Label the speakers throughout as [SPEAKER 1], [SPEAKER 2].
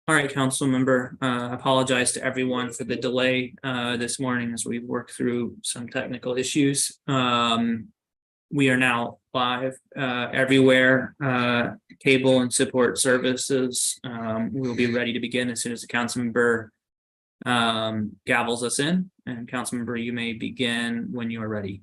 [SPEAKER 1] All right, council member, apologize to everyone for the delay this morning as we work through some technical issues. We are now live everywhere, cable and support services. We'll be ready to begin as soon as the council member gavels us in. And council member, you may begin when you are ready.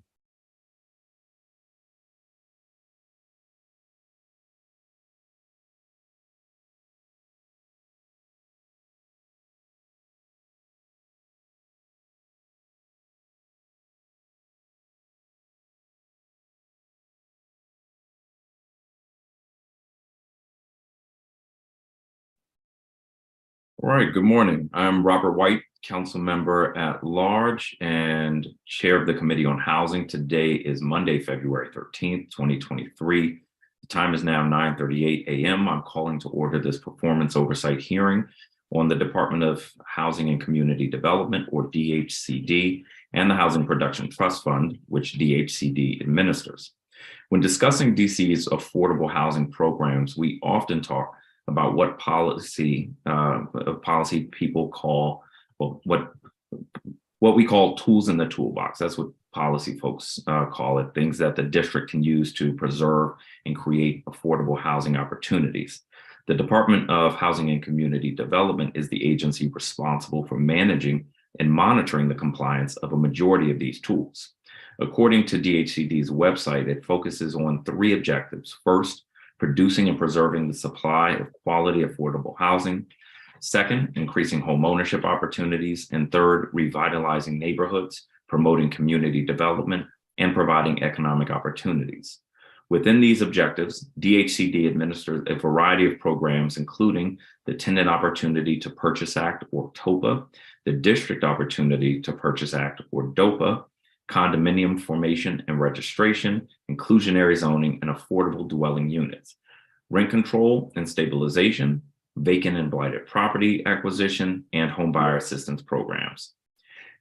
[SPEAKER 2] All right, good morning. I'm Robert White, council member at large and chair of the Committee on Housing. Today is Monday, February 13th, 2023. The time is now 9:38 a.m. I'm calling to order this performance oversight hearing on the Department of Housing and Community Development, or DHCD, and the Housing Production Trust Fund, which DHCD administers. When discussing DC's affordable housing programs, we often talk about what policy people call, well, what we call tools in the toolbox. That's what policy folks call it, things that the district can use to preserve and create affordable housing opportunities. The Department of Housing and Community Development is the agency responsible for managing and monitoring the compliance of a majority of these tools. According to DHCD's website, it focuses on three objectives. First, producing and preserving the supply of quality, affordable housing. Second, increasing home ownership opportunities. And third, revitalizing neighborhoods, promoting community development, and providing economic opportunities. Within these objectives, DHCD administers a variety of programs, including the Tenant Opportunity to Purchase Act, or TOPA, the District Opportunity to Purchase Act, or DOPA, condominium formation and registration, inclusionary zoning, and affordable dwelling units, rent control and stabilization, vacant and blighted property acquisition, and home buyer assistance programs.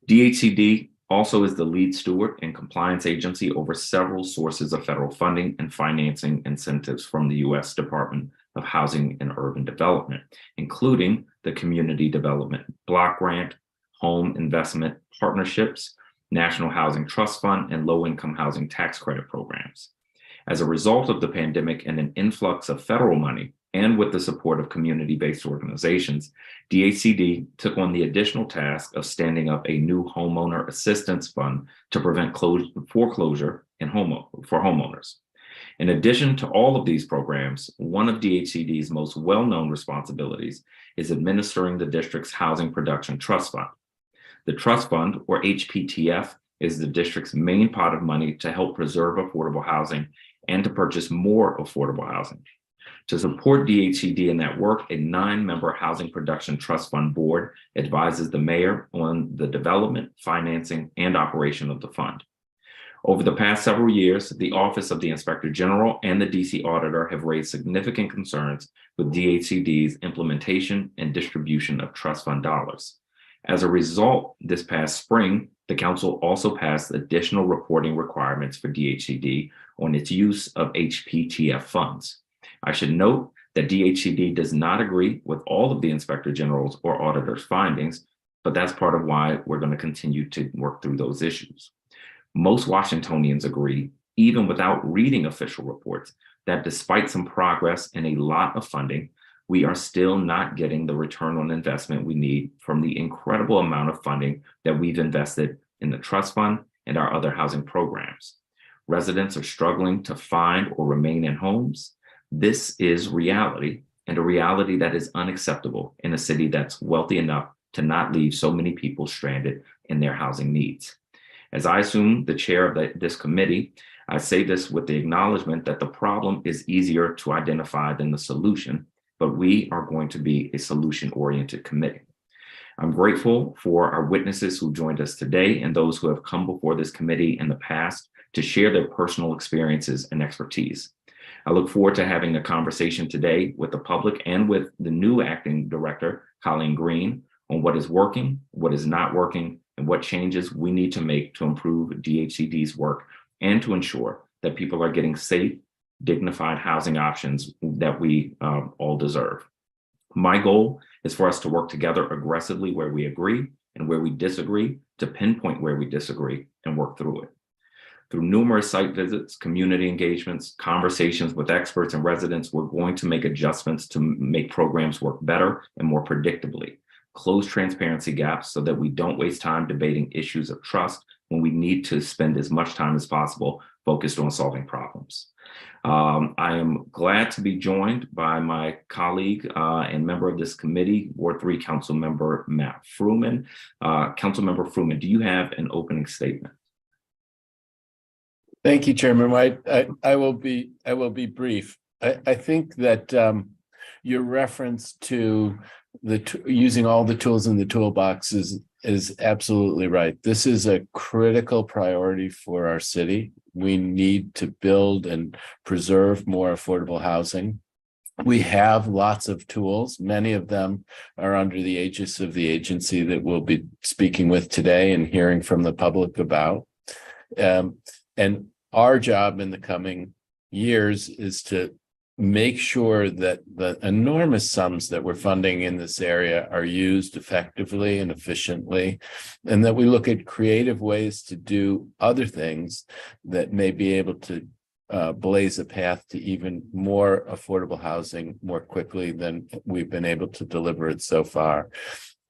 [SPEAKER 2] DHCD also is the lead steward and compliance agency over several sources of federal funding and financing incentives from the U.S. Department of Housing and Urban Development, including the Community Development Block Grant, Home Investment Partnerships, National Housing Trust Fund, and low-income housing tax credit programs. As a result of the pandemic and an influx of federal money, and with the support of community-based organizations, DHCD took on the additional task of standing up a new homeowner assistance fund to prevent foreclosure for homeowners. In addition to all of these programs, one of DHCD's most well-known responsibilities is administering the district's Housing Production Trust Fund. The trust fund, or HPTF, is the district's main pot of money to help preserve affordable housing and to purchase more affordable housing. To support DHCD in that work, a 9-member Housing Production Trust Fund board advises the mayor on the development, financing, and operation of the fund. Over the past several years, the Office of the Inspector General and the DC Auditor have raised significant concerns with DHCD's implementation and distribution of trust fund dollars. As a result, this past spring, the council also passed additional reporting requirements for DHCD on its use of HPTF funds. I should note that DHCD does not agree with all of the Inspector General's or Auditor's findings, but that's part of why we're going to continue to work through those issues. Most Washingtonians agree, even without reading official reports, that despite some progress and a lot of funding, we are still not getting the return on investment we need from the incredible amount of funding that we've invested in the trust fund and our other housing programs. Residents are struggling to find or remain in homes. This is reality, and a reality that is unacceptable in a city that's wealthy enough to not leave so many people stranded in their housing needs. As I assume the chair of this committee, I say this with the acknowledgement that the problem is easier to identify than the solution, but we are going to be a solution-oriented committee. I'm grateful for our witnesses who joined us today and those who have come before this committee in the past to share their personal experiences and expertise. I look forward to having a conversation today with the public and with the new acting director, Colleen Green, on what is working, what is not working, and what changes we need to make to improve DHCD's work and to ensure that people are getting safe, dignified housing options that we all deserve. My goal is for us to work together aggressively where we agree and where we disagree, to pinpoint where we disagree and work through it. Through numerous site visits, community engagements, conversations with experts and residents, we're going to make adjustments to make programs work better and more predictably, close transparency gaps so that we don't waste time debating issues of trust when we need to spend as much time as possible focused on solving problems. I am glad to be joined by my colleague and member of this committee, Ward 3 Council Member Matt Fruman. Council Member Fruman, do you have an opening statement?
[SPEAKER 3] Thank you, Chairman White. I will be brief. I think that your reference to using all the tools in the toolbox is absolutely right. This is a critical priority for our city. We need to build and preserve more affordable housing. We have lots of tools. Many of them are under the aegis of the agency that we'll be speaking with today and hearing from the public about. And our job in the coming years is to make sure that the enormous sums that we're funding in this area are used effectively and efficiently, and that we look at creative ways to do other things that may be able to blaze a path to even more affordable housing more quickly than we've been able to deliver it so far.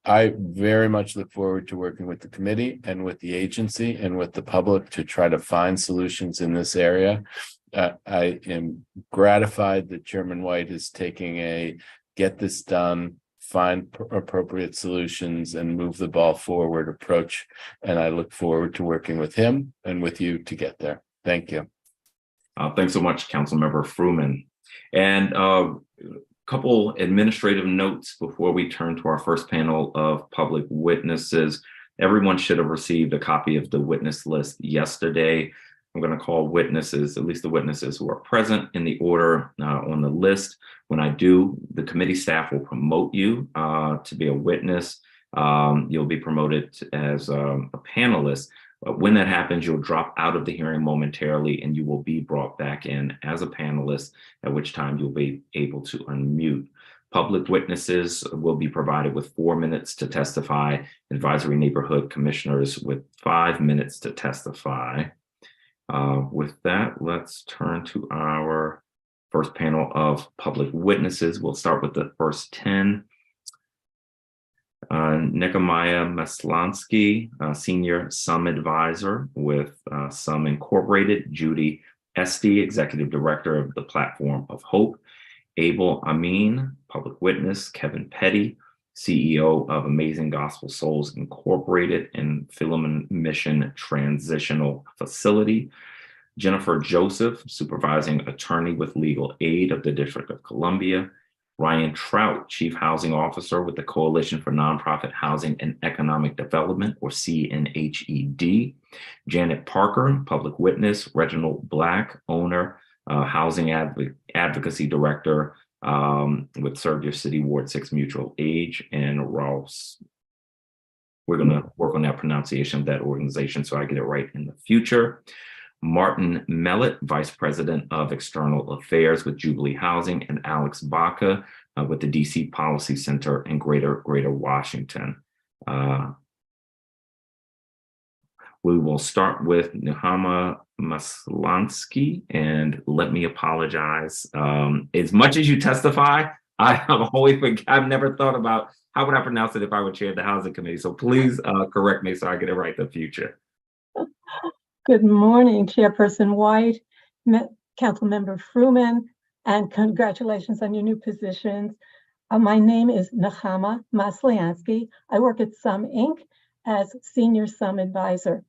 [SPEAKER 3] I very much look forward to working with the committee and with the agency and with the public to try to find solutions in this area. I am gratified that Chairman White is taking a get this done, find appropriate solutions, and move the ball forward approach. And I look forward to working with him and with you to get there. Thank you.
[SPEAKER 2] Thanks so much, Councilmember Fruman. And couple administrative notes before we turn to our first panel of public witnesses. Everyone should have received a copy of the witness list yesterday. I'm going to call witnesses, at least the witnesses who are present, in the order on the list. When I do, the committee staff will promote you to be a witness. You'll be promoted as a panelist. When that happens, you'll drop out of the hearing momentarily and you will be brought back in as a panelist, at which time you'll be able to unmute. Public witnesses will be provided with 4 minutes to testify, advisory neighborhood commissioners with 5 minutes to testify. With that, let's turn to our first panel of public witnesses. We'll start with the first 10. Nehemiah Maslansky, Senior Sum Advisor with Sum Incorporated, Judy Esty, Executive Director of the Platform of Hope, Abel Amin, Public Witness, Kevin Petty, CEO of Amazing Gospel Souls Incorporated and Philemon Mission Transitional Facility, Jennifer Joseph, Supervising Attorney with Legal Aid of the District of Columbia, Ryan Trout, Chief Housing Officer with the Coalition for Nonprofit Housing and Economic Development, or CNHED. Janet Parker, Public Witness. Reginald Black, Owner, Housing Advocacy Director with Serve Your City Ward 6 Mutual Age. And Ross, we're going to work on that pronunciation of that organization so I get it right in the future. Martin Mellett, Vice President of External Affairs with Jubilee Housing, and Alex Baca with the DC Policy Center in Greater Washington. We will start with Nehemiah Maslansky, and let me apologize. As much as you testify, I've never thought about how would I pronounce it if I were chair of the Housing Committee. So please correct me so I get it right in the future.
[SPEAKER 4] Good morning, Chairperson White, Councilmember Fruman, and congratulations on your new positions. My name is Nehemiah Maslansky. I work at Sum Inc. as Senior Sum Advisor.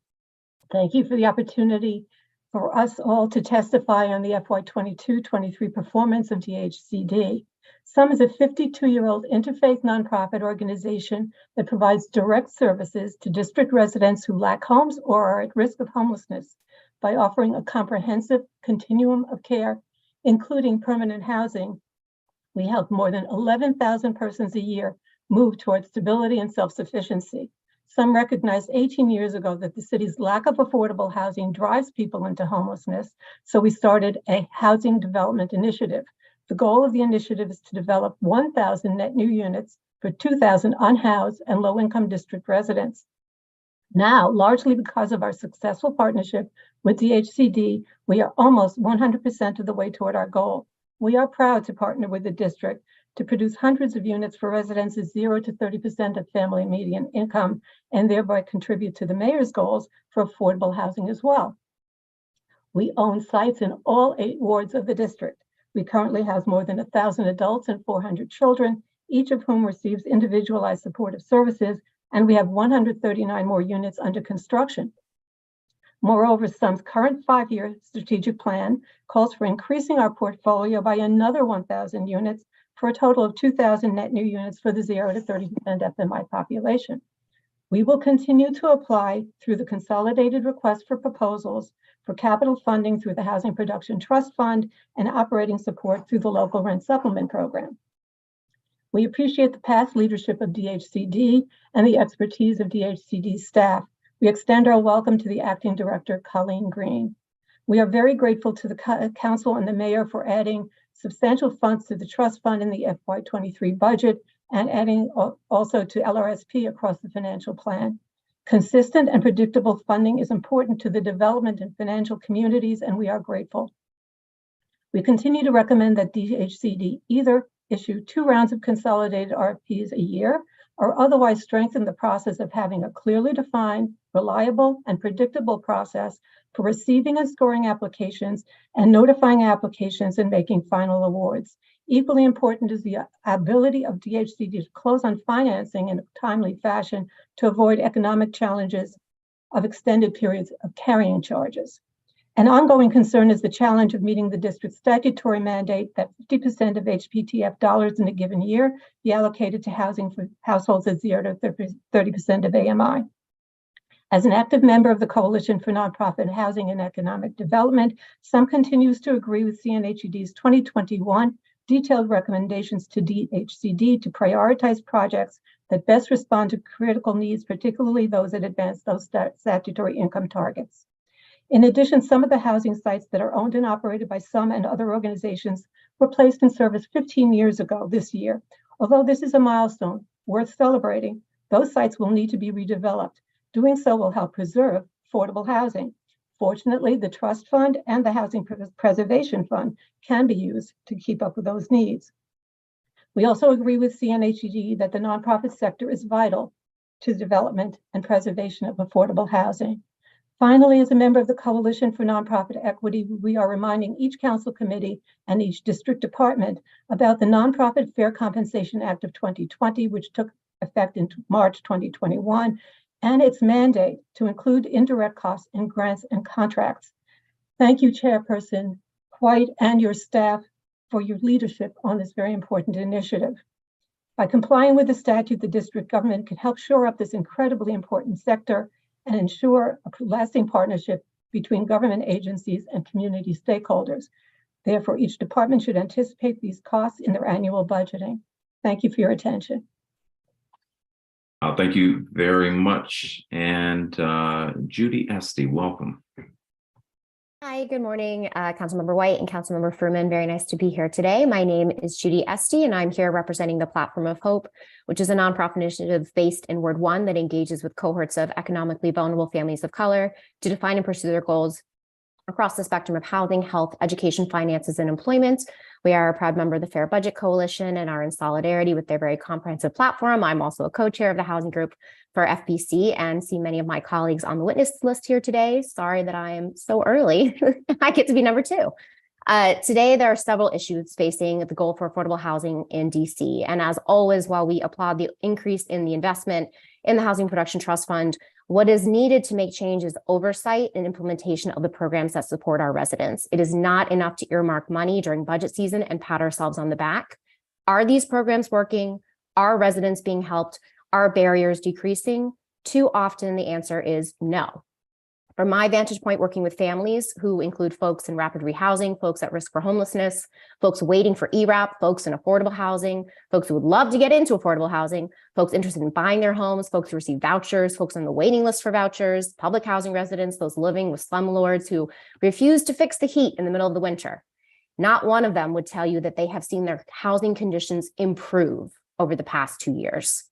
[SPEAKER 4] Thank you for the opportunity for us all to testify on the FY 22-23 performance of DHCD. Sum is a 52-year-old interfaith nonprofit organization that provides direct services to district residents who lack homes or are at risk of homelessness by offering a comprehensive continuum of care, including permanent housing. We help more than 11,000 persons a year move towards stability and self-sufficiency. Some recognized 18 years ago that the city's lack of affordable housing drives people into homelessness, so we started a housing development initiative. The goal of the initiative is to develop 1,000 net new units for 2,000 unhoused and low-income district residents. Now, largely because of our successful partnership with DHCD, we are almost 100% of the way toward our goal. We are proud to partner with the district to produce hundreds of units for residents of 0 to 30% of family median income, and thereby contribute to the mayor's goals for affordable housing as well. We own sites in all 8 wards of the district. We currently house more than 1,000 adults and 400 children, each of whom receives individualized supportive services, and we have 139 more units under construction. Moreover, SUM's current 5-year strategic plan calls for increasing our portfolio by another 1,000 units for a total of 2,000 net new units for the 0 to 30% FMI population. We will continue to apply through the consolidated request for proposals for capital funding through the Housing Production Trust Fund and operating support through the local rent supplement program. We appreciate the past leadership of DHCD and the expertise of DHCD staff. We extend our welcome to the acting director, Colleen Green. We are very grateful to the council and the mayor for adding substantial funds to the trust fund in the FY23 budget and adding also to LRSP across the financial plan. Consistent and predictable funding is important to the development and financial communities, and we are grateful. We continue to recommend that DHCD either issue 2 rounds of consolidated RFPs a year or otherwise strengthen the process of having a clearly defined, reliable, and predictable process for receiving and scoring applications and notifying applications and making final awards. Equally important is the ability of DHCD to close on financing in a timely fashion to avoid economic challenges of extended periods of carrying charges. An ongoing concern is the challenge of meeting the district's statutory mandate that 50% of HPTF dollars in a given year be allocated to housing for households at 0 to 30% of AMI. As an active member of the Coalition for Nonprofit Housing and Economic Development, SUM continues to agree with CNHED's 2021 detailed recommendations to DHCD to prioritize projects that best respond to critical needs, particularly those that advance those statutory income targets. In addition, some of the housing sites that are owned and operated by SUM and other organizations were placed in service 15 years ago this year. Although this is a milestone worth celebrating, those sites will need to be redeveloped. Doing so will help preserve affordable housing. Fortunately, the trust fund and the Housing Preservation Fund can be used to keep up with those needs. We also agree with CNHED that the nonprofit sector is vital to the development and preservation of affordable housing. Finally, as a member of the Coalition for Nonprofit Equity, we are reminding each council committee and each district department about the Nonprofit Fair Compensation Act of 2020, which took effect in March 2021, and its mandate to include indirect costs in grants and contracts. Thank you, Chairperson White, and your staff for your leadership on this very important initiative. By complying with the statute, the district government can help shore up this incredibly important sector and ensure a lasting partnership between government agencies and community stakeholders. Therefore, each department should anticipate these costs in their annual budgeting. Thank you for your attention.
[SPEAKER 2] Thank you very much. And Judy Esty, welcome.
[SPEAKER 5] Hi, good morning, Councilmember White and Councilmember Fruman. Very nice to be here today. My name is Judy Esty, and I'm here representing the Platform of Hope, which is a nonprofit initiative based in Ward 1 that engages with cohorts of economically vulnerable families of color to define and pursue their goals across the spectrum of housing, health, education, finances, and employment. We are a proud member of the Fair Budget Coalition and are in solidarity with their very comprehensive platform. I'm also a co-chair of the housing group for FBC and see many of my colleagues on the witness list here today. Sorry that I am so early. I get to be number 2. Today, there are several issues facing the goal for affordable housing in DC. And as always, while we applaud the increase in the investment in the Housing Production Trust Fund, what is needed to make change is oversight and implementation of the programs that support our residents. It is not enough to earmark money during budget season and pat ourselves on the back. Are these programs working? Are residents being helped? Are barriers decreasing? Too often the answer is no. From my vantage point, working with families who include folks in rapid rehousing, folks at risk for homelessness, folks waiting for ERAP, folks in affordable housing, folks who would love to get into affordable housing, folks interested in buying their homes, folks who receive vouchers, folks on the waiting list for vouchers, public housing residents, those living with slumlords who refuse to fix the heat in the middle of the winter. Not one of them would tell you that they have seen their housing conditions improve over the past 2 years.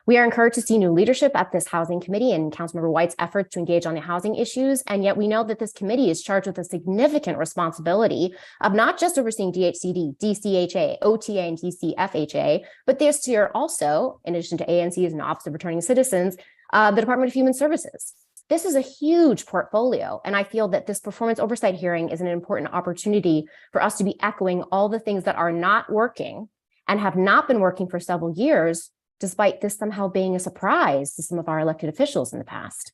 [SPEAKER 5] We are encouraged to see new leadership at this housing committee and Councilmember White's efforts to engage on the housing issues. And yet we know that this committee is charged with a significant responsibility of not just overseeing DHCD, DCHA, OTA, and DCFHA, but this year also, in addition to ANCs and Office of Returning Citizens, the Department of Human Services. This is a huge portfolio, and I feel that this performance oversight hearing is an important opportunity for us to be echoing all the things that are not working and have not been working for several years, despite this somehow being a surprise to some of our elected officials in the past.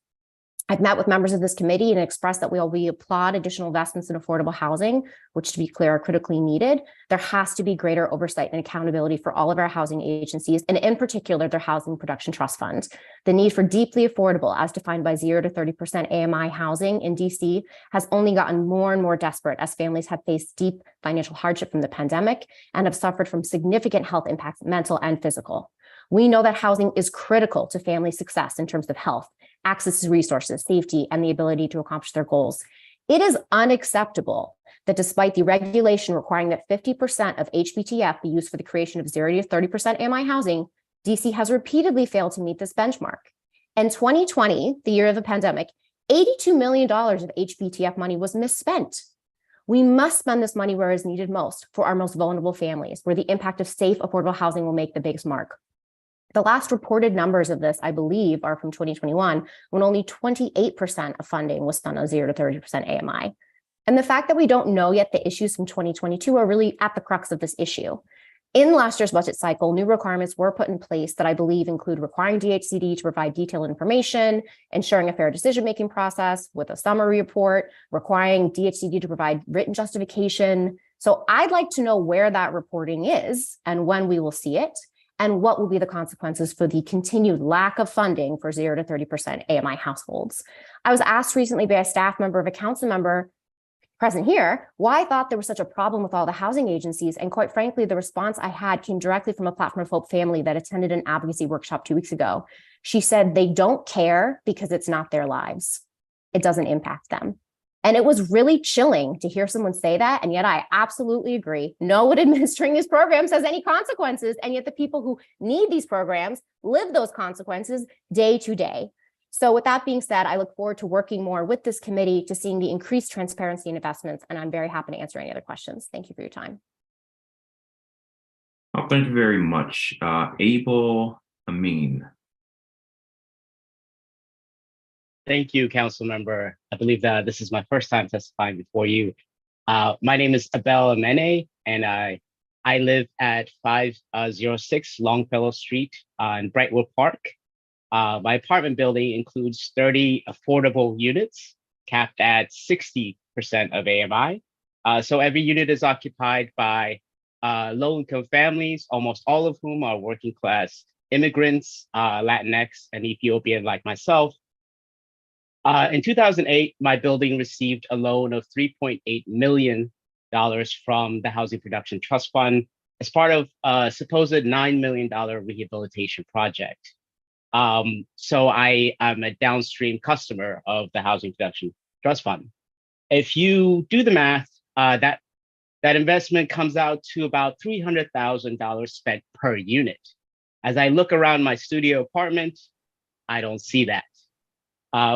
[SPEAKER 5] I've met with members of this committee and expressed that we applaud additional investments in affordable housing, which, to be clear, are critically needed. There has to be greater oversight and accountability for all of our housing agencies, and in particular, their housing production trust funds. The need for deeply affordable, as defined by 0 to 30% AMI housing in DC, has only gotten more and more desperate as families have faced deep financial hardship from the pandemic and have suffered from significant health impacts, mental and physical. We know that housing is critical to family success in terms of health, access to resources, safety, and the ability to accomplish their goals. It is unacceptable that despite the regulation requiring that 50% of HPTF be used for the creation of 0 to 30% AMI housing, DC has repeatedly failed to meet this benchmark. In 2020, the year of the pandemic, $82 million of HPTF money was misspent. We must spend this money where it is needed most for our most vulnerable families, where the impact of safe, affordable housing will make the biggest mark. The last reported numbers of this, I believe, are from 2021, when only 28% of funding was spent on 0 to 30% AMI. And the fact that we don't know yet the issues from 2022 are really at the crux of this issue. In last year's budget cycle, new requirements were put in place that I believe include requiring DHCD to provide detailed information, ensuring a fair decision-making process with a summary report, requiring DHCD to provide written justification. So I'd like to know where that reporting is and when we will see it, and what will be the consequences for the continued lack of funding for 0 to 30% AMI households. I was asked recently by a staff member of a council member present here why I thought there was such a problem with all the housing agencies. And quite frankly, the response I had came directly from a Platform of Hope family that attended an advocacy workshop 2 weeks ago. She said they don't care because it's not their lives. It doesn't impact them. And it was really chilling to hear someone say that. And yet I absolutely agree. No one administering these programs has any consequences. And yet the people who need these programs live those consequences day to day. So with that being said, I look forward to working more with this committee to seeing the increased transparency and investments. And I'm very happy to answer any other questions. Thank you for your time.
[SPEAKER 2] Well, thank you very much. Abel Amin.
[SPEAKER 6] Thank you, Council Member. I believe that this is my first time testifying before you. My name is Abel Amene, and I live at 506 Longfellow Street in Brightwood Park. My apartment building includes 30 affordable units, capped at 60% of AMI. So every unit is occupied by low-income families, almost all of whom are working class immigrants, Latinx, and Ethiopian like myself. In 2008, my building received a loan of $3.8 million from the Housing Production Trust Fund as part of a supposed $9 million rehabilitation project. So I am a downstream customer of the Housing Production Trust Fund. If you do the math, that investment comes out to about $300,000 spent per unit. As I look around my studio apartment, I don't see that.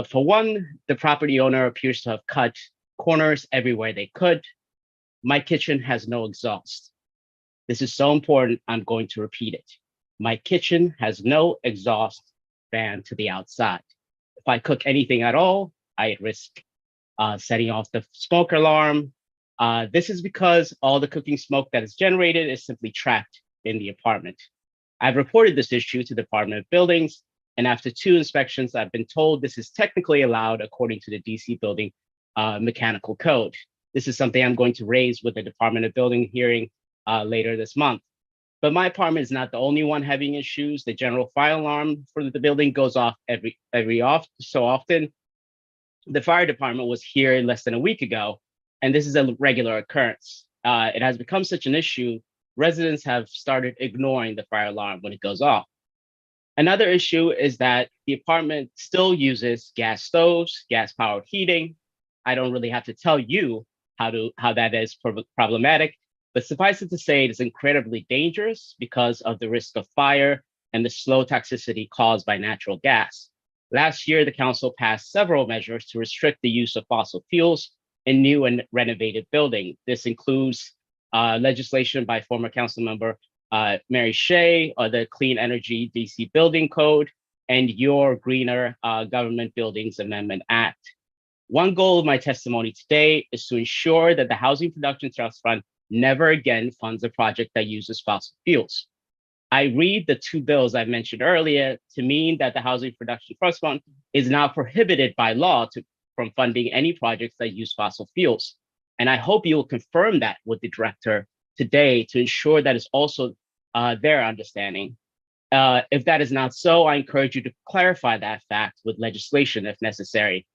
[SPEAKER 6] For one, the property owner appears to have cut corners everywhere they could. My kitchen has no exhaust. This is so important, I'm going to repeat it. My kitchen has no exhaust fan to the outside. If I cook anything at all, I risk setting off the smoke alarm. This is because all the cooking smoke that is generated is simply trapped in the apartment. I've reported this issue to the Department of Buildings, and after 2 inspections, I've been told this is technically allowed according to the DC Building Mechanical Code. This is something I'm going to raise with the Department of Building hearing later this month. But my apartment is not the only one having issues. The general fire alarm for the building goes off so often. The fire department was here less than a week ago, and this is a regular occurrence. It has become such an issue, residents have started ignoring the fire alarm when it goes off. Another issue is that the apartment still uses gas stoves, gas-powered heating. I don't really have to tell you how that is problematic. But suffice it to say, it is incredibly dangerous because of the risk of fire and the slow toxicity caused by natural gas. Last year, the council passed several measures to restrict the use of fossil fuels in new and renovated buildings. This includes legislation by former council member Mary Shea, the Clean Energy DC Building Code, and your Greener Government Buildings Amendment Act. One goal of my testimony today is to ensure that the Housing Production Trust Fund never again funds a project that uses fossil fuels. I read the two bills I mentioned earlier to mean that the Housing Production Trust Fund is now prohibited by law from funding any projects that use fossil fuels. And I hope you will confirm that with the director today to ensure that is also their understanding. If that is not so, I encourage you to clarify that fact with legislation if necessary.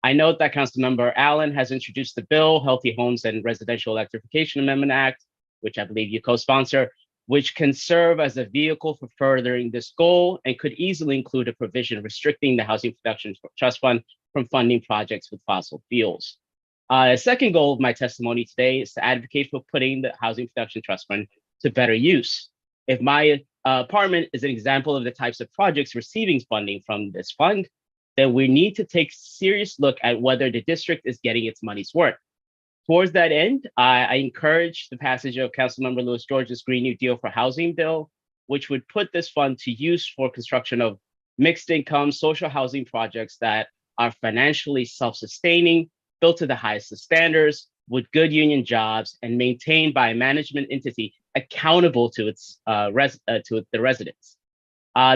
[SPEAKER 6] I note that Councilmember Allen has introduced the bill, Healthy Homes and Residential Electrification Amendment Act, which I believe you co-sponsor, which can serve as a vehicle for furthering this goal and could easily include a provision restricting the Housing Production Trust Fund from funding projects with fossil fuels. A second goal of my testimony today is to advocate for putting the Housing Production Trust Fund to better use. If my apartment is an example of the types of projects receiving funding from this fund, then we need to take a serious look at whether the district is getting its money's worth. Towards that end, I encourage the passage of Councilmember Louis George's Green New Deal for Housing bill, which would put this fund to use for construction of mixed income social housing projects that are financially self-sustaining, built to the highest of standards, with good union jobs, and maintained by a management entity accountable to the residents.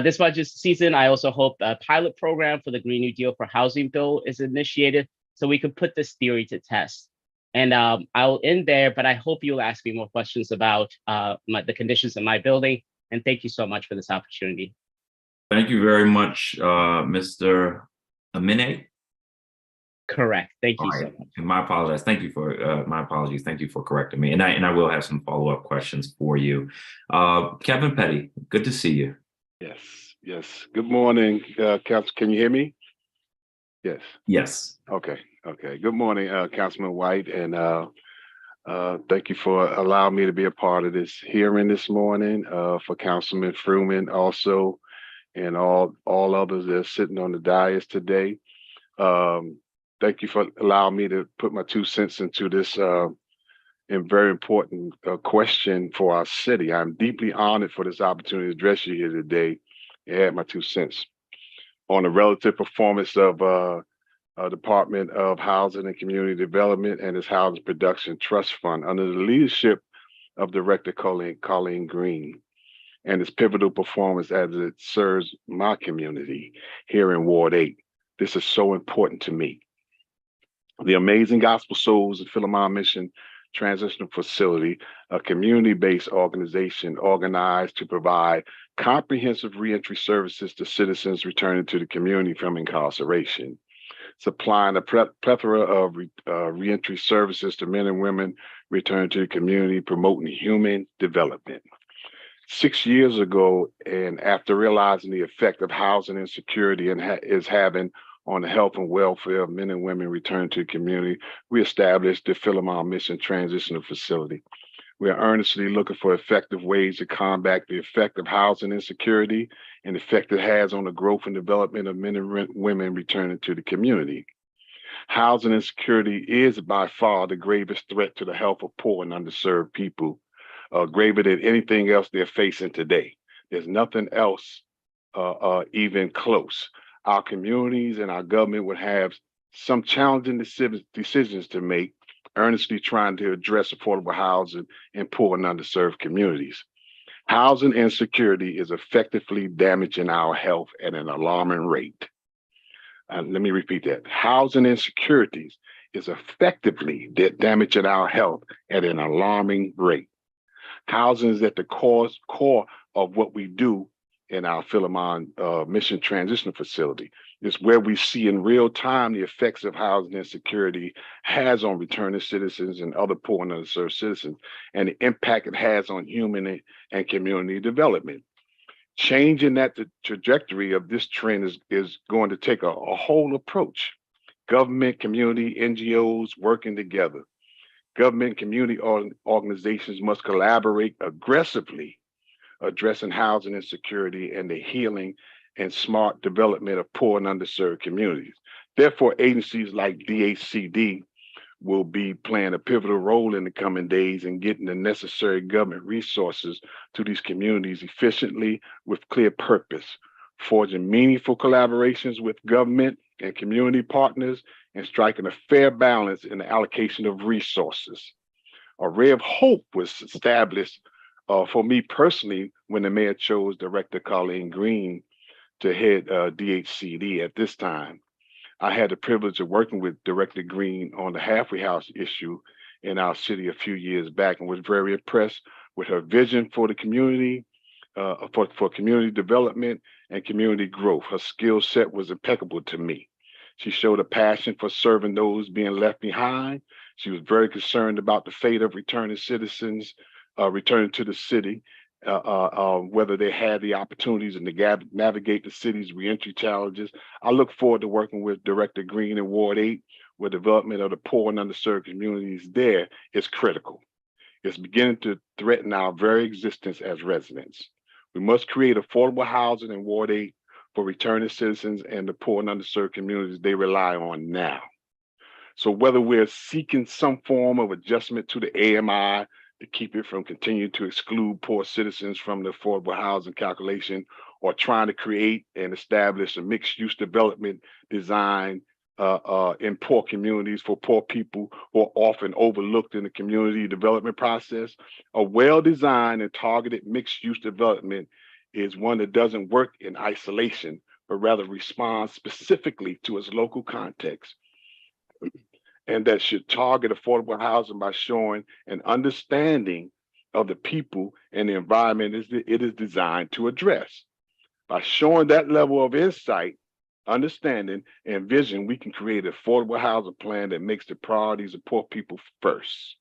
[SPEAKER 6] This budget season, I also hope a pilot program for the Green New Deal for Housing bill is initiated so we can put this theory to test. And I'll end there, but I hope you'll ask me more questions about the conditions in my building. And thank you so much for this opportunity.
[SPEAKER 2] Thank you very much, Mr. Amine.
[SPEAKER 6] Correct. Thank you
[SPEAKER 2] All right.
[SPEAKER 6] so much.
[SPEAKER 2] And my apologies. Thank you for my apologies. Thank you for correcting me. And I will have some follow-up questions for you. Kevin Petty, good to see you.
[SPEAKER 7] Yes. Good morning, Council. Can you hear me? Yes.
[SPEAKER 2] Yes.
[SPEAKER 7] Okay. Good morning, Councilman White, and thank you for allowing me to be a part of this hearing this morning. For Councilman Fruman also, and all others that are sitting on the dais today. Thank you for allowing me to put my 2 cents into this and very important question for our city. I'm deeply honored for this opportunity to address you here today and add my 2 cents on the relative performance of Department of Housing and Community Development and its Housing Production Trust Fund under the leadership of Director Colleen Green and its pivotal performance as it serves my community here in Ward 8. This is so important to me. The Amazing Gospel Souls of Philemon Mission Transitional Facility, a community-based organization organized to provide comprehensive reentry services to citizens returning to the community from incarceration, supplying a plethora of reentry services to men and women returning to the community, promoting human development. 6 years ago, and after realizing the effect of housing insecurity is having on the health and welfare of men and women returning to the community, we established the Philemon Mission Transitional Facility. We are earnestly looking for effective ways to combat the effect of housing insecurity and the effect it has on the growth and development of men and women returning to the community. Housing insecurity is by far the gravest threat to the health of poor and underserved people, graver than anything else they're facing today. There's nothing else even close. Our communities and our government would have some challenging decisions to make, earnestly trying to address affordable housing in poor and underserved communities. Housing insecurity is effectively damaging our health at an alarming rate. Let me repeat that. Housing insecurities is effectively damaging our health at an alarming rate. Housing is at the core of what we do in our Philemon Mission Transitional Facility. It's where we see in real time the effects of housing insecurity has on returning citizens and other poor and underserved citizens, and the impact it has on human and community development. Changing that trajectory of this trend is going to take a whole approach. Government, community, NGOs working together. Government and community organizations must collaborate aggressively, addressing housing insecurity and the healing and smart development of poor and underserved communities. Therefore, agencies like DHCD will be playing a pivotal role in the coming days in getting the necessary government resources to these communities efficiently with clear purpose, forging meaningful collaborations with government and community partners, and striking a fair balance in the allocation of resources. A ray of hope was established for me personally when the mayor chose Director Colleen Green to head DHCD at this time. I had the privilege of working with Director Green on the halfway house issue in our city a few years back, and was very impressed with her vision for the community, for community development and community growth. Her skill set was impeccable to me. She showed a passion for serving those being left behind. She was very concerned about the fate of returning citizens, returning to the city, whether they had the opportunities and to navigate the city's reentry challenges. I look forward to working with Director Green in Ward 8, where development of the poor and underserved communities there is critical. It's beginning to threaten our very existence as residents. We must create affordable housing in Ward 8 for returning citizens and the poor and underserved communities they rely on now. So whether we're seeking some form of adjustment to the AMI to keep it from continuing to exclude poor citizens from the affordable housing calculation, or trying to create and establish a mixed-use development design in poor communities for poor people who are often overlooked in the community development process, a well-designed and targeted mixed-use development is one that doesn't work in isolation, but rather responds specifically to its local context, and that should target affordable housing by showing an understanding of the people and the environment it is designed to address. By showing that level of insight, understanding, and vision, we can create an affordable housing plan that makes the priorities of poor people first.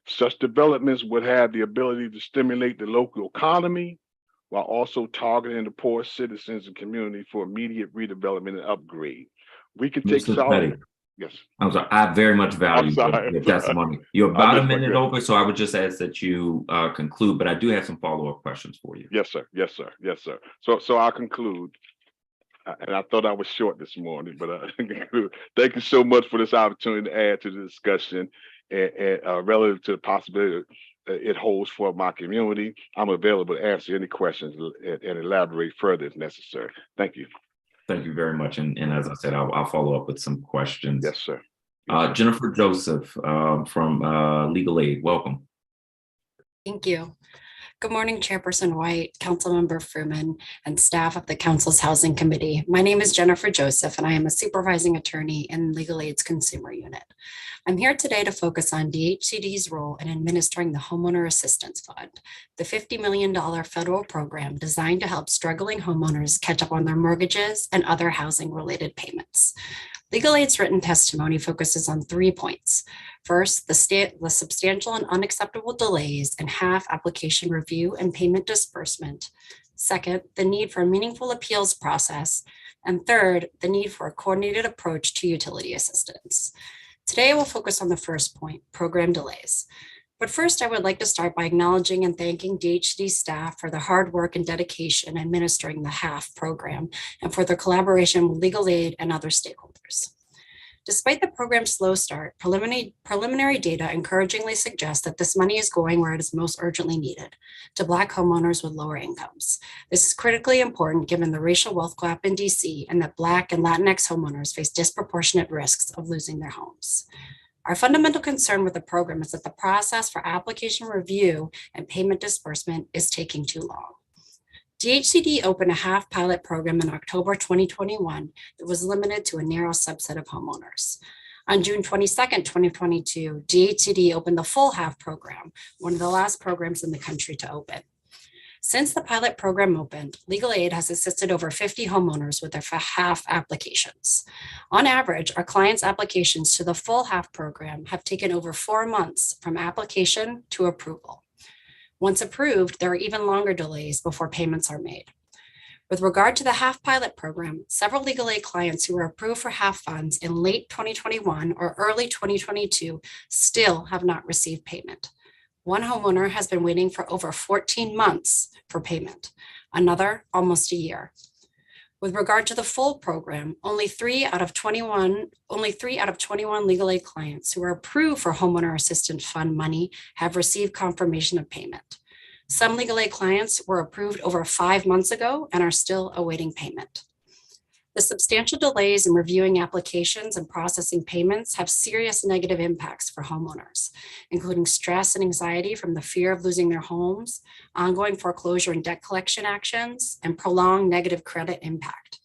[SPEAKER 7] Such developments would have the ability to stimulate the local economy while also targeting the poor citizens and community for immediate redevelopment and upgrade. We can take solid. Yes.
[SPEAKER 2] I'm sorry. I very much value your testimony. You're about a minute over, so I would just ask that you conclude, but I do have some follow-up questions for you.
[SPEAKER 7] Yes, sir. Yes, sir. Yes, sir. So I'll conclude. And I thought I was short this morning, but thank you so much for this opportunity to add to the discussion and relative to the possibility it holds for my community. I'm available to answer any questions and elaborate further if necessary. Thank you.
[SPEAKER 2] Thank you very much. And as I said, I'll follow up with some questions.
[SPEAKER 7] Yes, sir.
[SPEAKER 2] Jennifer Joseph from Legal Aid, welcome.
[SPEAKER 8] Thank you. Good morning, Chairperson White, Councilmember Fruman, and staff of the Council's Housing Committee. My name is Jennifer Joseph, and I am a supervising attorney in Legal Aid's Consumer Unit. I'm here today to focus on DHCD's role in administering the Homeowner Assistance Fund, the $50 million federal program designed to help struggling homeowners catch up on their mortgages and other housing-related payments. Legal Aid's written testimony focuses on 3 points. First, the substantial and unacceptable delays in HAF application review and payment disbursement. Second, the need for a meaningful appeals process. And third, the need for a coordinated approach to utility assistance. Today, we'll focus on the first point, program delays. But first, I would like to start by acknowledging and thanking DHCD staff for their hard work and dedication administering the HAF program and for their collaboration with Legal Aid and other stakeholders. Despite the program's slow start, preliminary data encouragingly suggests that this money is going where it is most urgently needed, to Black homeowners with lower incomes. This is critically important given the racial wealth gap in DC and that Black and Latinx homeowners face disproportionate risks of losing their homes. Our fundamental concern with the program is that the process for application review and payment disbursement is taking too long. DHCD opened a HAF pilot program in October 2021 that was limited to a narrow subset of homeowners. On June 22nd, 2022, DHCD opened the full HAF program, one of the last programs in the country to open. Since the pilot program opened, Legal Aid has assisted over 50 homeowners with their HAF applications. On average, our clients' applications to the full HAF program have taken over 4 months from application to approval. Once approved, there are even longer delays before payments are made. With regard to the HAF pilot program, several legal aid clients who were approved for HAF funds in late 2021 or early 2022 still have not received payment. One homeowner has been waiting for over 14 months for payment, another almost a year. With regard to the full program, only three out of 21 legal aid clients who are approved for homeowner assistance fund money have received confirmation of payment. Some legal aid clients were approved over 5 months ago and are still awaiting payment. The substantial delays in reviewing applications and processing payments have serious negative impacts for homeowners, including stress and anxiety from the fear of losing their homes, ongoing foreclosure and debt collection actions, and prolonged negative credit impact.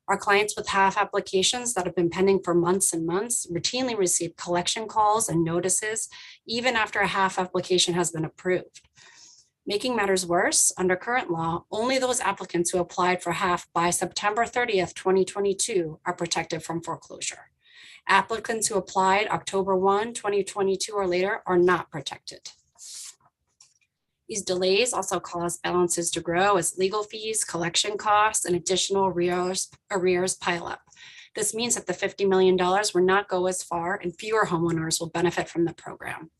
[SPEAKER 8] Our clients with HAF applications that have been pending for months and months routinely receive collection calls and notices even after a HAF application has been approved. Making matters worse, under current law, only those applicants who applied for HAF by September 30th, 2022 are protected from foreclosure. Applicants who applied October 1, 2022 or later are not protected. These delays also cause balances to grow as legal fees, collection costs, and additional arrears pile up. This means that the $50 million will not go as far and fewer homeowners will benefit from the program.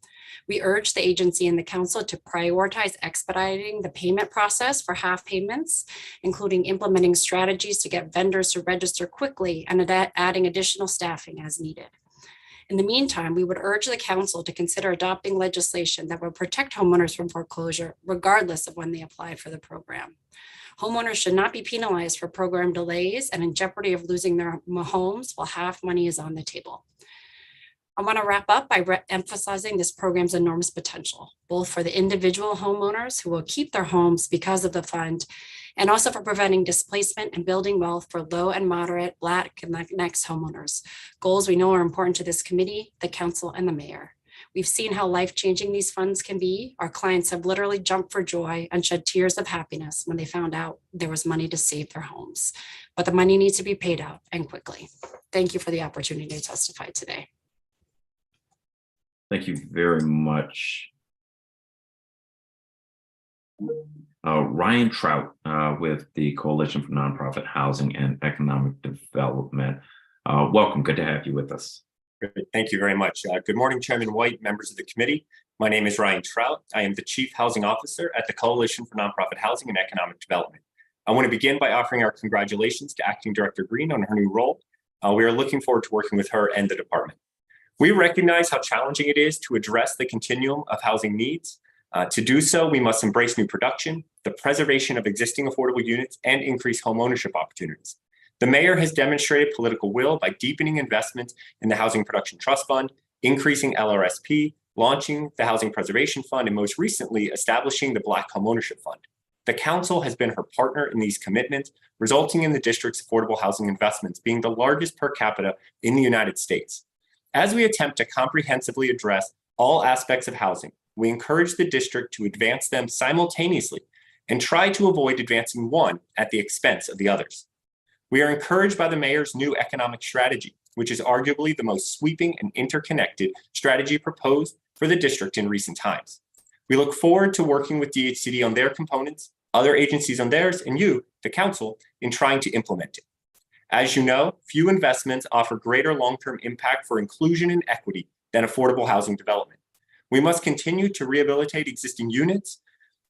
[SPEAKER 8] We urge the agency and the council to prioritize expediting the payment process for HAF payments, including implementing strategies to get vendors to register quickly and adding additional staffing as needed. In the meantime, we would urge the council to consider adopting legislation that will protect homeowners from foreclosure, regardless of when they apply for the program. Homeowners should not be penalized for program delays and in jeopardy of losing their homes while HAF money is on the table. I want to wrap up by emphasizing this program's enormous potential, both for the individual homeowners who will keep their homes because of the fund, and also for preventing displacement and building wealth for low and moderate Black and Latinx homeowners, goals we know are important to this committee, the council, and the mayor. We've seen how life-changing these funds can be. Our clients have literally jumped for joy and shed tears of happiness when they found out there was money to save their homes. But the money needs to be paid out and quickly. Thank you for the opportunity to testify today.
[SPEAKER 2] Thank you very much. Ryan Trout with the Coalition for Nonprofit Housing and Economic Development. Welcome, good to have you with us.
[SPEAKER 9] Great. Thank you very much. Good morning, Chairman White, members of the committee. My name is Ryan Trout. I am the Chief Housing Officer at the Coalition for Nonprofit Housing and Economic Development. I want to begin by offering our congratulations to Acting Director Green on her new role. We are looking forward to working with her and the department. We recognize how challenging it is to address the continuum of housing needs. To do so, we must embrace new production, the preservation of existing affordable units, and increase home ownership opportunities. The mayor has demonstrated political will by deepening investment in the Housing Production Trust Fund, increasing LRSP, launching the Housing Preservation Fund, and most recently establishing the Black Home Ownership Fund. The council has been her partner in these commitments, resulting in the district's affordable housing investments being the largest per capita in the United States. As we attempt to comprehensively address all aspects of housing, we encourage the district to advance them simultaneously and try to avoid advancing one at the expense of the others. We are encouraged by the mayor's new economic strategy, which is arguably the most sweeping and interconnected strategy proposed for the district in recent times. We look forward to working with DHCD on their components, other agencies on theirs, and you, the council, in trying to implement it. As you know, few investments offer greater long-term impact for inclusion and equity than affordable housing development. We must continue to rehabilitate existing units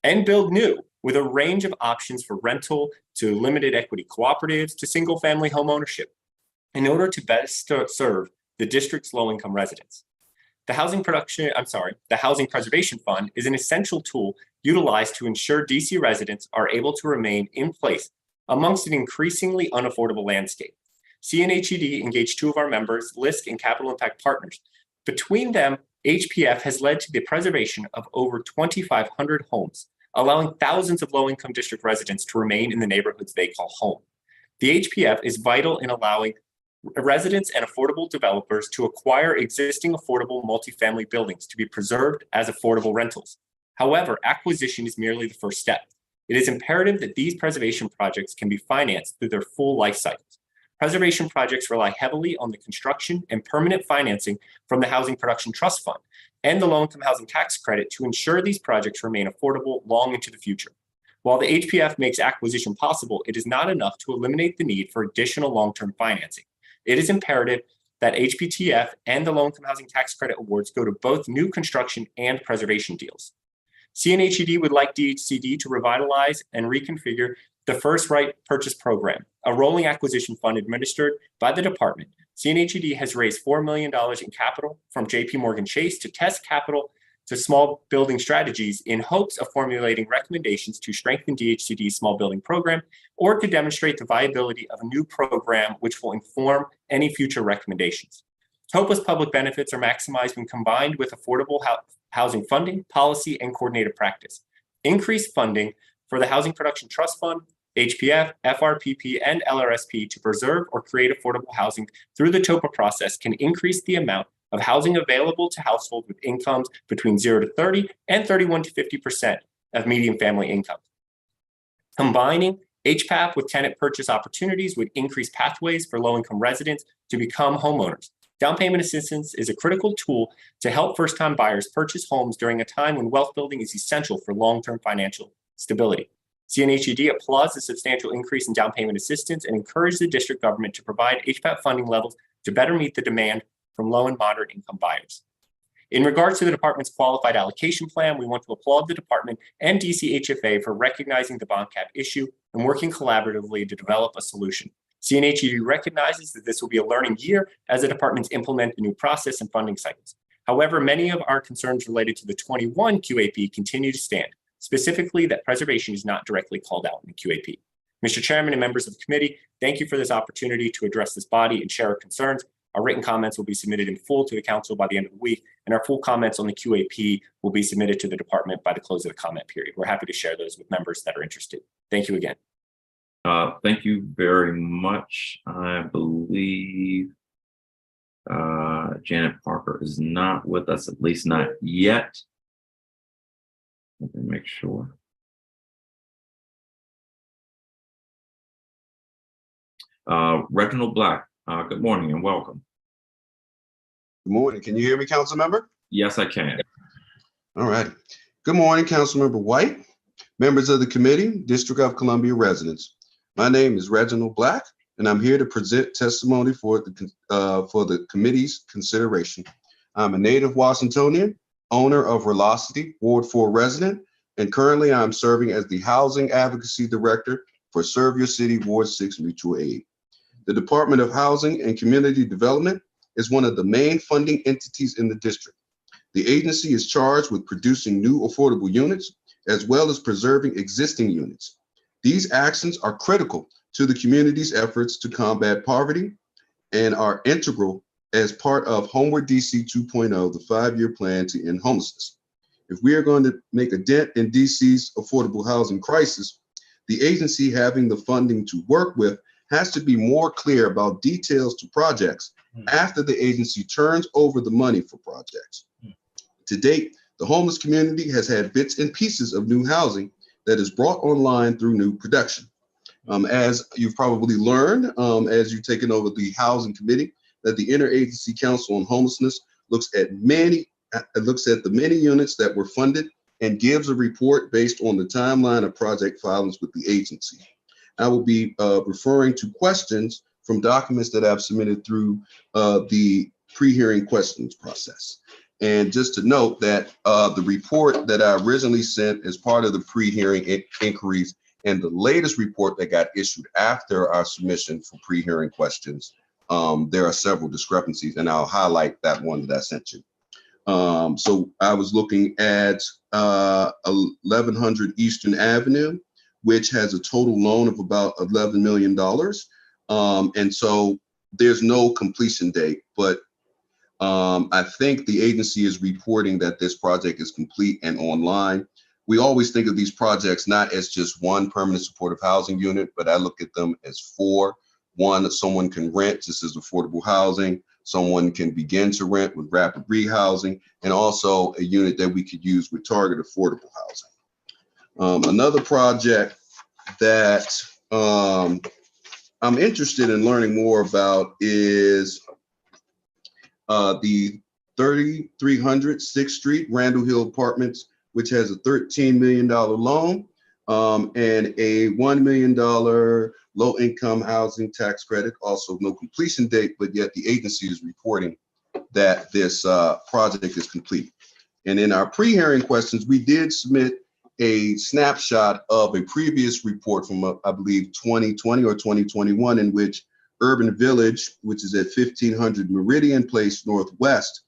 [SPEAKER 9] and build new with a range of options for rental to limited equity cooperatives to single-family home ownership in order to best serve the district's low-income residents. The Housing Preservation Fund is an essential tool utilized to ensure DC residents are able to remain in place amongst an increasingly unaffordable landscape. CNHED engaged two of our members, LISC and Capital Impact Partners. Between them, HPF has led to the preservation of over 2,500 homes, allowing thousands of low-income district residents to remain in the neighborhoods they call home. The HPF is vital in allowing residents and affordable developers to acquire existing affordable multifamily buildings to be preserved as affordable rentals. However, acquisition is merely the first step. It is imperative that these preservation projects can be financed through their full life cycles. Preservation projects rely heavily on the construction and permanent financing from the Housing Production Trust Fund and the Low-Income Housing Tax Credit to ensure these projects remain affordable long into the future. While the HPF makes acquisition possible, it is not enough to eliminate the need for additional long-term financing. It is imperative that HPTF and the low-income housing tax credit awards go to both new construction and preservation deals. CNHED would like DHCD to revitalize and reconfigure the First Right Purchase Program, a rolling acquisition fund administered by the department. CNHED has raised $4 million in capital from JP Morgan Chase to test capital to small building strategies in hopes of formulating recommendations to strengthen DHCD's small building program or to demonstrate the viability of a new program which will inform any future recommendations. HOPA's public benefits are maximized when combined with affordable housing funding, policy, and coordinated practice. Increased funding for the Housing Production Trust Fund, HPF, FRPP, and LRSP to preserve or create affordable housing through the TOPA process can increase the amount of housing available to households with incomes between 0 to 30 and 31 to 50% of median family income. Combining HPAP with tenant purchase opportunities would increase pathways for low-income residents to become homeowners. Down payment assistance is a critical tool to help first-time buyers purchase homes during a time when wealth building is essential for long-term financial stability. CNHED applauds the substantial increase in down payment assistance and encourages the district government to provide HPAP funding levels to better meet the demand from low and moderate income buyers. In regards to the department's qualified allocation plan, we want to applaud the department and DCHFA for recognizing the bond cap issue and working collaboratively to develop a solution. CNHED recognizes that this will be a learning year as the departments implement the new process and funding cycles. However, many of our concerns related to the 21 QAP continue to stand, specifically that preservation is not directly called out in the QAP. Mr. Chairman and members of the committee, thank you for this opportunity to address this body and share our concerns. Our written comments will be submitted in full to the council by the end of the week, and our full comments on the QAP will be submitted to the department by the close of the comment period. We're happy to share those with members that are interested. Thank you again.
[SPEAKER 2] Thank you very much. I believe Janet Parker is not with us, at least not yet. Let me make sure. Reginald Black, good morning and welcome.
[SPEAKER 10] Good morning. Can you hear me, council member?
[SPEAKER 2] Yes, I can.
[SPEAKER 10] All right. Good morning, council member White, members of the committee, District of Columbia residents. My name is Reginald Black, and I'm here to present testimony for the committee's consideration. I'm a native Washingtonian, owner of Velocity, Ward 4 resident, and currently I'm serving as the Housing Advocacy Director for Serve Your City Ward 6 Mutual Aid. The Department of Housing and Community Development is one of the main funding entities in the district. The agency is charged with producing new affordable units, as well as preserving existing units. These actions are critical to the community's efforts to combat poverty and are integral as part of Homeward DC 2.0, the 5-year plan to end homelessness. If we are going to make a dent in DC's affordable housing crisis, the agency having the funding to work with has to be more clear about details to projects after the agency turns over the money for projects. To date, the homeless community has had bits and pieces of new housing that is brought online through new production. As you've probably learned, as you've taken over the housing committee, that the Interagency Council on Homelessness looks at the many units that were funded and gives a report based on the timeline of project filings with the agency. I will be referring to questions from documents that I've submitted through the pre-hearing questions process. And just to note that the report that I originally sent as part of the pre-hearing inquiries and the latest report that got issued after our submission for pre-hearing questions, there are several discrepancies, and I'll highlight that one that I sent you. So I was looking at 1100 Eastern Avenue, which has a total loan of about $11 million. And so there's no completion date, but I think the agency is reporting that this project is complete and online. We always think of these projects not as just one permanent supportive housing unit, but I look at them as 4. One that someone can rent just as affordable housing, someone can begin to rent with rapid rehousing, and also a unit that we could use with target affordable housing. Another project that I'm interested in learning more about is the 3300 6th Street Randall Hill Apartments, which has a $13 million loan. and a $1 million low-income housing tax credit. Also, no completion date, but yet the agency is reporting that this project is complete. And in our pre-hearing questions, we did submit a snapshot of a previous report from, I believe, 2020 or 2021, in which Urban Village, which is at 1500 Meridian Place Northwest,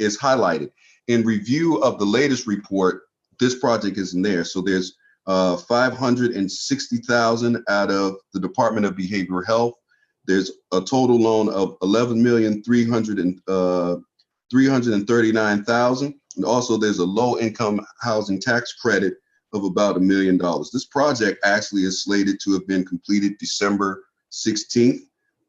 [SPEAKER 10] is highlighted. In review of the latest report, this project isn't there. So there's 560,000 out of the Department of Behavioral Health. There's a total loan of 11,339,000. And also there's a low income housing tax credit of about $1 million. This project actually is slated to have been completed December 16th,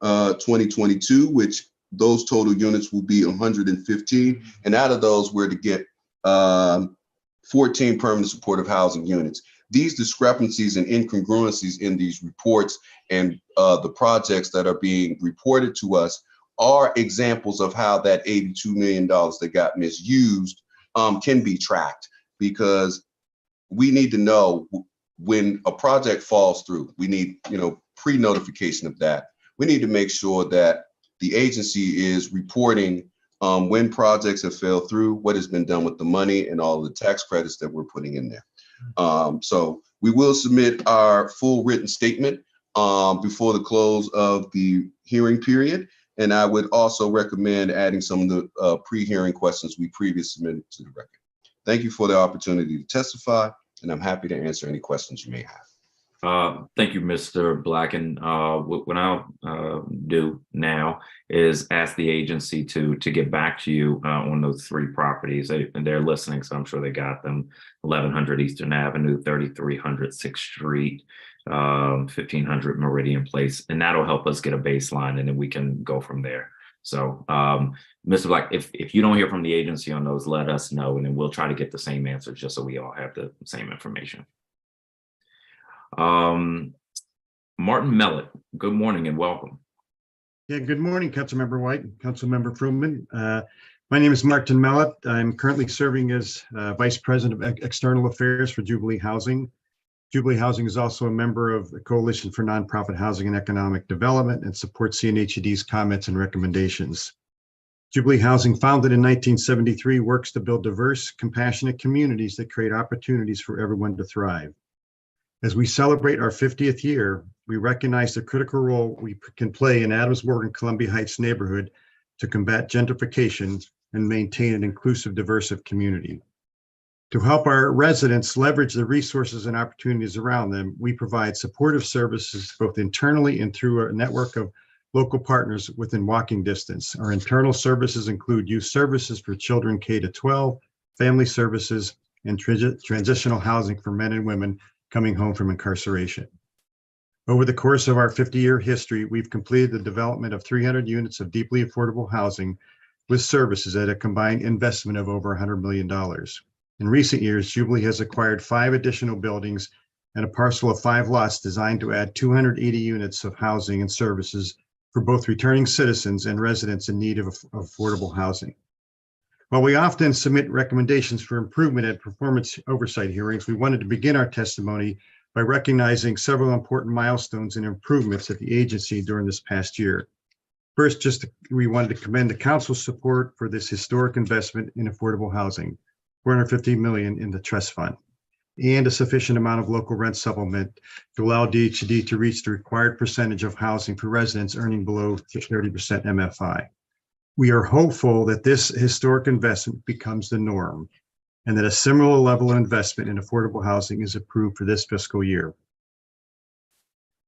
[SPEAKER 10] 2022, which those total units will be 115. And out of those, we're to get 14 permanent supportive housing units. These discrepancies and incongruencies in these reports and the projects that are being reported to us are examples of how that $82 million that got misused can be tracked, because we need to know when a project falls through. We need, pre-notification of that. We need to make sure that the agency is reporting when projects have failed through, what has been done with the money, and all of the tax credits that we're putting in there. So we will submit our full written statement before the close of the hearing period. And I would also recommend adding some of the pre-hearing questions we previously submitted to the record. Thank you for the opportunity to testify, and I'm happy to answer any questions you may have.
[SPEAKER 2] Thank you, Mr. Black. And what I'll do now is ask the agency to get back to you on those three properties. And they're listening, so I'm sure they got them. 1100 Eastern Avenue, 3300 6th Street, 1500 Meridian Place, and that'll help us get a baseline, and then we can go from there. So, Mr. Black, if you don't hear from the agency on those, let us know, and then we'll try to get the same answer just so we all have the same information. Martin Mellett, good morning and welcome.
[SPEAKER 11] Yeah, good morning, Councilmember White, Councilmember Fruman. My name is Martin Mellett. I'm currently serving as Vice President of External Affairs for Jubilee Housing. Jubilee Housing is also a member of the Coalition for Nonprofit Housing and Economic Development and supports CNHED's comments and recommendations. Jubilee Housing, founded in 1973, works to build diverse, compassionate communities that create opportunities for everyone to thrive. As we celebrate our 50th year, we recognize the critical role we can play in Adamsburg and Columbia Heights neighborhood to combat gentrification and maintain an inclusive, diverse community. To help our residents leverage the resources and opportunities around them, we provide supportive services both internally and through a network of local partners within walking distance. Our internal services include youth services for children K-12, family services, and transitional housing for men and women coming home from incarceration. Over the course of our 50-year history, we've completed the development of 300 units of deeply affordable housing with services at a combined investment of over $100 million. In recent years, Jubilee has acquired 5 additional buildings and a parcel of 5 lots designed to add 280 units of housing and services for both returning citizens and residents in need of affordable housing. While we often submit recommendations for improvement at performance oversight hearings, we wanted to begin our testimony by recognizing several important milestones and improvements at the agency during this past year. First, we wanted to commend the council's support for this historic investment in affordable housing, $450 million in the trust fund, and a sufficient amount of local rent supplement to allow DHCD to reach the required percentage of housing for residents earning below 30% MFI. We are hopeful that this historic investment becomes the norm and that a similar level of investment in affordable housing is approved for this fiscal year.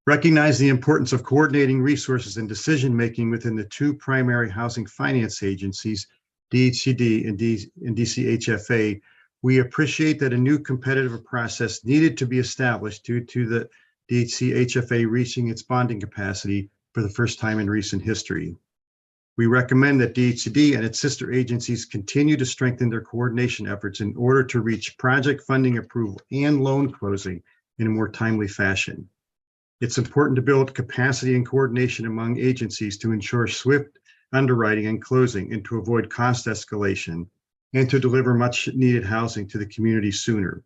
[SPEAKER 11] Recognize the importance of coordinating resources and decision-making within the 2 primary housing finance agencies, DHCD and DCHFA. We appreciate that a new competitive process needed to be established due to the DHCHFA reaching its bonding capacity for the first time in recent history. We recommend that DHCD and its sister agencies continue to strengthen their coordination efforts in order to reach project funding approval and loan closing in a more timely fashion. It's important to build capacity and coordination among agencies to ensure swift underwriting and closing and to avoid cost escalation and to deliver much needed housing to the community sooner.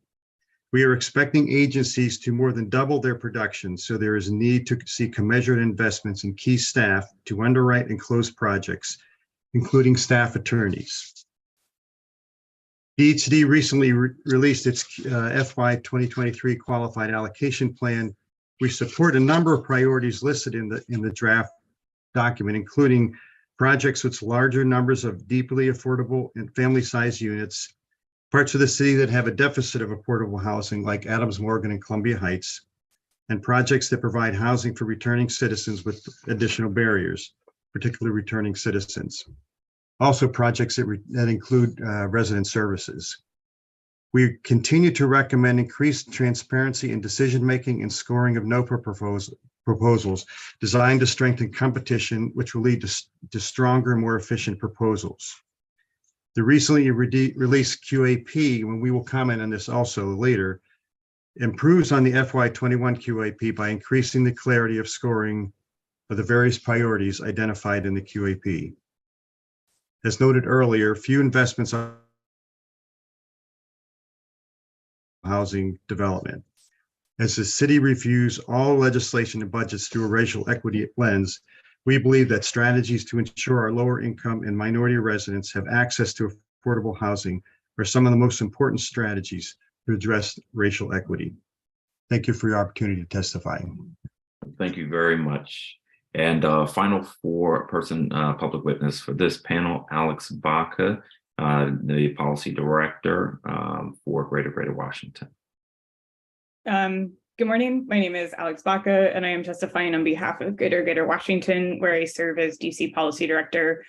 [SPEAKER 11] We are expecting agencies to more than double their production, so there is a need to see commensurate investments in key staff to underwrite and close projects, including staff attorneys. DHCD recently released its FY 2023 qualified allocation plan. We support a number of priorities listed in the draft document, including projects with larger numbers of deeply affordable and family-sized units, parts of the city that have a deficit of affordable housing like Adams Morgan and Columbia Heights, and projects that provide housing for returning citizens with additional barriers, particularly returning citizens. Also projects that include resident services. We continue to recommend increased transparency in decision-making and scoring of NOPA proposals designed to strengthen competition, which will lead to stronger, more efficient proposals. The recently released QAP, when we will comment on this also later, improves on the FY21 QAP by increasing the clarity of scoring of the various priorities identified in the QAP. As noted earlier, few investments on housing development. As the city reviews all legislation and budgets through a racial equity lens, we believe that strategies to ensure our lower income and minority residents have access to affordable housing are some of the most important strategies to address racial equity. Thank you for your opportunity to testify.
[SPEAKER 2] Thank you very much. And final four-person public witness for this panel, Alex Baca, the Policy Director for Greater Washington.
[SPEAKER 12] Good morning. My name is Alex Baca, and I am testifying on behalf of Greater Washington, where I serve as DC Policy Director.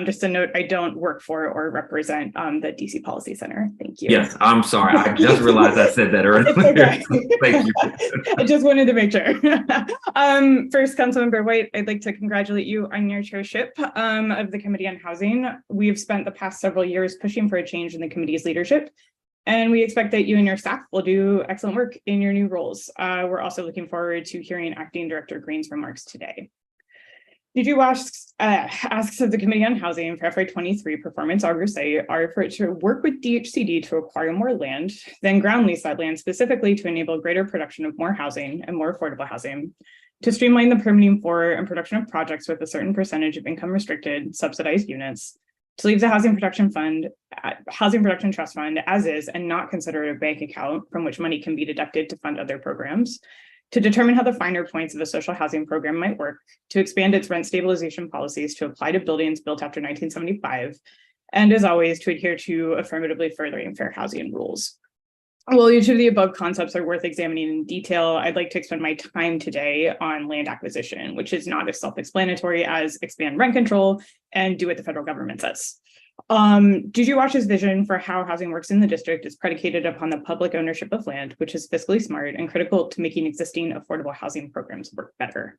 [SPEAKER 12] Just a note, I don't work for or represent the DC Policy Center. Thank you.
[SPEAKER 2] Yes, I'm sorry. I just realized I said that earlier.
[SPEAKER 12] Okay.
[SPEAKER 2] Thank you.
[SPEAKER 12] I just wanted to make sure. First, Councilmember White, I'd like to congratulate you on your chairship of the Committee on Housing. We've spent the past several years pushing for a change in the committee's leadership, and we expect that you and your staff will do excellent work in your new roles. We're also looking forward to hearing Acting Director Green's remarks today. Did you asks of the Committee on Housing for FY23 performance oversight are for it to work with DHCD to acquire more land, then ground lease that land specifically to enable greater production of more housing and more affordable housing, to streamline the permitting for and production of projects with a certain percentage of income restricted subsidized units, to leave the Housing Production Trust Fund as is and not consider it a bank account from which money can be deducted to fund other programs, to determine how the finer points of a social housing program might work, to expand its rent stabilization policies to apply to buildings built after 1975, and as always, to adhere to affirmatively furthering fair housing rules. While each of the above concepts are worth examining in detail, I'd like to expend my time today on land acquisition, which is not as self-explanatory as expand rent control and do what the federal government says. Juju Wash's vision for how housing works in the district is predicated upon the public ownership of land, which is fiscally smart and critical to making existing affordable housing programs work better.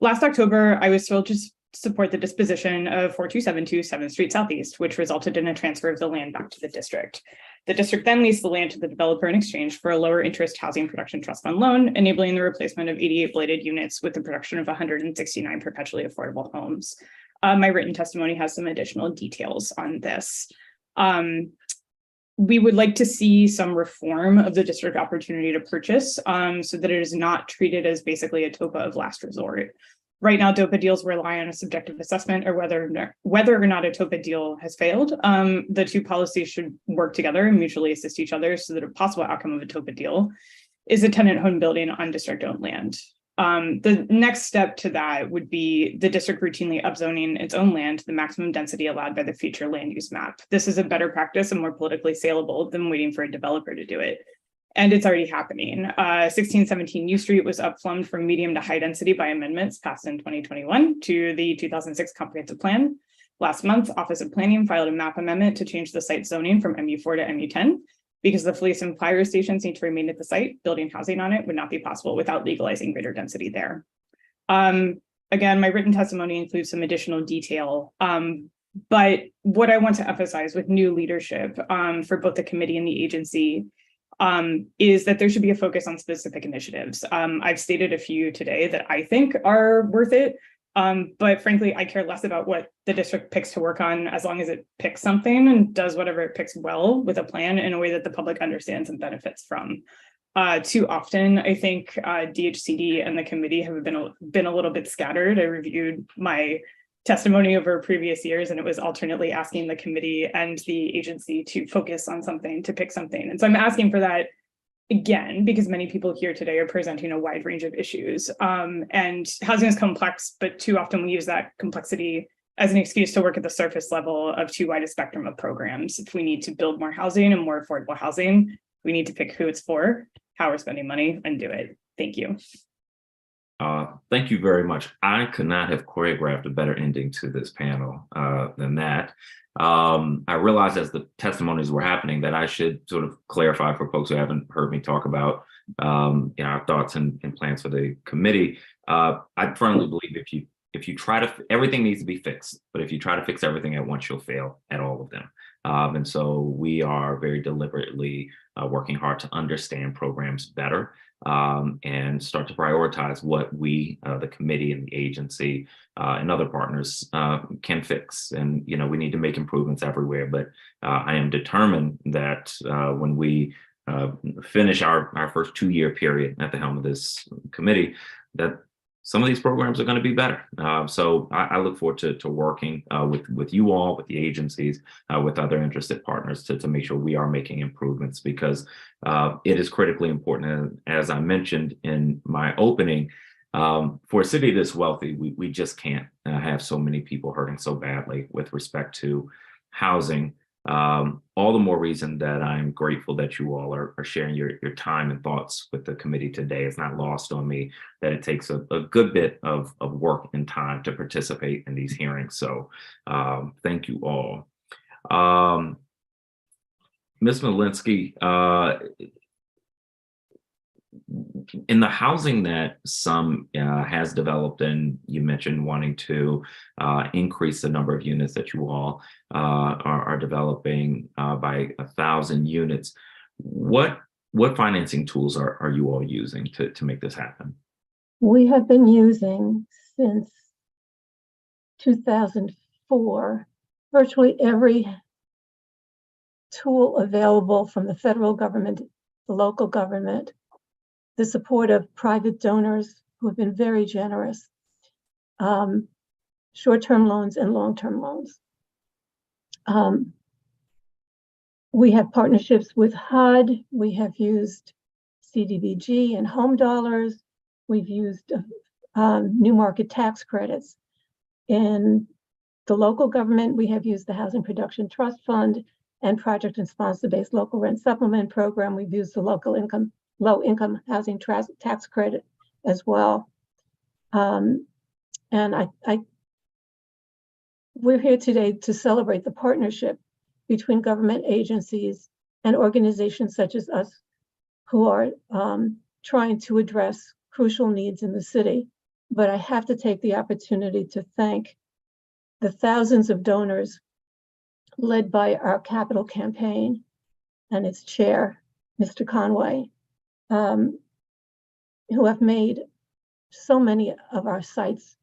[SPEAKER 12] Last October, I was thrilled to support the disposition of 4272 7th Street Southeast, which resulted in a transfer of the land back to the district. The district then leased the land to the developer in exchange for a lower interest housing production trust fund loan, enabling the replacement of 88 blighted units with the production of 169 perpetually affordable homes. My written testimony has some additional details on this. We would like to see some reform of the district opportunity to purchase so that it is not treated as basically a TOPA of last resort. Right now, TOPA deals rely on a subjective assessment or whether or not a TOPA deal has failed. The two policies should work together and mutually assist each other so that a possible outcome of a TOPA deal is a tenant home building on district-owned land. The next step to that would be the district routinely upzoning its own land to the maximum density allowed by the future land use map. This is a better practice and more politically saleable than waiting for a developer to do it. And it's already happening. 1617 U Street was upplumbed from medium to high density by amendments passed in 2021 to the 2006 comprehensive plan. Last month, Office of Planning filed a map amendment to change the site zoning from MU4 to MU10. Because the police and fire stations need to remain at the site, building housing on it would not be possible without legalizing greater density there. Again, my written testimony includes some additional detail, but what I want to emphasize with new leadership for both the committee and the agency is that there should be a focus on specific initiatives. I've stated a few today that I think are worth it. But frankly, I care less about what the district picks to work on as long as it picks something and does whatever it picks well with a plan in a way that the public understands and benefits from. Too often, I think DHCD and the committee have been a little bit scattered. I reviewed my testimony over previous years, and it was alternately asking the committee and the agency to focus on something, to pick something. And so I'm asking for that again, because many people here today are presenting a wide range of issues. And housing is complex, but too often we use that complexity as an excuse to work at the surface level of too wide a spectrum of programs. If we need to build more housing and more affordable housing, we need to pick who it's for, how we're spending money, and do it. Thank you.
[SPEAKER 2] Thank you very much. I could not have choreographed a better ending to this panel than that. I realized as the testimonies were happening that I should sort of clarify for folks who haven't heard me talk about our thoughts and plans for the committee. I firmly believe if you try to, everything needs to be fixed, but if you try to fix everything at once, you'll fail at all of them. And so we are very deliberately working hard to understand programs better and start to prioritize what we, the committee and the agency and other partners can fix. And, we need to make improvements everywhere, but I am determined that when we finish our first 2-year period at the helm of this committee, that some of these programs are going to be better. So I look forward to working with you all, with the agencies, with other interested partners to make sure we are making improvements, because it is critically important. And as I mentioned in my opening, for a city this wealthy, we just can't have so many people hurting so badly with respect to housing. All the more reason that I'm grateful that you all are sharing your time and thoughts with the committee today. It's not lost on me that it takes a good bit of work and time to participate in these hearings. So thank you all. Ms. Malinsky, in the housing that some has developed, and you mentioned wanting to increase the number of units that you all are developing by 1,000 units, what financing tools are you all using to make this happen?
[SPEAKER 4] We have been using since 2004 virtually every tool available from the federal government, the local government, the support of private donors who have been very generous, short-term loans and long-term loans. We have partnerships with HUD. We have used CDBG and home dollars. We've used new market tax credits. In the local government, we have used the Housing Production Trust Fund and project and sponsor-based local rent supplement program. We've used the low-income housing tax credit as well. And we're here today to celebrate the partnership between government agencies and organizations such as us who are trying to address crucial needs in the city. But I have to take the opportunity to thank the thousands of donors led by our capital campaign and its chair, Mr. Conway, who have made so many of our sites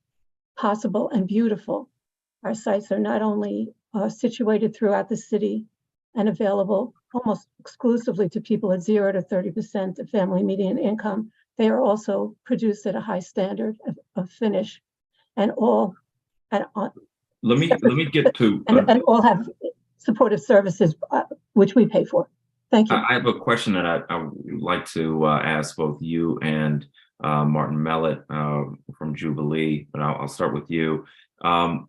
[SPEAKER 4] possible and beautiful. Our sites are not only situated throughout the city and available almost exclusively to people at 0 to 30% of family median income, they are also produced at a high standard of finish, and all
[SPEAKER 2] let me get to
[SPEAKER 4] and all have supportive services which we pay for. Thank you.
[SPEAKER 2] I have a question that I would like to ask both you and Martin Mellett from Jubilee, but I'll start with you.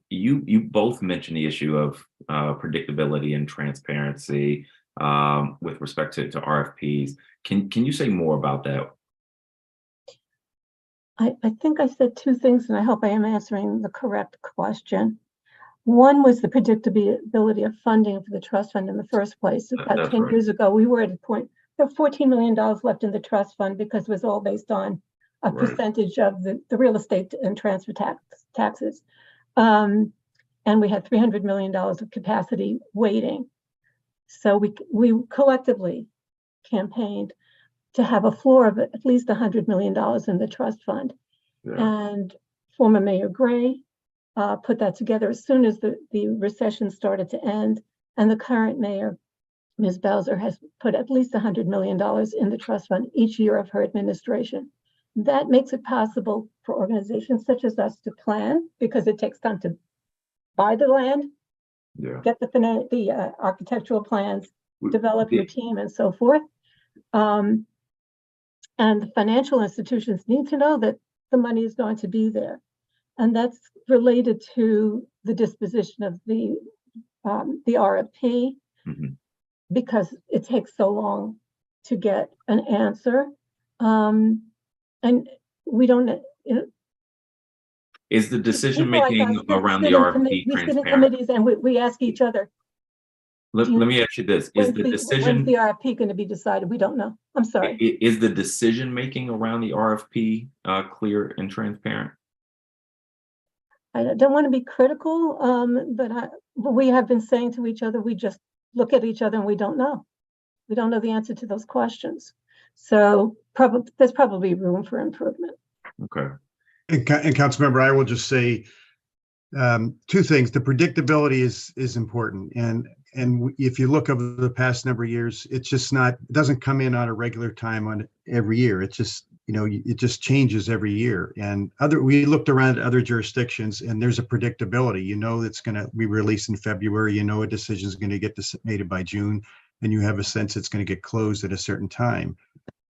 [SPEAKER 2] You both mentioned the issue of predictability and transparency with respect to RFPs. Can you say more about that?
[SPEAKER 4] I think I said two things, and I hope I am answering the correct question. One was the predictability of funding for the trust fund in the first place. About 10 years ago, we were at a point, there were $14 million left in the trust fund because it was all based on a percentage of the real estate and transfer taxes. And we had $300 million of capacity waiting. So we collectively campaigned to have a floor of at least $100 million in the trust fund. Yeah. And Former Mayor Gray put that together as soon as the recession started to end. And the current mayor, Ms. Bowser, has put at least $100 million in the trust fund each year of her administration. That makes it possible for organizations such as us to plan, because it takes time to buy the land, get the architectural plans, develop your team, and so forth. And the financial institutions need to know that the money is going to be there. And that's related to the disposition of the RFP, because it takes so long to get an answer. And we don't,
[SPEAKER 2] Is the decision
[SPEAKER 4] people like
[SPEAKER 2] making
[SPEAKER 4] us that
[SPEAKER 2] around the
[SPEAKER 4] sit in
[SPEAKER 2] RFP
[SPEAKER 4] we sit in
[SPEAKER 2] transparent?
[SPEAKER 4] committees and we ask each other,
[SPEAKER 2] Let me ask you this: Is
[SPEAKER 4] when's
[SPEAKER 2] the
[SPEAKER 4] when's
[SPEAKER 2] decision
[SPEAKER 4] the RFP going to be decided? We don't know. I'm sorry.
[SPEAKER 2] is the decision making around the RFP clear and transparent?
[SPEAKER 4] I don't want to be critical, but we have been saying to each other, we just look at each other and we don't know. We don't know the answer to those questions. So there's probably room for improvement.
[SPEAKER 2] Okay.
[SPEAKER 11] And Councilmember, I will just say two things. The predictability is important, and if you look over the past number of years, it's just not, it doesn't come in on a regular time on every year. It's just, it just changes every year. And we looked around at other jurisdictions, and there's a predictability. It's going to be released in February. A decision is going to get made by June, and you have a sense it's going to get closed at a certain time.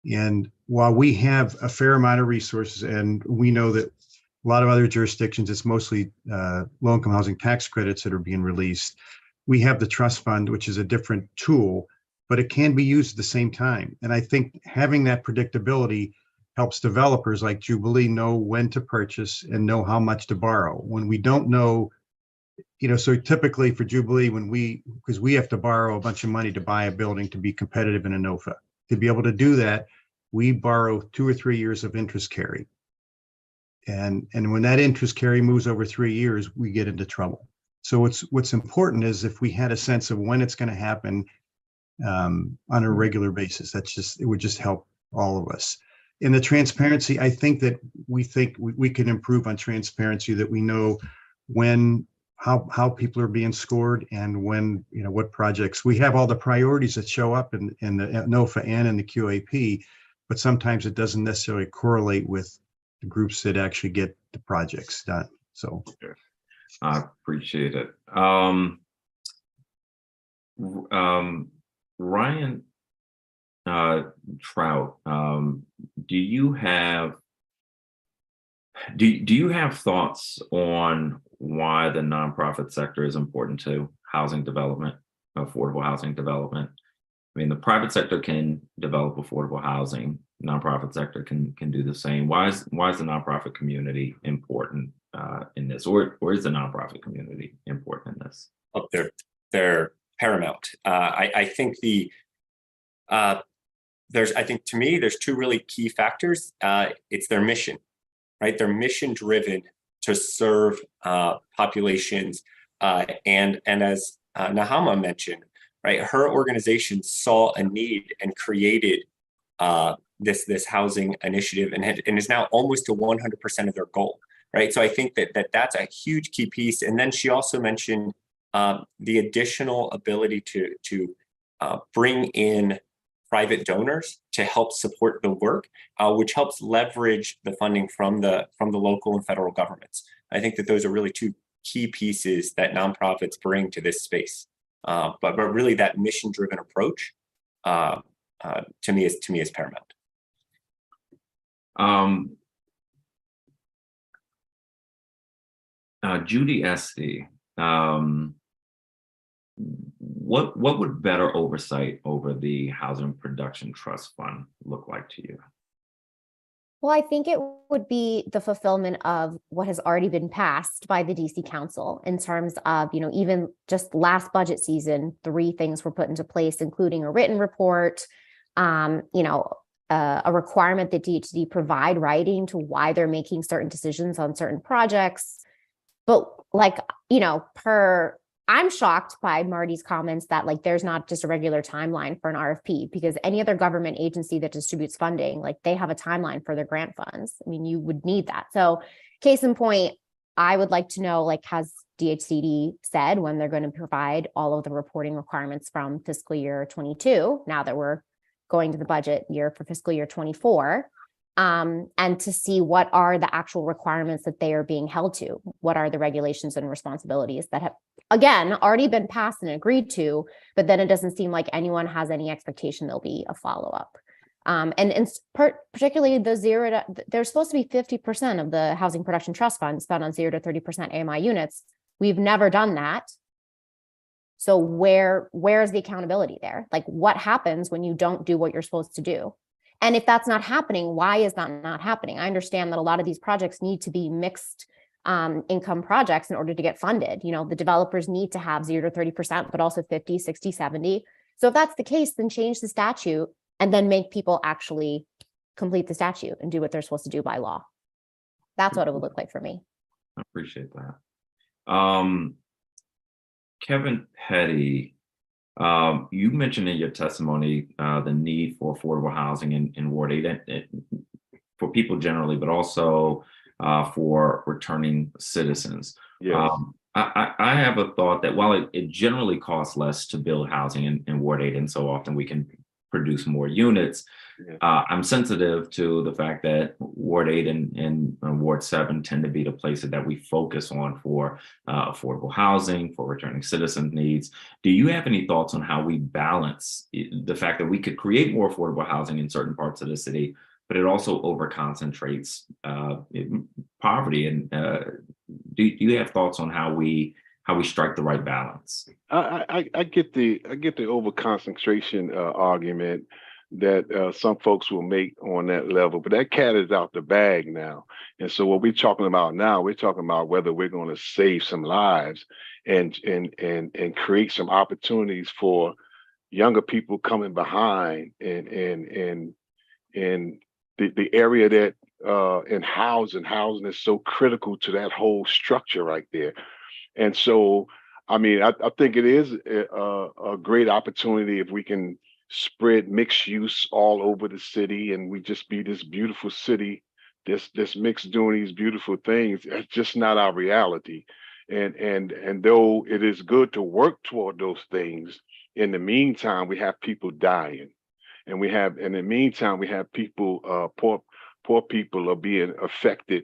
[SPEAKER 11] And while we have a fair amount of resources, and we know that a lot of other jurisdictions, it's mostly low-income housing tax credits that are being released. We have the trust fund, which is a different tool, but it can be used at the same time. And I think having that predictability helps developers like Jubilee know when to purchase and know how much to borrow. When we don't know, so typically for Jubilee, because we have to borrow a bunch of money to buy a building to be competitive in a NOFA. To be able to do that, we borrow 2 or 3 years of interest carry. And when that interest carry moves over 3 years, we get into trouble. So what's important is if we had a sense of when it's going to happen on a regular basis, it would just help all of us. In the transparency, I think that we can improve on transparency, that we know how people are being scored and when, what projects. We have all the priorities that show up in the NOFA and in the QAP, but sometimes it doesn't necessarily correlate with the groups that actually get the projects done. So
[SPEAKER 2] I appreciate it. Ryan Trout, do you have thoughts on why the nonprofit sector is important to housing development, affordable housing development? I mean, the private sector can develop affordable housing. Nonprofit sector can do the same. Why is the nonprofit community important in this, or is the nonprofit community important in this?
[SPEAKER 9] Oh, they're paramount. I think to me there's two really key factors. It's their mission, right? They're mission driven to serve populations, and as Nahama mentioned, right, her organization saw a need and created this housing initiative, and is now almost to 100% of their goal, right? So I think that's a huge key piece. And then she also mentioned the additional ability to bring in private donors to help support the work, which helps leverage the funding from the local and federal governments. I think that those are really two key pieces that nonprofits bring to this space. But really, that mission-driven approach to me is paramount.
[SPEAKER 2] Judy Esty, what would better oversight over the Housing Production Trust Fund look like to you?
[SPEAKER 5] Well, I think it would be the fulfillment of what has already been passed by the DC Council in terms of, even just last budget season, 3 things were put into place, including a written report, a requirement that DHCD provide writing to why they're making certain decisions on certain projects. But per I'm shocked by Marty's comments that like there's not just a regular timeline for an RFP, because any other government agency that distributes funding, like they have a timeline for their grant funds. I mean, you would need that. So case in point, I would like to know, like, has DHCD said when they're going to provide all of the reporting requirements from fiscal year 22, now that we're going to the budget year for fiscal year 24, and to see what are the actual requirements that they are being held to. What are the regulations and responsibilities that have, again, already been passed and agreed to, but then it doesn't seem like anyone has any expectation there'll be a follow-up. Particularly the there's supposed to be 50% of the Housing Production Trust Fund spent on 0 to 30% AMI units. We've never done that. So where's the accountability there? Like, what happens when you don't do what you're supposed to do? And if that's not happening, why is that not happening? I understand that a lot of these projects need to be mixed income projects in order to get funded. You know, the developers need to have 0 to 30%, but also 50, 60, 70. So if that's the case, then change the statute and then make people actually complete the statute and do what they're supposed to do by law. That's what it would look like for me.
[SPEAKER 2] I appreciate that. Kevin Petty, you mentioned in your testimony the need for affordable housing in Ward 8 for people generally, but also for returning citizens.
[SPEAKER 7] Yes.
[SPEAKER 2] I have a thought that while it generally costs less to build housing in Ward 8, and so often we can produce more units, I'm sensitive to the fact that Ward 8 and Ward 7 tend to be the places that we focus on for affordable housing, for returning citizen needs. Do you have any thoughts on how we balance the fact that we could create more affordable housing in certain parts of the city, but it also over-concentrates poverty? And do you have thoughts on how we strike the right balance?
[SPEAKER 7] I get the over-concentration argument that some folks will make on that level, but that cat is out the bag now. And so what we're talking about now, we're talking about whether we're going to save some lives and create some opportunities for younger people coming behind and the area that in housing is so critical to that whole structure right there. And so, I mean, I think it is a great opportunity if we can spread mixed use all over the city and we just be this beautiful city, this mixed doing these beautiful things. It's just not our reality. And though it is good to work toward those things, in the meantime, we have people dying. And in the meantime, we have people, poor people are being affected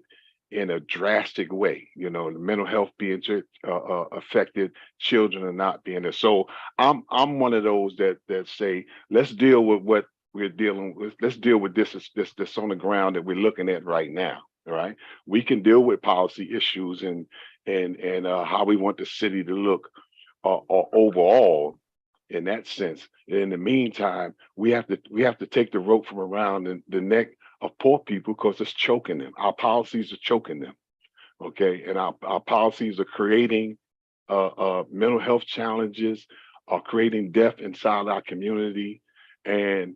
[SPEAKER 7] in a drastic way. You know, the mental health being affected, children are not being there. So I'm one of those that say, let's deal with what we're dealing with. Let's deal with this on the ground that we're looking at right now. All right, we can deal with policy issues and how we want the city to look overall. In that sense, in the meantime, we have to take the rope from around the neck of poor people because it's choking them. Our policies are choking them. Okay, and our policies are creating mental health challenges, are creating death inside our community, and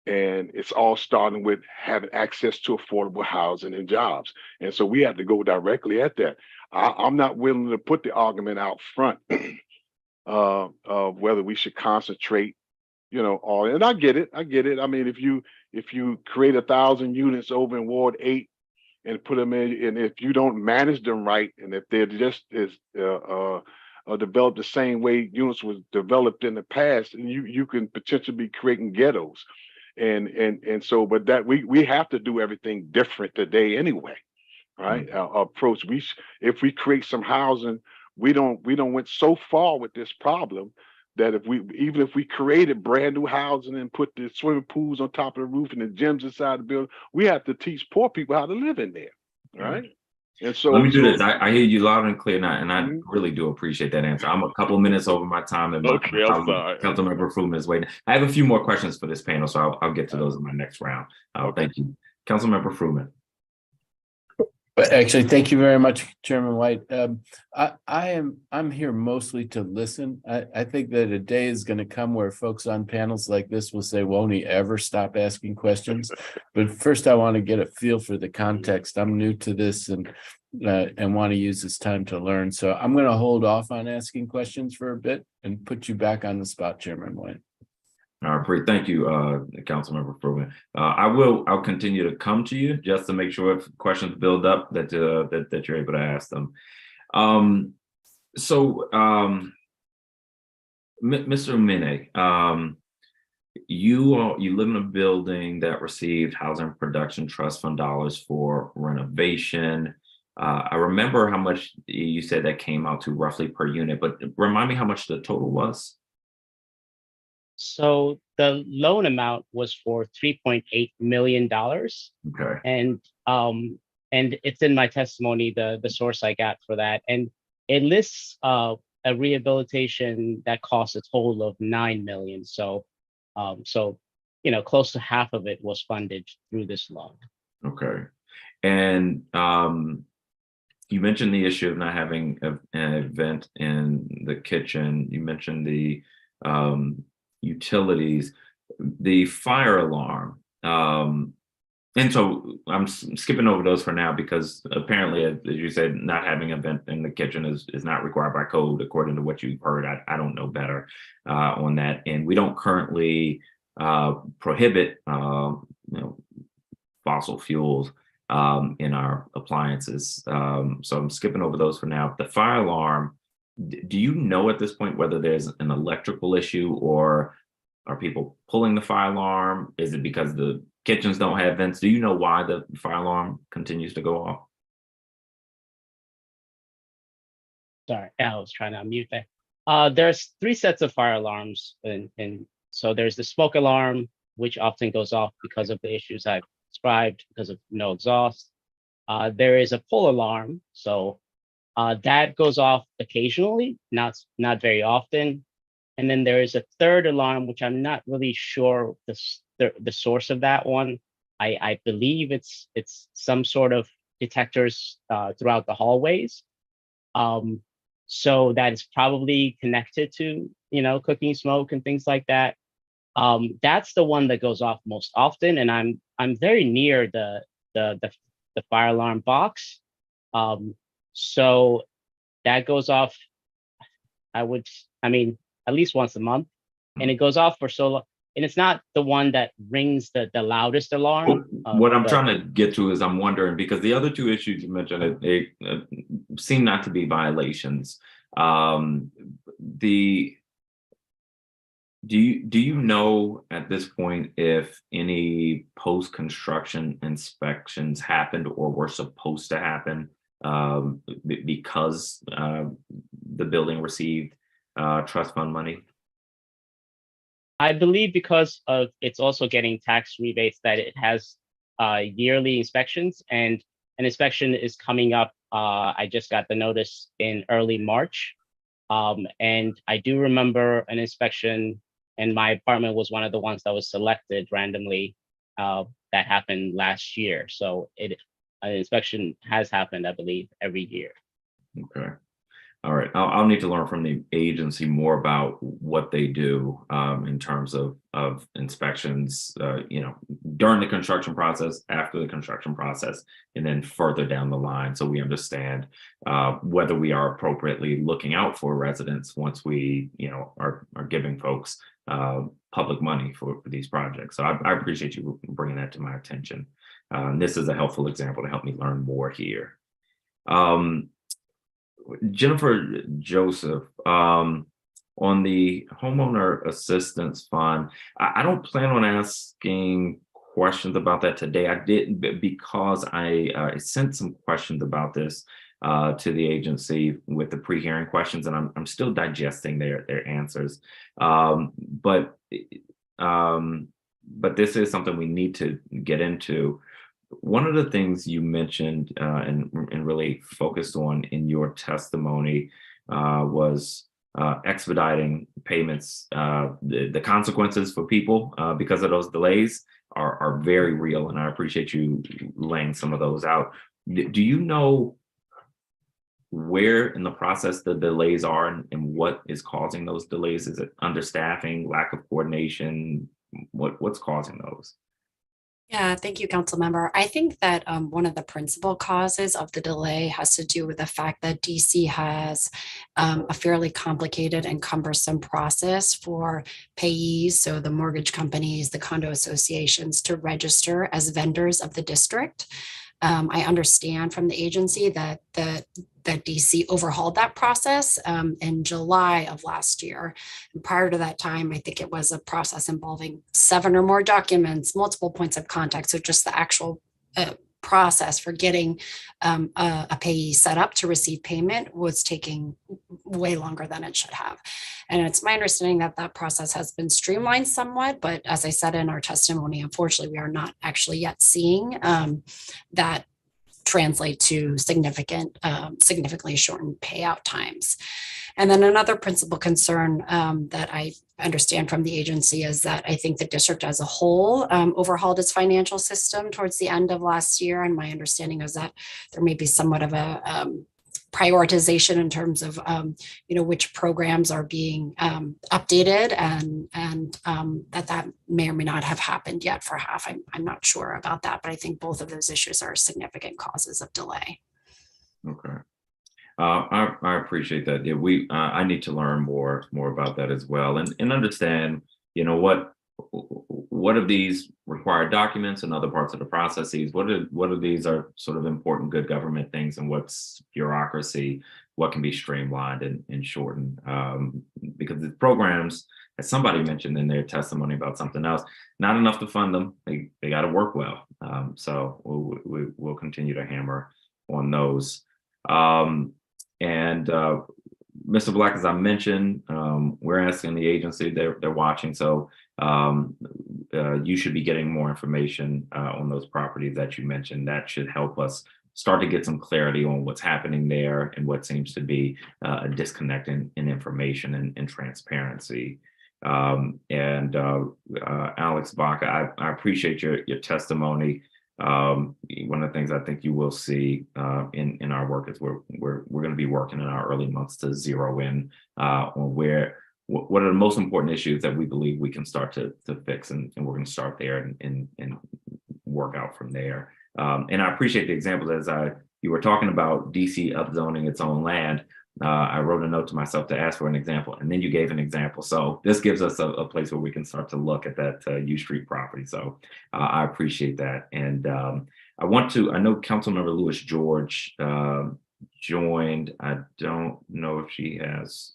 [SPEAKER 7] it's all starting with having access to affordable housing and jobs. And so we have to go directly at that. I'm not willing to put the argument out front of whether we should concentrate, you know, and I get it. I mean, if you create 1,000 units over in Ward 8 and put them in, and if you don't manage them right, and if they're just as developed the same way units was developed in the past, and you can potentially be creating ghettos, and so, but that we have to do everything different today anyway, right? Our approach. If we create some housing. We don't went so far with this problem that even if we created brand new housing and put the swimming pools on top of the roof and the gyms inside the building, we have to teach poor people how to live in there, right? And so
[SPEAKER 2] let me do this. I hear you loud and clear now, and I really do appreciate that answer. I'm a couple of minutes over my time. And
[SPEAKER 7] okay, I'm sorry.
[SPEAKER 2] Councilmember Fruman is waiting. I have a few more questions for this panel, so I'll get to those in my next round. Thank you, Councilmember Fruman.
[SPEAKER 3] But actually, thank you very much, Chairman White. I'm here mostly to listen. I think that a day is going to come where folks on panels like this will say, won't he ever stop asking questions? But first, I want to get a feel for the context. I'm new to this, and and want to use this time to learn. So I'm going to hold off on asking questions for a bit and put you back on the spot, Chairman White.
[SPEAKER 2] All right, great. Thank you, Councilmember Fruman. I'll continue to come to you just to make sure if questions build up that you're able to ask them. Mr. Mene, you live in a building that received Housing Production Trust Fund dollars for renovation. I remember how much you said that came out to roughly per unit, but remind me how much the total was.
[SPEAKER 6] So the loan amount was for $3.8 million.
[SPEAKER 2] Okay.
[SPEAKER 6] And it's in my testimony, the source I got for that. And it lists a rehabilitation that costs a total of $9 million. So close to half of it was funded through this loan. Okay.
[SPEAKER 2] And you mentioned the issue of not having an event in the kitchen. You mentioned the utilities, the fire alarm. And so I'm skipping over those for now because apparently, as you said, not having an event in the kitchen is not required by code, according to what you've heard. I don't know better on that. And we don't currently prohibit fossil fuels in our appliances. So I'm skipping over those for now. The fire alarm, do you know at this point whether there's an electrical issue or are people pulling the fire alarm? Is it because the kitchens don't have vents? Do you know why the fire alarm continues to go off?
[SPEAKER 6] Sorry, I was trying to unmute there. There's 3 sets of fire alarms. And so there's the smoke alarm, which often goes off because of the issues I've described, because of no exhaust. There is a pull alarm. So that goes off occasionally, not very often. And then there is a third alarm, which I'm not really sure the source of that one. I believe it's some sort of detectors throughout the hallways. So that is probably connected to, cooking smoke and things like that. That's the one that goes off most often. And I'm very near the fire alarm box. So that goes off, at least once a month, and it goes off for so long. And it's not the one that rings the loudest alarm.
[SPEAKER 2] What I'm trying to get to is I'm wondering, because the other 2 issues you mentioned, they seem not to be violations. Do you know at this point if any post-construction inspections happened or were supposed to happen because the building received trust fund money?
[SPEAKER 6] I believe because of it's also getting tax rebates that it has yearly inspections, and an inspection is coming up. I just got the notice in early March. And I do remember an inspection, and my apartment was one of the ones that was selected randomly that happened last year. So an inspection has happened, I believe, every year.
[SPEAKER 2] Okay. All right. I'll need to learn from the agency more about what they do in terms of inspections, during the construction process, after the construction process, and then further down the line. So we understand whether we are appropriately looking out for residents once we, are giving folks public money for these projects. So I appreciate you bringing that to my attention. This is a helpful example to help me learn more here. Jennifer Joseph, on the homeowner assistance fund, I don't plan on asking questions about that today. I didn't because I sent some questions about this to the agency with the pre-hearing questions, and I'm still digesting their answers. But this is something we need to get into. One of the things you mentioned and really focused on in your testimony was expediting payments. The consequences for people because of those delays are very real, and I appreciate you laying some of those out. Do you know where in the process the delays are and what is causing those delays? Is it understaffing, lack of coordination? What's causing those?
[SPEAKER 8] Yeah, thank you, council member. I think that one of the principal causes of the delay has to do with the fact that DC has a fairly complicated and cumbersome process for payees, so the mortgage companies, the condo associations, to register as vendors of the district. I understand from the agency that DC overhauled that process in July of last year. And prior to that time, I think it was a process involving 7 or more documents, multiple points of contact. So just the actual process for getting a payee set up to receive payment was taking way longer than it should have. And it's my understanding that that process has been streamlined somewhat, but as I said in our testimony, unfortunately, we are not actually yet seeing that translate to significantly shortened payout times. And then another principal concern that I understand from the agency is that I think the district as a whole overhauled its financial system towards the end of last year. And my understanding is that there may be somewhat of a prioritization in terms of which programs are being updated, and that may or may not have happened yet for half. I'm not sure about that, but I think both of those issues are significant causes of delay.
[SPEAKER 2] Okay. I appreciate that. Yeah, I need to learn more about that as well, and understand, what of these required documents and other parts of the processes, what of these are sort of important good government things, and what's bureaucracy, what can be streamlined and shortened, because the programs, as somebody mentioned in their testimony about something else, not enough to fund them. They got to work well. So we'll continue to hammer on those. Mr. Black, as I mentioned, we're asking the agency, they're watching. So you should be getting more information on those properties that you mentioned. That should help us start to get some clarity on what's happening there and what seems to be a disconnect in information and transparency. Alex Baca, I appreciate your testimony. One of the things I think you will see in our work is we're going to be working in our early months to zero in on what are the most important issues that we believe we can start to fix, and we're going to start there and work out from there. And I appreciate the examples as you were talking about DC upzoning its own land. I wrote a note to myself to ask for an example, and then you gave an example. So this gives us a place where we can start to look at that U Street property. So I appreciate that. And I know Councilmember Lewis George joined. I don't know if she has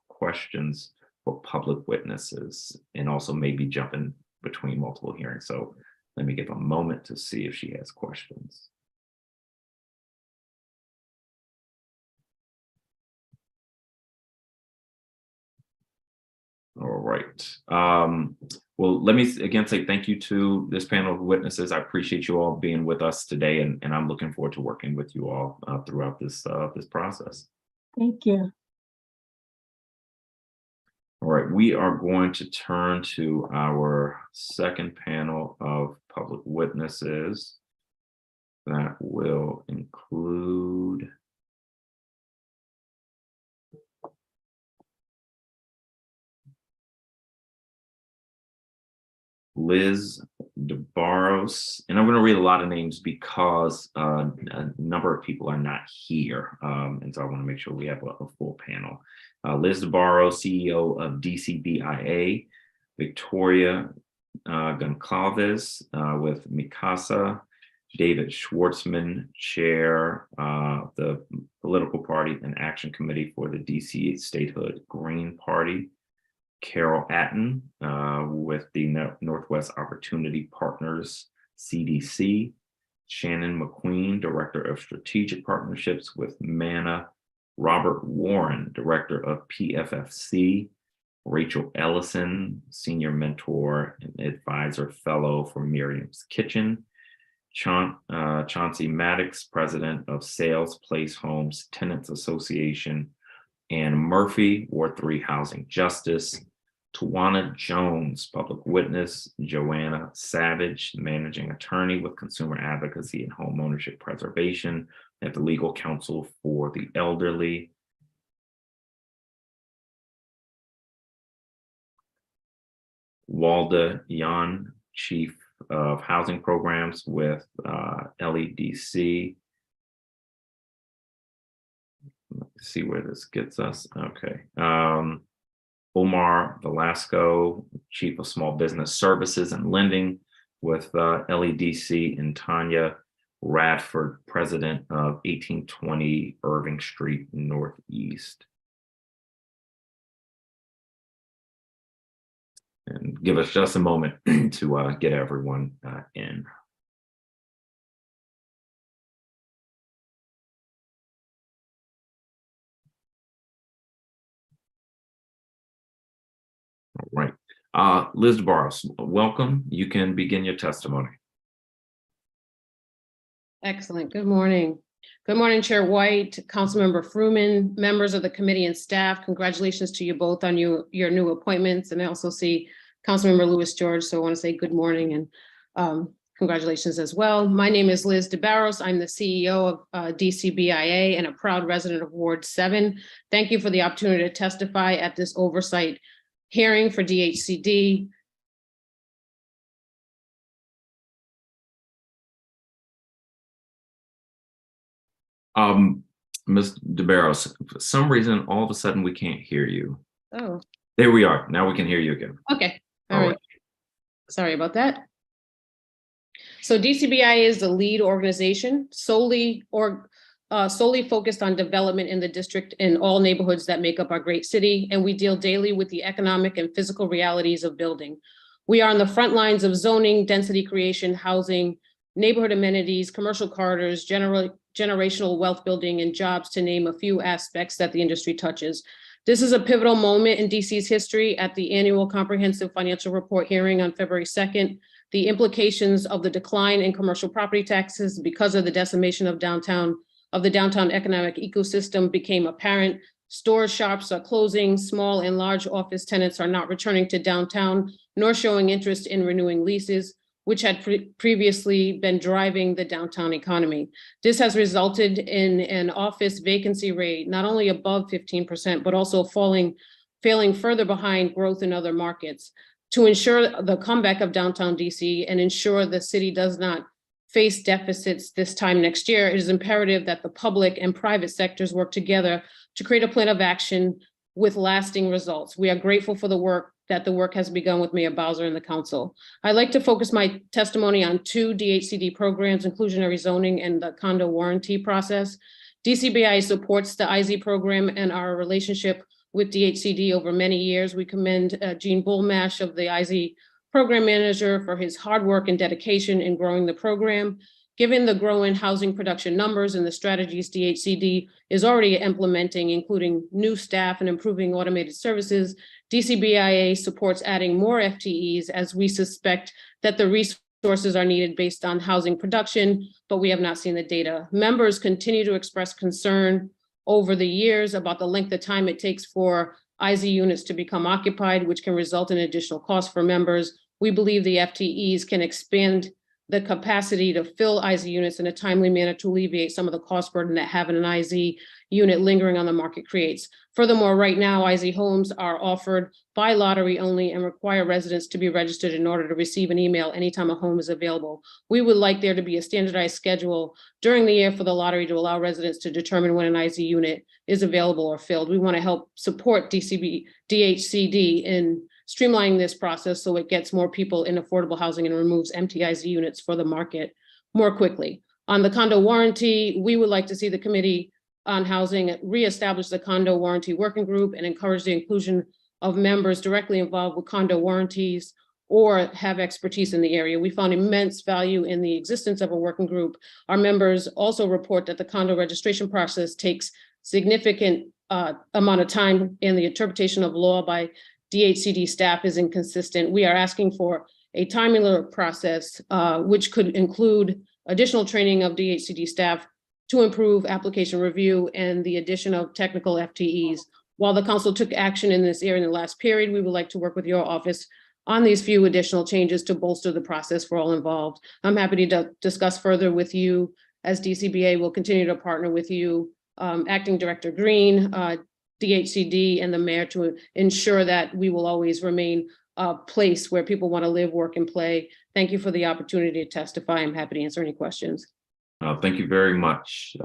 [SPEAKER 2] questions for public witnesses, and also maybe jumping between multiple hearings. So let me give a moment to see if she has questions. All right. Well, let me again say thank you to this panel of witnesses. I appreciate you all being with us today, and I'm looking forward to working with you all throughout this process.
[SPEAKER 4] Thank you.
[SPEAKER 2] All right, we are going to turn to our second panel of public witnesses. That will include Liz DeBarros, and I'm going to read a lot of names because a number of people are not here, and so I want to make sure we have a full panel. Liz DeBarros, CEO of DCBIA, Victoria Goncalves with Mikasa, David Schwartzman, Chair of the Political Party and Action Committee for the DC Statehood Green Party, Carol Atten with the Northwest Opportunity Partners, CDC, Shannon McQueen, Director of Strategic Partnerships with MANA, Robert Warren, Director of PFFC, Rachel Ellison, Senior Mentor and Advisor Fellow for Miriam's Kitchen, Chauncey Maddox, President of Sales Place Homes Tenants Association, Ann Murphy, Ward 3 Housing Justice, Tawana Jones, Public Witness, Joanna Savage, Managing Attorney with Consumer Advocacy and Home Ownership Preservation at the Legal Counsel for the Elderly, Walda Yan, Chief of Housing Programs with LEDC. Let's see where this gets us. Okay. Omar Velasco, Chief of Small Business Services and Lending with LEDC, and Tanya Radford, President of 1820 Irving Street Northeast. And give us just a moment to get everyone in. All right. Liz DeBarros, welcome. You can begin your testimony.
[SPEAKER 13] Excellent. Good morning. Good morning, Chair White, Councilmember Fruman, members of the committee and staff. Congratulations to you both on your new appointments. And I also see Councilmember Louis George, so I want to say good morning and congratulations as well. My name is Liz DeBarros. I'm the CEO of DCBIA and a proud resident of Ward 7. Thank you for the opportunity to testify at this oversight hearing for DHCD.
[SPEAKER 2] Ms. DeBarros, for some reason, all of a sudden we can't hear you.
[SPEAKER 13] Oh,
[SPEAKER 2] There we are. Now we can hear you again.
[SPEAKER 13] okay. All right. Sorry about that. So DCBI is the lead organization solely focused on development in the district in all neighborhoods that make up our great city, and we deal daily with the economic and physical realities of building. We are on the front lines of zoning, density creation, housing, neighborhood amenities, commercial corridors, generational wealth building, and jobs, to name a few aspects that the industry touches. This is a pivotal moment in DC's history. At the annual comprehensive financial report hearing on February 2nd, the implications of the decline in commercial property taxes because of the decimation of the downtown economic ecosystem became apparent. Stores, shops are closing, small and large office tenants are not returning to downtown, nor showing interest in renewing leases, which had previously been driving the downtown economy. This has resulted in an office vacancy rate not only above 15%, but also failing further behind growth in other markets. To ensure the comeback of downtown DC and ensure the city does not face deficits this time next year, it is imperative that the public and private sectors work together to create a plan of action with lasting results. We are grateful for the work has begun with Mayor Bowser and the council. I'd like to focus my testimony on two DHCD programs, inclusionary zoning and the condo warranty process. DCBI supports the IZ program and our relationship with DHCD over many years. We commend Gene Bullmash of the IZ program manager for his hard work and dedication in growing the program. Given the growing housing production numbers and the strategies DHCD is already implementing, including new staff and improving automated services, DCBIA supports adding more FTEs as we suspect that the resources are needed based on housing production, but we have not seen the data. Members continue to express concern over the years about the length of time it takes for IZ units to become occupied, which can result in additional costs for members. We believe the FTEs can expand the capacity to fill IZ units in a timely manner to alleviate some of the cost burden that having an IZ unit lingering on the market creates. Furthermore, right now, IZ homes are offered by lottery only and require residents to be registered in order to receive an email anytime a home is available. We would like there to be a standardized schedule during the year for the lottery to allow residents to determine when an IZ unit is available or filled. We want to help support DHCD in streamlining this process so it gets more people in affordable housing and removes empty IZ units for the market more quickly. On the condo warranty, we would like to see the Committee on Housing reestablish the condo warranty working group and encourage the inclusion of members directly involved with condo warranties or have expertise in the area. We found immense value in the existence of a working group. Our members also report that the condo registration process takes significant amount of time, and the interpretation of law by DHCD staff is inconsistent. We are asking for a timelier process, which could include additional training of DHCD staff to improve application review and the addition of technical FTEs. While the council took action in this area in the last period, we would like to work with your office on these few additional changes to bolster the process for all involved. I'm happy to discuss further with you as DCBA will continue to partner with you, Acting Director Green, DHCD and the mayor to ensure that we will always remain place where people want to live, work, and play. Thank you for the opportunity to testify. I'm happy to answer any questions.
[SPEAKER 2] Thank you very much.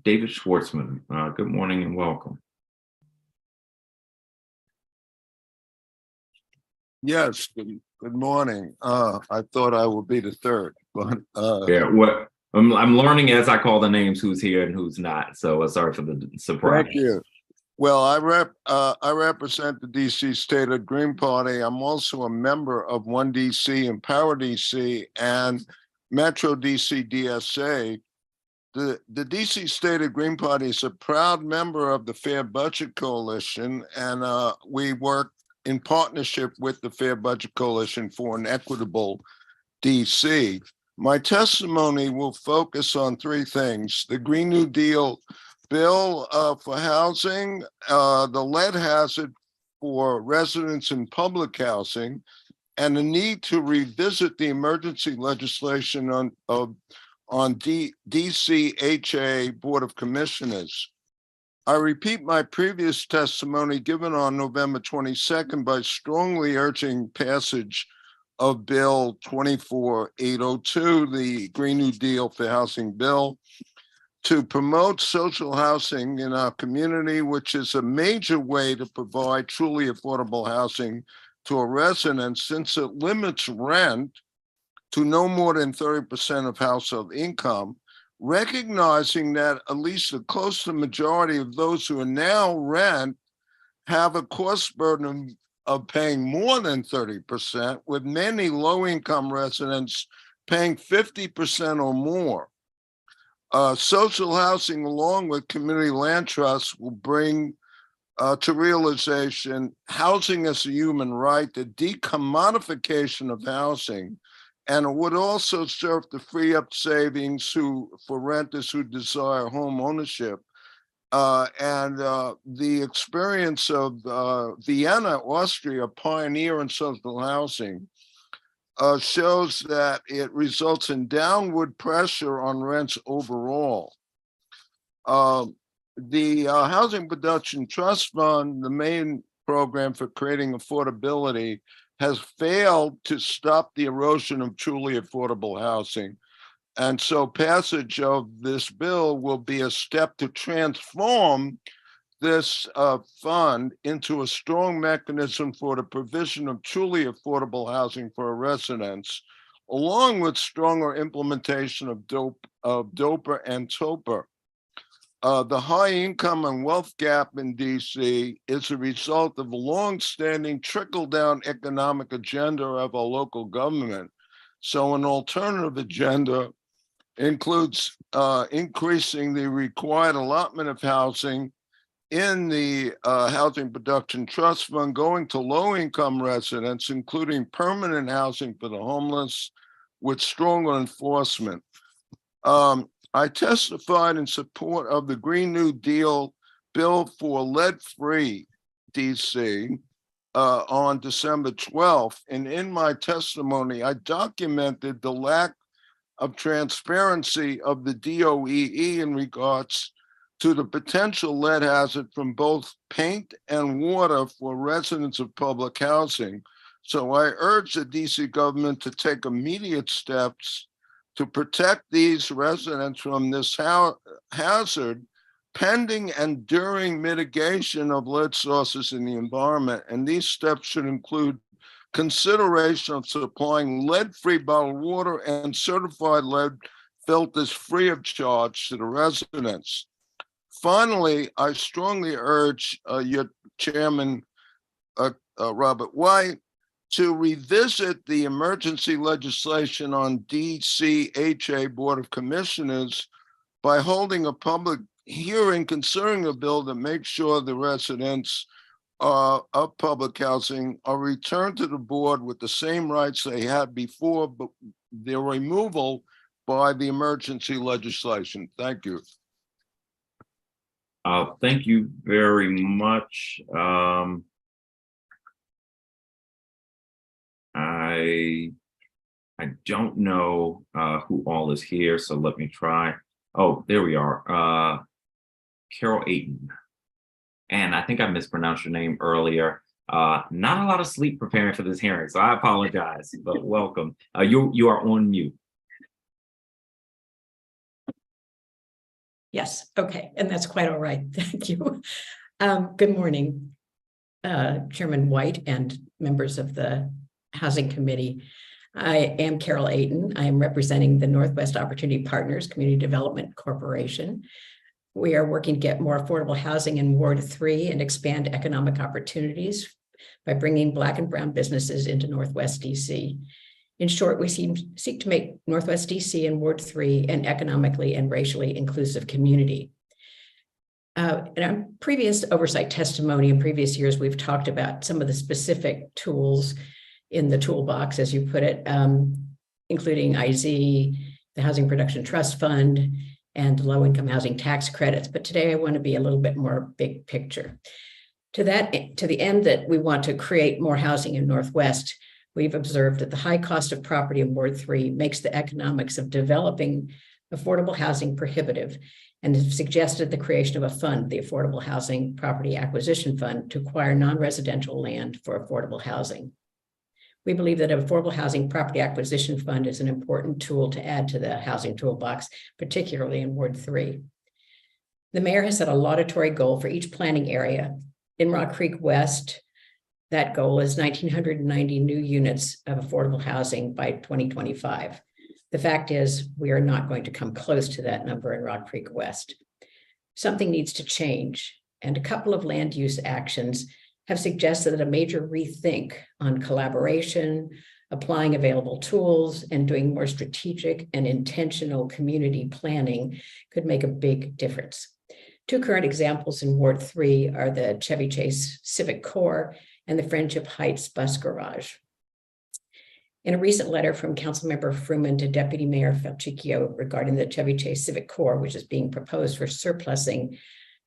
[SPEAKER 2] David Schwartzman, good morning and welcome.
[SPEAKER 14] Yes, good morning. I thought I would be the third, but
[SPEAKER 2] Yeah, what I'm learning as I call the names who's here and who's not. So sorry for the surprise.
[SPEAKER 14] thank you. Well, I represent the DC State of Green Party. I'm also a member of One DC, Empower DC, and Metro DC DSA. The DC State of Green Party is a proud member of the Fair Budget Coalition, and we work in partnership with the Fair Budget Coalition for an equitable DC. My testimony will focus on three things: the Green New Deal bill for housing, the lead hazard for residents in public housing, and the need to revisit the emergency legislation on DCHA Board of Commissioners. I repeat my previous testimony given on November 22nd by strongly urging passage of Bill 24802, the Green New Deal for Housing Bill, to promote social housing in our community, which is a major way to provide truly affordable housing to our residents, since it limits rent to no more than 30% of household income, recognizing that at least a close to majority of those who are now rent have a cost burden of paying more than 30%, with many low-income residents paying 50% or more. Social housing, along with community land trusts, will bring to realization housing as a human right, the decommodification of housing, and it would also serve to free up savings for renters who desire home ownership. The experience of Vienna, Austria, a pioneer in social housing, shows that it results in downward pressure on rents overall. The Housing Production Trust Fund, the main program for creating affordability, has failed to stop the erosion of truly affordable housing. And so passage of this bill will be a step to transform this fund into a strong mechanism for the provision of truly affordable housing for our residents, along with stronger implementation of DOPA and TOPA. The high income and wealth gap in DC is a result of a long-standing trickle-down economic agenda of our local government. So an alternative agenda includes increasing the required allotment of housing in the Housing Production Trust Fund, going to low-income residents, including permanent housing for the homeless, with stronger enforcement. I testified in support of the Green New Deal bill for lead-free DC on December 12th. And in my testimony, I documented the lack of transparency of the DOEE in regards to the potential lead hazard from both paint and water for residents of public housing. So I urge the DC government to take immediate steps to protect these residents from this hazard, pending and during mitigation of lead sources in the environment. And these steps should include consideration of supplying lead-free bottled water and certified lead filters free of charge to the residents. Finally, I strongly urge your chairman, Robert White, to revisit the emergency legislation on DCHA Board of Commissioners by holding a public hearing concerning a bill that makes sure the residents of public housing are returned to the board with the same rights they had before, but their removal by the emergency legislation. Thank you.
[SPEAKER 2] Thank you very much. I don't know who all is here, so let me try. Oh, there we are. Carol Ayton. And I think I mispronounced your name earlier. Not a lot of sleep preparing for this hearing, so I apologize, but welcome. You are on mute.
[SPEAKER 15] Yes, okay, and that's quite all right. Thank you. Good morning, Chairman White and members of the Housing Committee. I am Carol Ayton. I am representing the Northwest Opportunity Partners Community Development Corporation. We are working to get more affordable housing in Ward 3 and expand economic opportunities by bringing Black and Brown businesses into Northwest DC. In short, we seek to make Northwest DC and Ward 3 an economically and racially inclusive community. In our previous oversight testimony in previous years, we've talked about some of the specific tools in the toolbox, as you put it, including IZ, the Housing Production Trust Fund, and the low-income housing tax credits. But today I want to be a little bit more big picture. To the end that we want to create more housing in Northwest, we've observed that the high cost of property in Ward 3 makes the economics of developing affordable housing prohibitive, and have suggested the creation of a fund, the Affordable Housing Property Acquisition Fund, to acquire non-residential land for affordable housing. We believe that an Affordable Housing Property Acquisition Fund is an important tool to add to the housing toolbox, particularly in Ward 3. The mayor has set a laudatory goal for each planning area. In Rock Creek West, that goal is 1,990 new units of affordable housing by 2025. The fact is, we are not going to come close to that number in Rock Creek West. Something needs to change, and a couple of land use actions have suggested that a major rethink on collaboration, applying available tools, and doing more strategic and intentional community planning could make a big difference. Two current examples in Ward 3 are the Chevy Chase Civic Core and the Friendship Heights Bus Garage. In a recent letter from Councilmember Fruman to Deputy Mayor Falchicchio regarding the Chevy Chase Civic Core, which is being proposed for surplusing,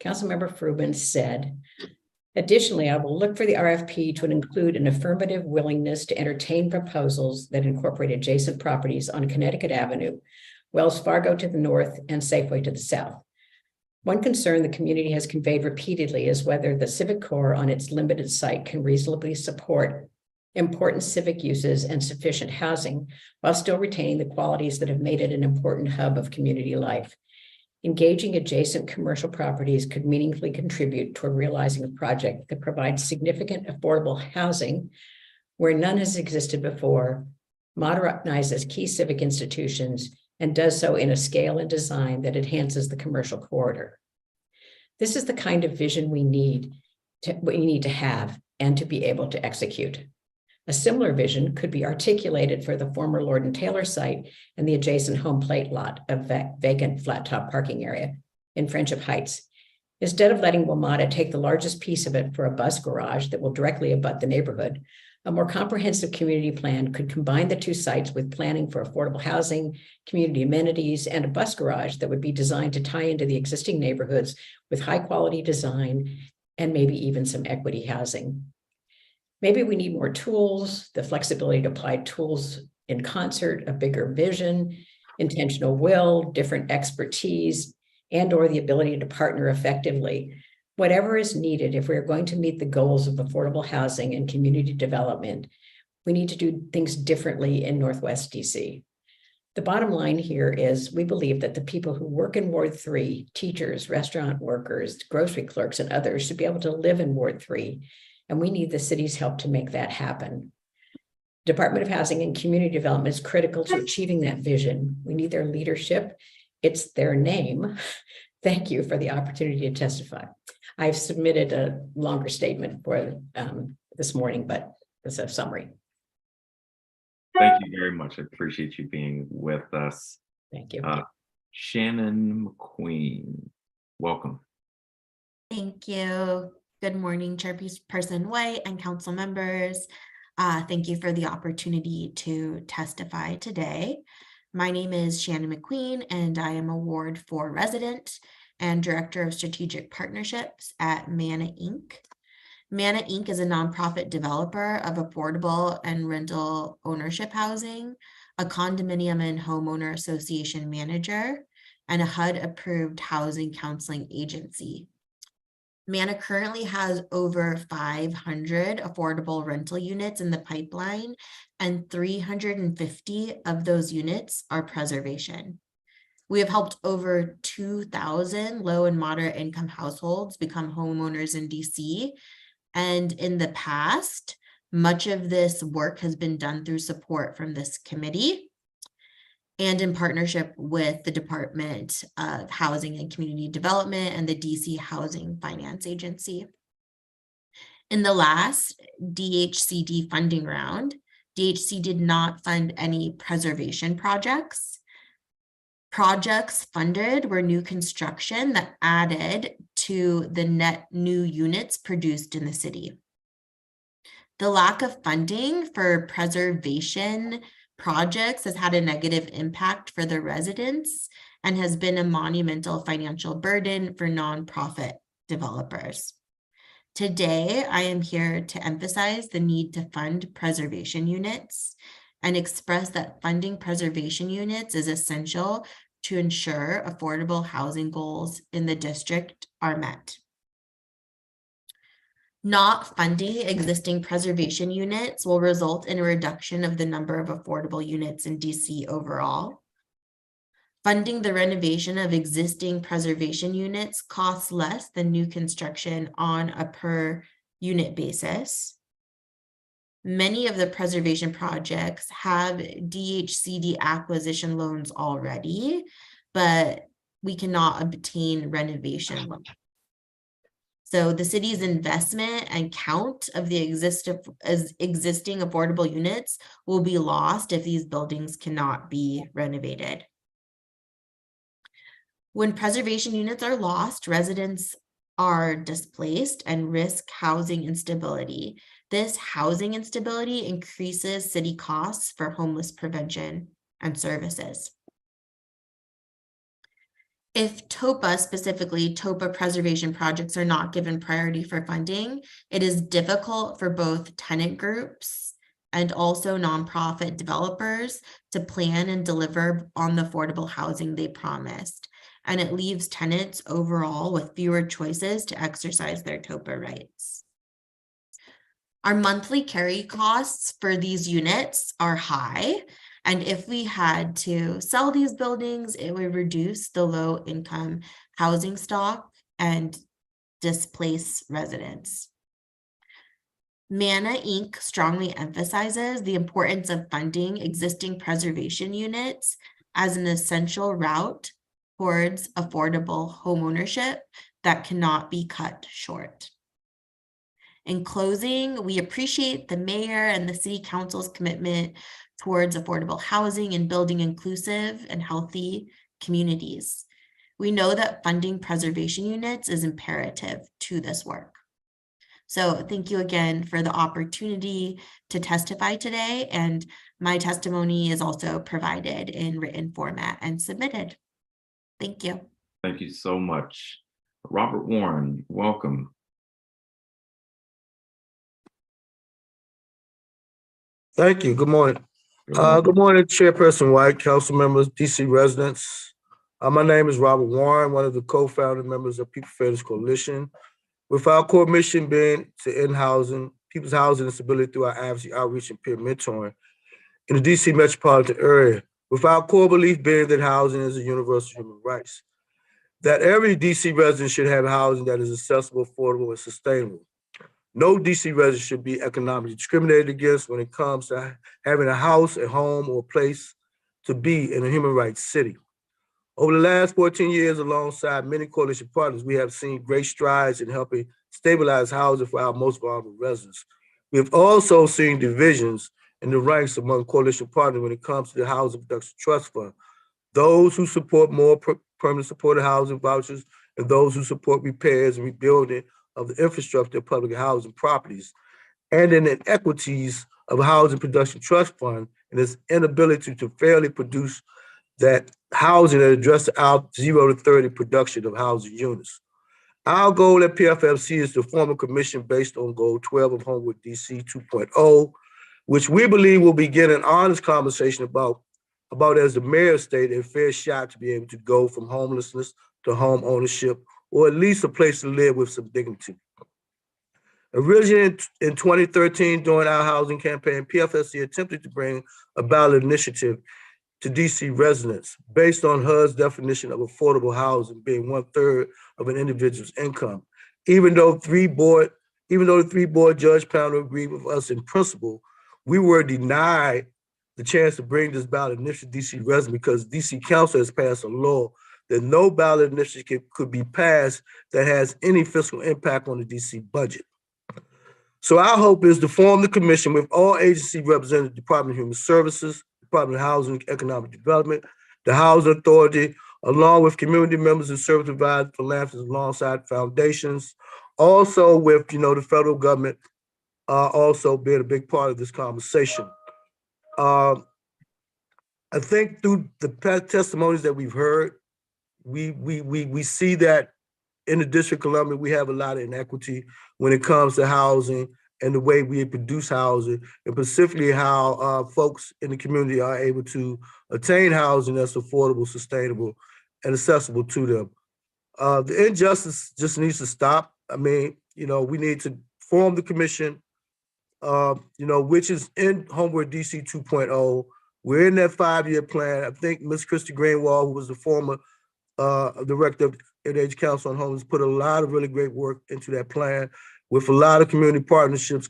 [SPEAKER 15] Councilmember Fruman said, additionally, I will look for the RFP to include an affirmative willingness to entertain proposals that incorporate adjacent properties on Connecticut Avenue, Wells Fargo to the north, and Safeway to the south. One concern the community has conveyed repeatedly is whether the Civic Core on its limited site can reasonably support important civic uses and sufficient housing while still retaining the qualities that have made it an important hub of community life. Engaging adjacent commercial properties could meaningfully contribute toward realizing a project that provides significant affordable housing where none has existed before, modernizes key civic institutions, and does so in a scale and design that enhances the commercial corridor. This is the kind of vision we need to have and to be able to execute. A similar vision could be articulated for the former Lord and Taylor site and the adjacent home plate lot of vacant flat top parking area in Friendship Heights. Instead of letting WMATA take the largest piece of it for a bus garage that will directly abut the neighborhood, a more comprehensive community plan could combine the two sites with planning for affordable housing, community amenities, and a bus garage that would be designed to tie into the existing neighborhoods with high quality design and maybe even some equity housing. Maybe we need more tools, the flexibility to apply tools in concert, a bigger vision, intentional will, different expertise, and/or the ability to partner effectively. Whatever is needed if we're going to meet the goals of affordable housing and community development, we need to do things differently in Northwest DC. The bottom line here is we believe that the people who work in Ward 3, teachers, restaurant workers, grocery clerks, and others should be able to live in Ward 3. And we need the city's help to make that happen. Department of Housing and Community Development is critical to achieving that vision. We need their leadership. It's their name. Thank you for the opportunity to testify. I've submitted a longer statement for this morning, but it's a summary.
[SPEAKER 2] Thank you very much. I appreciate you being with us.
[SPEAKER 15] Thank you.
[SPEAKER 2] Shannon McQueen, welcome.
[SPEAKER 16] Thank you. Good morning, Chairperson White and council members. Thank you for the opportunity to testify today. My name is Shannon McQueen, and I am a Ward 4 resident and Director of Strategic Partnerships at Mana Inc. Mana Inc. is a nonprofit developer of affordable and rental ownership housing, a condominium and homeowner association manager, and a HUD-approved housing counseling agency. MANA currently has over 500 affordable rental units in the pipeline, and 350 of those units are preservation. We have helped over 2,000 low and moderate income households become homeowners in DC. And in the past, much of this work has been done through support from this committee and in partnership with the Department of Housing and Community Development and the DC Housing Finance Agency. In the last DHCD funding round, DHC did not fund any preservation projects. Projects funded were new construction that added to the net new units produced in the city. The lack of funding for preservation projects has had a negative impact for the residents and has been a monumental financial burden for nonprofit developers. Today, I am here to emphasize the need to fund preservation units and express that funding preservation units is essential to ensure affordable housing goals in the district are met. Not funding existing preservation units will result in a reduction of the number of affordable units in DC overall. Funding the renovation of existing preservation units costs less than new construction on a per unit basis. Many of the preservation projects have DHCD acquisition loans already, but we cannot obtain renovation loans. So the city's investment and count of the existing affordable units will be lost if these buildings cannot be renovated. When preservation units are lost, residents are displaced and risk housing instability. This housing instability increases city costs for homeless prevention and services. If TOPA, specifically TOPA preservation projects, are not given priority for funding, it is difficult for both tenant groups and also nonprofit developers to plan and deliver on the affordable housing they promised. And it leaves tenants overall with fewer choices to exercise their TOPA rights. Our monthly carry costs for these units are high. And if we had to sell these buildings, it would reduce the low income housing stock and displace residents. MANA Inc. strongly emphasizes the importance of funding existing preservation units as an essential route towards affordable homeownership that cannot be cut short. In closing, we appreciate the mayor and the city council's commitment towards affordable housing and building inclusive and healthy communities. We know that funding preservation units is imperative to this work. So thank you again for the opportunity to testify today, and my testimony is also provided in written format and submitted. Thank you.
[SPEAKER 2] Thank you so much. Robert Warren, welcome.
[SPEAKER 17] Thank you. Good morning. Good morning, Chairperson White, council members, DC residents. My name is Robert Warren, one of the co-founding members of People Fairness Coalition, with our core mission being to end people's housing instability through our advocacy, outreach, and peer mentoring in the DC metropolitan area, with our core belief being that housing is a universal human right, that every DC resident should have housing that is accessible, affordable, and sustainable. No DC resident should be economically discriminated against when it comes to having a house, a home, or a place to be in a human rights city. Over the last 14 years, alongside many coalition partners, we have seen great strides in helping stabilize housing for our most vulnerable residents. We have also seen divisions in the ranks among coalition partners when it comes to the Housing Production Trust Fund. Those who support more permanent supported housing vouchers and those who support repairs and rebuilding of the infrastructure of public housing properties, and in inequities of Housing Production Trust Fund and its inability to fairly produce that housing that addresses our 0 to 30 production of housing units. Our goal at PFFC is to form a commission based on Goal 12 of Homewood DC 2.0, which we believe will begin an honest conversation about, as the mayor stated, a fair shot to be able to go from homelessness to home ownership or at least a place to live with some dignity. Originally in 2013, during our housing campaign, PFSC attempted to bring a ballot initiative to DC residents based on HUD's definition of affordable housing being 1/3 of an individual's income. Even though the three board judge panel agreed with us in principle, we were denied the chance to bring this ballot initiative to DC residents because DC Council has passed a law that no ballot initiative could be passed that has any fiscal impact on the DC budget. So our hope is to form the commission with all agency represented, Department of Human Services, Department of Housing and Economic Development, the Housing Authority, along with community members and service providers, philanthropists, alongside foundations, also with the federal government also being a big part of this conversation. I think through the testimonies that we've heard, we see that in the District of Columbia, we have a lot of inequity when it comes to housing and the way we produce housing, and specifically how folks in the community are able to attain housing that's affordable, sustainable, and accessible to them. The injustice just needs to stop. I mean, we need to form the commission, which is in Homeward DC 2.0. We're in that 5-year plan. I think Ms. Christy Greenwald, who was the former director of NH Council on Homeless, put a lot of really great work into that plan with a lot of community partnerships,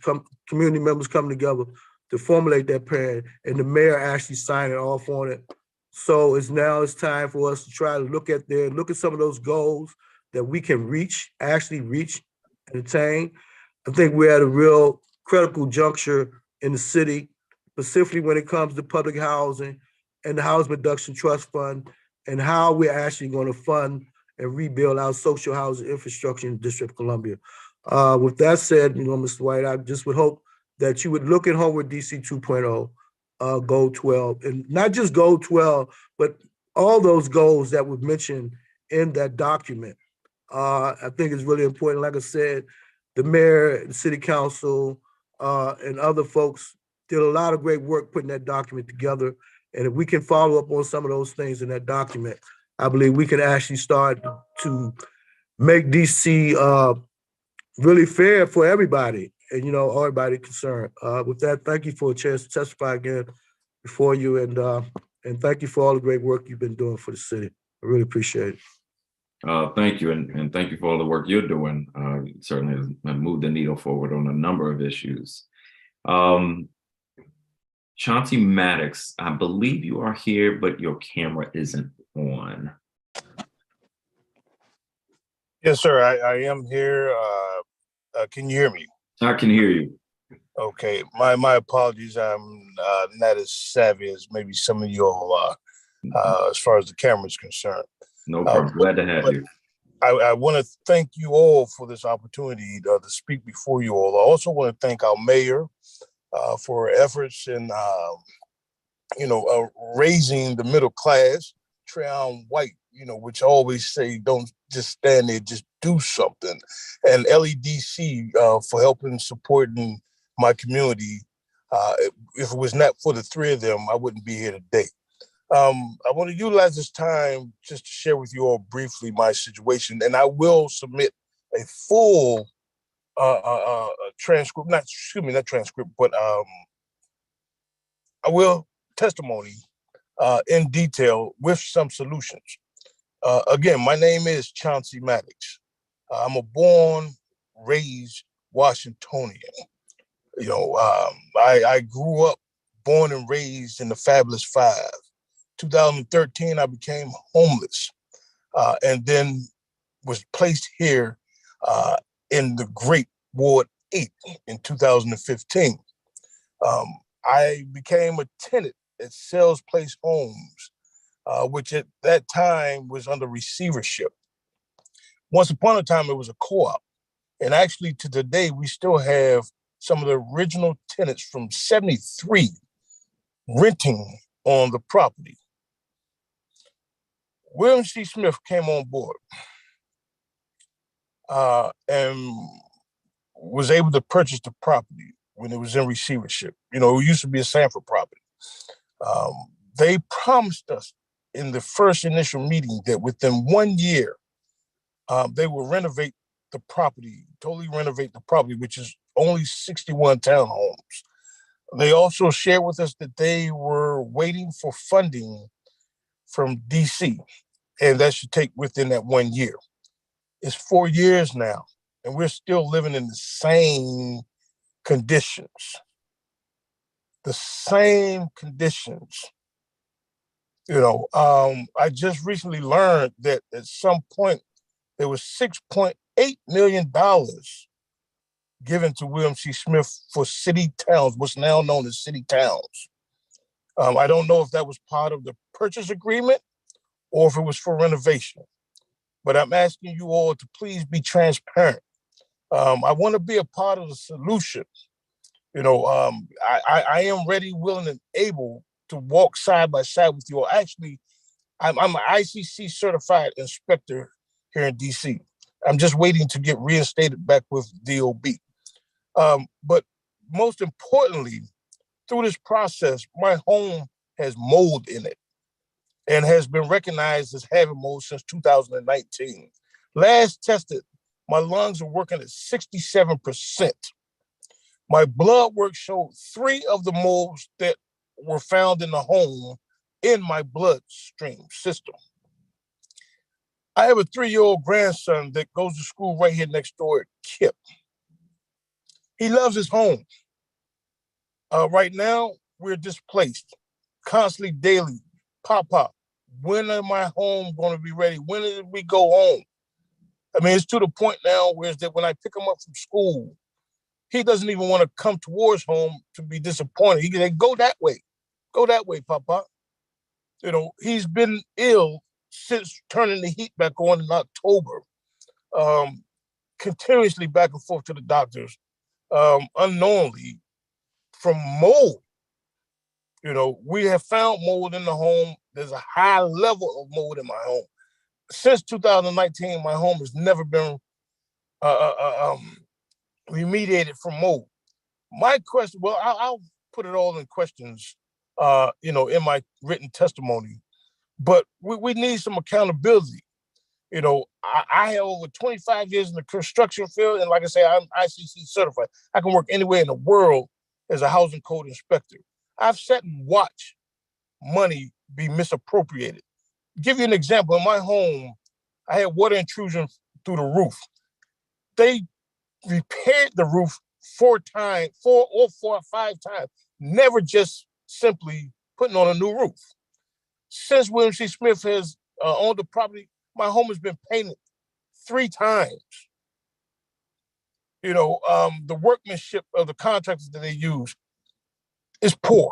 [SPEAKER 17] community members coming together to formulate that plan, and the mayor actually signing off on it. So it's time for us to try to look at some of those goals that we can actually reach and attain. I think we're at a real critical juncture in the city, specifically when it comes to public housing and the Housing Reduction Trust Fund, and how we're actually going to fund and rebuild our social housing infrastructure in the District of Columbia. With that said, Mr. White, I just would hope that you would look at Homeward DC 2.0, Goal 12, and not just Goal 12, but all those goals that were mentioned in that document. I think it's really important. Like I said, the mayor, the city council, and other folks did a lot of great work putting that document together. And if we can follow up on some of those things in that document, I believe we can actually start to make DC really fair for everybody and, everybody concerned. With that, thank you for a chance to testify again before you, and thank you for all the great work you've been doing for the city. I really appreciate it.
[SPEAKER 2] Thank you, and thank you for all the work you're doing. Certainly has moved the needle forward on a number of issues. Chauncey Maddox, I believe you are here, but your camera isn't on.
[SPEAKER 18] Yes, sir. I am here. Can you hear me?
[SPEAKER 2] I can hear you.
[SPEAKER 18] Okay. My apologies. I'm not as savvy as maybe some of you all are, as far as the camera is concerned.
[SPEAKER 2] No problem. Glad to have you.
[SPEAKER 18] I want to thank you all for this opportunity to speak before you all. I also want to thank our mayor for her efforts in, raising the middle class. Treon White, which I always say, don't just stand there, just do something. And LEDC for helping supporting my community. If it was not for the three of them, I wouldn't be here today. I want to utilize this time just to share with you all briefly my situation, and I will submit a full transcript, not transcript, but I will testimony in detail with some solutions. Again, my name is Chauncey Maddox. I'm a born, raised Washingtonian. I grew up, born and raised in the Fabulous Five. 2013, I became homeless, and then was placed here in the Great Ward 8 in 2015. I became a tenant at Sales Place Homes, which at that time was under receivership. Once upon a time, it was a co-op. And actually to today, we still have some of the original tenants from 73 renting on the property. William C. Smith came on board and was able to purchase the property when it was in receivership. It used to be a Sanford property. They promised us in the first initial meeting that within 1 year, they will renovate the property, totally renovate the property, which is only 61 townhomes. They also shared with us that they were waiting for funding from DC, and that should take within that 1 year. It's 4 years now, and we're still living in the same conditions. The same conditions. I just recently learned that at some point there was $6.8 million given to William C. Smith for city towns, what's now known as city towns. I don't know if that was part of the purchase agreement or if it was for renovation, but I'm asking you all to please be transparent. I want to be a part of the solution. I am ready, willing, and able to walk side by side with you all. Actually, I'm an ICC certified inspector here in DC. I'm just waiting to get reinstated back with DOB. But most importantly, through this process, my home has mold in it and has been recognized as having mold since 2019. Last tested, my lungs are working at 67%. My blood work showed 3 of the molds that were found in the home in my bloodstream system. I have a 3-year-old grandson that goes to school right here next door at KIPP. He loves his home. Right now, we're displaced constantly, daily. Papa, when is my home going to be ready? When did we go home? I mean, it's to the point now where that when I pick him up from school, he doesn't even want to come towards home to be disappointed. He can say, go that way, Papa. He's been ill since turning the heat back on in October, continuously back and forth to the doctors, unknowingly from mold. We have found mold in the home. There's a high level of mold in my home. Since 2019, my home has never been remediated from mold. My question, well, I'll put it all in questions, in my written testimony, but we need some accountability. I have over 25 years in the construction field, and like I say, I'm ICC certified. I can work anywhere in the world as a housing code inspector. I've sat and watched money be misappropriated. Give you an example. In my home, I had water intrusion through the roof. They repaired the roof 4 or 5 times, never just simply putting on a new roof. Since William C. Smith has owned the property, my home has been painted 3 times. The workmanship of the contractors that they use is poor.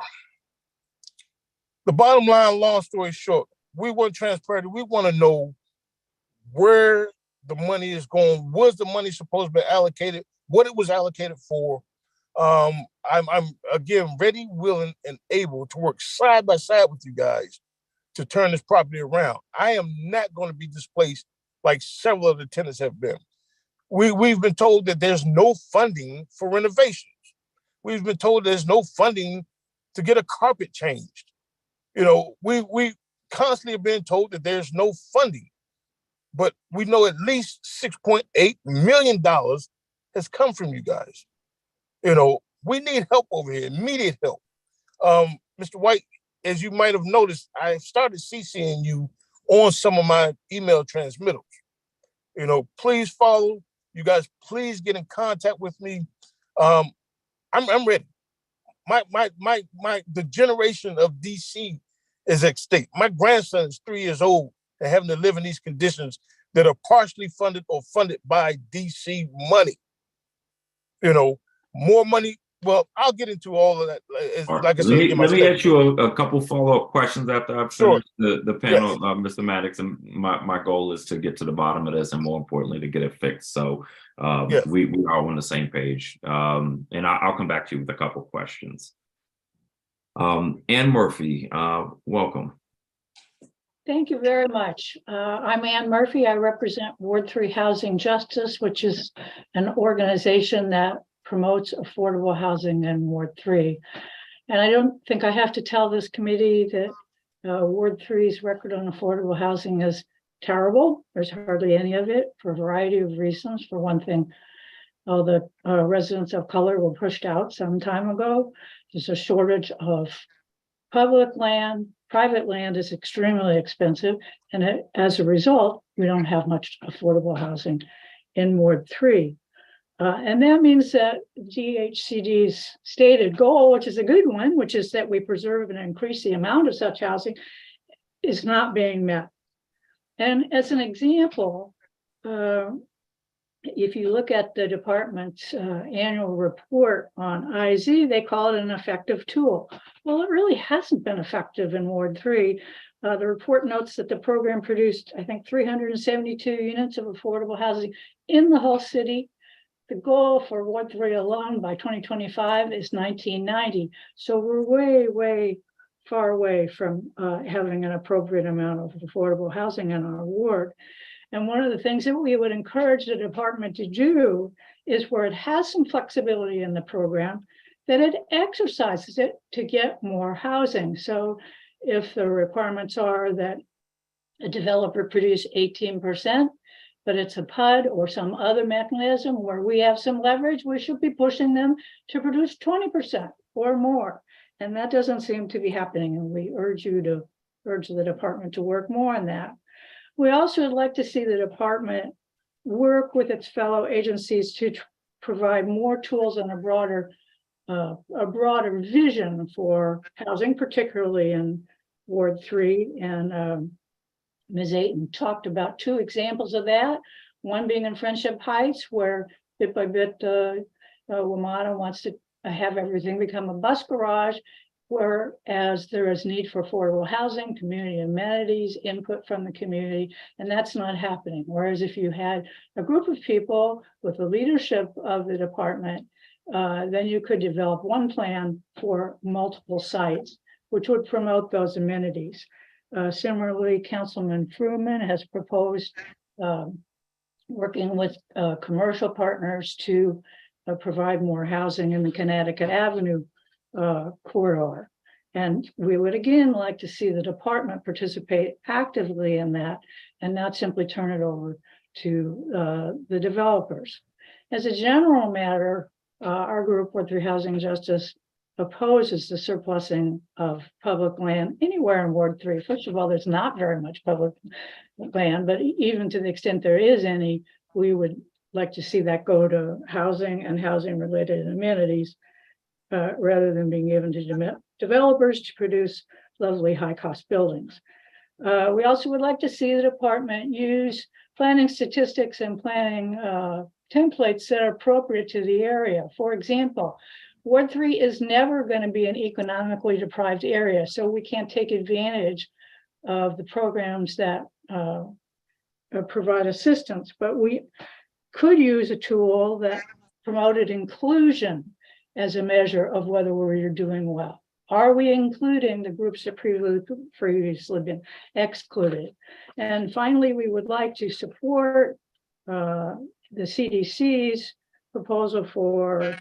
[SPEAKER 18] The bottom line, long story short, we want transparency. We want to know where the money is going. Was the money supposed to be allocated? What it was allocated for? I'm again ready, willing, and able to work side by side with you guys to turn this property around. I am not going to be displaced like several of the tenants have been. We've been told that there's no funding for renovations. We've been told there's no funding to get a carpet changed. We constantly have been told that there's no funding, but we know at least $6.8 million has come from you guys. We need help over here, immediate help. Mr. White, as you might have noticed, I started CCing you on some of my email transmittals. Please follow. You guys, please get in contact with me. I'm ready. The generation of DC is at stake. My grandson is 3 years old and having to live in these conditions that are partially funded or funded by DC money. More money. Well, I'll get into all of that. Like I said,
[SPEAKER 2] let me ask you a couple follow-up questions after I've finished the panel,
[SPEAKER 18] Yes.
[SPEAKER 2] Mr. Maddox. And my goal is to get to the bottom of this, and more importantly, to get it fixed. So we are on the same page. And I'll come back to you with a couple questions. Ann Murphy, welcome.
[SPEAKER 19] Thank you very much. I'm Ann Murphy. I represent Ward 3 Housing Justice, which is an organization that promotes affordable housing in Ward 3. And I don't think I have to tell this committee that Ward 3's record on affordable housing is terrible. There's hardly any of it for a variety of reasons. For one thing, all the residents of color were pushed out some time ago. There's a shortage of public land. Private land is extremely expensive. And as a result, we don't have much affordable housing in Ward 3. And that means that DHCD's stated goal, which is a good one, which is that we preserve and increase the amount of such housing, is not being met. And as an example, if you look at the department's annual report on IZ, they call it an effective tool. Well, it really hasn't been effective in Ward 3. The report notes that the program produced, I think, 372 units of affordable housing in the whole city. The goal for Ward 3 alone by 2025 is 1990. So we're way, way far away from having an appropriate amount of affordable housing in our ward. And one of the things that we would encourage the department to do is where it has some flexibility in the program, that it exercises it to get more housing. So if the requirements are that a developer produce 18%, but it's a PUD or some other mechanism where we have some leverage, we should be pushing them to produce 20% or more. And that doesn't seem to be happening. And we urge the department to work more on that. We also would like to see the department work with its fellow agencies to provide more tools and a broader vision for housing, particularly in Ward 3. And Ms. Ayton talked about two examples of that, one being in Friendship Heights, where bit by bit, WMATA wants to have everything become a bus garage, whereas there is need for affordable housing, community amenities, input from the community, and that's not happening. Whereas if you had a group of people with the leadership of the department, then you could develop one plan for multiple sites, which would promote those amenities. Similarly, Councilman Fruman has proposed working with commercial partners to provide more housing in the Connecticut Avenue corridor. And we would again like to see the department participate actively in that and not simply turn it over to the developers. As a general matter, our group, Ward 3 Housing Justice, opposes the surplusing of public land anywhere in Ward 3. First of all, there's not very much public land, but even to the extent there is any, we would like to see that go to housing and housing related amenities rather than being given to developers to produce lovely high cost buildings. We also would like to see the department use planning statistics and planning templates that are appropriate to the area. For example, Ward 3 is never going to be an economically deprived area, so we can't take advantage of the programs that provide assistance, but we could use a tool that promoted inclusion as a measure of whether we're doing well. Are we including the groups that previously been excluded? And finally, we would like to support the CDC's proposal for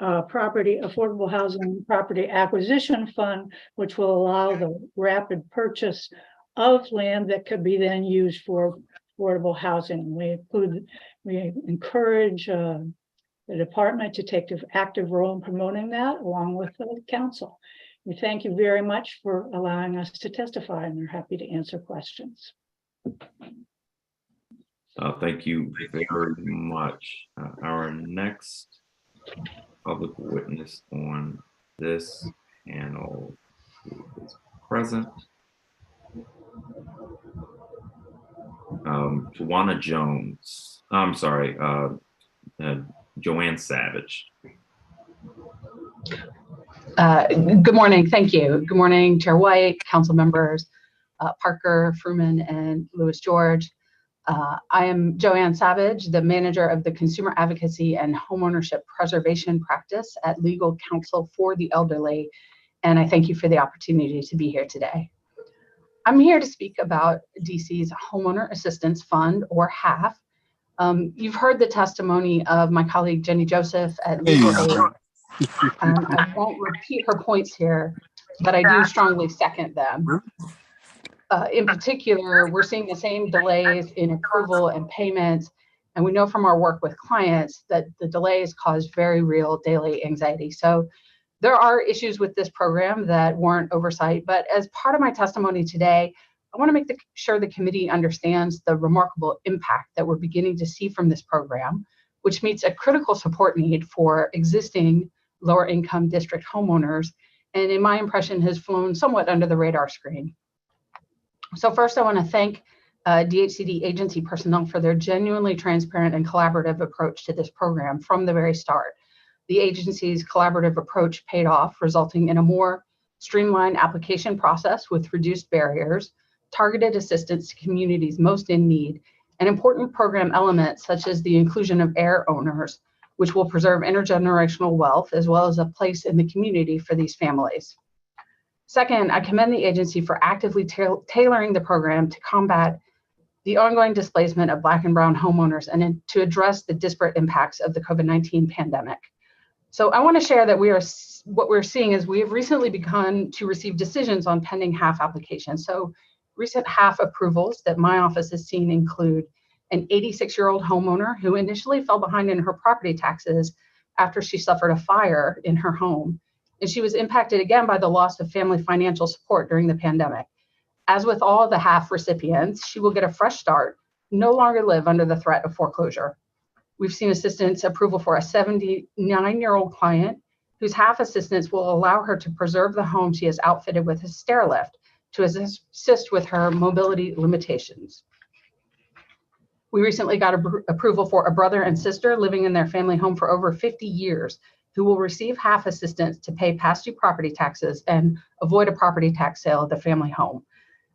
[SPEAKER 19] affordable housing property acquisition fund, which will allow the rapid purchase of land that could be then used for affordable housing. We encourage the department to take an active role in promoting that along with the council. We thank you very much for allowing us to testify, and we're happy to answer questions.
[SPEAKER 2] Thank you very much. Our next public witness on this panel is present. Joanna Jones. I'm sorry, Joanne Savage.
[SPEAKER 20] Good morning. Thank you. Good morning, Chair White, council members, Parker, Fruman, and Louis George. I am Joanne Savage, the manager of the Consumer Advocacy and Homeownership Preservation Practice at Legal Counsel for the Elderly, and I thank you for the opportunity to be here today. I'm here to speak about DC's Homeowner Assistance Fund, or HAF. You've heard the testimony of my colleague Jenny Joseph at Legal Aid. I won't repeat her points here, but I do strongly second them. In particular, we're seeing the same delays in approval and payments. And we know from our work with clients that the delays cause very real daily anxiety. So there are issues with this program that warrant oversight, but as part of my testimony today, I want to make sure the committee understands the remarkable impact that we're beginning to see from this program, which meets a critical support need for existing lower income district homeowners, and in my impression has flown somewhat under the radar screen. So first, I want to thank DHCD agency personnel for their genuinely transparent and collaborative approach to this program from the very start. The agency's collaborative approach paid off, resulting in a more streamlined application process with reduced barriers, targeted assistance to communities most in need, and important program elements such as the inclusion of heir owners, which will preserve intergenerational wealth as well as a place in the community for these families. Second, I commend the agency for actively tailoring the program to combat the ongoing displacement of Black and Brown homeowners and to address the disparate impacts of the COVID-19 pandemic. So I want to share that what we're seeing is we have recently begun to receive decisions on pending HAF applications. So recent HAF approvals that my office has seen include an 86-year-old homeowner who initially fell behind in her property taxes after she suffered a fire in her home. And she was impacted again by the loss of family financial support during the pandemic. As with all of the HAF recipients, she will get a fresh start, no longer live under the threat of foreclosure. We've seen assistance approval for a 79-year-old client whose HAF assistance will allow her to preserve the home she has outfitted with a stair lift to assist with her mobility limitations. We recently got approval for a brother and sister living in their family home for over 50 years who will receive HAF assistance to pay past due property taxes and avoid a property tax sale of the family home.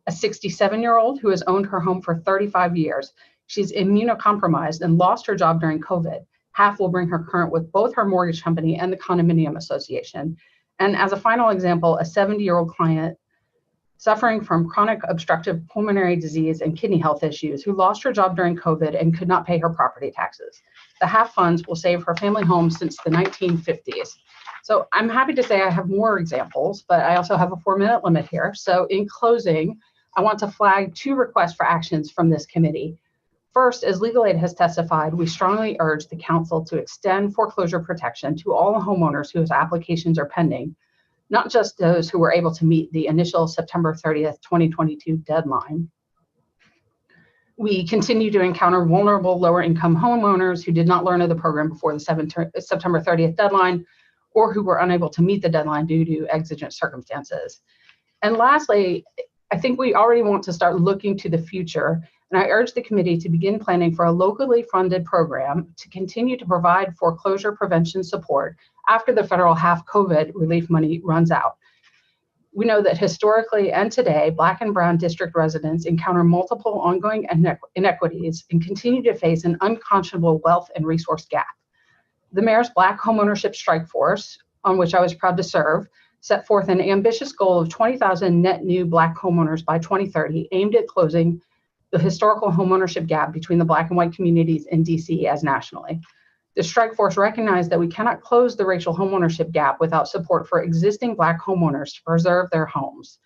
[SPEAKER 20] A 67-year-old who has owned her home for 35 years. She's immunocompromised and lost her job during COVID. HAF will bring her current with both her mortgage company and the condominium association. And as a final example, a 70-year-old client suffering from chronic obstructive pulmonary disease and kidney health issues who lost her job during COVID and could not pay her property taxes. The HAF funds will save her family home since the 1950s. So I'm happy to say I have more examples, but I also have a 4-minute limit here. So in closing, I want to flag 2 requests for actions from this committee. First, as Legal Aid has testified, we strongly urge the council to extend foreclosure protection to all homeowners whose applications are pending, not just those who were able to meet the initial September 30th, 2022 deadline. We continue to encounter vulnerable lower income homeowners who did not learn of the program before the September 30th deadline, or who were unable to meet the deadline due to exigent circumstances. And lastly, I think we already want to start looking to the future, and I urge the committee to begin planning for a locally funded program to continue to provide foreclosure prevention support after the federal HAF COVID relief money runs out. We know that historically and today, Black and Brown district residents encounter multiple ongoing inequities and continue to face an unconscionable wealth and resource gap. The mayor's Black homeownership strike force, on which I was proud to serve, set forth an ambitious goal of 20,000 net new Black homeowners by 2030, aimed at closing the historical homeownership gap between the Black and white communities in DC as nationally. The strike force recognized that we cannot close the racial homeownership gap without support for existing Black homeowners to preserve their homes.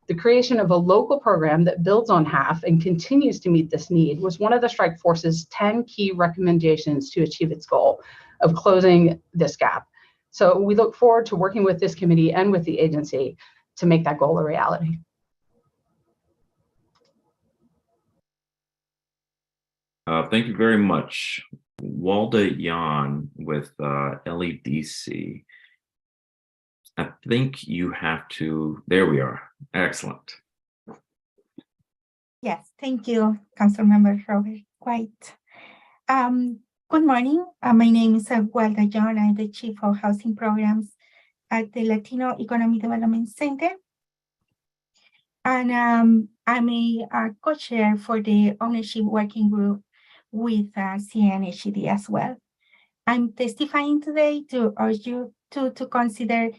[SPEAKER 20] The creation of a local program that builds on HAF and continues to meet this need was one of the strike force's 10 key recommendations to achieve its goal of closing this gap. So we look forward to working with this committee and with the agency to make that goal a reality.
[SPEAKER 2] Thank you very much. Walda Yan with LEDC. I think you have to, there we are. Excellent.
[SPEAKER 21] Yes, thank you, Councilmember Robert White. Good morning. My name is Walda Yan. I'm the Chief of Housing Programs at the Latino Economic Development Center. And I'm a co-chair for the Ownership Working Group with CNHCD as well. I'm testifying today to urge you to consider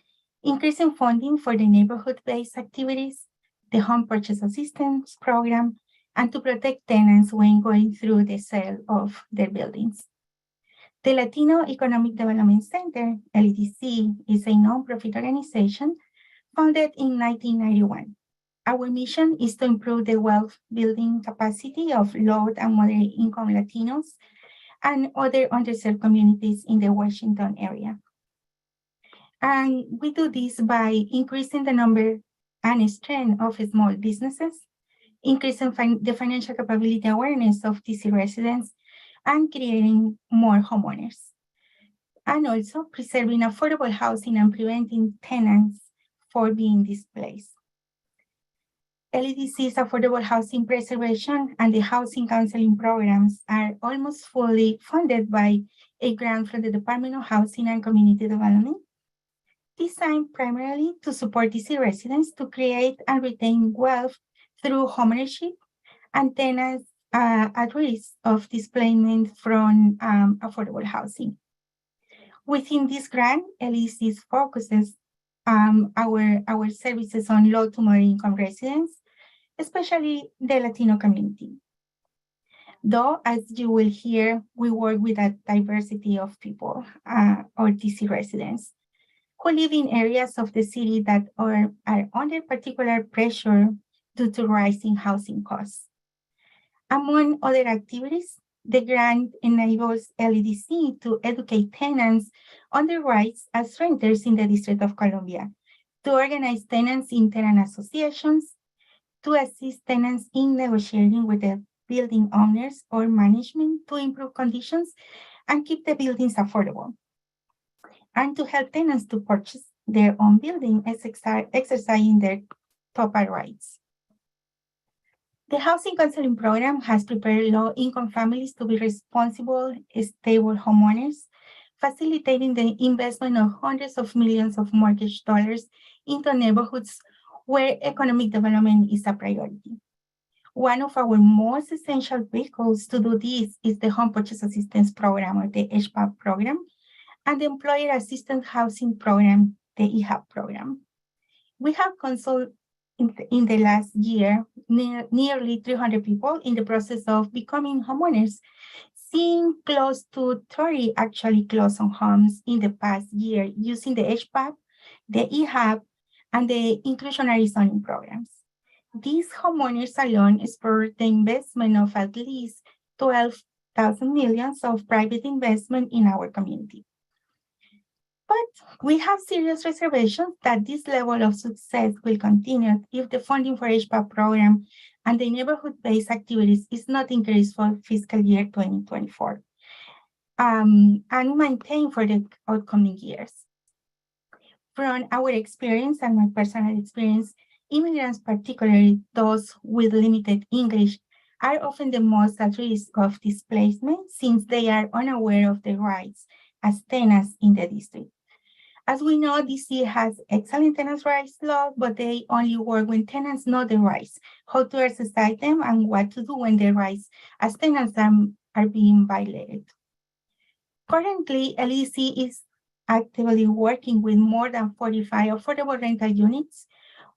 [SPEAKER 21] increasing funding for the neighborhood-based activities, the home purchase assistance program, and to protect tenants when going through the sale of their buildings. The Latino Economic Development Center, LEDC, is a nonprofit organization founded in 1991. Our mission is to improve the wealth building capacity of low and moderate income Latinos and other underserved communities in the Washington area. And we do this by increasing the number and strength of small businesses, increasing the financial capability awareness of DC residents, and creating more homeowners. And also preserving affordable housing and preventing tenants from being displaced. LEDC's affordable housing preservation and the housing counseling programs are almost fully funded by a grant from the Department of Housing and Community Development, designed primarily to support DC residents to create and retain wealth through homeownership and tenants at risk of displacement from affordable housing. Within this grant, LEDC focuses our services on low to moderate income residents, especially the Latino community. Though, as you will hear, we work with a diversity of people or DC residents who live in areas of the city that are under particular pressure due to rising housing costs. Among other activities, the grant enables LEDC to educate tenants on their rights as renters in the District of Columbia, to organize tenants in tenant associations, to assist tenants in negotiating with the building owners or management to improve conditions and keep the buildings affordable, and to help tenants to purchase their own building, exercising their TOPA rights. The Housing Counseling Program has prepared low-income families to be responsible, stable homeowners, facilitating the investment of hundreds of millions of mortgage dollars into neighborhoods where economic development is a priority. One of our most essential vehicles to do this is the Home Purchase Assistance Program, or the HPAP program, and the Employer Assistance Housing Program, the EHAP program. We have consulted in the last year nearly 300 people in the process of becoming homeowners, seeing close to 30 actually close on homes in the past year using the HPAP, the EHAP, and the inclusionary zoning programs. These homeowners alone spurred the investment of at least 12,000 million of private investment in our community. But we have serious reservations that this level of success will continue if the funding for HPAP program and the neighborhood-based activities is not increased for fiscal year 2024 and maintained for the upcoming years. From our experience and my personal experience, immigrants, particularly those with limited English, are often the most at risk of displacement since they are unaware of their rights as tenants in the district. As we know, DC has excellent tenants' rights law, but they only work when tenants know their rights, how to exercise them, and what to do when their rights as tenants are being violated. Currently, LEC is actively working with more than 45 affordable rental units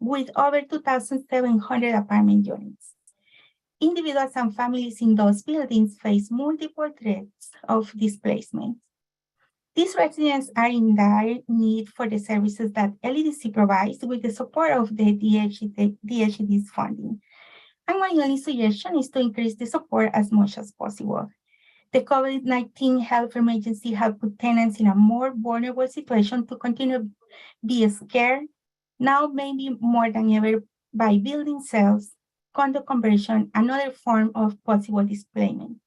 [SPEAKER 21] with over 2,700 apartment units. Individuals and families in those buildings face multiple threats of displacement. These residents are in dire need for the services that LEDC provides with the support of the DHCD's funding. And my only suggestion is to increase the support as much as possible. The COVID-19 health emergency has put tenants in a more vulnerable situation to continue to be scared, now maybe more than ever, by building sales, condo conversion, and other form of possible displacement.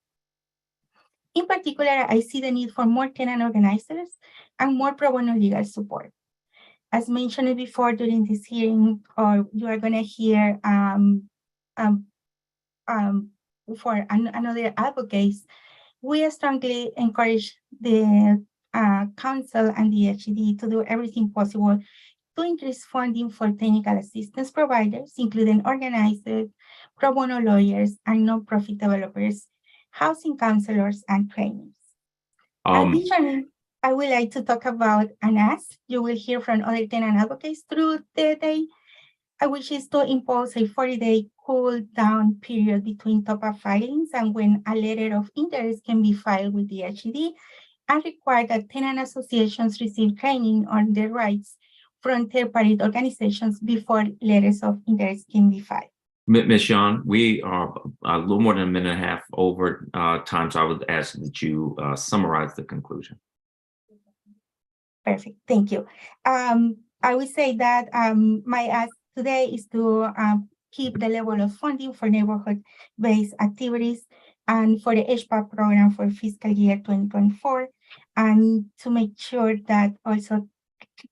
[SPEAKER 21] In particular, I see the need for more tenant organizers and more pro bono legal support. As mentioned before during this hearing, or you are going to hear for another advocates, we strongly encourage the Council and the DHCD to do everything possible to increase funding for technical assistance providers, including organizers, pro bono lawyers, and nonprofit developers, housing counselors, and trainers. Additionally, I would like to talk about an ask you will hear from other tenant advocates through the day, which is to impose a 40-day cool down period between TOPA filings and when a letter of interest can be filed with the DHCD, and require that tenant associations receive training on their rights from third-party organizations before letters of interest can be filed.
[SPEAKER 2] Ms. Shawn, we are a little more than a minute and a half over time, so I would ask that you summarize the conclusion.
[SPEAKER 21] Perfect, thank you. I would say that my ask today is to keep the level of funding for neighborhood-based activities and for the HPAT program for fiscal year 2024, and to make sure that also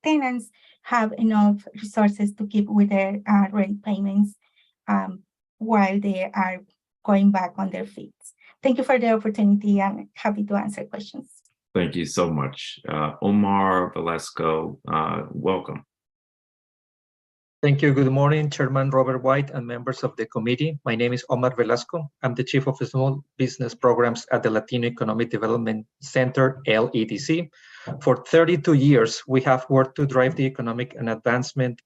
[SPEAKER 21] tenants have enough resources to keep with their rent payments while they are going back on their feet. Thank you for the opportunity. I'm happy to answer questions.
[SPEAKER 2] Thank you so much. Omar Velasco, welcome.
[SPEAKER 1] Thank you. Good morning, Chairman Robert White and members of the committee. My name is Omar Velasco. I'm the Chief of Small Business Programs at the Latino Economic Development Center, LEDC. For 32 years, we have worked to drive the economic and advancement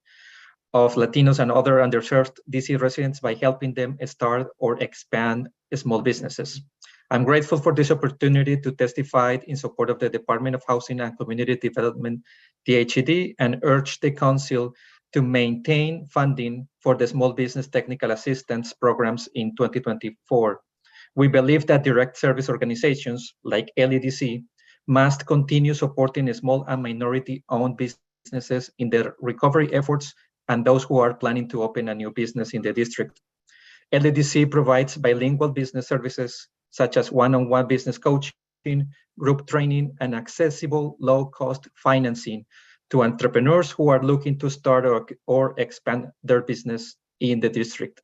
[SPEAKER 1] of Latinos and other underserved DC residents by helping them start or expand small businesses. I'm grateful for this opportunity to testify in support of the Department of Housing and Community Development, DHCD, and urge the Council to maintain funding for the small business technical assistance programs in 2024. We believe that direct service organizations like LEDC must continue supporting small and minority-owned businesses in their recovery efforts and those who are planning to open a new business in the district. LEDC provides bilingual business services such as one-on-one business coaching, group training, and accessible low-cost financing to entrepreneurs who are looking to start or expand their business in the district.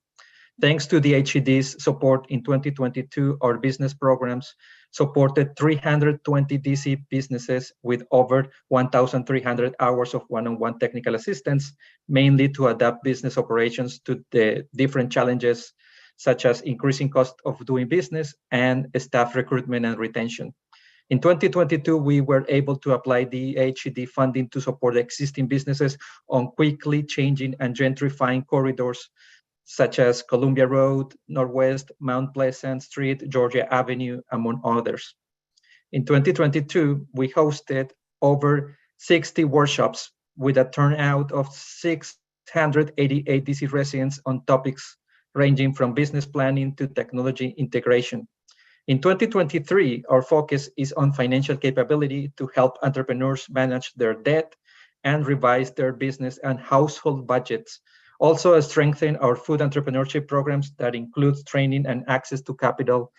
[SPEAKER 1] Thanks to the DHCD's support in 2022, our business programs supported 320 DC businesses with over 1,300 hours of one-on-one technical assistance, mainly to adapt business operations to the different challenges, such as increasing cost of doing business and staff recruitment and retention. In 2022, we were able to apply the DHCD funding to support existing businesses on quickly changing and gentrifying corridors, such as Columbia Road, Northwest, Mount Pleasant Street, Georgia Avenue, among others. In 2022, we hosted over 60 workshops with a turnout of 688 DC residents on topics ranging from business planning to technology integration. In 2023, our focus is on financial capability to help entrepreneurs manage their debt and revise their business and household budgets. Also, strengthen our food entrepreneurship programs that includes training and access to capital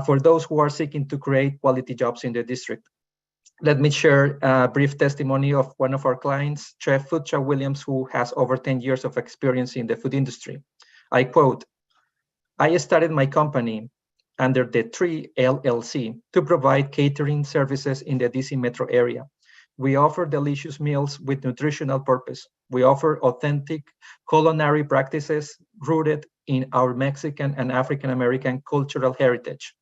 [SPEAKER 1] for those who are seeking to create quality jobs in the district. Let me share a brief testimony of one of our clients, Chef Futcha Williams, who has over 10 years of experience in the food industry. I quote, "I started my company under the 3 LLC to provide catering services in the DC metro area. We offer delicious meals with nutritional purpose. We offer authentic culinary practices rooted in our Mexican and African American cultural heritage.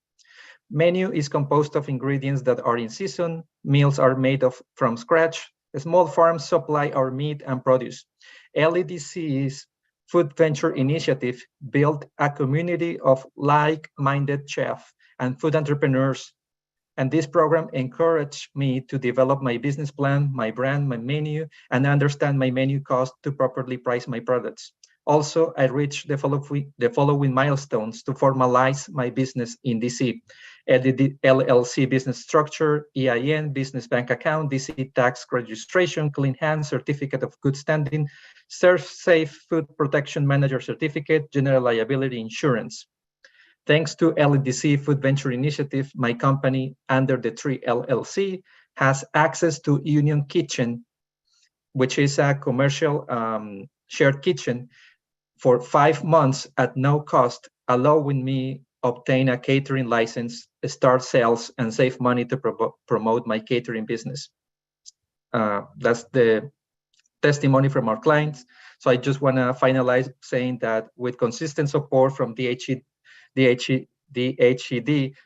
[SPEAKER 1] Menu is composed of ingredients that are in season. Meals are made from scratch. Small farms supply our meat and produce. LEDC's Food Venture Initiative built a community of like-minded chefs and food entrepreneurs, and this program encouraged me to develop my business plan, my brand, my menu, and understand my menu cost to properly price my products. Also, I reached the following milestones to formalize my business in DC: LLC business structure, EIN, business bank account, DC tax registration, clean hands, certificate of good standing, ServSafe food protection manager certificate, general liability insurance. Thanks to LEDC Food Venture Initiative, my company under the 3 LLC has access to Union Kitchen, which is a commercial shared kitchen, for 5 months at no cost, allowing me obtain a catering license, start sales, and save money to promote my catering business. That's the testimony from our clients. So I just want to finalize saying that with consistent support from DHCD,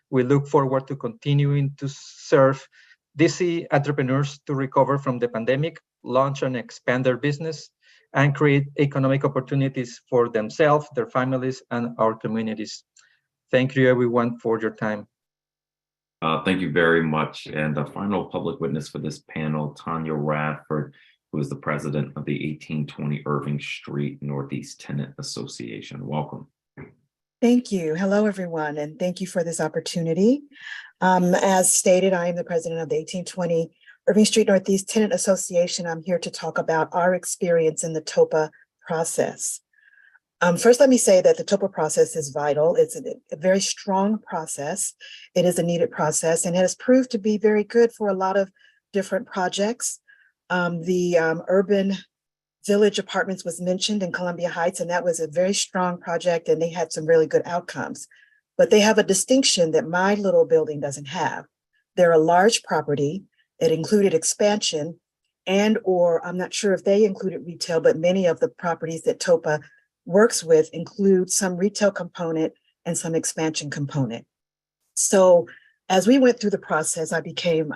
[SPEAKER 1] we look forward to continuing to serve DC entrepreneurs to recover from the pandemic, launch and expand their business, and create economic opportunities for themselves, their families, and our communities. Thank you, everyone, for your time.
[SPEAKER 2] Thank you very much. And the final public witness for this panel, Tanya Radford, who is the president of the 1820 Irving Street Northeast Tenant Association. Welcome.
[SPEAKER 10] Thank you. Hello, everyone, and thank you for this opportunity. As stated, I am the president of the 1820 Irving Street Northeast Tenant Association. I'm here to talk about our experience in the TOPA process. First, let me say that the TOPA process is vital. It's a very strong process. It is a needed process, and it has proved to be very good for a lot of different projects. The urban village apartments was mentioned in Columbia Heights, and that was a very strong project, and they had some really good outcomes. But they have a distinction that my little building doesn't have. They're a large property. It included expansion I'm not sure if they included retail, but many of the properties that TOPA works with include some retail component and some expansion component. So as we went through the process, I became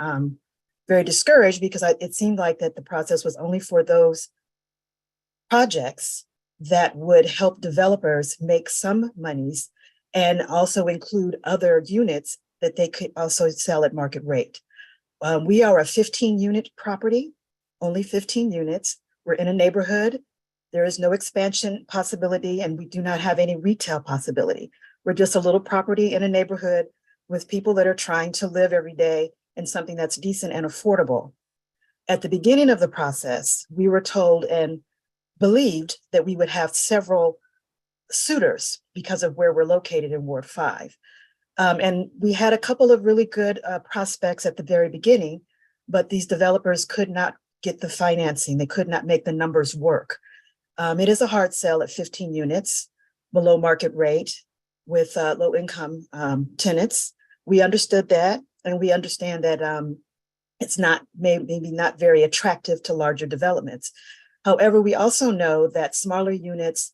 [SPEAKER 10] very discouraged because it seemed like that the process was only for those projects that would help developers make some monies and also include other units that they could also sell at market rate. We are a 15-unit property, only 15 units. We're in a neighborhood. There is no expansion possibility, and we do not have any retail possibility. We're just a little property in a neighborhood with people that are trying to live every day in something that's decent and affordable. At the beginning of the process, we were told and believed that we would have several suitors because of where we're located in Ward 5. And we had a couple of really good prospects at the very beginning, but these developers could not get the financing. They could not make the numbers work. It is a hard sell at 15 units below market rate with low income tenants. We understood that, and we understand that it's not maybe not very attractive to larger developments. However, we also know that smaller units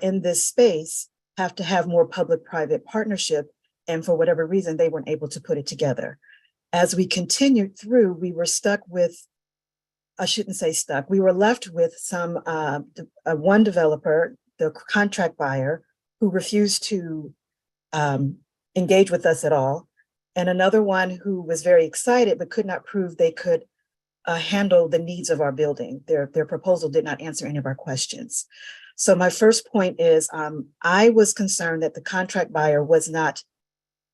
[SPEAKER 10] in this space have to have more public-private partnership, and for whatever reason, they weren't able to put it together. As we continued through, we were stuck with, I shouldn't say stuck, we were left with some one developer, the contract buyer, who refused to engage with us at all, and another one who was very excited but could not prove they could handle the needs of our building. Their proposal did not answer any of our questions. So my first point is I was concerned that the contract buyer was not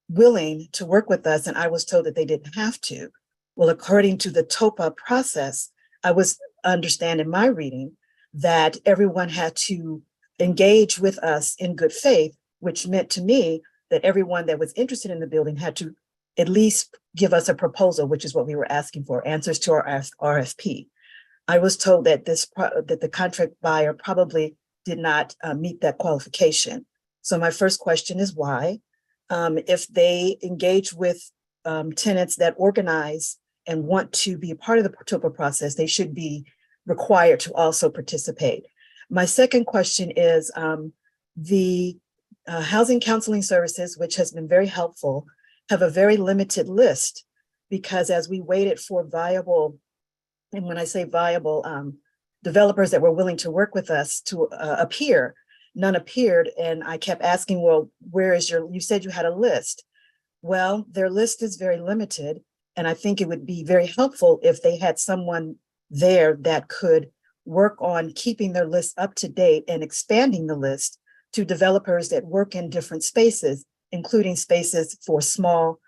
[SPEAKER 10] willing to work with us, and I was told that they didn't have to. Well, according to the TOPA process, I was understanding my reading that everyone had to engage with us in good faith, which meant to me that everyone that was interested in the building had to at least give us a proposal, which is what we were asking for, answers to our RFP. I was told that that the contract buyer probably did not meet that qualification. So my first question is why? If they engage with tenants that organize and want to be a part of the TOPA process, they should be required to also participate. My second question is the housing counseling services, which has been very helpful, have a very limited list, because as we waited for viable, and when I say viable, developers that were willing to work with us to appear, none appeared. And I kept asking, well, where is you said you had a list. Well, their list is very limited. And I think it would be very helpful if they had someone there that could work on keeping their list up to date and expanding the list to developers that work in different spaces, including spaces for small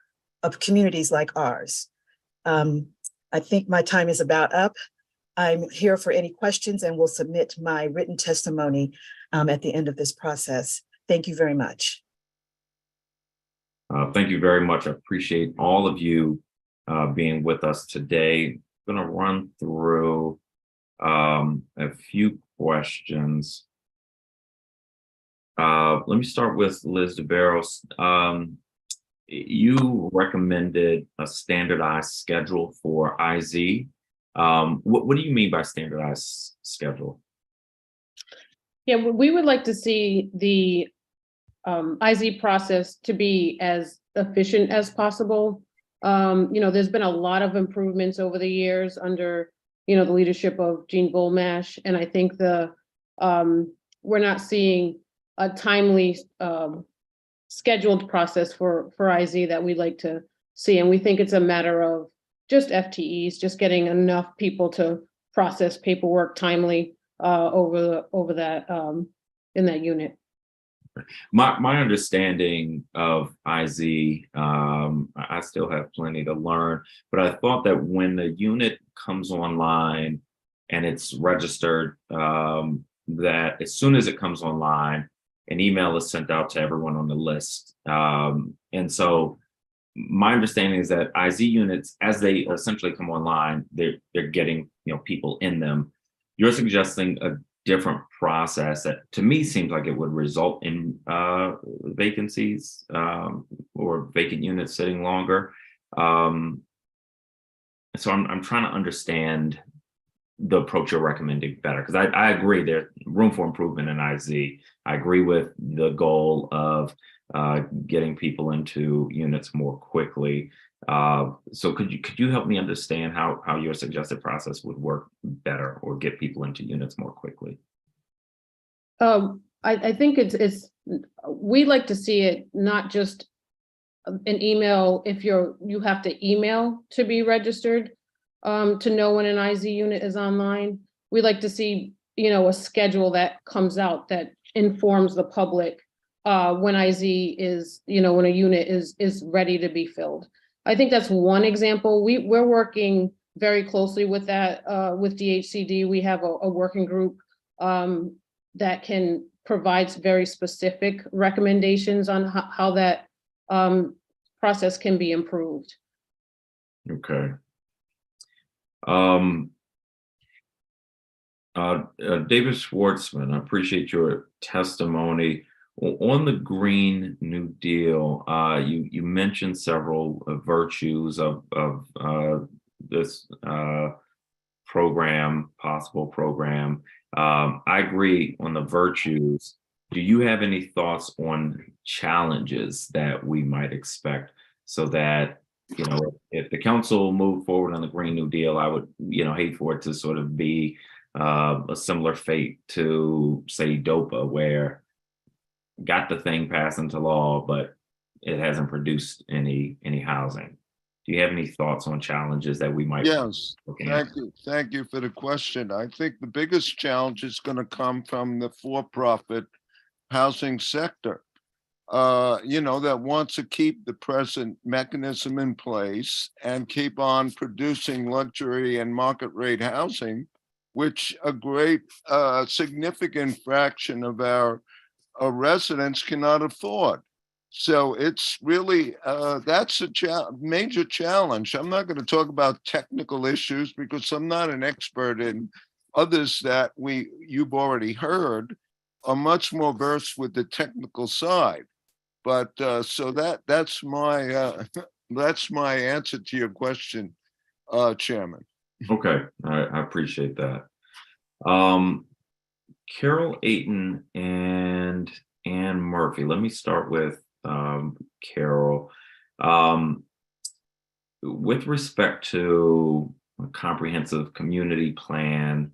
[SPEAKER 10] communities like ours. I think my time is about up. I'm here for any questions and will submit my written testimony at the end of this process. Thank you very much.
[SPEAKER 2] Thank you very much. I appreciate all of you being with us today. I'm going to run through a few questions. Let me start with Liz DeBarros. You recommended a standardized schedule for IZ. What do you mean by standardized schedule?
[SPEAKER 13] Yeah, we would like to see the IZ process to be as efficient as possible. There's been a lot of improvements over the years under, the leadership of Jean Bullmash, and I think we're not seeing a timely scheduled process for IZ that we'd like to see, and we think it's a matter of just FTEs, just getting enough people to process paperwork timely over that in that unit.
[SPEAKER 2] My understanding of IZ, I still have plenty to learn, but I thought that when the unit comes online and it's registered, that as soon as it comes online, an email is sent out to everyone on the list. And so my understanding is that IZ units, as they essentially come online, they're getting, you know, people in them. You're suggesting a different process that to me seems like it would result in vacancies or vacant units sitting longer. So I'm trying to understand the approach you're recommending better, because I agree there's room for improvement in IZ. I agree with the goal of getting people into units more quickly. So could you help me understand how your suggested process would work better or get people into units more quickly?
[SPEAKER 13] I think it's we like to see it not just an email. If you have to email to be registered to know when an IZ unit is online. We like to see, you know, a schedule that comes out that informs the public when IZ is, you know, when a unit is ready to be filled. I think that's one example. We're working very closely with that with DHCD. We have a working group that can provide very specific recommendations on how that process can be improved.
[SPEAKER 2] Okay. David Schwartzman, I appreciate your testimony. On the Green New Deal, you mentioned several virtues of this program, possible program. I agree on the virtues. Do you have any thoughts on challenges that we might expect, so that, you know, if the council moved forward on the Green New Deal, I would, you know, hate for it to sort of be a similar fate to, say, DOPA, where got the thing passed into law, but it hasn't produced any housing. Do you have any thoughts on challenges that we might?
[SPEAKER 14] Yes, thank you for the question. I think the biggest challenge is going to come from the for-profit housing sector, you know, that wants to keep the present mechanism in place and keep on producing luxury and market rate housing, which a great significant fraction of our residents cannot afford. So it's really, that's a major challenge. I'm not going to talk about technical issues because I'm not an expert in others that you've already heard are much more versed with the technical side. But so that's my answer to your question, Chairman.
[SPEAKER 2] Okay, I appreciate that. Carol Ayton and Ann Murphy. Let me start with Carol. With respect to a comprehensive community plan,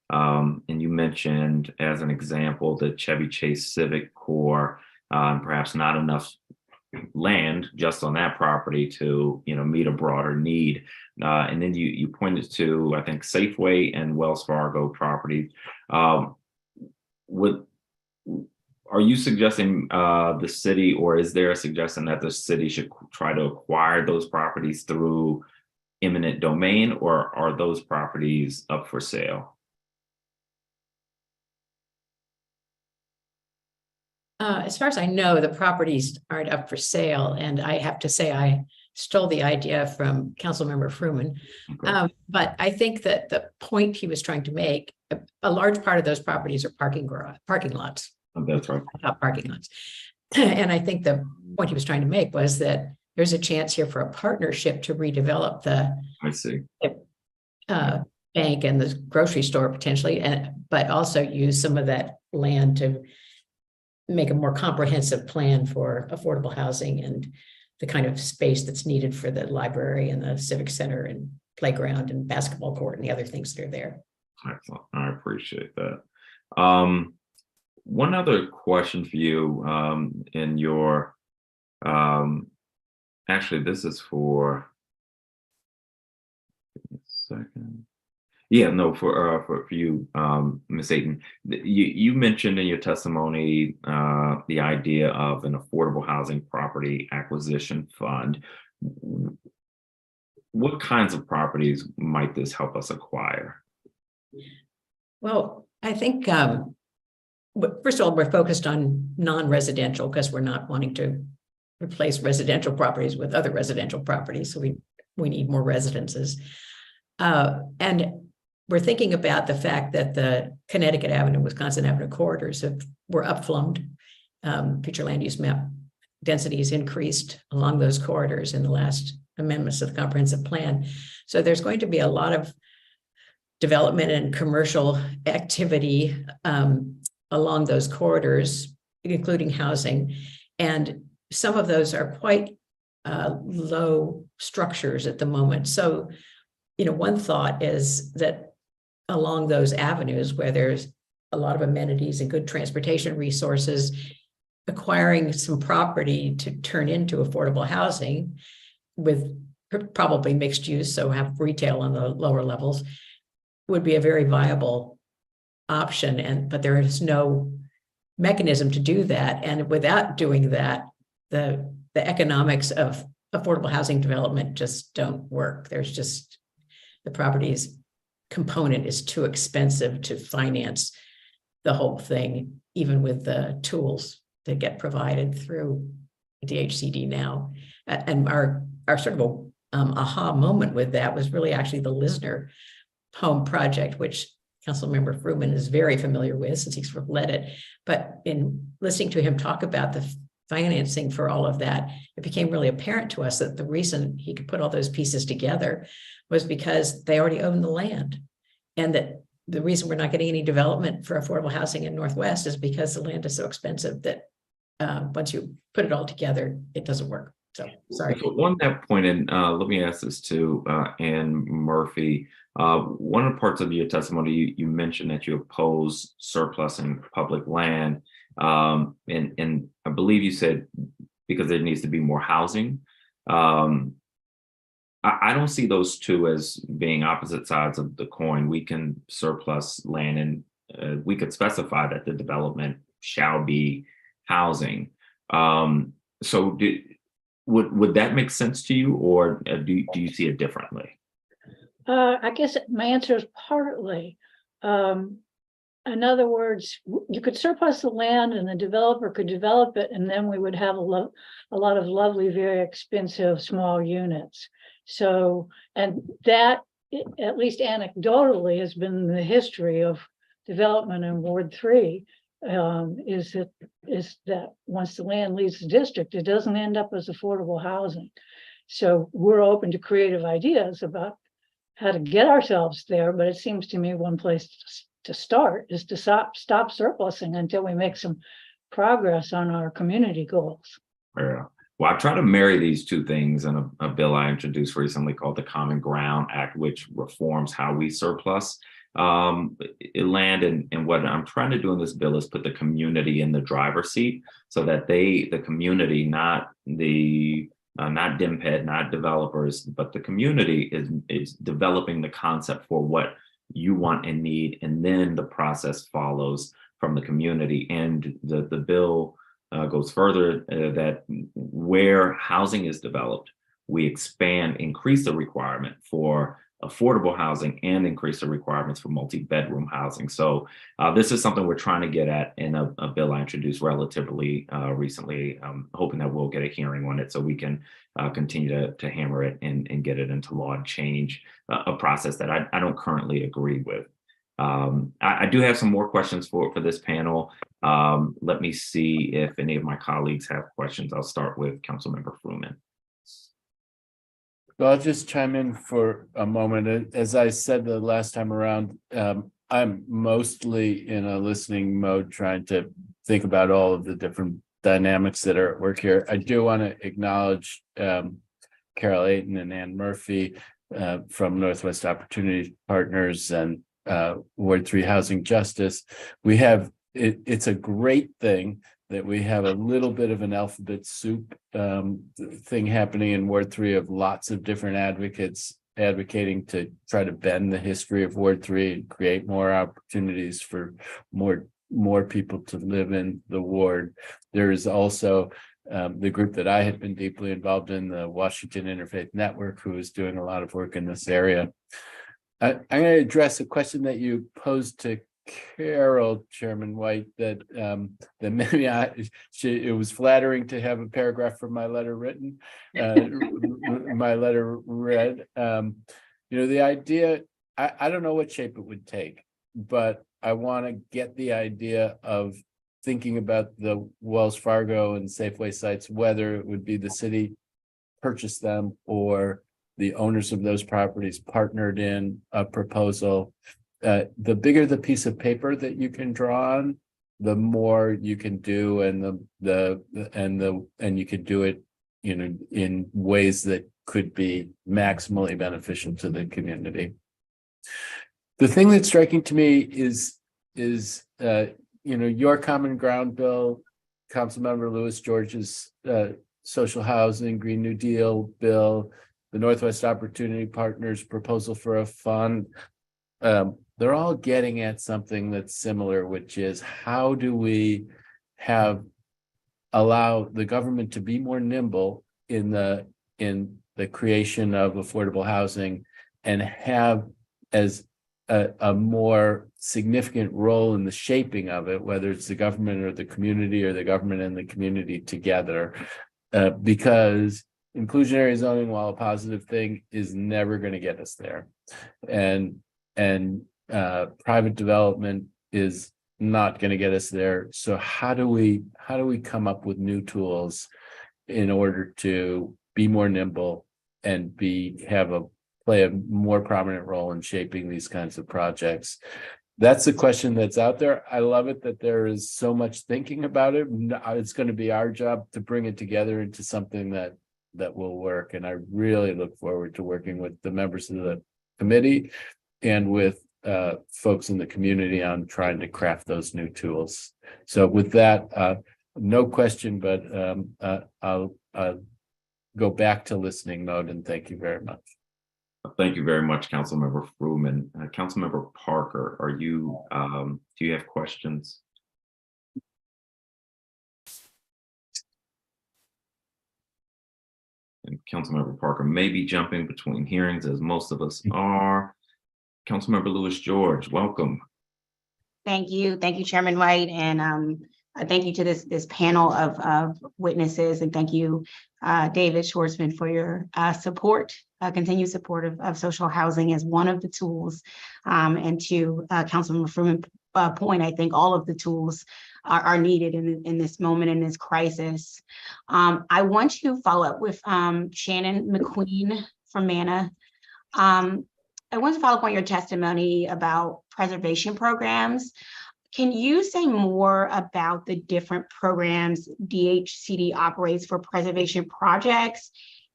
[SPEAKER 2] and you mentioned as an example the Chevy Chase Civic Corps, perhaps not enough land just on that property to, you know, meet a broader need. And then you pointed to, I think, Safeway and Wells Fargo property. Are you suggesting the city, or is there a suggestion that the city should try to acquire those properties through eminent domain, or are those properties up for sale?
[SPEAKER 15] As far as I know, the properties aren't up for sale, and I have to say I stole the idea from Councilmember Fruman. Okay. But I think that the point he was trying to make, a large part of those properties are parking lots.
[SPEAKER 2] Oh, that's right.
[SPEAKER 15] Parking lots. And I think the point he was trying to make was that there's a chance here for a partnership to redevelop the bank and the grocery store potentially, but also use some of that land to make a more comprehensive plan for affordable housing and the kind of space that's needed for the library and the civic center and playground and basketball court and the other things that are there.
[SPEAKER 2] Excellent. I appreciate that. One other question for you in your, actually, this is for, give me a second. Yeah, no, for you, Ms. Ayton, you mentioned in your testimony the idea of an affordable housing property acquisition fund. What kinds of properties might this help us acquire?
[SPEAKER 15] Well, I think, first of all, we're focused on non-residential because we're not wanting to replace residential properties with other residential properties. So we need more residences. And we're thinking about the fact that the Connecticut Avenue, Wisconsin Avenue corridors were upflowed. Future land use map densities increased along those corridors in the last amendments of the comprehensive plan. So there's going to be a lot of development and commercial activity along those corridors, including housing. And some of those are quite low structures at the moment. So, one thought is that along those avenues where there's a lot of amenities and good transportation resources, acquiring some property to turn into affordable housing with probably mixed use, so have retail on the lower levels, would be a very viable option. But there is no mechanism to do that. And without doing that, the economics of affordable housing development just don't work. There's just the properties component is too expensive to finance the whole thing, even with the tools that get provided through DHCD now. And our sort of aha moment with that was really actually the Lisner home project, which Councilmember Fruman is very familiar with since he's led it. But in listening to him talk about the financing for all of that, it became really apparent to us that the reason he could put all those pieces together was because they already own the land. And that the reason we're not getting any development for affordable housing in Northwest is because the land is so expensive that once you put it all together, it doesn't work. So sorry.
[SPEAKER 2] So on that point, and let me ask this to Ann Murphy. One of the parts of your testimony, you mentioned that you oppose surplusing public land. And I believe you said because there needs to be more housing. I don't see those two as being opposite sides of the coin. We can surplus land and we could specify that the development shall be housing. So would that make sense to you, or do you see it differently?
[SPEAKER 19] I guess my answer is partly. In other words, you could surplus the land and the developer could develop it, and then we would have a lot of lovely, very expensive small units. So, and that, at least anecdotally, has been the history of development in Ward 3, is that once the land leaves the district, it doesn't end up as affordable housing. So we're open to creative ideas about how to get ourselves there, but it seems to me one place to start is to stop surplusing until we make some progress on our community goals.
[SPEAKER 2] Yeah. Well, I try to marry these two things in a bill I introduced recently called the Common Ground Act, which reforms how we surplus land. And what I'm trying to do in this bill is put the community in the driver's seat so that the community, not DMPED, not developers, but the community is developing the concept for what you want and need, and then the process follows from the community. And the bill goes further that where housing is developed, we increase the requirement for affordable housing and increase the requirements for multi-bedroom housing. So this is something we're trying to get at in a bill I introduced relatively recently. I'm hoping that we'll get a hearing on it so we can continue to hammer it and get it into law and change a process that I don't currently agree with. I do have some more questions for this panel. Let me see if any of my colleagues have questions. I'll start with Councilmember Fruman.
[SPEAKER 3] So I'll just chime in for a moment. As I said the last time around, I'm mostly in a listening mode, trying to think about all of the different dynamics that are at work here. I do want to acknowledge Carol Ayton and Ann Murphy from Northwest Opportunity Partners and Ward 3 Housing Justice. We have, it's a great thing that we have a little bit of an alphabet soup thing happening in Ward 3 of lots of different advocates advocating to try to bend the history of Ward 3 and create more opportunities for more people to live in the ward. There is also the group that I had been deeply involved in, the Washington Interfaith Network, who is doing a lot of work in this area. I'm going to address a question that you posed to Carol, Chairman White, that maybe it was flattering to have a paragraph from my letter written, my letter read. The idea, I don't know what shape it would take, but I want to get the idea of thinking about the Wells Fargo and Safeway sites, whether it would be the city purchase them or the owners of those properties partnered in a proposal. The bigger the piece of paper that you can draw on, the more you can do, and you could do it, in ways that could be maximally beneficial to the community. The thing that's striking to me is your Common Ground bill, Councilmember Louis George's social housing, Green New Deal bill, the Northwest Opportunity Partners proposal for a fund. They're all getting at something that's similar, which is how do we allow the government to be more nimble in the creation of affordable housing and have as a more significant role in the shaping of it, whether it's the government or the community or the government and the community together, because inclusionary zoning, while a positive thing, is never going to get us there, and private development is not going to get us there. So how do we come up with new tools in order to be more nimble and play a more prominent role in shaping these kinds of projects? That's the question that's out there. I love it that there is so much thinking about it. It's going to be our job to bring it together into something that will work. And I really look forward to working with the members of the committee and with folks in the community on trying to craft those new tools. So with that, no question, but I'll go back to listening mode, and thank you very much.
[SPEAKER 2] Thank you very much, Councilmember Fruman. Councilmember Parker, do you have questions? And Councilmember Parker may be jumping between hearings, as most of us are. Councilmember Louis George, welcome.
[SPEAKER 12] Thank you, Chairman White, and thank you to this panel of witnesses, and thank you, David Schwartzman, for your continued support of social housing as one of the tools. And to Councilmember Fruman's point, I think all of the tools are needed in this moment, in this crisis. I want to follow up with Shannon McQueen from MANA. I want to follow up on your testimony about preservation programs. Can you say more about the different programs DHCD operates for preservation projects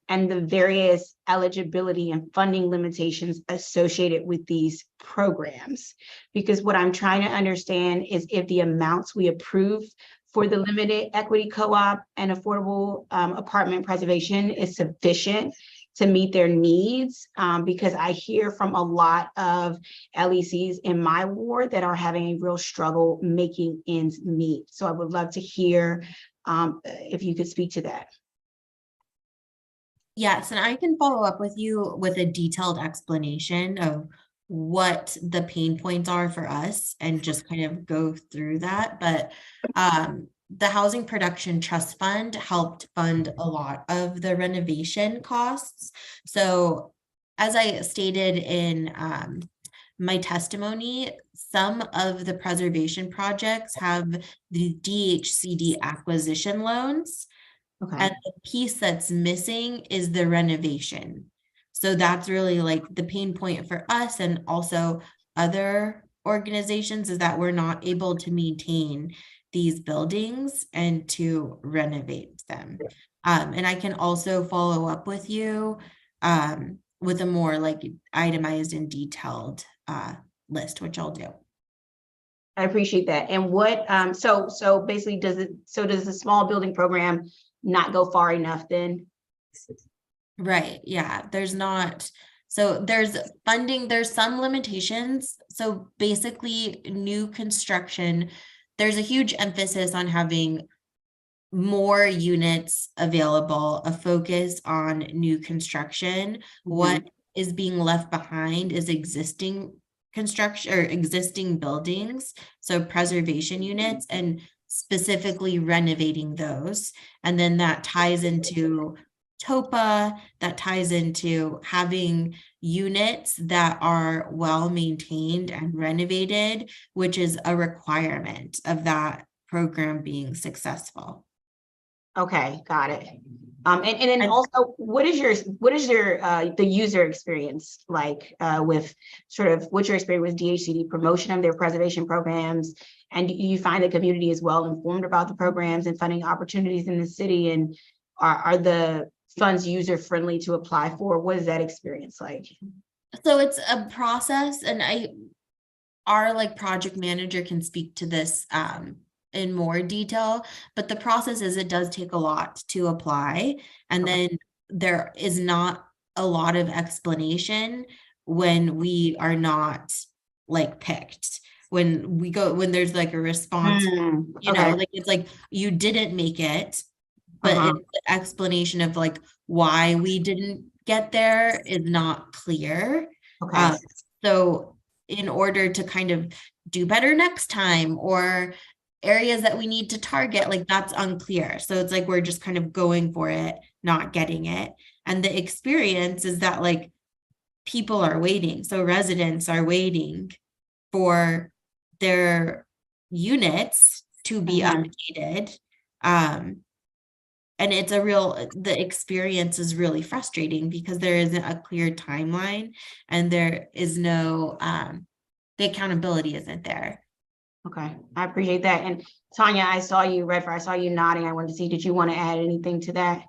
[SPEAKER 12] and the various eligibility and funding limitations associated with these programs? Because what I'm trying to understand is if the amounts we approve for the limited equity co-op and affordable apartment preservation is sufficient to meet their needs, because I hear from a lot of LECs in my ward that are having a real struggle making ends meet. So I would love to hear if you could speak to that.
[SPEAKER 16] Yes, and I can follow up with you with a detailed explanation of what the pain points are for us and just kind of go through that. But the Housing Production Trust Fund helped fund a lot of the renovation costs. So as I stated in my testimony, some of the preservation projects have the DHCD acquisition loans.
[SPEAKER 12] Okay.
[SPEAKER 16] And the piece that's missing is the renovation. So that's really like the pain point for us and also other organizations, is that we're not able to maintain these buildings and to renovate them. And I can also follow up with you with a more like itemized and detailed list, which I'll do.
[SPEAKER 12] I appreciate that. And what so basically does the small building program not go far enough then?
[SPEAKER 16] Right. Yeah. There's not So there's funding, there's some limitations. So basically new construction, there's a huge emphasis on having more units available, a focus on new construction. What is being left behind is existing construction or existing buildings, so preservation units, and specifically renovating those. And then that ties into TOPA, that ties into having units that are well maintained and renovated, which is a requirement of that program being successful.
[SPEAKER 12] Okay, got it. And then also, what is your the user experience like with sort of what's your experience with DHCD promotion of their preservation programs? And do you find the community is well informed about the programs and funding opportunities in the city? And are the funds user friendly to apply for? What is that experience like?
[SPEAKER 16] So it's a process, and our like project manager can speak to this in more detail, but the process is it does take a lot to apply, and then there is not a lot of explanation when we are not like picked. When there's like a response, you know, like it's like you didn't make it, but it's the explanation of like why we didn't get there is not clear. So in order to kind of do better next time, or areas that we need to target, like that's unclear. So it's like we're just kind of going for it, not getting it. And the experience is that like people are waiting. So residents are waiting for their units to be updated. And it's the experience is really frustrating because there isn't a clear timeline, and there is no, the accountability isn't there.
[SPEAKER 12] Okay, I appreciate that. And Tanya, I saw you nodding. I wanted to see, did you want to add anything to that?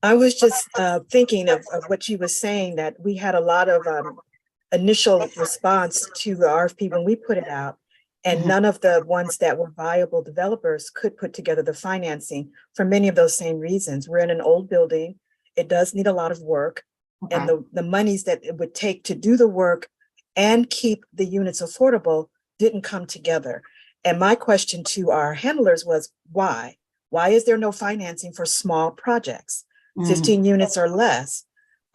[SPEAKER 10] I was just thinking of what you were saying, that we had a lot of initial response to the RFP when we put it out, and none of the ones that were viable developers could put together the financing for many of those same reasons. We're in an old building. It does need a lot of work, and the monies that it would take to do the work and keep the units affordable didn't come together. And my question to our handlers was, why? Why is there no financing for small projects, 15 units or less?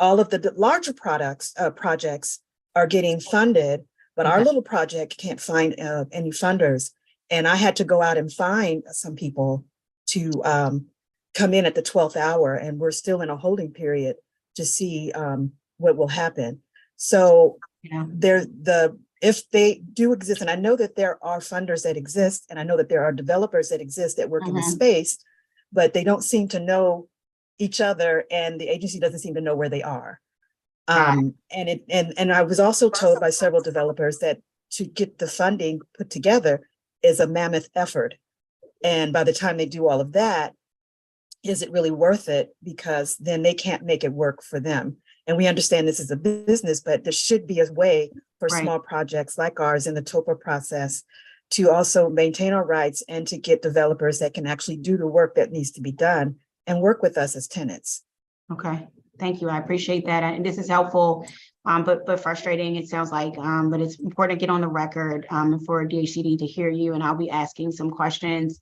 [SPEAKER 10] All of the larger projects are getting funded, but our little project can't find any funders. And I had to go out and find some people to come in at the 12th hour, and we're still in a holding period to see what will happen. So if they do exist, and I know that there are funders that exist, and I know that there are developers that exist that work in the space, but they don't seem to know each other, and the agency doesn't seem to know where they are. And I was also told by several developers that to get the funding put together is a mammoth effort. And by the time they do all of that, is it really worth it? Because then they can't make it work for them. And we understand this is a business, but there should be a way for small projects like ours in the TOPA process to also maintain our rights and to get developers that can actually do the work that needs to be done and work with us as tenants.
[SPEAKER 12] Okay, thank you. I appreciate that. And this is helpful, but frustrating, it sounds like, but it's important to get on the record for DHCD to hear you. And I'll be asking some questions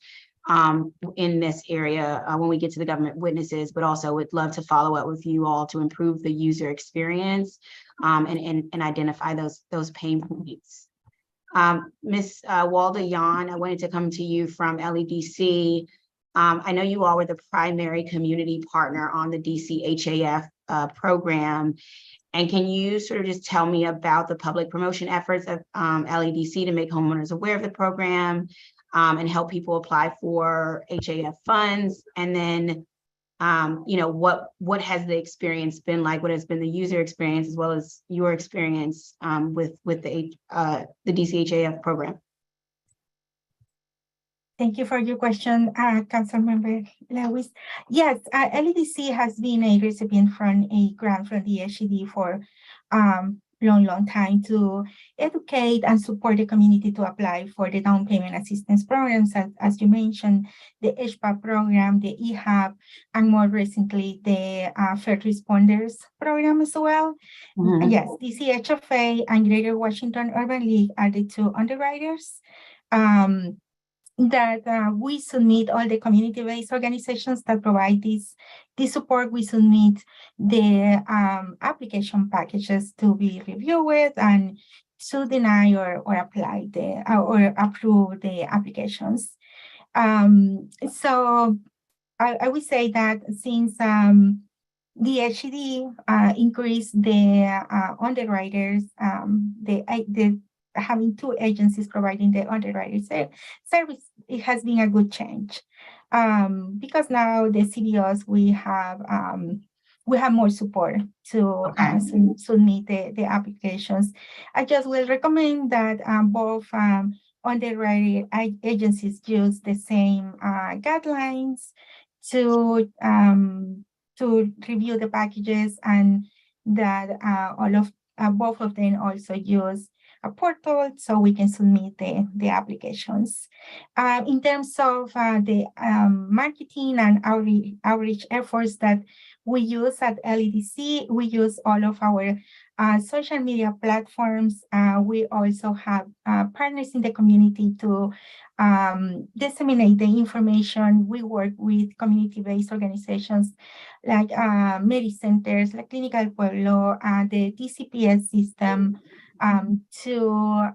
[SPEAKER 12] in this area when we get to the government witnesses, but also would love to follow up with you all to improve the user experience and identify those pain points. Ms. Walda Yan, I wanted to come to you from LEDC. I know you all were the primary community partner on the DCHAF program. And can you sort of just tell me about the public promotion efforts of LEDC to make homeowners aware of the program and help people apply for HAF funds? And then, what has the experience been like? What has been the user experience as well as your experience with the DCHAF program?
[SPEAKER 21] Thank you for your question, Councilmember Lewis. Yes, LEDC has been a recipient from a grant from the DHCD for long time to educate and support the community to apply for the down payment assistance programs, as you mentioned, the HPTF program, the EHAB, and more recently, the First Responders program as well. Yes, DCHFA and Greater Washington Urban League are the two underwriters. That we submit all the community-based organizations that provide this support. We submit the application packages to be reviewed and to deny or apply or approve the applications. So I would say that since DHCD increased the underwriters, the having two agencies providing the underwriting service, it has been a good change. Because now the CBOs, we have more support to submit the applications. I just will recommend that both underwriting agencies use the same guidelines to review the packages, and that both of them also use a portal so we can submit the applications. In terms of the marketing and outreach efforts that we use at LEDC, we use all of our social media platforms. We also have partners in the community to disseminate the information. We work with community-based organizations like Centers, like Clinical Pueblo, the DCPS system, to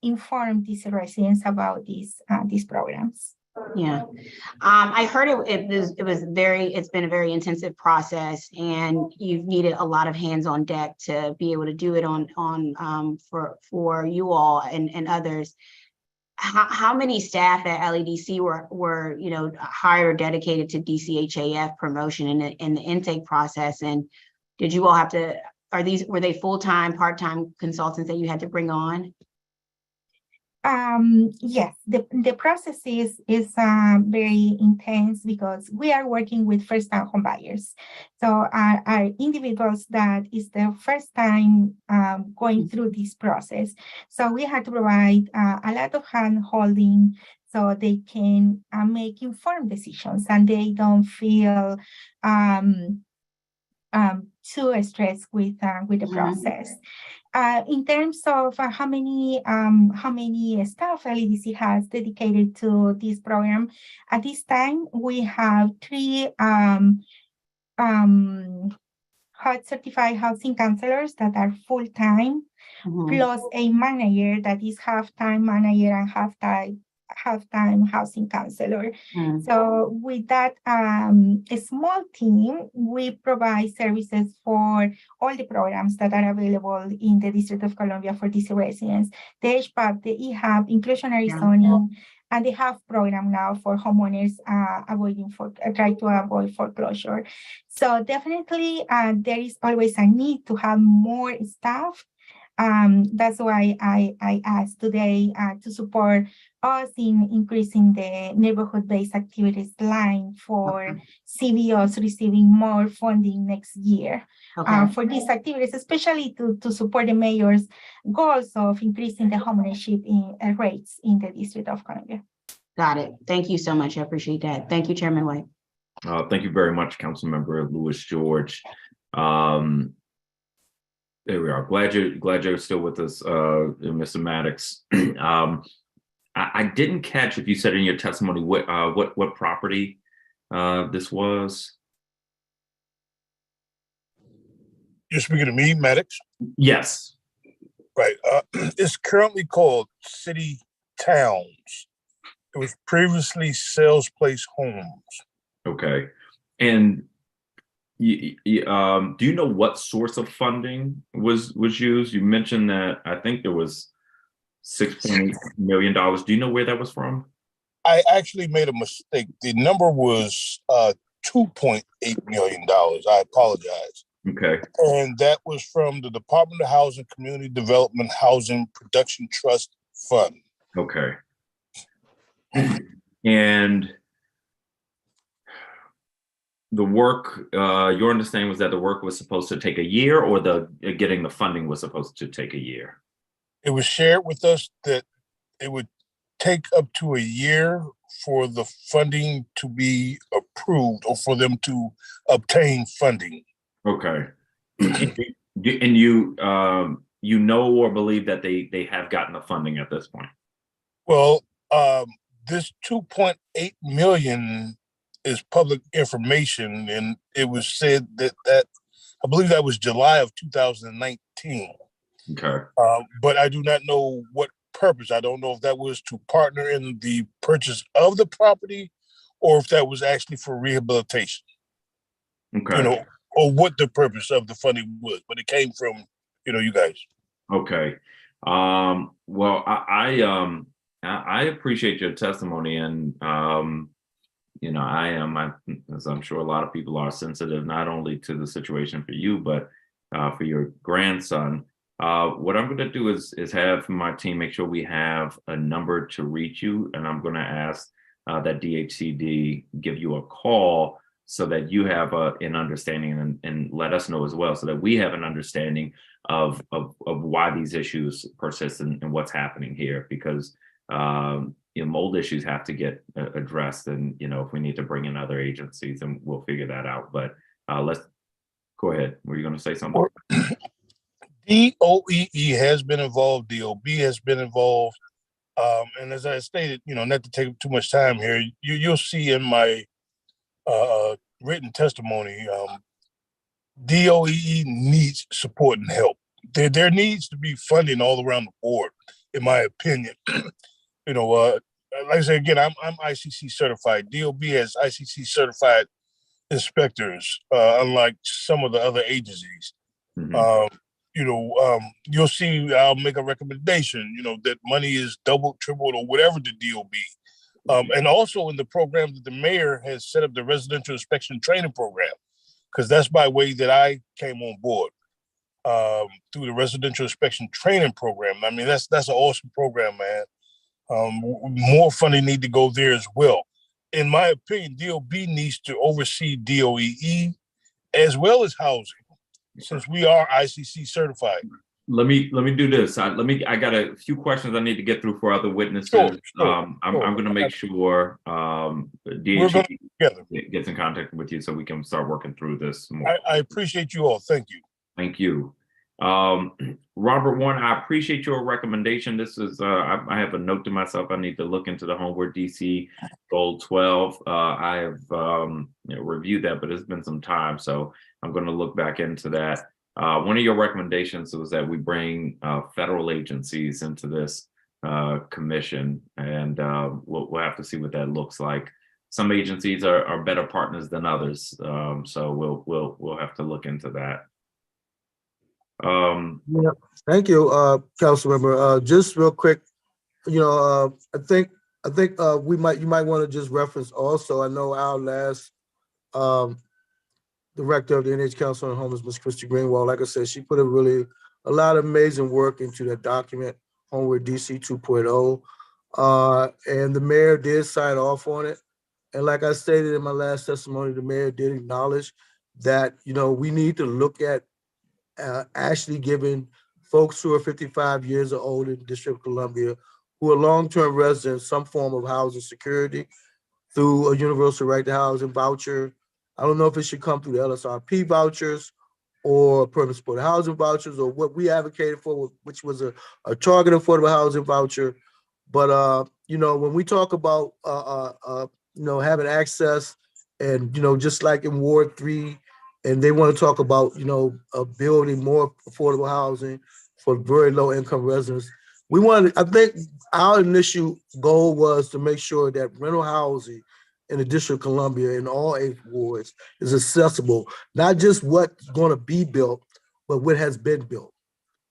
[SPEAKER 21] inform these residents about these programs.
[SPEAKER 12] Yeah, I heard it's been a very intensive process, and you've needed a lot of hands on deck to be able to do it for you all and others. How many staff at LEDC were hired or dedicated to DCHAF promotion in the intake process, and did you all have to? Were they full-time, part-time consultants that you had to bring on?
[SPEAKER 21] Yes, the process is very intense because we are working with first-time home buyers. So our individuals that is their first time going through this process. So we had to provide a lot of hand-holding so they can make informed decisions and they don't feel too stressed with the process. In terms of how many staff LEDC has dedicated to this program, at this time we have 3 HUD certified housing counselors that are full-time, plus a manager that is half-time manager and half-time housing counselor. So with that a small team, we provide services for all the programs that are available in the District of Columbia for DC residents, the HPTF, the EHAB, inclusionary zoning, and the HAF program now for homeowners try to avoid foreclosure. So definitely there is always a need to have more staff. That's why I asked today to support us in increasing the neighborhood-based activities line for CBOs receiving more funding next year for these activities, especially to support the mayor's goals of increasing the homeownership rates in the District of Columbia.
[SPEAKER 12] Got it. Thank you so much. I appreciate that. Thank you, Chairman White.
[SPEAKER 2] Thank you very much, Councilmember Louis George. There we are. Glad you're still with us, Mr. Maddox. I didn't catch if you said in your testimony what property this was.
[SPEAKER 18] You're speaking to me, Maddox?
[SPEAKER 2] Yes.
[SPEAKER 18] Right. It's currently called City Towns. It was previously Sales Place Homes.
[SPEAKER 2] Okay. And do you know what source of funding was used? You mentioned that I think there was $6.8 million. Do you know where that was from?
[SPEAKER 18] I actually made a mistake. The number was $2.8 million. I apologize.
[SPEAKER 2] Okay.
[SPEAKER 18] And that was from the Department of Housing Community Development Housing Production Trust Fund.
[SPEAKER 2] Okay. And the work, your understanding was that the work was supposed to take a year, or the getting the funding was supposed to take a year?
[SPEAKER 18] It was shared with us that it would take up to a year for the funding to be approved or for them to obtain funding.
[SPEAKER 2] Okay. And you you know or believe that they have gotten the funding at this point?
[SPEAKER 18] Well, this 2.8 million is public information, and it was said that I believe that was July of 2019.
[SPEAKER 2] Okay.
[SPEAKER 18] But I do not know what purpose. I don't know if that was to partner in the purchase of the property, or if that was actually for rehabilitation.
[SPEAKER 2] Okay.
[SPEAKER 18] You know, or what the purpose of the funding was, but it came from, you guys.
[SPEAKER 2] Okay. Well, I appreciate your testimony, and as I'm sure a lot of people are, sensitive not only to the situation for you, but for your grandson. What I'm going to do is have my team make sure we have a number to reach you, and I'm going to ask that DHCD give you a call so that you have an understanding, and let us know as well, so that we have an understanding of why these issues persist and what's happening here, because mold issues have to get addressed, and if we need to bring in other agencies, then we'll figure that out. But let's go ahead. Were you going to say something?
[SPEAKER 18] DOEE has been involved, DOB has been involved, and as I stated, not to take too much time here, you'll see in my written testimony, DOEE needs support and help. There needs to be funding all around the board, in my opinion. Like I said again, I'm ICC certified. DOB has ICC certified inspectors, unlike some of the other agencies.
[SPEAKER 2] Mm-hmm.
[SPEAKER 18] You'll see I'll make a recommendation, that money is doubled, tripled, or whatever the DOB. And also in the program that the mayor has set up, the residential inspection training program, because that's by way that I came on board through the residential inspection training program. I mean, that's an awesome program, man. More funding need to go there as well. In my opinion, DOB needs to oversee DOEE as well as housing, since we are ICC certified.
[SPEAKER 2] Let me do this. I got a few questions I need to get through for other witnesses.
[SPEAKER 18] Sure.
[SPEAKER 2] I'm going to make sure DHCD gets in contact with you so we can start working through this more.
[SPEAKER 18] I appreciate you all. Thank you.
[SPEAKER 2] Thank you. Robert Warren, I appreciate your recommendation. This is, I have a note to myself. I need to look into the Homeward DC Goal 12. I have reviewed that, but it's been some time, so I'm going to look back into that. One of your recommendations was that we bring federal agencies into this commission, and we'll have to see what that looks like. Some agencies are better partners than others, so we'll have to look into that.
[SPEAKER 17] Yeah, thank you, Councilmember. Just real quick, I think you might want to just reference also. I know our last director of the NH Council on Homeless, Ms. Christy Greenwald, like I said, she put a lot of amazing work into that document, Homeward DC 2.0. And the mayor did sign off on it. And like I stated in my last testimony, the mayor did acknowledge that, we need to look at actually giving folks who are 55 years or older in the District of Columbia, who are long-term residents, some form of housing security through a universal right to housing voucher. I don't know if it should come through the LSRP vouchers or permanent supported housing vouchers, or what we advocated for, which was a targeted affordable housing voucher. But, when we talk about, having access and, just like in Ward 3, and they want to talk about, building more affordable housing for very low income residents. I think our initial goal was to make sure that rental housing in the District of Columbia in all 8 wards is accessible, not just what's going to be built, but what has been built.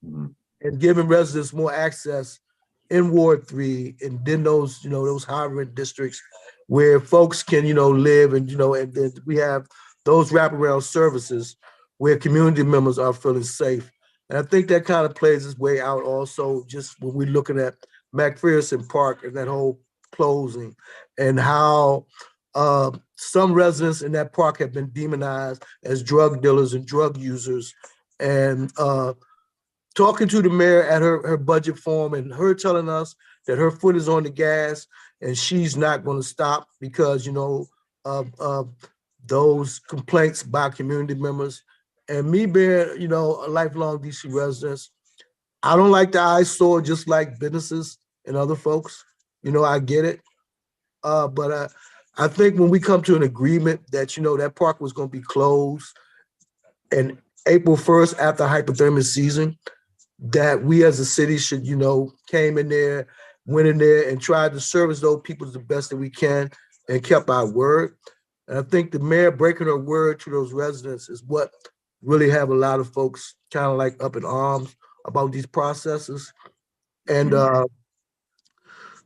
[SPEAKER 2] Mm-hmm.
[SPEAKER 17] And giving residents more access in Ward 3 and then those high rent districts where folks can, live and then we have those wraparound services where community members are feeling safe. And I think that kind of plays its way out also just when we're looking at McPherson Park and that whole closing and how some residents in that park have been demonized as drug dealers and drug users. And talking to the mayor at her budget forum and her telling us that her foot is on the gas and she's not going to stop because, you know, of those complaints by community members. And me being, you know, a lifelong DC resident, I don't like the eyesore just like businesses and other folks. You know, I get it. But I think when we come to an agreement that, you know, that park was going to be closed and April 1st after hypothermia season, that we as a city should, you know, came in there, went in there and tried to service those people the best that we can and kept our word. And I think the mayor breaking her word to those residents is what really have a lot of folks kind of like up in arms about these processes. And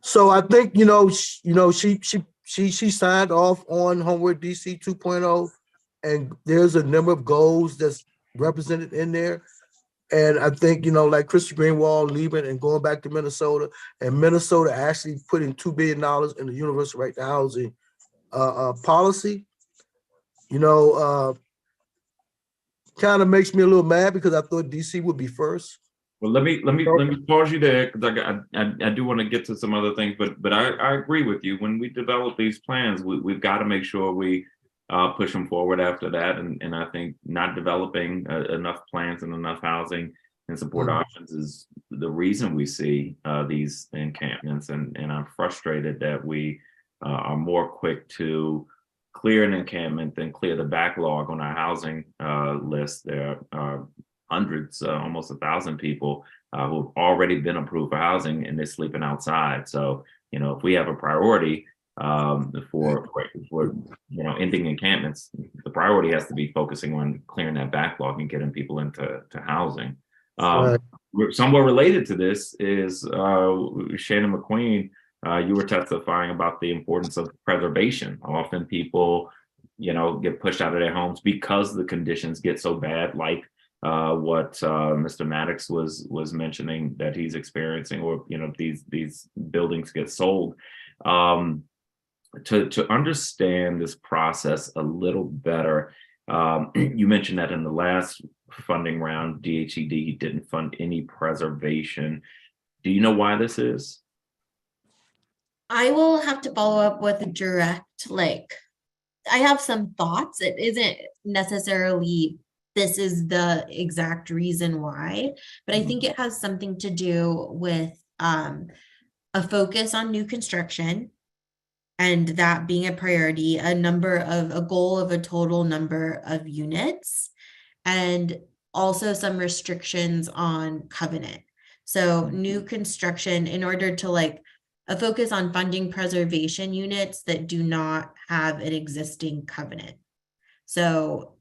[SPEAKER 17] so I think, you know, she signed off on Homeward DC 2.0, and there's a number of goals that's represented in there. And I think, you know, like Christy Greenwald leaving and going back to Minnesota, and Minnesota actually putting $2 billion in the universal right to housing policy, you know, kind of makes me a little mad because I thought DC would be first.
[SPEAKER 2] Well, let me pause you there because I do want to get to some other things, but I agree with you. When we develop these plans, we've got to make sure we push them forward after that. And I think not developing enough plans and enough housing and support options is the reason we see these encampments. And I'm frustrated that we are more quick to clear an encampment than clear the backlog on our housing list. There are hundreds, almost 1,000 people who've already been approved for housing and they're sleeping outside. So, you know, if we have a priority for you know, ending encampments, the priority has to be focusing on clearing that backlog and getting people into housing. Somewhat related to this is Shannon McQueen. You were testifying about the importance of preservation. Often people, you know, get pushed out of their homes because the conditions get so bad, like what Mr. Maddox was mentioning that he's experiencing, or, you know, these buildings get sold. To understand this process a little better, you mentioned that in the last funding round, DHCD didn't fund any preservation. Do you know why this is?
[SPEAKER 16] I will have to follow up with a direct, like, I have some thoughts. It isn't necessarily this is the exact reason why, but I think it has something to do with a focus on new construction and that being a priority, a goal of a total number of units, and also some restrictions on covenant. So new construction, in order to like a focus on funding preservation units that do not have an existing covenant. So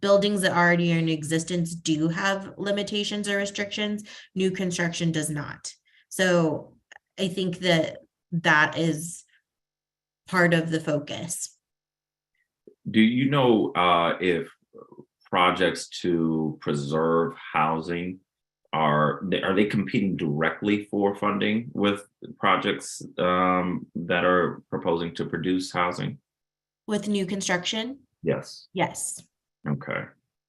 [SPEAKER 16] buildings that already are in existence do have limitations or restrictions. New construction does not. So I think that is part of the focus.
[SPEAKER 2] Do you know if projects to preserve housing are they competing directly for funding with projects that are proposing to produce housing?
[SPEAKER 16] With new construction?
[SPEAKER 2] Yes.
[SPEAKER 16] Yes.
[SPEAKER 2] Okay.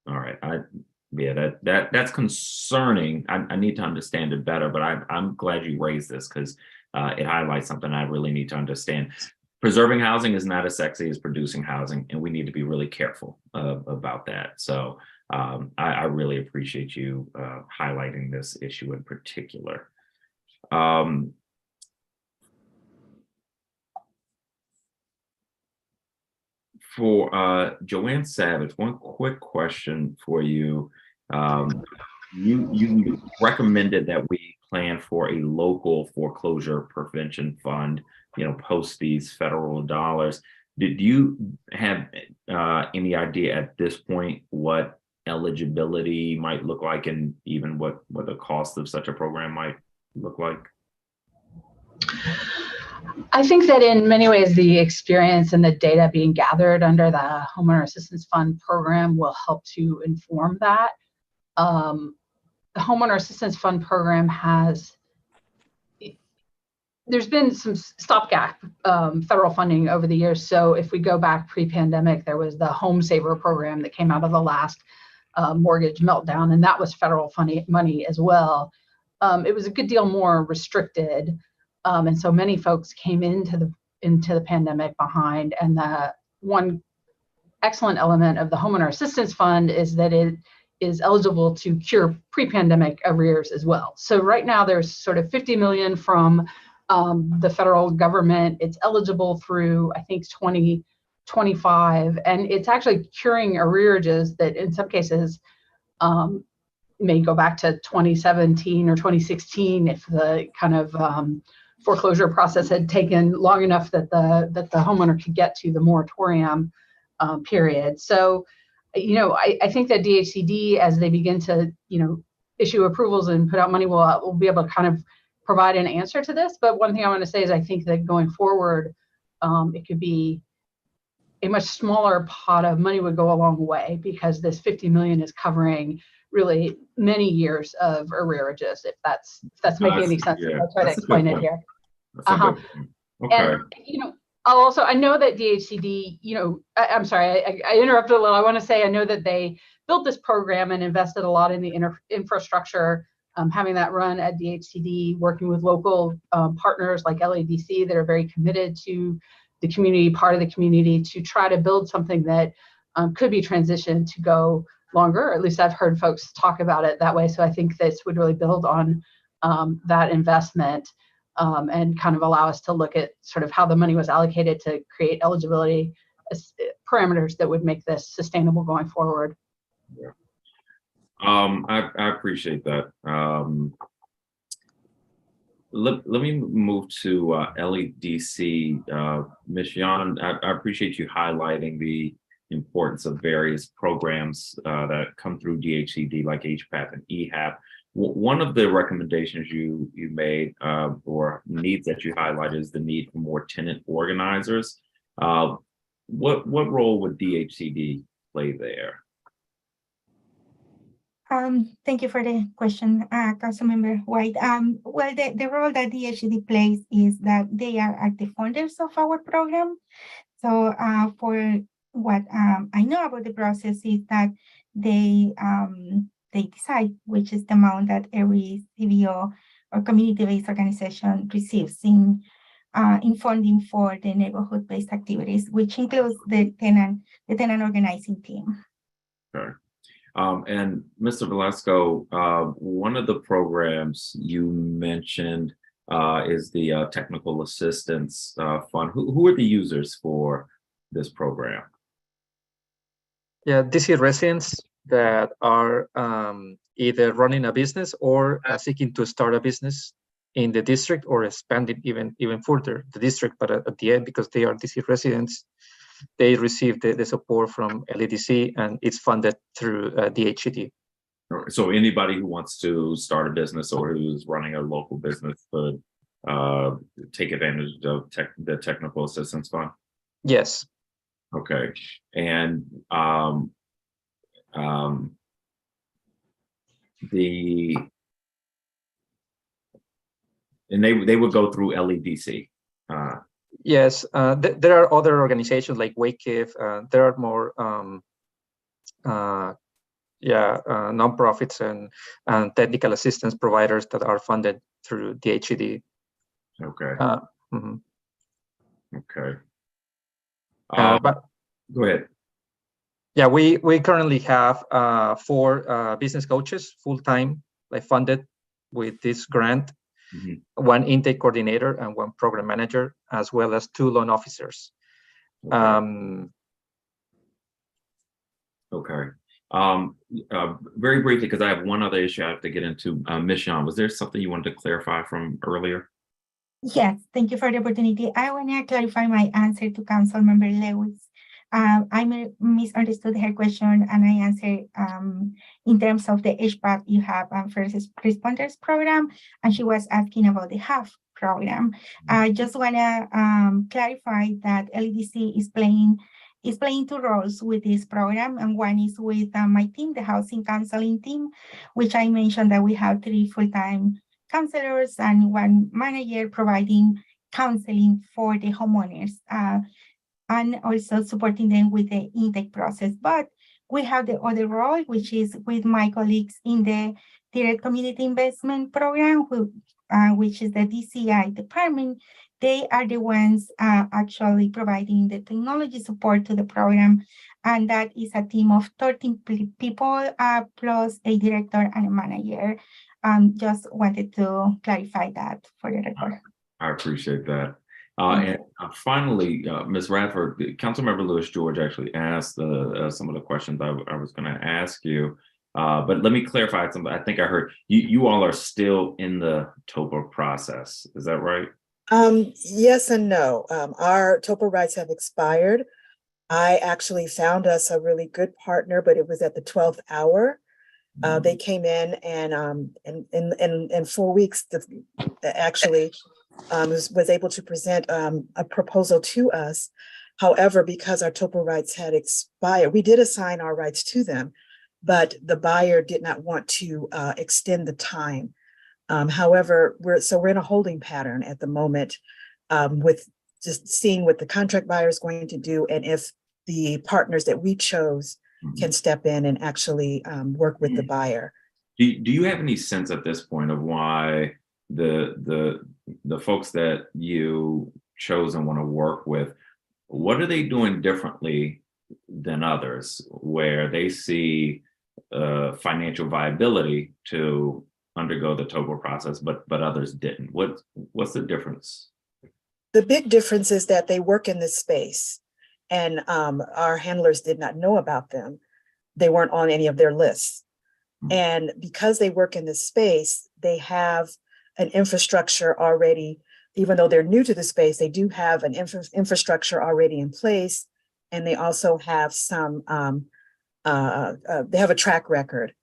[SPEAKER 2] All right. That's concerning. I need to understand it better, but I'm glad you raised this because it highlights something I really need to understand. Preserving housing is not as sexy as producing housing, and we need to be really careful about that. So I really appreciate you highlighting this issue in particular. For Joanne Savage, one quick question for you. You recommended that we plan for a local foreclosure prevention fund, you know, post these federal dollars. Did you have any idea at this point what eligibility might look like, and even what the cost of such a program might look like?
[SPEAKER 20] I think that in many ways, the experience and the data being gathered under the Homeowner Assistance Fund program will help to inform that. The Homeowner Assistance Fund program has there's been some stopgap federal funding over the years. So if we go back pre-pandemic, there was the Home Saver program that came out of the last mortgage meltdown, and that was federal money as well. It was a good deal more restricted, and so many folks came into the pandemic behind. And the one excellent element of the Homeowner Assistance Fund is that it is eligible to cure pre-pandemic arrears as well. So right now there's sort of 50 million from the federal government. It's eligible through, I think, 2025, and it's actually curing arrearages that in some cases may go back to 2017 or 2016 if the kind of foreclosure process had taken long enough that the homeowner could get to the moratorium period. So, I think that DHCD, as they begin to, issue approvals and put out money, will be able to kind of provide an answer to this. But one thing I want to say is I think that going forward, it could be a much smaller pot of money would go a long way, because this 50 million is covering really many years of arrearages, if that's making any sense.
[SPEAKER 2] Yeah,
[SPEAKER 20] I'll try to explain it here.
[SPEAKER 2] Okay.
[SPEAKER 20] And, I know that DHCD, I'm sorry, I interrupted a little. I want to say I know that they built this program and invested a lot in the infrastructure, having that run at DHCD, working with local partners like LADC that are very committed to the community, part of the community, to try to build something that could be transitioned to go longer. Or at least I've heard folks talk about it that way. So I think this would really build on that investment and kind of allow us to look at sort of how the money was allocated to create eligibility parameters that would make this sustainable going forward.
[SPEAKER 2] Yeah. I appreciate that. Let me move to LADC. Ms. Yan, I appreciate you highlighting the importance of various programs that come through DHCD, like HPAP and EHAP. One of the recommendations you made or needs that you highlighted is the need for more tenant organizers. What role would DHCD play there?
[SPEAKER 21] Thank you for the question, Councilmember White. Well, the role that DHCD plays is that they are at the funders of our program. So for what I know about the process is that they decide which is the amount that every CBO or community-based organization receives in funding for the neighborhood-based activities, which includes the tenant organizing team.
[SPEAKER 2] Sure. And Mr. Velasco, one of the programs you mentioned is the Technical Assistance Fund. Who are the users for this program?
[SPEAKER 1] Yeah, DC residents that are either running a business or seeking to start a business in the district or expanding even further the district. But at the end, because they are DC residents, they receive the support from LADC, and it's funded through DHCD.
[SPEAKER 2] So anybody who wants to start a business or who's running a local business could take advantage of the Technical Assistance Fund?
[SPEAKER 1] Yes.
[SPEAKER 2] Okay. And they would go through LADC.
[SPEAKER 1] Yes, there are other organizations like WakeIF. There are more, nonprofits and technical assistance providers that are funded through DHCD.
[SPEAKER 2] Okay. Okay.
[SPEAKER 1] But
[SPEAKER 2] go ahead.
[SPEAKER 1] Yeah, we currently have 4 business coaches full-time, like funded with this grant. Mm-hmm. 1 intake coordinator and 1 program manager, as well as 2 loan officers.
[SPEAKER 2] Okay. Very briefly, because I have one other issue I have to get into. Ms. Yan, was there something you wanted to clarify from earlier?
[SPEAKER 21] Yes, thank you for the opportunity. I want to clarify my answer to Councilmember Lewis. I misunderstood her question, and I answered in terms of the HPAP you have first responders program, and she was asking about the HAF program. I just want to clarify that LADC is playing 2 roles with this program, and one is with my team, the housing counseling team, which I mentioned that we have 3 full-time counselors and one manager providing counseling for the homeowners and also supporting them with the intake process. But we have the other role, which is with my colleagues in the Direct Community Investment Program, which is the DCI department. They are the ones actually providing the technology support to the program. And that is a team of 13 people plus a director and a manager. Just wanted to clarify that for the record.
[SPEAKER 2] I appreciate that. And finally, Ms. Radford, Councilmember Lewis George actually asked some of the questions I was going to ask you. But let me clarify something. I think I heard you all are still in the TOPA process. Is that right?
[SPEAKER 10] Yes and no. Our TOPA rights have expired. I actually found us a really good partner, but it was at the 12th hour. They came in and in 4 weeks, actually was able to present a proposal to us. However, because our TOPA rights had expired, we did assign our rights to them, but the buyer did not want to extend the time. However, we're in a holding pattern at the moment with just seeing what the contract buyer is going to do and if the partners that we chose can step in and actually work with the buyer.
[SPEAKER 2] Do you have any sense at this point of why the folks that you chose and want to work with, what are they doing differently than others where they see financial viability to undergo the TOPA process, but others didn't? What's the difference?
[SPEAKER 10] The big difference is that they work in this space and our handlers did not know about them. They weren't on any of their lists. And because they work in this space, they have an infrastructure already, even though they're new to the space, they do have an infrastructure already in place. And they also have some, they have a track record.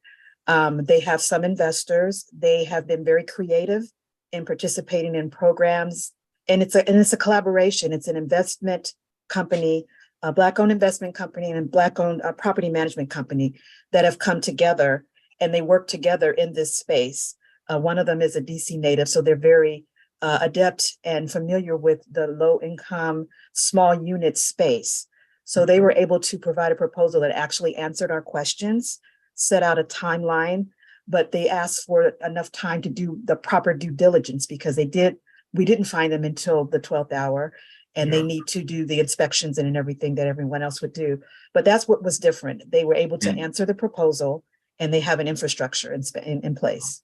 [SPEAKER 10] They have some investors. They have been very creative in participating in programs. And it's a collaboration. It's an investment company, a Black-owned investment company and a Black-owned property management company that have come together and they work together in this space. One of them is a DC native, so they're very adept and familiar with the low-income, small unit space. So they were able to provide a proposal that actually answered our questions, set out a timeline, but they asked for enough time to do the proper due diligence because we didn't find them until the 12th hour. And they need to do the inspections and everything that everyone else would do. But that's what was different. They were able to answer the proposal and they have an infrastructure in place.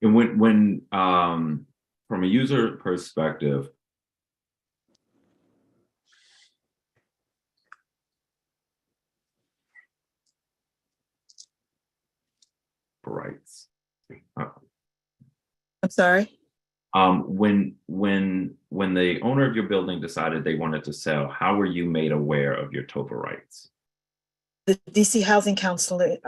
[SPEAKER 2] And when from a user perspective, rights.
[SPEAKER 10] I'm sorry?
[SPEAKER 2] When the owner of your building decided they wanted to sell, how were you made aware of your TOPA rights?
[SPEAKER 10] The DC Housing Counseling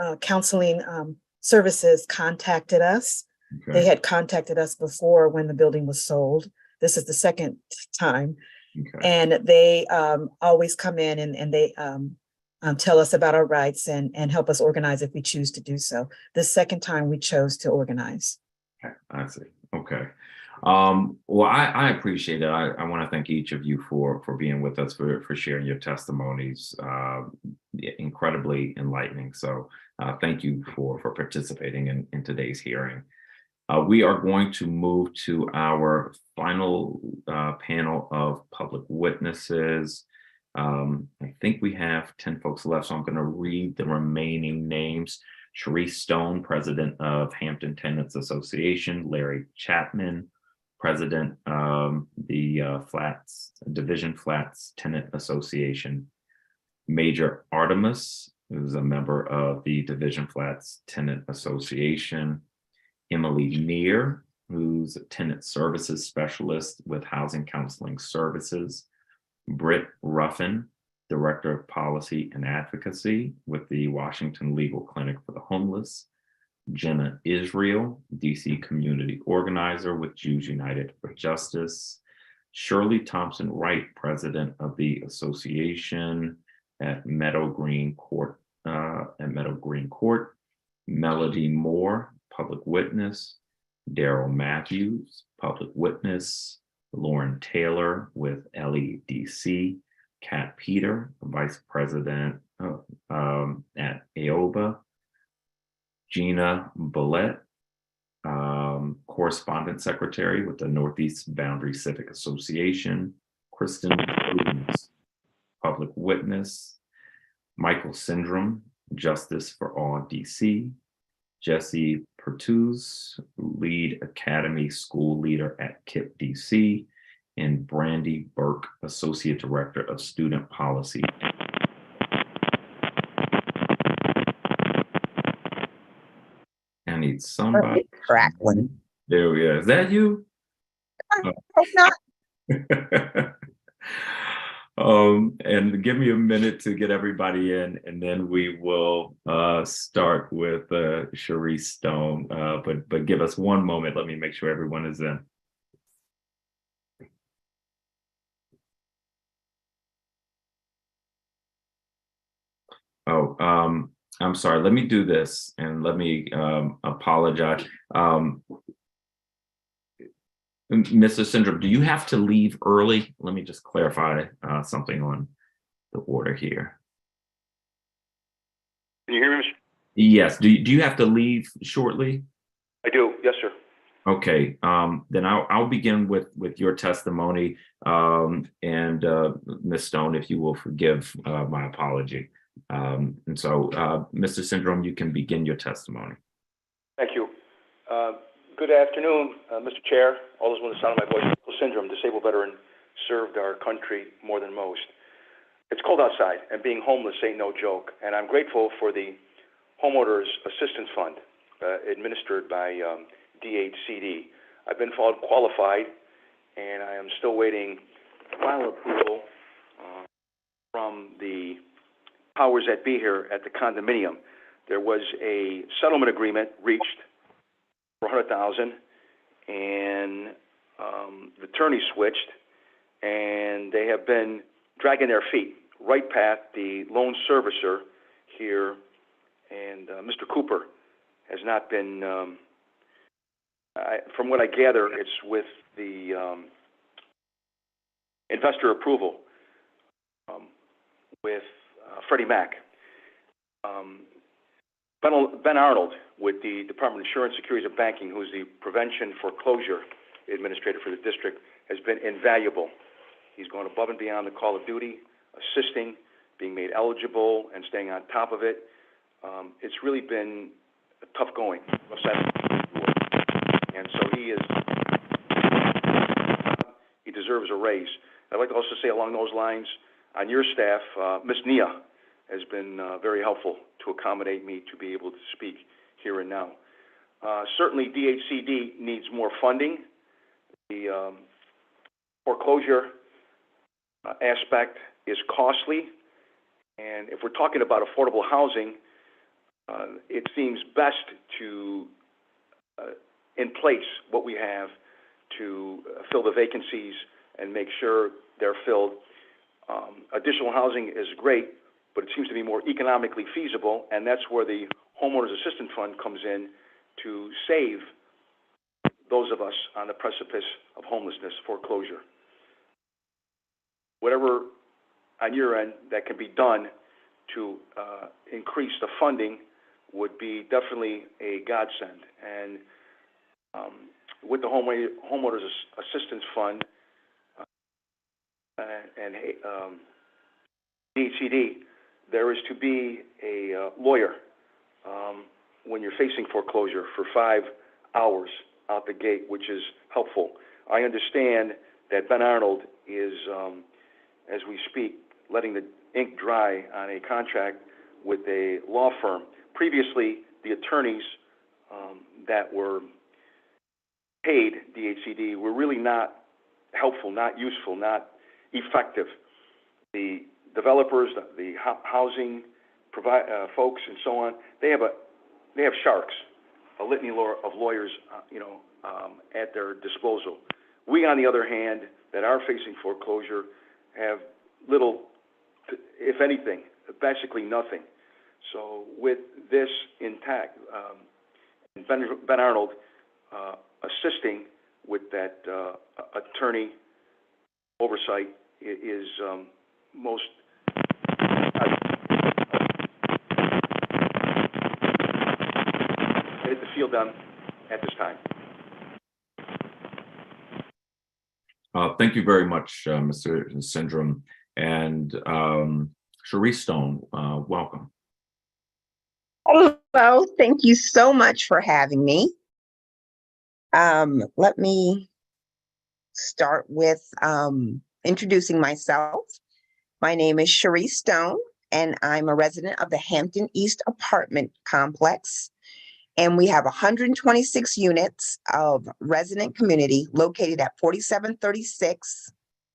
[SPEAKER 10] Services contacted us. Okay. They had contacted us before when the building was sold. This is the second time. Okay. And they always come in and they tell us about our rights and help us organize if we choose to do so. The second time we chose to organize.
[SPEAKER 2] Okay, I see. Okay. Well, I appreciate it. I want to thank each of you for being with us, for sharing your testimonies. Incredibly enlightening. So thank you for participating in today's hearing. We are going to move to our final panel of public witnesses. I think we have 10 folks left, so I'm going to read the remaining names. Sharice Stone, President of Hampton Tenants Association. Larry Chapman, President of the Division Flats Tenant Association. Major Artemis, who's a member of the Division Flats Tenant Association. Emily Neer, who's a Tenant Services Specialist with Housing Counseling Services. Britt Ruffin, Director of Policy and Advocacy with the Washington Legal Clinic for the Homeless. Jenna Israel, DC Community Organizer with Jews United for Justice. Shirley Thompson Wright, President of the Association at Meadow Green Court. Melody Moore, Public Witness. Daryl Matthews, public witness, Lauren Taylor with LEDC, Kat Peter, vice president at AOBA, Gina Bullet, correspondent secretary with the Northeast Boundary Civic Association, Kristen Williams, public witness, Michael Syndrome, Justice for All DC, Jesse Pertuz, lead academy school leader at KIP DC, and Brandy Burke, associate director of student policy. I need somebody.
[SPEAKER 11] Crackling.
[SPEAKER 2] There we go. Is that you?
[SPEAKER 11] Hope not.
[SPEAKER 2] And give me a minute to get everybody in, and then we will start with Sharice Stone. But give us one moment. Let me make sure everyone is in. Oh, I'm sorry. Let me do this, and let me apologize. Mr. Syndrome, do you have to leave early? Let me just clarify something on the order here.
[SPEAKER 22] Can you hear me, Mr.?
[SPEAKER 2] Yes. Do you have to leave shortly?
[SPEAKER 22] I do. Yes, sir.
[SPEAKER 2] Okay. Then I'll begin with your testimony, and Ms. Stone, if you will forgive my apology. And so, Mr. Syndrome, you can begin your testimony.
[SPEAKER 22] Thank you. Good afternoon, Mr. Chair, all those with the sound of my voice. Michael Syndrome, disabled veteran, served our country more than most. It's cold outside, and being homeless ain't no joke. And I'm grateful for the Homeowners Assistance Fund administered by DHCD. I've been qualified, and I am still waiting final approval from the powers that be here at the condominium. There was a settlement agreement reached for $100,000, and the attorney switched, and they have been dragging their feet right past the loan servicer here, and Mr. Cooper has not been, from what I gather, it's with the investor approval with Freddie Mac. Ben Arnold with the Department of Insurance, Securities and Banking, who's the Prevention Foreclosure Administrator for the district, has been invaluable. He's gone above and beyond the call of duty, assisting, being made eligible, and staying on top of it. It's really been tough going. And so he deserves a raise. I'd like to also say along those lines, on your staff, Ms. Nia has been very helpful to accommodate me to be able to speak here and now. Certainly DHCD needs more funding. The foreclosure aspect is costly, and if we're talking about affordable housing, it seems best to in place what we have to fill the vacancies and make sure they're filled. Additional housing is great, but it seems to be more economically feasible, and that's where the Homeowners Assistance Fund comes in to save those of us on the precipice of homelessness, foreclosure. Whatever on your end that can be done to increase the funding would be definitely a godsend. And with the Homeowners Assistance Fund and DHCD, there is to be a lawyer when you're facing foreclosure for 5 hours out the gate, which is helpful. I understand that Ben Arnold is, as we speak, letting the ink dry on a contract with a law firm. Previously, the attorneys that were paid DHCD were really not helpful, not useful, not effective. The developers, the housing folks, and so on, they have sharks, a litany of lawyers, at their disposal. We, on the other hand, that are facing foreclosure, have little, if anything, basically nothing. So with this intact, Ben Arnold assisting with that attorney oversight is most get the field done at this time.
[SPEAKER 2] Thank you very much, Mr. Syndrome. And Cherie Stone, welcome.
[SPEAKER 11] Hello, thank you so much for having me. Let me start with introducing myself. My name is Cherie Stone, and I'm a resident of the Hampton East apartment complex. And we have 126 units of resident community located at 4736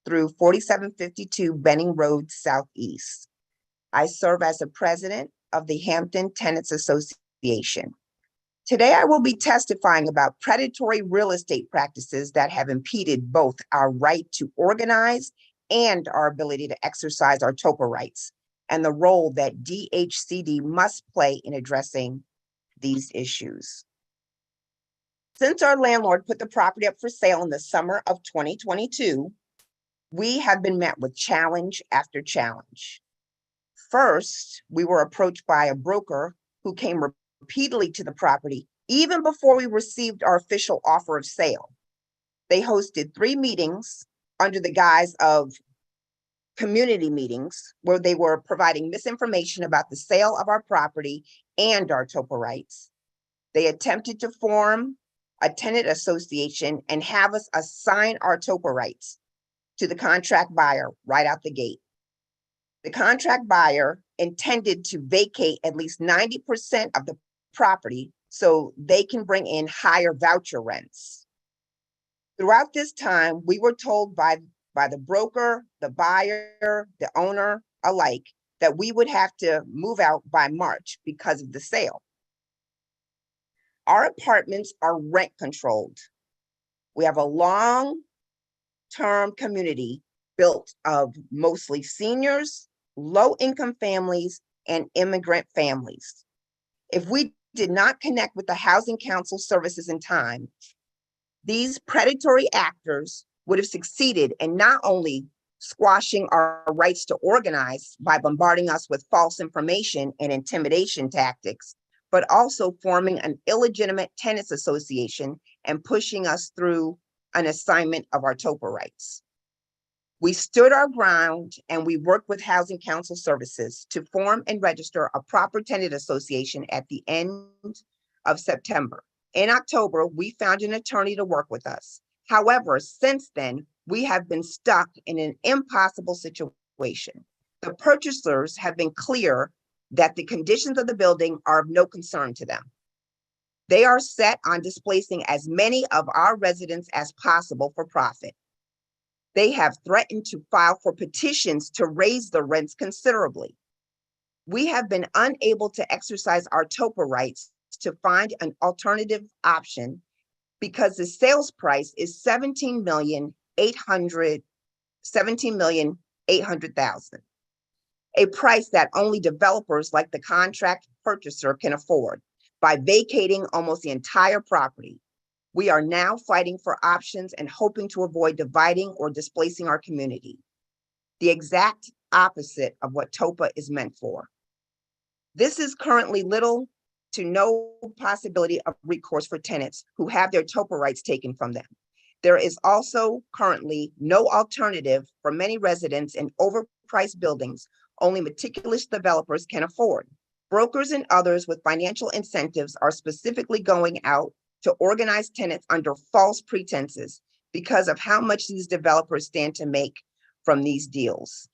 [SPEAKER 11] through 4752 Benning Road Southeast. I serve as the president of the Hampton Tenants Association. Today, I will be testifying about predatory real estate practices that have impeded both our right to organize and our ability to exercise our TOPA rights, and the role that DHCD must play in addressing these issues. Since our landlord put the property up for sale in the summer of 2022, we have been met with challenge after challenge. First, we were approached by a broker who came repeatedly to the property even before we received our official offer of sale. They hosted 3 meetings under the guise of community meetings where they were providing misinformation about the sale of our property and our TOPA rights. They attempted to form a tenant association and have us assign our TOPA rights to the contract buyer right out the gate. The contract buyer intended to vacate at least 90% of the property so they can bring in higher voucher rents. Throughout this time, we were told by the broker, the buyer, the owner alike, that we would have to move out by March because of the sale. Our apartments are rent controlled. We have a long-term community built of mostly seniors, low-income families, and immigrant families. If we did not connect with the Housing Council services in time, these predatory actors would have succeeded in not only squashing our rights to organize by bombarding us with false information and intimidation tactics, but also forming an illegitimate tenants association and pushing us through an assignment of our TOPA rights. We stood our ground and we worked with Housing Council Services to form and register a proper tenant association at the end of September. In October, we found an attorney to work with us. However, since then, we have been stuck in an impossible situation. The purchasers have been clear that the conditions of the building are of no concern to them. They are set on displacing as many of our residents as possible for profit. They have threatened to file for petitions to raise the rents considerably. We have been unable to exercise our TOPA rights to find an alternative option because the sales price is $17,800,000, a price that only developers like the contract purchaser can afford by vacating almost the entire property. We are now fighting for options and hoping to avoid dividing or displacing our community, the exact opposite of what TOPA is meant for. This is currently little to no possibility of recourse for tenants who have their TOPA rights taken from them. There is also currently no alternative for many residents in overpriced buildings only meticulous developers can afford. Brokers and others with financial incentives are specifically going out to organize tenants under false pretenses because of how much these developers stand to make from these deals.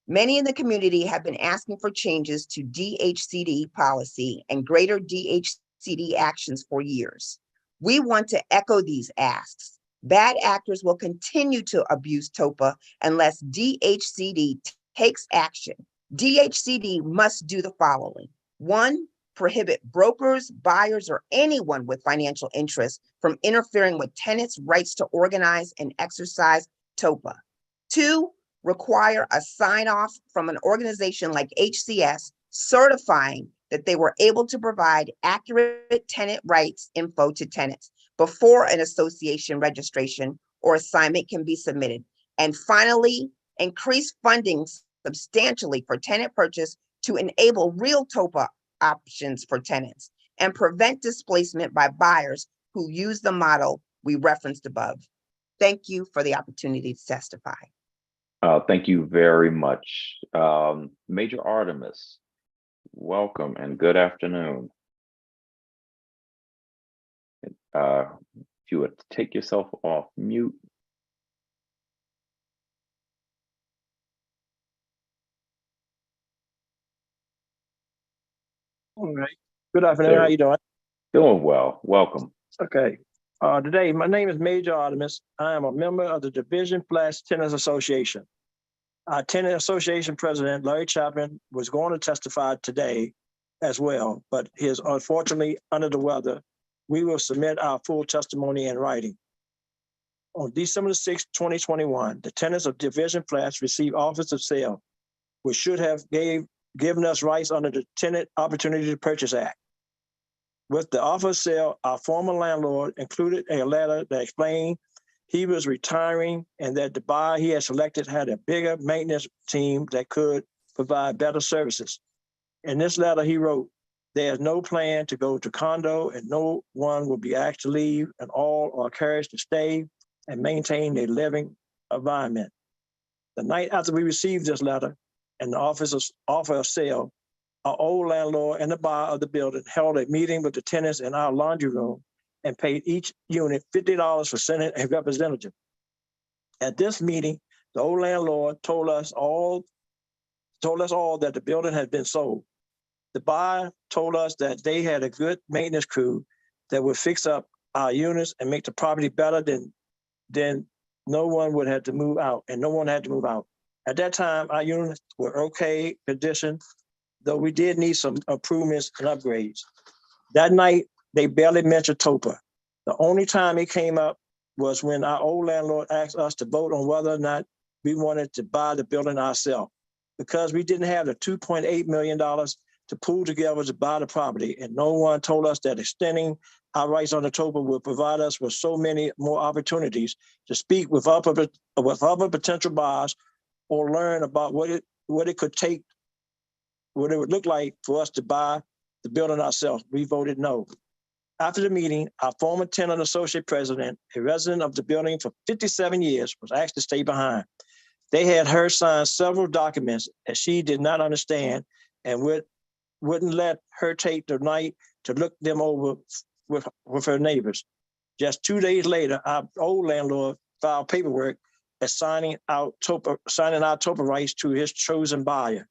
[SPEAKER 11] Many in the community have been asking for changes to DHCD policy and greater DHCD actions for years. We want to echo these asks. Bad actors will continue to abuse TOPA unless DHCD takes action. DHCD must do the following. 1, prohibit brokers, buyers, or anyone with financial interest from interfering with tenants' rights to organize and exercise TOPA. 2, require a sign-off from an organization like HCS certifying that they were able to provide accurate tenant rights info to tenants before an association registration or assignment can be submitted. And finally, increase funding substantially for tenant purchase to enable real TOPA options for tenants and prevent displacement by buyers who use the model we referenced above. Thank you for the opportunity to testify.
[SPEAKER 2] Thank you very much. Major Artemis, welcome and good afternoon. If you would take yourself off mute.
[SPEAKER 5] All right. Good afternoon. How you doing?
[SPEAKER 2] Doing well. Welcome.
[SPEAKER 5] Okay. Today, my name is Major Artemis. I am a member of the Division Flats Tenants Association. Our tenant association president, Larry Chapman, was going to testify today as well, but he is unfortunately under the weather. We will submit our full testimony in writing. On December 6, 2021, the tenants of Division Flats received offers of sale, which should have given us rights under the Tenant Opportunity to Purchase Act. With the offer of sale, our former landlord included a letter that explained he was retiring and that the buyer he had selected had a bigger maintenance team that could provide better services. In this letter, he wrote, "There is no plan to go to condo and no one will be asked to leave, and all are encouraged to stay and maintain their living environment." The night after we received this letter and the offer of sale, our old landlord and the buyer of the building held a meeting with the tenants in our laundry room and paid each unit $50 for sending a representative. At this meeting, the old landlord told us all that the building had been sold. The buyer told us that they had a good maintenance crew that would fix up our units and make the property better than no one would have to move out, and no one had to move out. At that time, our units were okay condition, though we did need some improvements and upgrades. That night, they barely mentioned TOPA. The only time it came up was when our old landlord asked us to vote on whether or not we wanted to buy the building ourselves. Because we didn't have the $2.8 million to pool together to buy the property, and no one told us that extending our rights under TOPA would provide us with so many more opportunities to speak with other potential buyers or learn about what it could take, what it would look like for us to buy the building ourselves. We voted no. After the meeting, our former tenant associate president, a resident of the building for 57 years, was asked to stay behind. They had her sign several documents that she did not understand and wouldn't let her take the night to look them over with her neighbors. Just 2 days later, our old landlord filed paperwork assigning out TOPA rights to his chosen buyer.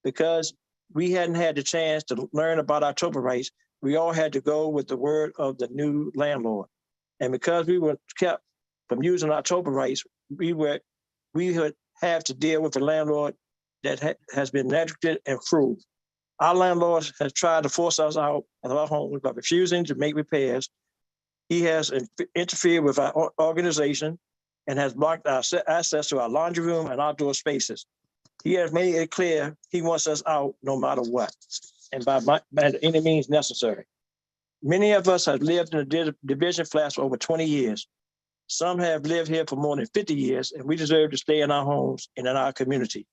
[SPEAKER 5] Because we hadn't had the chance to learn about our TOPA rights, we all had to go with the word of the new landlord. And because we were kept from using our TOPA rights, we would have to deal with a landlord that has been negligent and cruel. Our landlord has tried to force us out of our homes by refusing to make repairs. He has interfered with our organization and has blocked our access to our laundry room and outdoor spaces. He has made it clear he wants us out no matter what, and by any means necessary. Many of us have lived in the Division Flats for over 20 years. Some have lived here for more than 50 years, and we deserve to stay in our homes and in our community.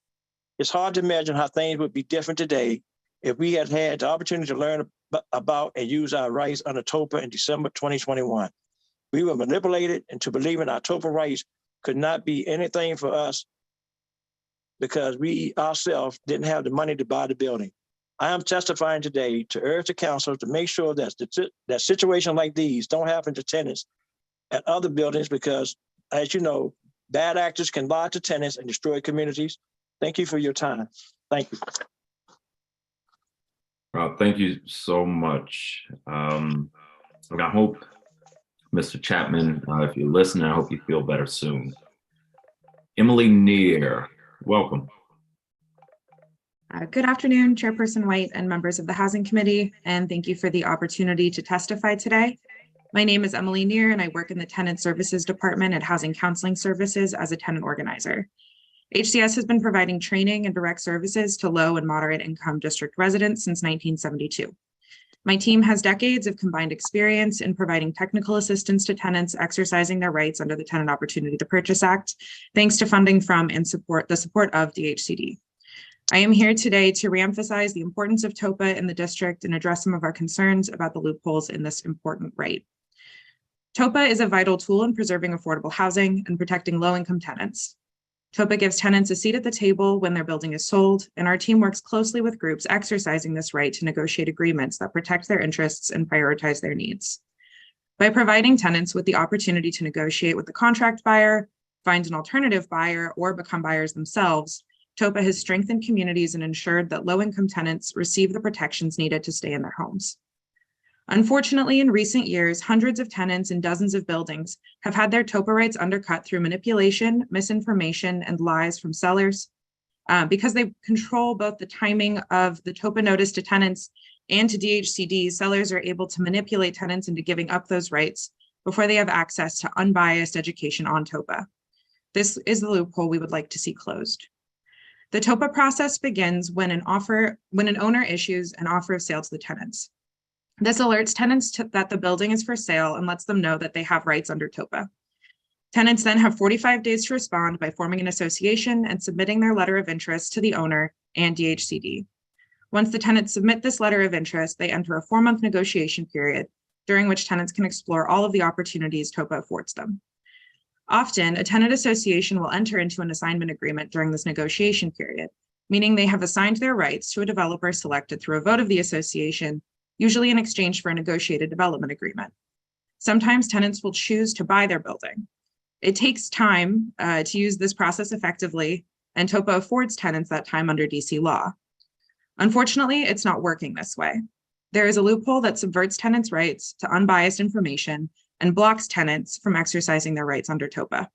[SPEAKER 5] It's hard to imagine how things would be different today if we had had the opportunity to learn about and use our rights under TOPA in December 2021. We were manipulated into believing our TOPA rights could not be anything for us because we ourselves didn't have the money to buy the building. I am testifying today to urge the council to make sure that situations like these don't happen to tenants at other buildings because, as you know, bad actors can lie to tenants and destroy communities. Thank you for your time. Thank you.
[SPEAKER 2] Thank you so much. I hope, Mr. Chapman, if you're listening, I hope you feel better soon. Emily Neer, welcome.
[SPEAKER 9] Good afternoon, Chairperson White and members of the Housing Committee, and thank you for the opportunity to testify today. My name is Emily Neer, and I work in the Tenant Services Department at Housing Counseling Services as a tenant organizer. HCS has been providing training and direct services to low and moderate income district residents since 1972. My team has decades of combined experience in providing technical assistance to tenants exercising their rights under the Tenant Opportunity to Purchase Act, thanks to funding from and support of DHCD. I am here today to reemphasize the importance of TOPA in the district and address some of our concerns about the loopholes in this important right. TOPA is a vital tool in preserving affordable housing and protecting low-income tenants. TOPA gives tenants a seat at the table when their building is sold, and our team works closely with groups exercising this right to negotiate agreements that protect their interests and prioritize their needs. By providing tenants with the opportunity to negotiate with the contract buyer, find an alternative buyer, or become buyers themselves, TOPA has strengthened communities and ensured that low-income tenants receive the protections needed to stay in their homes. Unfortunately, in recent years, hundreds of tenants in dozens of buildings have had their TOPA rights undercut through manipulation, misinformation, and lies from sellers. Because they control both the timing of the TOPA notice to tenants and to DHCD, sellers are able to manipulate tenants into giving up those rights before they have access to unbiased education on TOPA. This is the loophole we would like to see closed. The TOPA process begins when an owner issues an offer of sale to the tenants. This alerts tenants that the building is for sale and lets them know that they have rights under TOPA. Tenants then have 45 days to respond by forming an association and submitting their letter of interest to the owner and DHCD. Once the tenants submit this letter of interest, they enter a 4-month negotiation period during which tenants can explore all of the opportunities TOPA affords them. Often, a tenant association will enter into an assignment agreement during this negotiation period, meaning they have assigned their rights to a developer selected through a vote of the association, usually in exchange for a negotiated development agreement. Sometimes tenants will choose to buy their building. It takes time to use this process effectively, and TOPA affords tenants that time under DC law. Unfortunately, it's not working this way. There is a loophole that subverts tenants' rights to unbiased information and blocks tenants from exercising their rights under TOPA.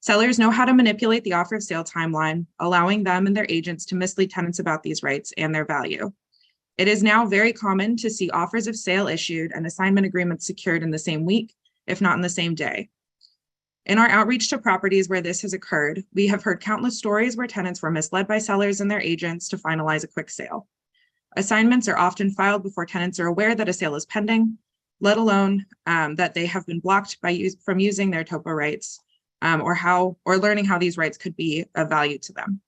[SPEAKER 9] Sellers know how to manipulate the offer of sale timeline, allowing them and their agents to mislead tenants about these rights and their value. It is now very common to see offers of sale issued and assignment agreements secured in the same week, if not in the same day. In our outreach to properties where this has occurred, we have heard countless stories where tenants were misled by sellers and their agents to finalize a quick sale. Assignments are often filed before tenants are aware that a sale is pending, let alone that they have been blocked from using their TOPA rights or learning how these rights could be of value to them.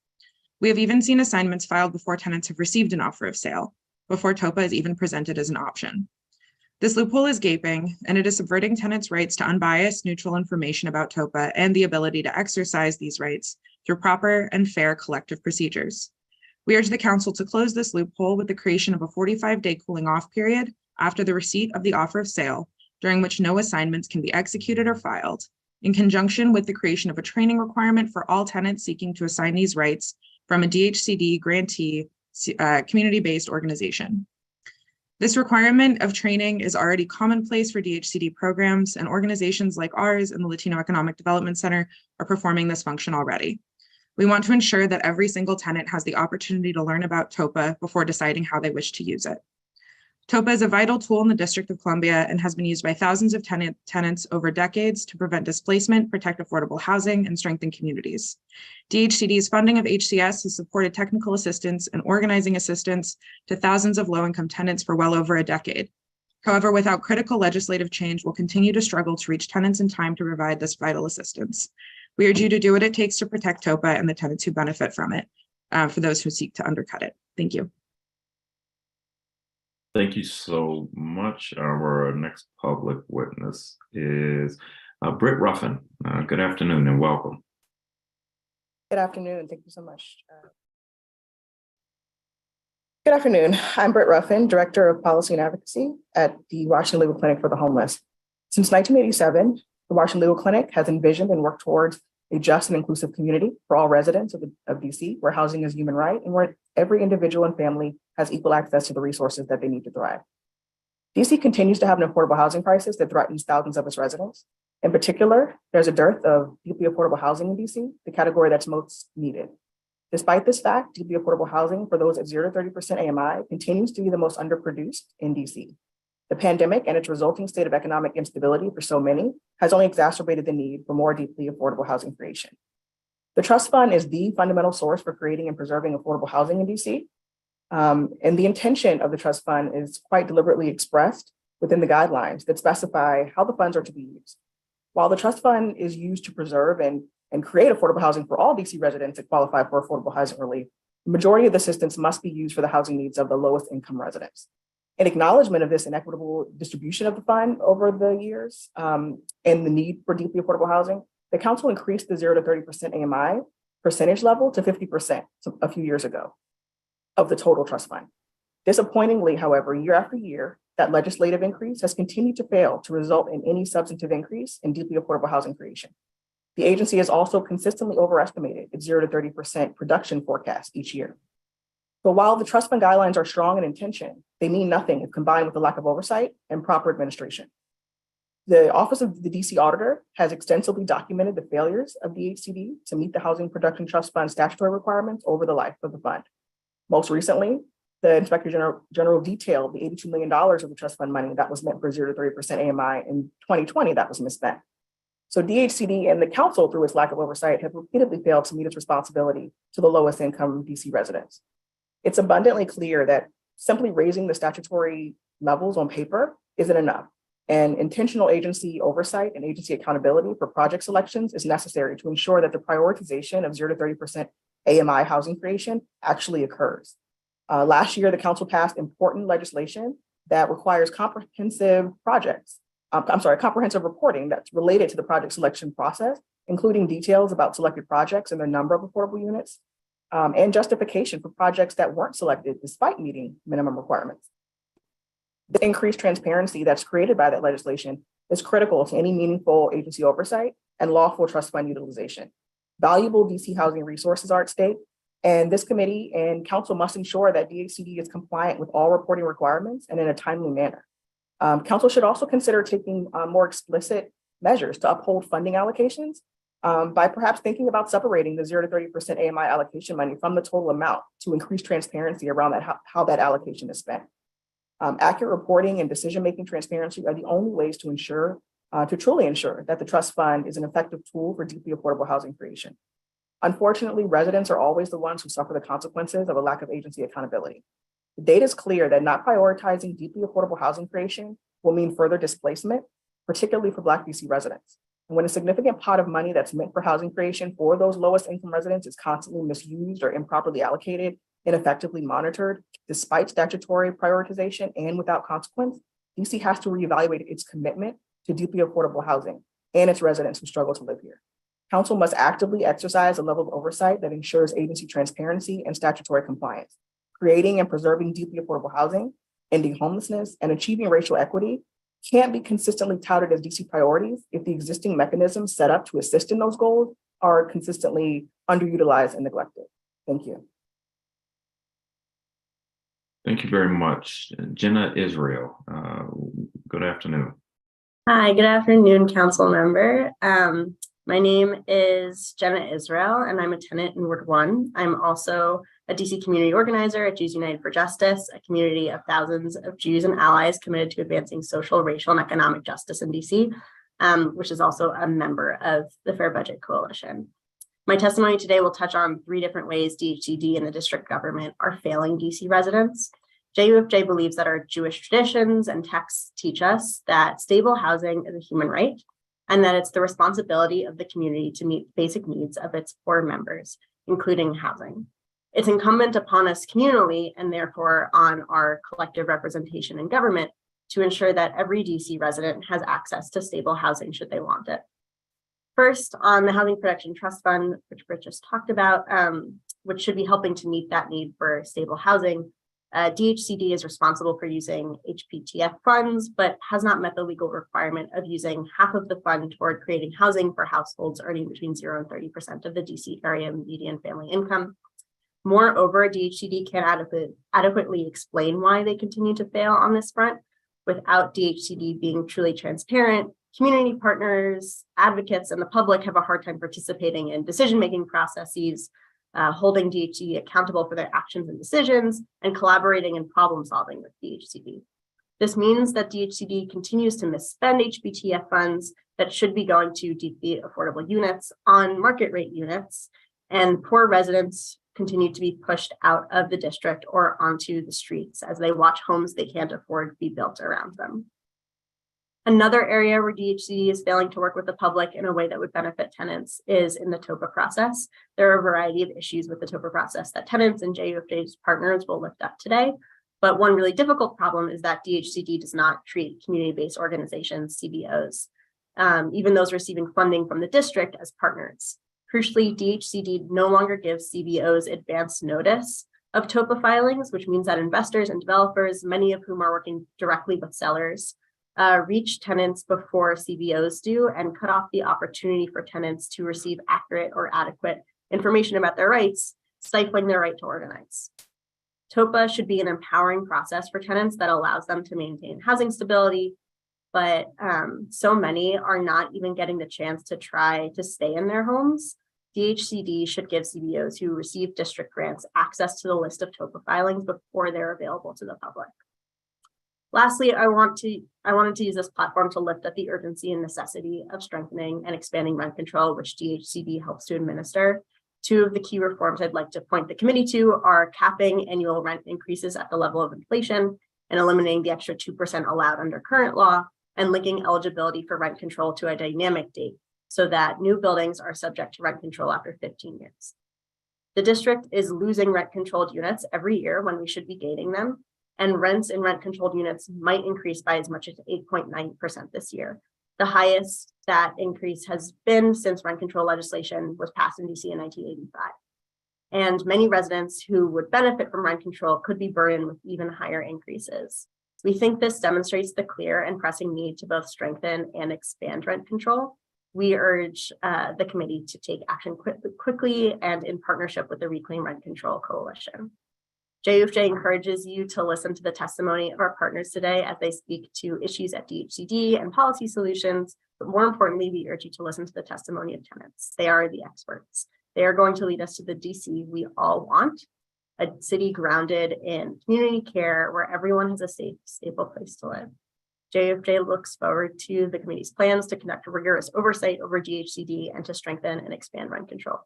[SPEAKER 9] We have even seen assignments filed before tenants have received an offer of sale, before TOPA is even presented as an option. This loophole is gaping, and it is subverting tenants' rights to unbiased, neutral information about TOPA and the ability to exercise these rights through proper and fair collective procedures. We urge the council to close this loophole with the creation of a 45-day cooling off period after the receipt of the offer of sale, during which no assignments can be executed or filed, in conjunction with the creation of a training requirement for all tenants seeking to assign these rights from a DHCD grantee community-based organization. This requirement of training is already commonplace for DHCD programs, and organizations like ours and the Latino Economic Development Center are performing this function already. We want to ensure that every single tenant has the opportunity to learn about TOPA before deciding how they wish to use it. TOPA is a vital tool in the District of Columbia and has been used by thousands of tenants over decades to prevent displacement, protect affordable housing, and strengthen communities. DHCD's funding of HCS has supported technical assistance and organizing assistance to thousands of low-income tenants for well over a decade. However, without critical legislative change, we'll continue to struggle to reach tenants in time to provide this vital assistance. We urge you to do what it takes to protect TOPA and the tenants who benefit from it, for those who seek to undercut it. Thank you.
[SPEAKER 2] Thank you so much. Our next public witness is Britt Ruffin. Good afternoon and welcome.
[SPEAKER 6] Good afternoon. Thank you so much. Good afternoon. I'm Britt Ruffin, Director of Policy and Advocacy at the Washington Legal Clinic for the Homeless. Since 1987, the Washington Legal Clinic has envisioned and worked towards a just and inclusive community for all residents of DC, where housing is a human right and where every individual and family has equal access to the resources that they need to thrive. DC continues to have an affordable housing crisis that threatens thousands of its residents. In particular, there's a dearth of deeply affordable housing in DC, the category that's most needed. Despite this fact, deeply affordable housing for those at 0 to 30% AMI continues to be the most underproduced in DC. The pandemic and its resulting state of economic instability for so many has only exacerbated the need for more deeply affordable housing creation. The trust fund is the fundamental source for creating and preserving affordable housing in DC. And the intention of the trust fund is quite deliberately expressed within the guidelines that specify how the funds are to be used. While the trust fund is used to preserve and create affordable housing for all DC residents that qualify for affordable housing relief, the majority of the assistance must be used for the housing needs of the lowest income residents. In acknowledgement of this inequitable distribution of the fund over the years and the need for deeply affordable housing, the council increased the 0 to 30% AMI percentage level to 50% a few years ago of the total trust fund. Disappointingly, however, year after year, that legislative increase has continued to fail to result in any substantive increase in deeply affordable housing creation. The agency has also consistently overestimated its 0 to 30% production forecast each year. But while the trust fund guidelines are strong in intention, they mean nothing if combined with the lack of oversight and proper administration. The Office of the DC Auditor has extensively documented the failures of DHCD to meet the Housing Production Trust Fund statutory requirements over the life of the fund. Most recently, the Inspector General detailed the $82 million of the trust fund money that was meant for 0 to 30% AMI in 2020 that was misspent. So DHCD and the council, through its lack of oversight, have repeatedly failed to meet its responsibility to the lowest income DC residents. It's abundantly clear that simply raising the statutory levels on paper isn't enough, and intentional agency oversight and agency accountability for project selections is necessary to ensure that the prioritization of 0 to 30% AMI housing creation actually occurs. Last year, the council passed important legislation that requires comprehensive reporting that's related to the project selection process, including details about selected projects and their number of affordable units, and justification for projects that weren't selected despite meeting minimum requirements. The increased transparency that's created by that legislation is critical to any meaningful agency oversight and lawful trust fund utilization. Valuable DC housing resources are at stake, and this committee and council must ensure that DHCD is compliant with all reporting requirements and in a timely manner. Council should also consider taking more explicit measures to uphold funding allocations by perhaps thinking about separating the 0 to 30% AMI allocation money from the total amount to increase transparency around that, how that allocation is spent. Accurate reporting and decision-making transparency are the only ways to ensure, to truly ensure that the trust fund is an effective tool for deeply affordable housing creation. Unfortunately, residents are always the ones who suffer the consequences of a lack of agency accountability. The data is clear that not prioritizing deeply affordable housing creation will mean further displacement, particularly for Black DC residents. And when a significant pot of money that's meant for housing creation for those lowest income residents is constantly misused or improperly allocated, ineffectively monitored, despite statutory prioritization and without consequence, DC has to reevaluate its commitment to deeply affordable housing and its residents who struggle to live here. Council must actively exercise a level of oversight that ensures agency transparency and statutory compliance. Creating and preserving deeply affordable housing, ending homelessness, and achieving racial equity can't be consistently touted as DC priorities if the existing mechanisms set up to assist in those goals are consistently underutilized and neglected. Thank you.
[SPEAKER 2] Thank you very much. Jenna Israel, good afternoon.
[SPEAKER 7] Hi, good afternoon, council member. My name is Jenna Israel, and I'm a tenant in Ward 1. I'm also a DC community organizer at Jews United for Justice, a community of thousands of Jews and allies committed to advancing social, racial, and economic justice in DC, which is also a member of the Fair Budget Coalition. My testimony today will touch on 3 different ways DHCD and the district government are failing DC residents. JUFJ believes that our Jewish traditions and texts teach us that stable housing is a human right, and that it's the responsibility of the community to meet basic needs of its poor members, including housing. It's incumbent upon us communally, and therefore on our collective representation in government, to ensure that every DC resident has access to stable housing should they want it. First, on the Housing Production Trust Fund, which Britt just talked about, which should be helping to meet that need for stable housing, DHCD is responsible for using HPTF funds, but has not met the legal requirement of using half of the fund toward creating housing for households earning between 0 and 30% of the DC area median family income. Moreover, DHCD can't adequately explain why they continue to fail on this front. Without DHCD being truly transparent, community partners, advocates, and the public have a hard time participating in decision-making processes, holding DHCD accountable for their actions and decisions, and collaborating and problem solving with DHCD. This means that DHCD continues to misspend HPTF funds that should be going to deeply affordable units on market rate units, and poor residents continue to be pushed out of the district or onto the streets as they watch homes they can't afford be built around them. Another area where DHCD is failing to work with the public in a way that would benefit tenants is in the TOPA process. There are a variety of issues with the TOPA process that tenants and JUFJ's partners will lift up today. But one really difficult problem is that DHCD does not treat community-based organizations, CBOs, even those receiving funding from the district, as partners. Crucially, DHCD no longer gives CBOs advance notice of TOPA filings, which means that investors and developers, many of whom are working directly with sellers, reach tenants before CBOs do and cut off the opportunity for tenants to receive accurate or adequate information about their rights, stifling their right to organize. TOPA should be an empowering process for tenants that allows them to maintain housing stability, but so many are not even getting the chance to try to stay in their homes. DHCD should give CBOs who receive district grants access to the list of TOPA filings before they're available to the public. Lastly, I wanted to use this platform to lift up the urgency and necessity of strengthening and expanding rent control, which DHCD helps to administer. Two of the key reforms I'd like to point the committee to are capping annual rent increases at the level of inflation and eliminating the extra 2% allowed under current law, and linking eligibility for rent control to a dynamic date so that new buildings are subject to rent control after 15 years. The district is losing rent controlled units every year when we should be gaining them, and rents in rent controlled units might increase by as much as 8.9% this year. The highest that increase has been since rent control legislation was passed in DC in 1985. And many residents who would benefit from rent control could be burdened with even higher increases. We think this demonstrates the clear and pressing need to both strengthen and expand rent control. We urge the committee to take action quickly and in partnership with the Reclaim Rent Control Coalition. JUFJ encourages you to listen to the testimony of our partners today as they speak to issues at DHCD and policy solutions, but more importantly, we urge you to listen to the testimony of tenants. They are the experts. They are going to lead us to the DC we all want, a city grounded in community care where everyone has a safe, stable place to live. JUFJ looks forward to the committee's plans to conduct rigorous oversight over DHCD and to strengthen and expand rent control.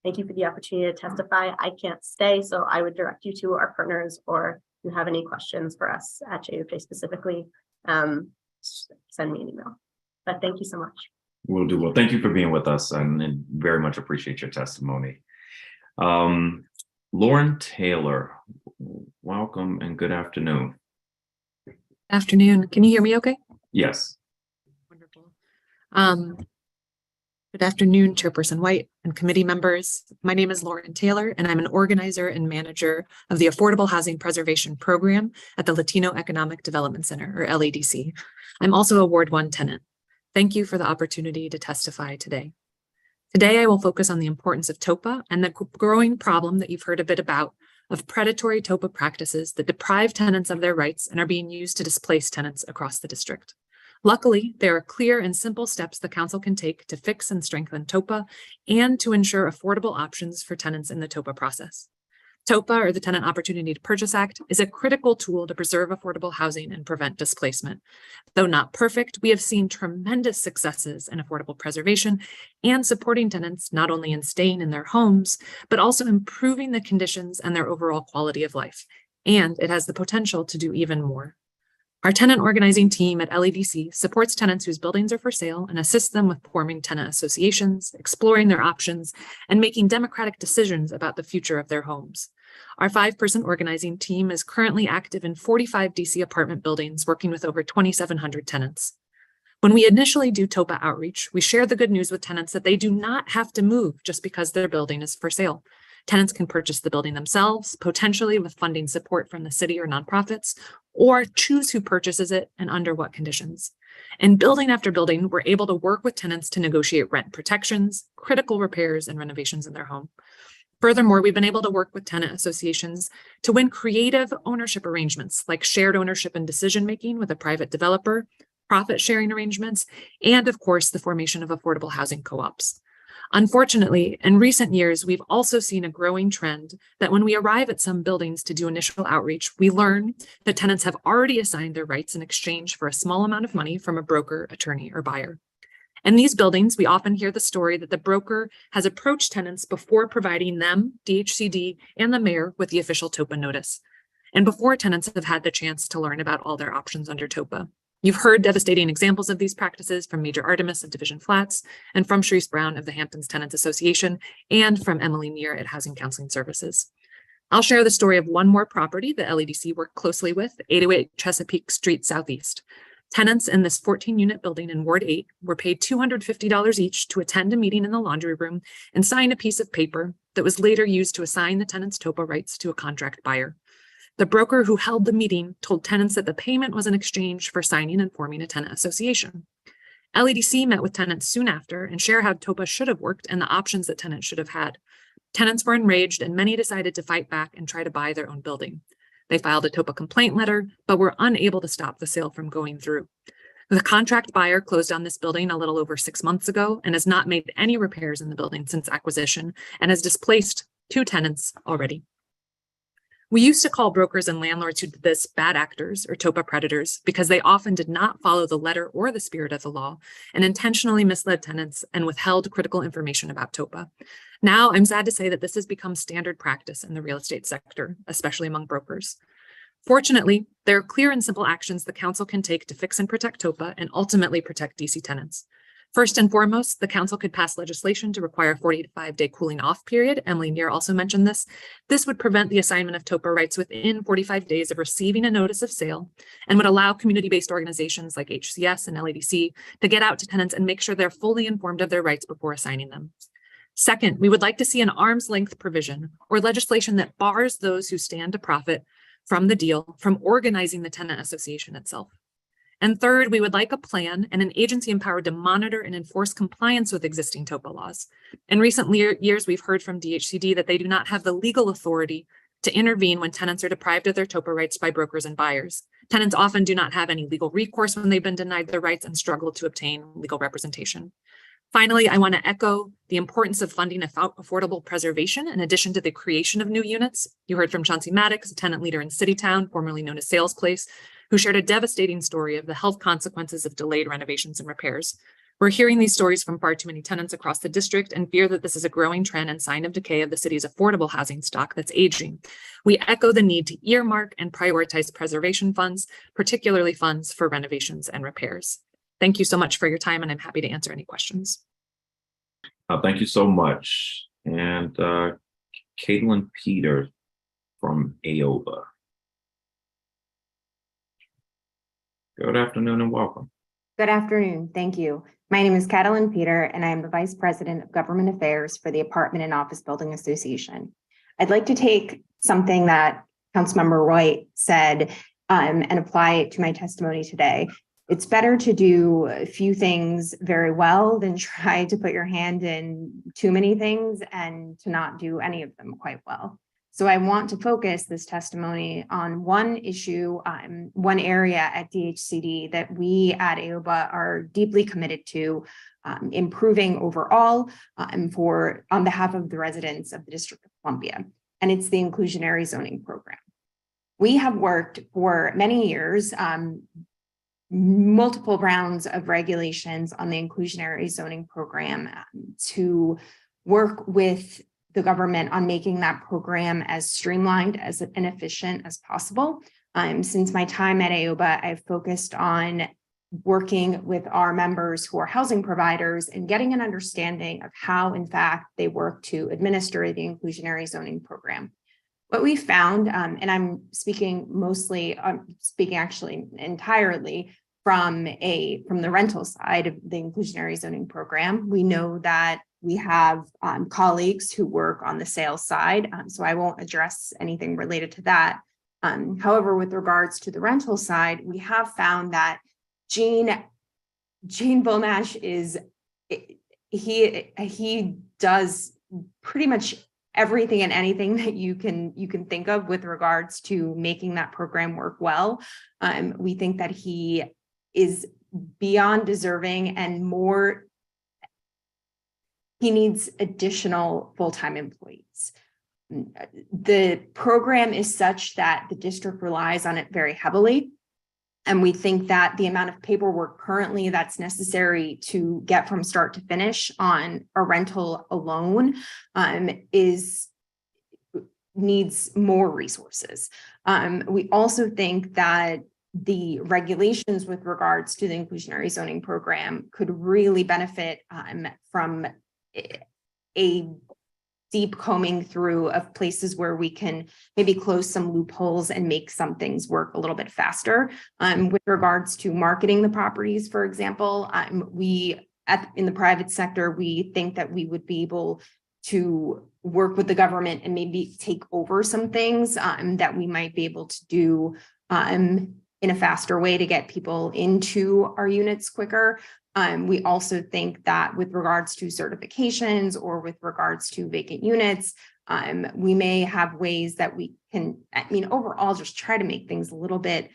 [SPEAKER 7] Thank you for the opportunity to testify. I can't stay, so I would direct you to our partners, or if you have any questions for us at JUFJ specifically, send me an email. But thank you so much.
[SPEAKER 2] Will do. Well, thank you for being with us and very much appreciate your testimony. Lauren Taylor, welcome and good afternoon.
[SPEAKER 4] Afternoon. Can you hear me okay?
[SPEAKER 2] Yes.
[SPEAKER 4] Wonderful. Good afternoon, Chairperson White and committee members. My name is Lauren Taylor, and I'm an organizer and manager of the Affordable Housing Preservation Program at the Latino Economic Development Center, or LADC. I'm also a Ward 1 tenant. Thank you for the opportunity to testify today. Today, I will focus on the importance of TOPA and the growing problem that you've heard a bit about of predatory TOPA practices that deprive tenants of their rights and are being used to displace tenants across the district. Luckily, there are clear and simple steps the council can take to fix and strengthen TOPA and to ensure affordable options for tenants in the TOPA process. TOPA, or the Tenant Opportunity to Purchase Act, is a critical tool to preserve affordable housing and prevent displacement. Though not perfect, we have seen tremendous successes in affordable preservation and supporting tenants not only in staying in their homes, but also improving the conditions and their overall quality of life. And it has the potential to do even more. Our tenant organizing team at LADC supports tenants whose buildings are for sale and assists them with forming tenant associations, exploring their options, and making democratic decisions about the future of their homes. Our 5-person organizing team is currently active in 45 DC apartment buildings, working with over 2,700 tenants. When we initially do TOPA outreach, we share the good news with tenants that they do not have to move just because their building is for sale. Tenants can purchase the building themselves, potentially with funding support from the city or nonprofits, or choose who purchases it and under what conditions. In building after building, we're able to work with tenants to negotiate rent protections, critical repairs, and renovations in their home. Furthermore, we've been able to work with tenant associations to win creative ownership arrangements like shared ownership and decision-making with a private developer, profit sharing arrangements, and of course, the formation of affordable housing co-ops. Unfortunately, in recent years, we've also seen a growing trend that when we arrive at some buildings to do initial outreach, we learn that tenants have already assigned their rights in exchange for a small amount of money from a broker, attorney, or buyer. In these buildings, we often hear the story that the broker has approached tenants before providing them, DHCD, and the mayor with the official TOPA notice, and before tenants have had the chance to learn about all their options under TOPA. You've heard devastating examples of these practices from Major Artemis of Division Flats, and from Sharice Brown of the Hamptons Tenants Association, and from Emily Neer at Housing Counseling Services. I'll share the story of one more property that LEDC worked closely with, 808 Chesapeake Street Southeast. Tenants in this 14-unit building in Ward 8 were paid $250 each to attend a meeting in the laundry room and sign a piece of paper that was later used to assign the tenants' TOPA rights to a contract buyer. The broker who held the meeting told tenants that the payment was in exchange for signing and forming a tenant association. LEDC met with tenants soon after and shared how TOPA should have worked and the options that tenants should have had. Tenants were enraged and many decided to fight back and try to buy their own building. They filed a TOPA complaint letter, but were unable to stop the sale from going through. The contract buyer closed on this building a little over 6 months ago and has not made any repairs in the building since acquisition and has displaced 2 tenants already. We used to call brokers and landlords who did this bad actors or TOPA predators because they often did not follow the letter or the spirit of the law and intentionally misled tenants and withheld critical information about TOPA. Now, I'm sad to say that this has become standard practice in the real estate sector, especially among brokers. Fortunately, there are clear and simple actions the council can take to fix and protect TOPA and ultimately protect DC tenants. First and foremost, the council could pass legislation to require a 45-day cooling off period. Emily Neer also mentioned this. This would prevent the assignment of TOPA rights within 45 days of receiving a notice of sale and would allow community-based organizations like HCS and LADC to get out to tenants and make sure they're fully informed of their rights before assigning them. Second, we would like to see an arm's length provision or legislation that bars those who stand to profit from the deal from organizing the tenant association itself. And third, we would like a plan and an agency empowered to monitor and enforce compliance with existing TOPA laws. In recent years, we've heard from DHCD that they do not have the legal authority to intervene when tenants are deprived of their TOPA rights by brokers and buyers. Tenants often do not have any legal recourse when they've been denied their rights and struggle to obtain legal representation. Finally, I want to echo the importance of funding affordable preservation in addition to the creation of new units. You heard from Chauncey Maddox, a tenant leader in Citytown, formerly known as Sales Place, who shared a devastating story of the health consequences of delayed renovations and repairs. We're hearing these stories from far too many tenants across the district and fear that this is a growing trend and sign of decay of the city's affordable housing stock that's aging. We echo the need to earmark and prioritize preservation funds, particularly funds for renovations and repairs. Thank you so much for your time, and I'm happy to answer any questions.
[SPEAKER 2] Thank you so much. And Caitlin Peter from AOBA. Good afternoon and welcome.
[SPEAKER 8] Good afternoon. Thank you. My name is Catalin Peter, and I am the Vice President of Government Affairs for the Apartment and Office Building Association. I'd like to take something that Councilmember White said and apply it to my testimony today. It's better to do a few things very well than try to put your hand in too many things and to not do any of them quite well. So I want to focus this testimony on one issue, one area at DHCD that we at AOBA are deeply committed to improving overall on behalf of the residents of the District of Columbia, and it's the inclusionary zoning program. We have worked for many years, multiple rounds of regulations on the inclusionary zoning program to work with the government on making that program as streamlined and efficient as possible. Since my time at AOBA, I've focused on working with our members who are housing providers and getting an understanding of how, in fact, they work to administer the inclusionary zoning program. What we found, and I'm speaking actually entirely from the rental side of the inclusionary zoning program. We know that we have colleagues who work on the sales side, so I won't address anything related to that. However, with regards to the rental side, we have found that Gene Volnash he does pretty much everything and anything that you can think of with regards to making that program work well. We think that he is beyond deserving and more. He needs additional full-time employees. The program is such that the district relies on it very heavily. And we think that the amount of paperwork currently that's necessary to get from start to finish on a rental alone needs more resources. We also think that the regulations with regards to the inclusionary zoning program could really benefit from a deep combing through of places where we can maybe close some loopholes and make some things work a little bit faster. With regards to marketing the properties, for example, in the private sector, we think that we would be able to work with the government and maybe take over some things that we might be able to do in a faster way to get people into our units quicker. We also think that with regards to certifications or with regards to vacant units, we may have ways that we can, overall just try to make things a little bit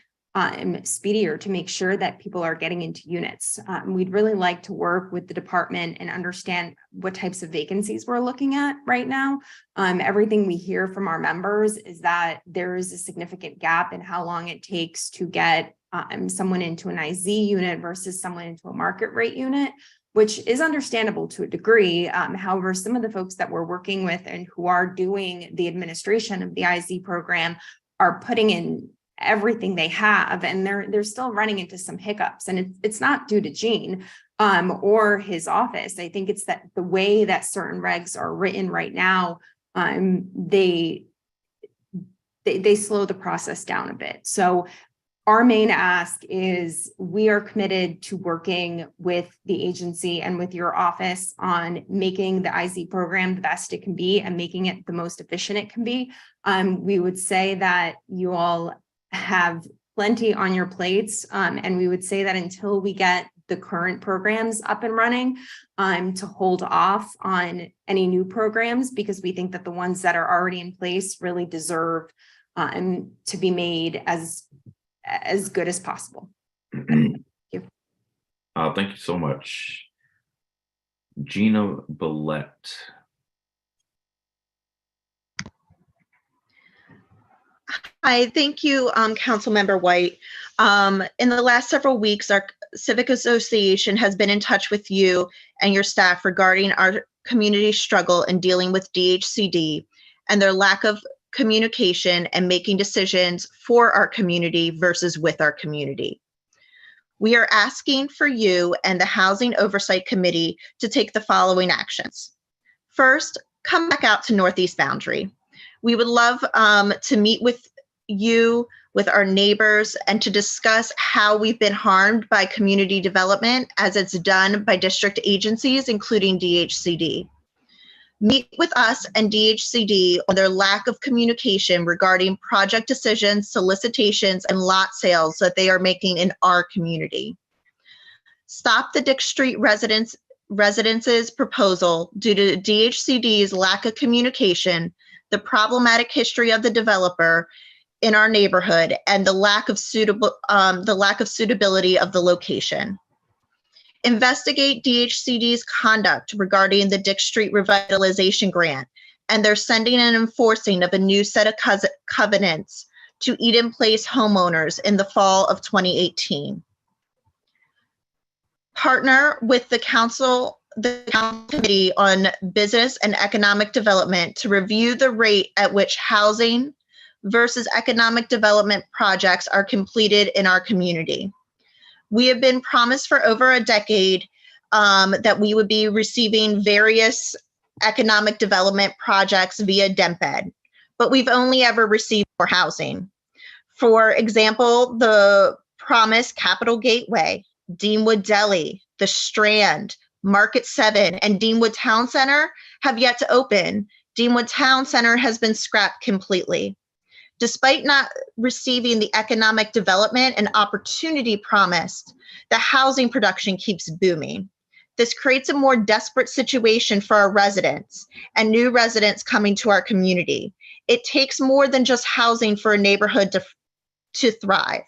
[SPEAKER 8] speedier to make sure that people are getting into units. We'd really like to work with the department and understand what types of vacancies we're looking at right now. Everything we hear from our members is that there is a significant gap in how long it takes to get someone into an IZ unit versus someone into a market rate unit, which is understandable to a degree. However, some of the folks that we're working with and who are doing the administration of the IZ program are putting in everything they have, and they're still running into some hiccups. And it's not due to Gene or his office. I think it's that the way that certain regs are written right now, they slow the process down a bit. So our main ask is we are committed to working with the agency and with your office on making the IZ program the best it can be and making it the most efficient it can be. We would say that you all have plenty on your plates, and we would say that until we get the current programs up and running, to hold off on any new programs, because we think that the ones that are already in place really deserve to be made as good as possible. Thank you.
[SPEAKER 2] Thank you so much. Gina Billette.
[SPEAKER 13] Hi, thank you, Councilmember White. In the last several weeks, our Civic Association has been in touch with you and your staff regarding our community struggle in dealing with DHCD and their lack of communication and making decisions for our community versus with our community. We are asking for you and the Housing Oversight Committee to take the following actions. First, come back out to Northeast Boundary. We would love to meet with you, with our neighbors, and to discuss how we've been harmed by community development as it's done by district agencies, including DHCD. Meet with us and DHCD on their lack of communication regarding project decisions, solicitations, and lot sales that they are making in our community. Stop the Dick Street residences proposal due to DHCD's lack of communication, the problematic history of the developer in our neighborhood, and the lack of suitability of the location. Investigate DHCD's conduct regarding the Dick Street Revitalization Grant and their sending and enforcing of a new set of covenants to Eden Place homeowners in the fall of 2018. Partner with the Council Committee on Business and Economic Development to review the rate at which housing versus economic development projects are completed in our community. We have been promised for over a decade that we would be receiving various economic development projects via DEMPED, but we've only ever received more housing. For example, the promised Capitol Gateway, Deanwood Deli, The Strand, Market 7, and Deanwood Town Center have yet to open. Deanwood Town Center has been scrapped completely. Despite not receiving the economic development and opportunity promised, the housing production keeps booming. This creates a more desperate situation for our residents and new residents coming to our community. It takes more than just housing for a neighborhood to thrive.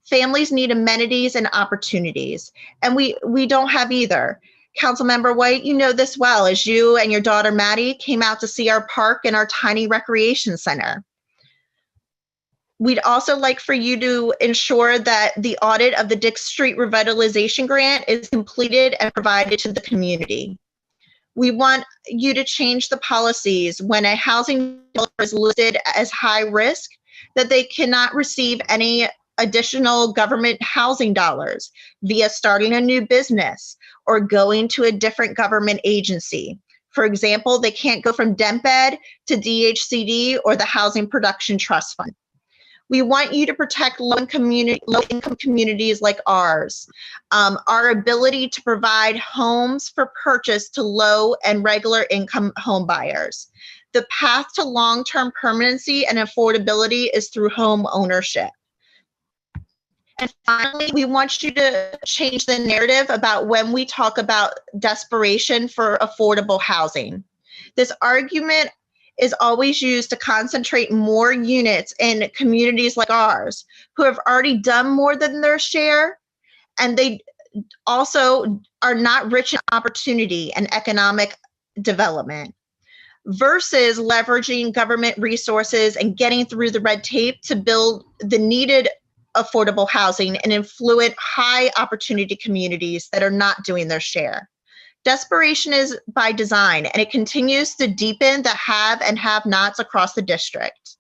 [SPEAKER 13] Families need amenities and opportunities, and we don't have either. Councilmember White, you know this well, as you and your daughter Maddie came out to see our park and our tiny recreation center. We'd also like for you to ensure that the audit of the Dick Street Revitalization Grant is completed and provided to the community. We want you to change the policies when a housing developer is listed as high risk, that they cannot receive any additional government housing dollars via starting a new business or going to a different government agency. For example, they can't go from DEMPED to DHCD or the Housing Production Trust Fund. We want you to protect low-income communities like ours. Our ability to provide homes for purchase to low and regular income home buyers. The path to long-term permanency and affordability is through home ownership. And finally, we want you to change the narrative about when we talk about desperation for affordable housing. This argument is always used to concentrate more units in communities like ours who have already done more than their share, and they also are not rich in opportunity and economic development, versus leveraging government resources and getting through the red tape to build the needed affordable housing and affluent high opportunity communities that are not doing their share. Desperation is by design, and it continues to deepen the have and have-nots across the district.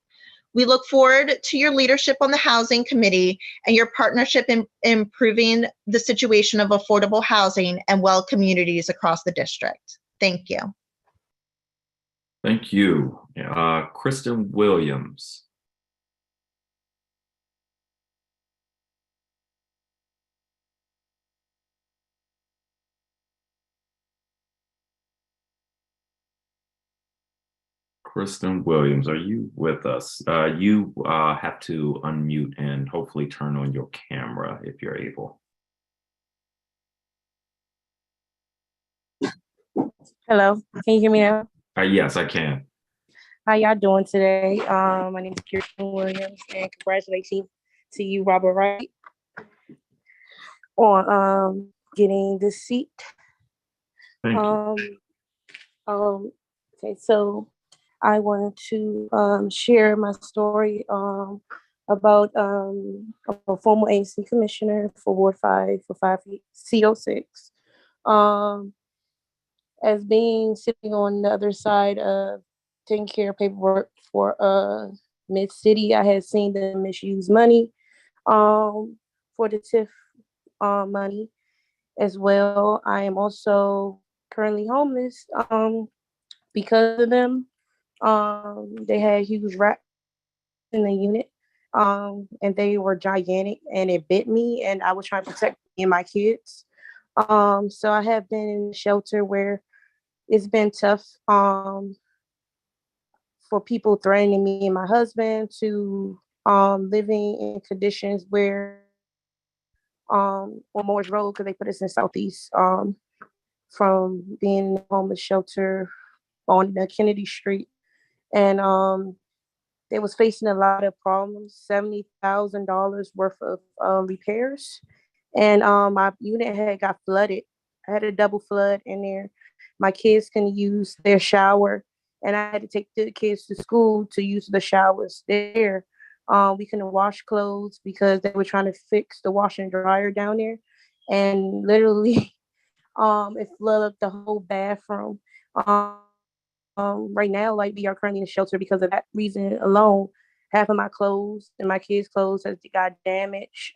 [SPEAKER 13] We look forward to your leadership on the Housing Committee and your partnership in improving the situation of affordable housing and well communities across the district. Thank you.
[SPEAKER 2] Thank you. Kristen Williams. Kristen Williams, are you with us? You have to unmute and hopefully turn on your camera if you're able.
[SPEAKER 14] Hello, can you hear me now?
[SPEAKER 2] Yes, I can.
[SPEAKER 14] How y'all doing today? My name is Kirsten Williams, and congratulations to you, Robert Wright, on getting this seat.
[SPEAKER 2] Thank you.
[SPEAKER 14] Okay, so I wanted to share my story about a former AC commissioner for Ward 5 for 5 C06. As being sitting on the other side of taking care of paperwork for Mid-City, I had seen them misuse money for the TIF money as well. I am also currently homeless because of them. They had huge rats in the unit, and they were gigantic, and it bit me, and I was trying to protect me and my kids. So I have been in a shelter where it's been tough for people threatening me and my husband, to living in conditions where on Morris Road, because they put us in Southeast, from being in a homeless shelter on the Kennedy Street. And they was facing a lot of problems, $70,000 worth of repairs. And my unit had got flooded. I had a double flood in there. My kids couldn't use their shower, and I had to take the kids to school to use the showers there. We couldn't wash clothes because they were trying to fix the washer and dryer down there. And literally, it flooded the whole bathroom. Right now, like, we are currently in a shelter because of that reason alone. Half of my clothes and my kids' clothes has got damaged.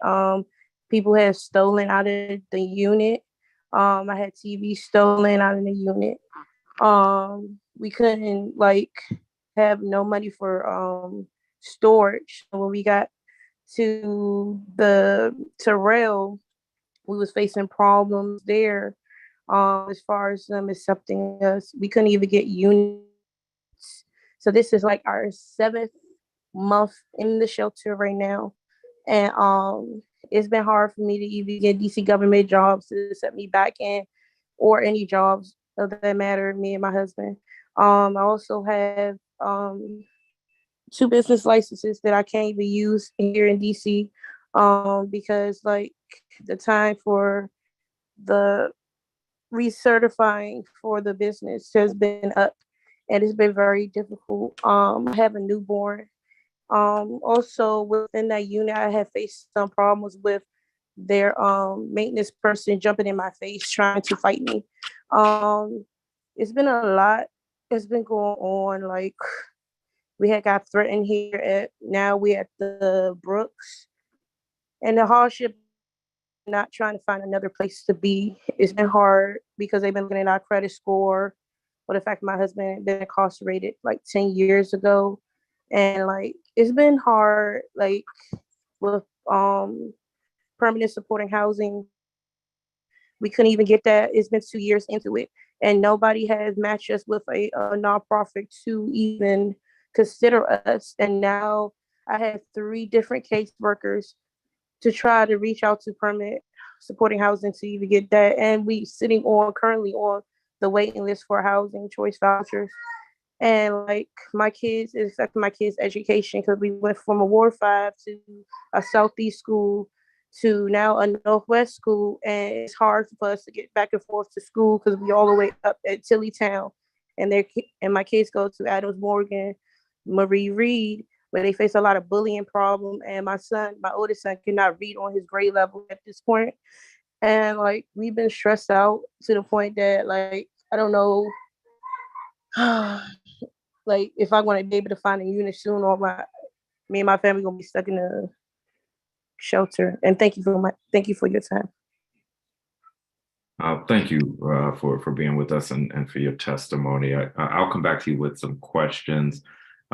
[SPEAKER 14] People have stolen out of the unit. I had TV stolen out of the unit. We couldn't have no money for storage. When we got to the Terrell, we was facing problems there. As far as them accepting us, we couldn't even get units. So this is like our 7th month in the shelter right now. And it's been hard for me to even get DC government jobs to accept me back in, or any jobs of that matter, me and my husband. I also have 2 business licenses that I can't even use here in DC because the time for the recertifying for the business has been up, and it's been very difficult. I have a newborn, Also within that unit, I have faced some problems with their maintenance person jumping in my face trying to fight me. It's been a lot. It's been going on. Like we had got threatened here now we at the Brooks, and the hardship not trying to find another place to be. It's been hard because they've been looking at our credit score, or the fact my husband had been incarcerated like 10 years ago. And like it's been hard, like with permanent supporting housing. We couldn't even get that. It's been 2 years into it, and nobody has matched us with a nonprofit to even consider us. And now I have 3 different caseworkers to try to reach out to permanent supporting housing to even get that. And we sitting currently on the waiting list for housing choice vouchers. And like my kids, it affected my kids' education because we went from a Ward 5 to a Southeast school to now a Northwest school. And it's hard for us to get back and forth to school because we all the way up at Tillytown. And my kids go to Adams Morgan, Marie Reed, where they face a lot of bullying problem. And my oldest son, cannot read on his grade level at this point. And like, we've been stressed out to the point that like, I don't know, like if I'm going to be able to find a unit soon, or me and my family gonna be stuck in a shelter. And thank you for your time.
[SPEAKER 2] Thank you for being with us and for your testimony. I'll come back to you with some questions.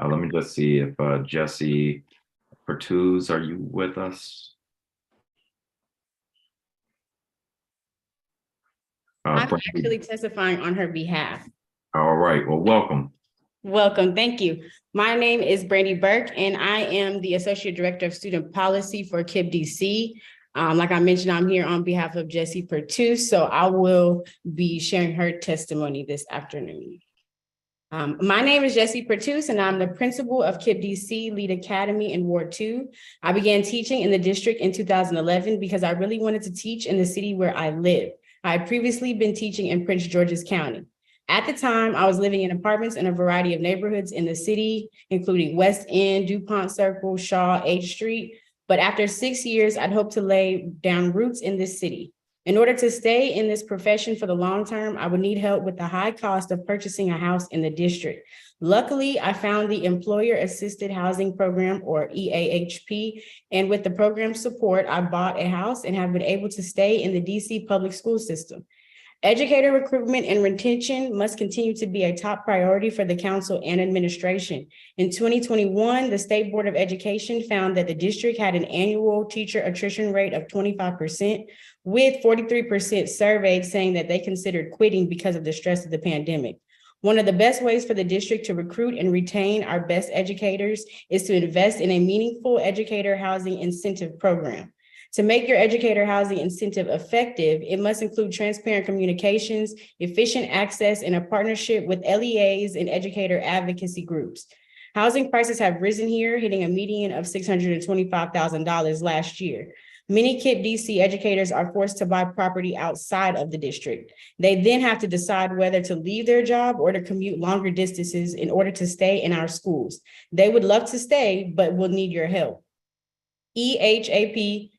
[SPEAKER 2] Let me just see if Jessie Pertuz, are you with us?
[SPEAKER 15] I'm actually testifying on her behalf.
[SPEAKER 2] All right, well, welcome.
[SPEAKER 15] Welcome, thank you. My name is Brandy Burke, and I am the Associate Director of Student Policy for KIPP DC. Like I mentioned, I'm here on behalf of Jessie Pertuz, so I will be sharing her testimony this afternoon. My name is Jessie Pertuz, and I'm the principal of KIPP DC Lead Academy in Ward 2. I began teaching in the district in 2011 because I really wanted to teach in the city where I live. I had previously been teaching in Prince George's County. At the time, I was living in apartments in a variety of neighborhoods in the city, including West End, DuPont Circle, Shaw, H Street. But after 6 years, I'd hoped to lay down roots in this city. In order to stay in this profession for the long term, I would need help with the high cost of purchasing a house in the district. Luckily, I found the Employer Assisted Housing Program, or EAHP, and with the program's support, I bought a house and have been able to stay in the DC public school system. Educator recruitment and retention must continue to be a top priority for the council and administration. In 2021, the State Board of Education found that the district had an annual teacher attrition rate of 25%, with 43% surveyed saying that they considered quitting because of the stress of the pandemic. One of the best ways for the district to recruit and retain our best educators is to invest in a meaningful educator housing incentive program. To make your educator housing incentive effective, it must include transparent communications, efficient access, and a partnership with LEAs and educator advocacy groups. Housing prices have risen here, hitting a median of $625,000 last year. Many KIPP DC educators are forced to buy property outside of the district. They then have to decide whether to leave their job or to commute longer distances in order to stay in our schools. They would love to stay, but will need your help. EAHP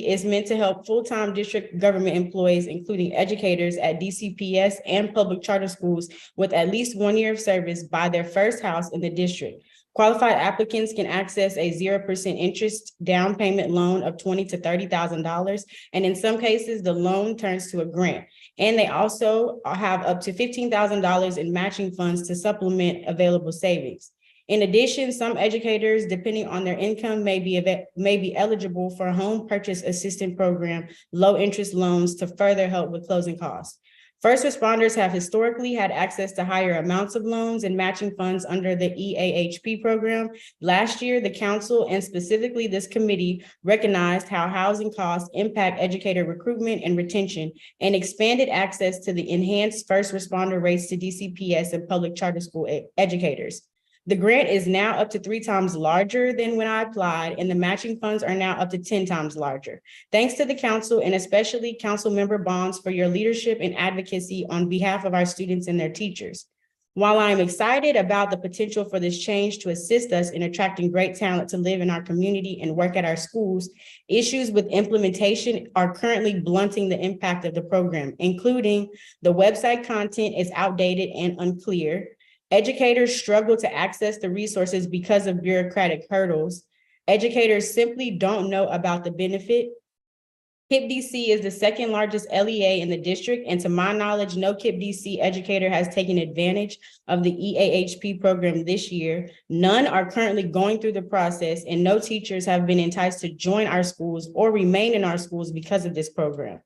[SPEAKER 15] is meant to help full-time district government employees, including educators at DCPS and public charter schools with at least 1 year of service, buy their first house in the district. Qualified applicants can access a 0% interest down payment loan of $20,000 to $30,000. And in some cases, the loan turns to a grant. And they also have up to $15,000 in matching funds to supplement available savings. In addition, some educators, depending on their income, may be eligible for a home purchase assistance program, low interest loans to further help with closing costs. First responders have historically had access to higher amounts of loans and matching funds under the EAHP program. Last year, the council and specifically this committee recognized how housing costs impact educator recruitment and retention and expanded access to the enhanced first responder rates to DCPS and public charter school educators. The grant is now up to 3 times larger than when I applied, and the matching funds are now up to 10 times larger. Thanks to the council and especially Council Member Bonds for your leadership and advocacy on behalf of our students and their teachers. While I am excited about the potential for this change to assist us in attracting great talent to live in our community and work at our schools, issues with implementation are currently blunting the impact of the program, including the website content is outdated and unclear. Educators struggle to access the resources because of bureaucratic hurdles. Educators simply don't know about the benefit. KIPP-DC is the second largest LEA in the district, and to my knowledge, no KIPP-DC educator has taken advantage of the EAHP program this year. None are currently going through the process, and no teachers have been enticed to join our schools or remain in our schools because of this program.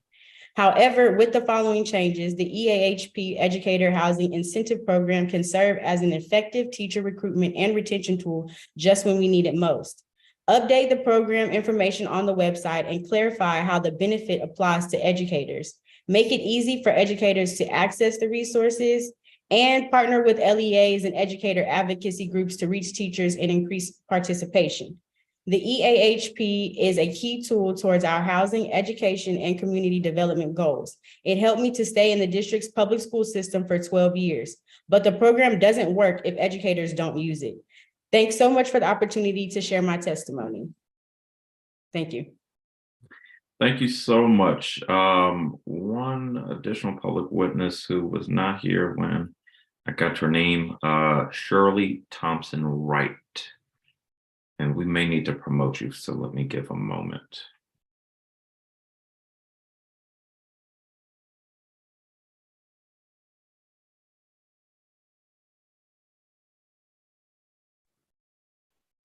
[SPEAKER 15] However, with the following changes, the EAHP Educator Housing Incentive Program can serve as an effective teacher recruitment and retention tool just when we need it most. Update the program information on the website and clarify how the benefit applies to educators. Make it easy for educators to access the resources, and partner with LEAs and educator advocacy groups to reach teachers and increase participation. The EAHP is a key tool towards our housing, education, and community development goals. It helped me to stay in the district's public school system for 12 years, but the program doesn't work if educators don't use it. Thanks so much for the opportunity to share my testimony. Thank you.
[SPEAKER 2] Thank you so much. One additional public witness who was not here when I got her name, Shirley Thompson Wright. And we may need to promote you, so let me give a moment.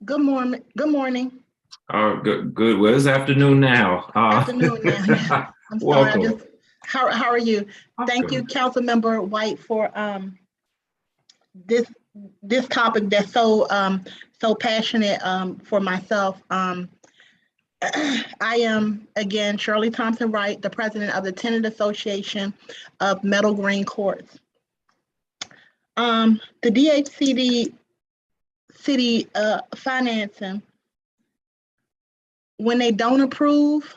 [SPEAKER 3] Good morning. Good morning.
[SPEAKER 2] Good. Well, it's afternoon now.
[SPEAKER 3] Afternoon now. Yeah. I'm sorry.
[SPEAKER 2] Welcome.
[SPEAKER 3] How are you? Thank you,
[SPEAKER 2] Good.
[SPEAKER 3] Councilmember White, for this topic that's so passionate for myself. I am again Shirley Thompson Wright, the president of the Tenant Association of Meadow Green Courts. The DHCD city financing, when they don't approve,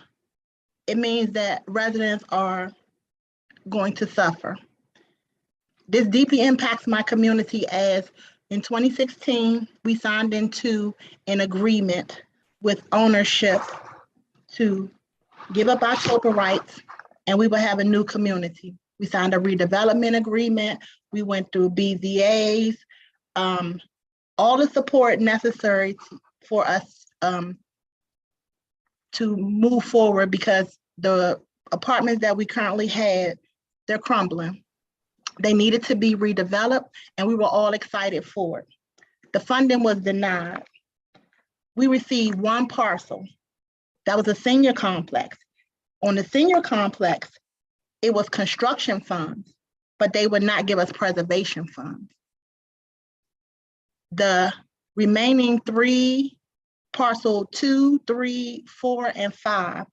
[SPEAKER 3] it means that residents are going to suffer. This deeply impacts my community, as in 2016, we signed into an agreement with ownership to give up our total rights, and we will have a new community. We signed a redevelopment agreement. We went through BZAs, all the support necessary for us to move forward, because the apartments that we currently had, they're crumbling. They needed to be redeveloped, and we were all excited for it. The funding was denied. We received one parcel. That was a senior complex. On the senior complex, it was construction funds, but they would not give us preservation funds. The remaining three, parcel 2, 3, 4, and 5,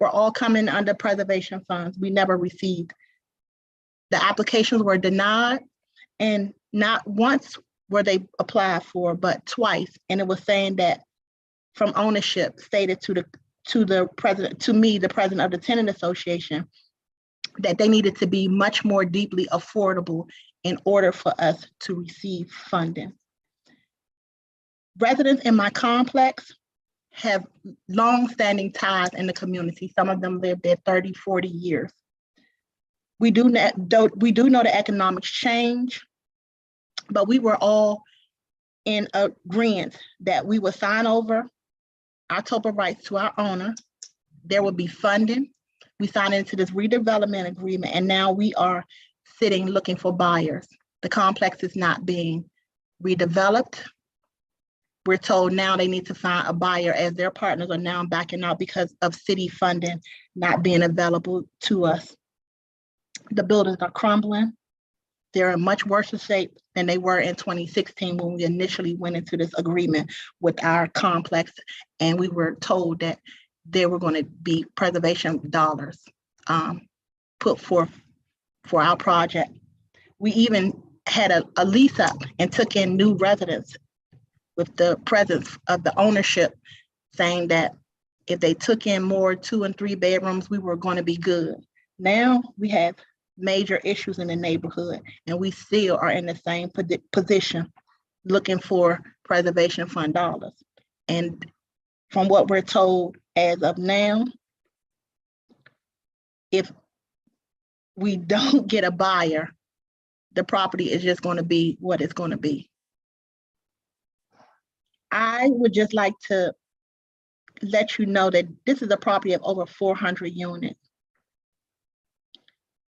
[SPEAKER 3] were all coming under preservation funds. We never received. The applications were denied, and not once were they applied for, but twice. And it was saying that from ownership stated to the president, to me, the president of the Tenant Association, that they needed to be much more deeply affordable in order for us to receive funding. Residents in my complex have long-standing ties in the community. Some of them lived there 30, 40 years. We do know the economics change, but we were all in agreement that we would sign over our total rights to our owner. There will be funding. We signed into this redevelopment agreement, and now we are sitting looking for buyers. The complex is not being redeveloped. We're told now they need to find a buyer, as their partners are now backing out because of city funding not being available to us. The buildings are crumbling. They're in much worse shape than they were in 2016 when we initially went into this agreement with our complex, and we were told that there were going to be preservation dollars put forth for our project. We even had a lease up and took in new residents with the presence of the ownership saying that if they took in more 2 and 3 bedrooms, we were going to be good. Now we have major issues in the neighborhood, and we still are in the same position looking for preservation fund dollars. And from what we're told as of now, if we don't get a buyer, the property is just going to be what it's going to be. I would just like to let you know that this is a property of over 400 units.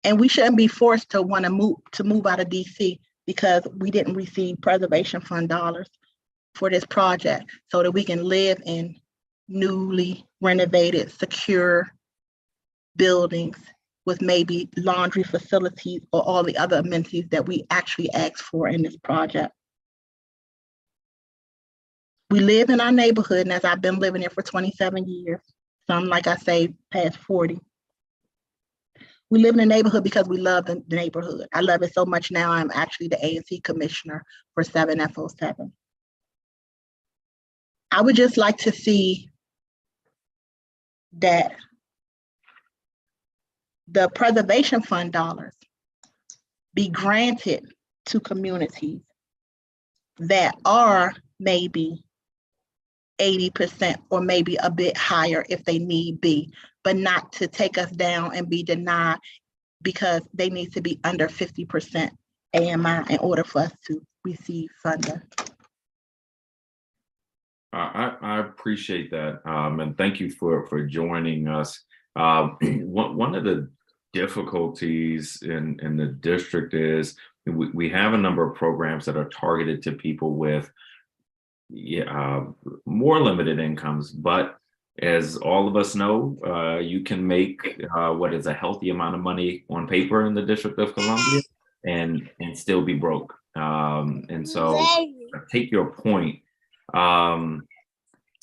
[SPEAKER 3] And we shouldn't be forced to want to move out of DC because we didn't receive preservation fund dollars for this project so that we can live in newly renovated, secure buildings with maybe laundry facilities or all the other amenities that we actually asked for in this project. We live in our neighborhood, and as I've been living here for 27 years, some, like I say, past 40. We live in the neighborhood because we love the neighborhood. I love it so much now, I'm actually the A&C commissioner for 7F07. I would just like to see that the preservation fund dollars be granted to communities that are maybe 80% or maybe a bit higher if they need be, but not to take us down and be denied because they need to be under 50% AMI in order for us to receive funding.
[SPEAKER 2] I appreciate that, and thank you for joining us. One of the difficulties in the district is we have a number of programs that are targeted to people with more limited incomes, but as all of us know, you can make what is a healthy amount of money on paper in the District of Columbia and still be broke. And so I take your point,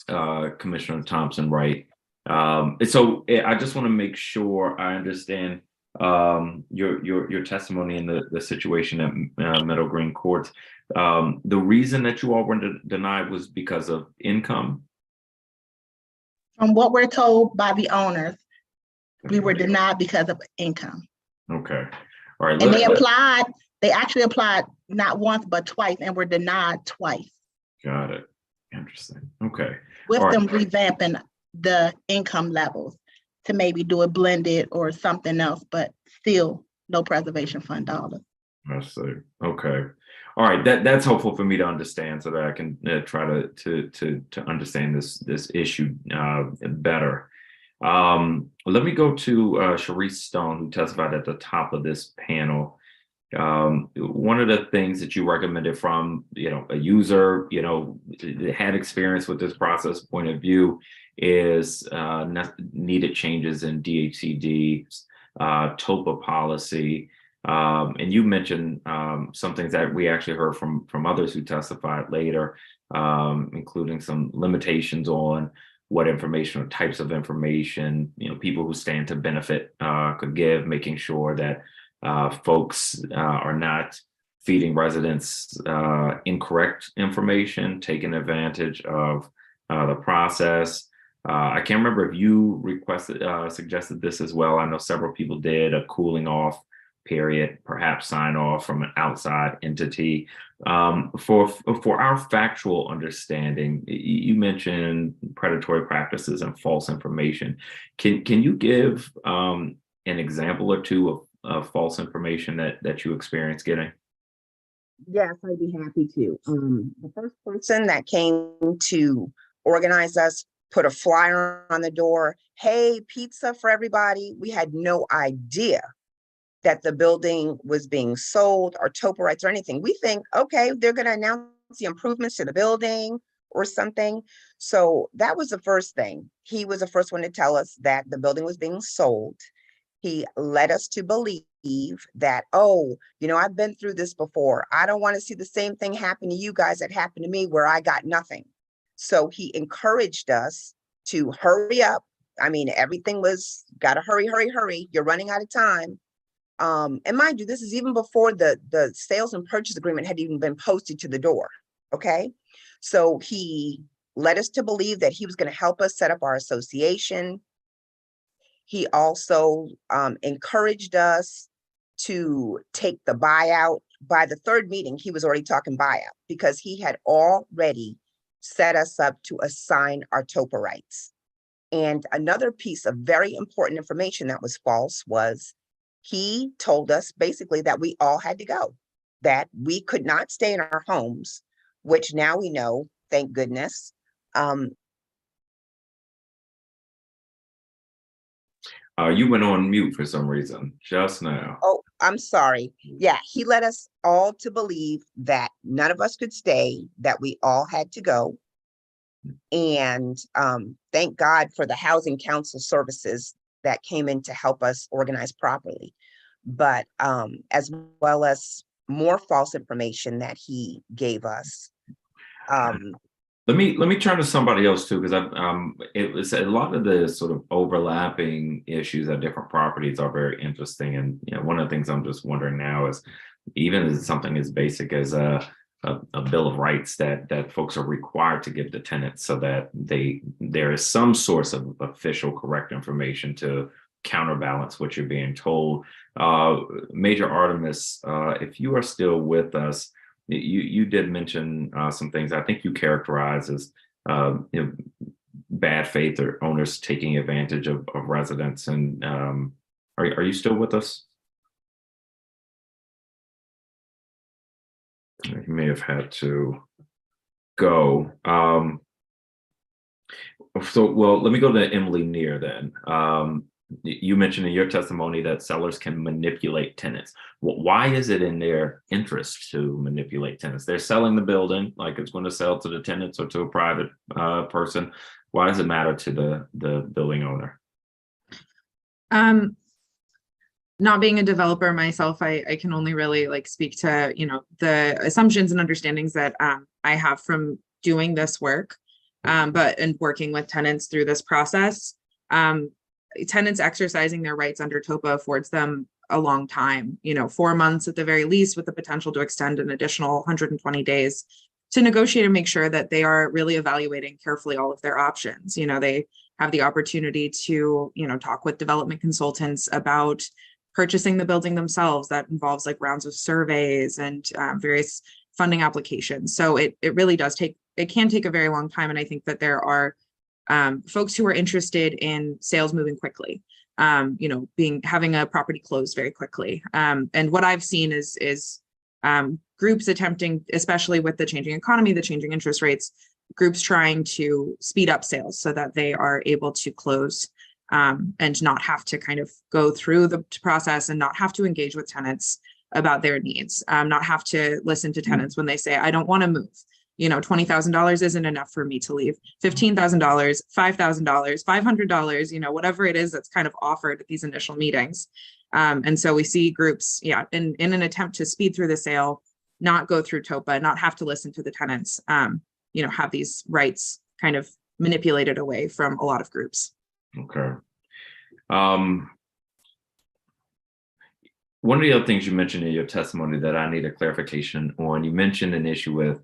[SPEAKER 2] Commissioner Thompson, right? So I just want to make sure I understand your testimony in the situation at Meadow Green Courts. The reason that you all were denied was because of income?
[SPEAKER 3] From what we're told by the owners, we were denied because of income.
[SPEAKER 2] Okay. All right.
[SPEAKER 3] And they actually applied not once, but twice and were denied twice.
[SPEAKER 2] Got it. Interesting. Okay.
[SPEAKER 3] With
[SPEAKER 2] All
[SPEAKER 3] them
[SPEAKER 2] right.
[SPEAKER 3] revamping the income levels to maybe do a blended or something else, but still no preservation fund dollars.
[SPEAKER 2] I see. Okay. All right. That's helpful for me to understand so that I can try to understand this issue better. Let me go to Sharice Stone, who testified at the top of this panel. One of the things that you recommended from a user that had experience with this process point of view is needed changes in DHCD, TOPA policy. And you mentioned some things that we actually heard from others who testified later, including some limitations on what information or types of information people who stand to benefit could give, making sure that folks are not feeding residents incorrect information, taking advantage of the process. I can't remember if you suggested this as well. I know several people did, a cooling off period, perhaps sign off from an outside entity. For our factual understanding, you mentioned predatory practices and false information. Can you give an example or two of false information that you experienced getting?
[SPEAKER 11] Yes, I'd be happy to. The first person that came to organize us put a flyer on the door, hey, pizza for everybody. We had no idea that the building was being sold or TOPA rights or anything. We think, okay, they're going to announce the improvements to the building or something. So that was the first thing. He was the first one to tell us that the building was being sold. He led us to believe that, I've been through this before. I don't want to see the same thing happen to you guys that happened to me where I got nothing. So he encouraged us to hurry up. I mean, everything was gotta hurry, hurry, hurry. You're running out of time. And mind you, this is even before the sales and purchase agreement had even been posted to the door. Okay. So he led us to believe that he was going to help us set up our association. He also encouraged us to take the buyout. By the third meeting, he was already talking buyout because he had already set us up to assign our TOPA rights. And another piece of very important information that was false was he told us basically that we all had to go, that we could not stay in our homes, which now we know, thank goodness.
[SPEAKER 2] You went on mute for some reason just now.
[SPEAKER 11] Oh, I'm sorry. Yeah, he led us all to believe that none of us could stay, that we all had to go. And thank God for the housing council services that came in to help us organize properly. But as well as more false information that he gave us.
[SPEAKER 2] Let me turn to somebody else too, because it was a lot of the sort of overlapping issues at different properties are very interesting. And one of the things I'm just wondering now is, even as something as basic as a bill of rights that folks are required to give to tenants, so that there is some source of official correct information to counterbalance what you're being told. Major Artemis, if you are still with us, you did mention some things I think you characterize as bad faith or owners taking advantage of residents. And are you still with us? You may have had to go. Well, let me go to Emily Neer then. You mentioned in your testimony that sellers can manipulate tenants. Why is it in their interest to manipulate tenants? They're selling the building, like it's going to sell to the tenants or to a private person. Why does it matter to the building owner?
[SPEAKER 9] Not being a developer myself, I can only really speak to the assumptions and understandings that I have from doing this work, and working with tenants through this process. Tenants exercising their rights under TOPA affords them a long time, 4 months at the very least, with the potential to extend an additional 120 days to negotiate and make sure that they are really evaluating carefully all of their options. They have the opportunity to, talk with development consultants about purchasing the building themselves. That involves rounds of surveys and various funding applications. So it really does can take a very long time. And I think that there are folks who are interested in sales moving quickly, having a property closed very quickly. And what I've seen is groups attempting, especially with the changing economy, the changing interest rates, groups trying to speed up sales so that they are able to close and not have to kind of go through the process and not have to engage with tenants about their needs, not have to listen to tenants when they say, I don't want to move. $20,000 isn't enough for me to leave. $15,000, $5,000, $500, whatever it is that's kind of offered at these initial meetings. And so we see groups, in an attempt to speed through the sale, not go through TOPA, not have to listen to the tenants, have these rights kind of manipulated away from a lot of groups.
[SPEAKER 2] Okay. One of the other things you mentioned in your testimony that I need a clarification on, you mentioned an issue with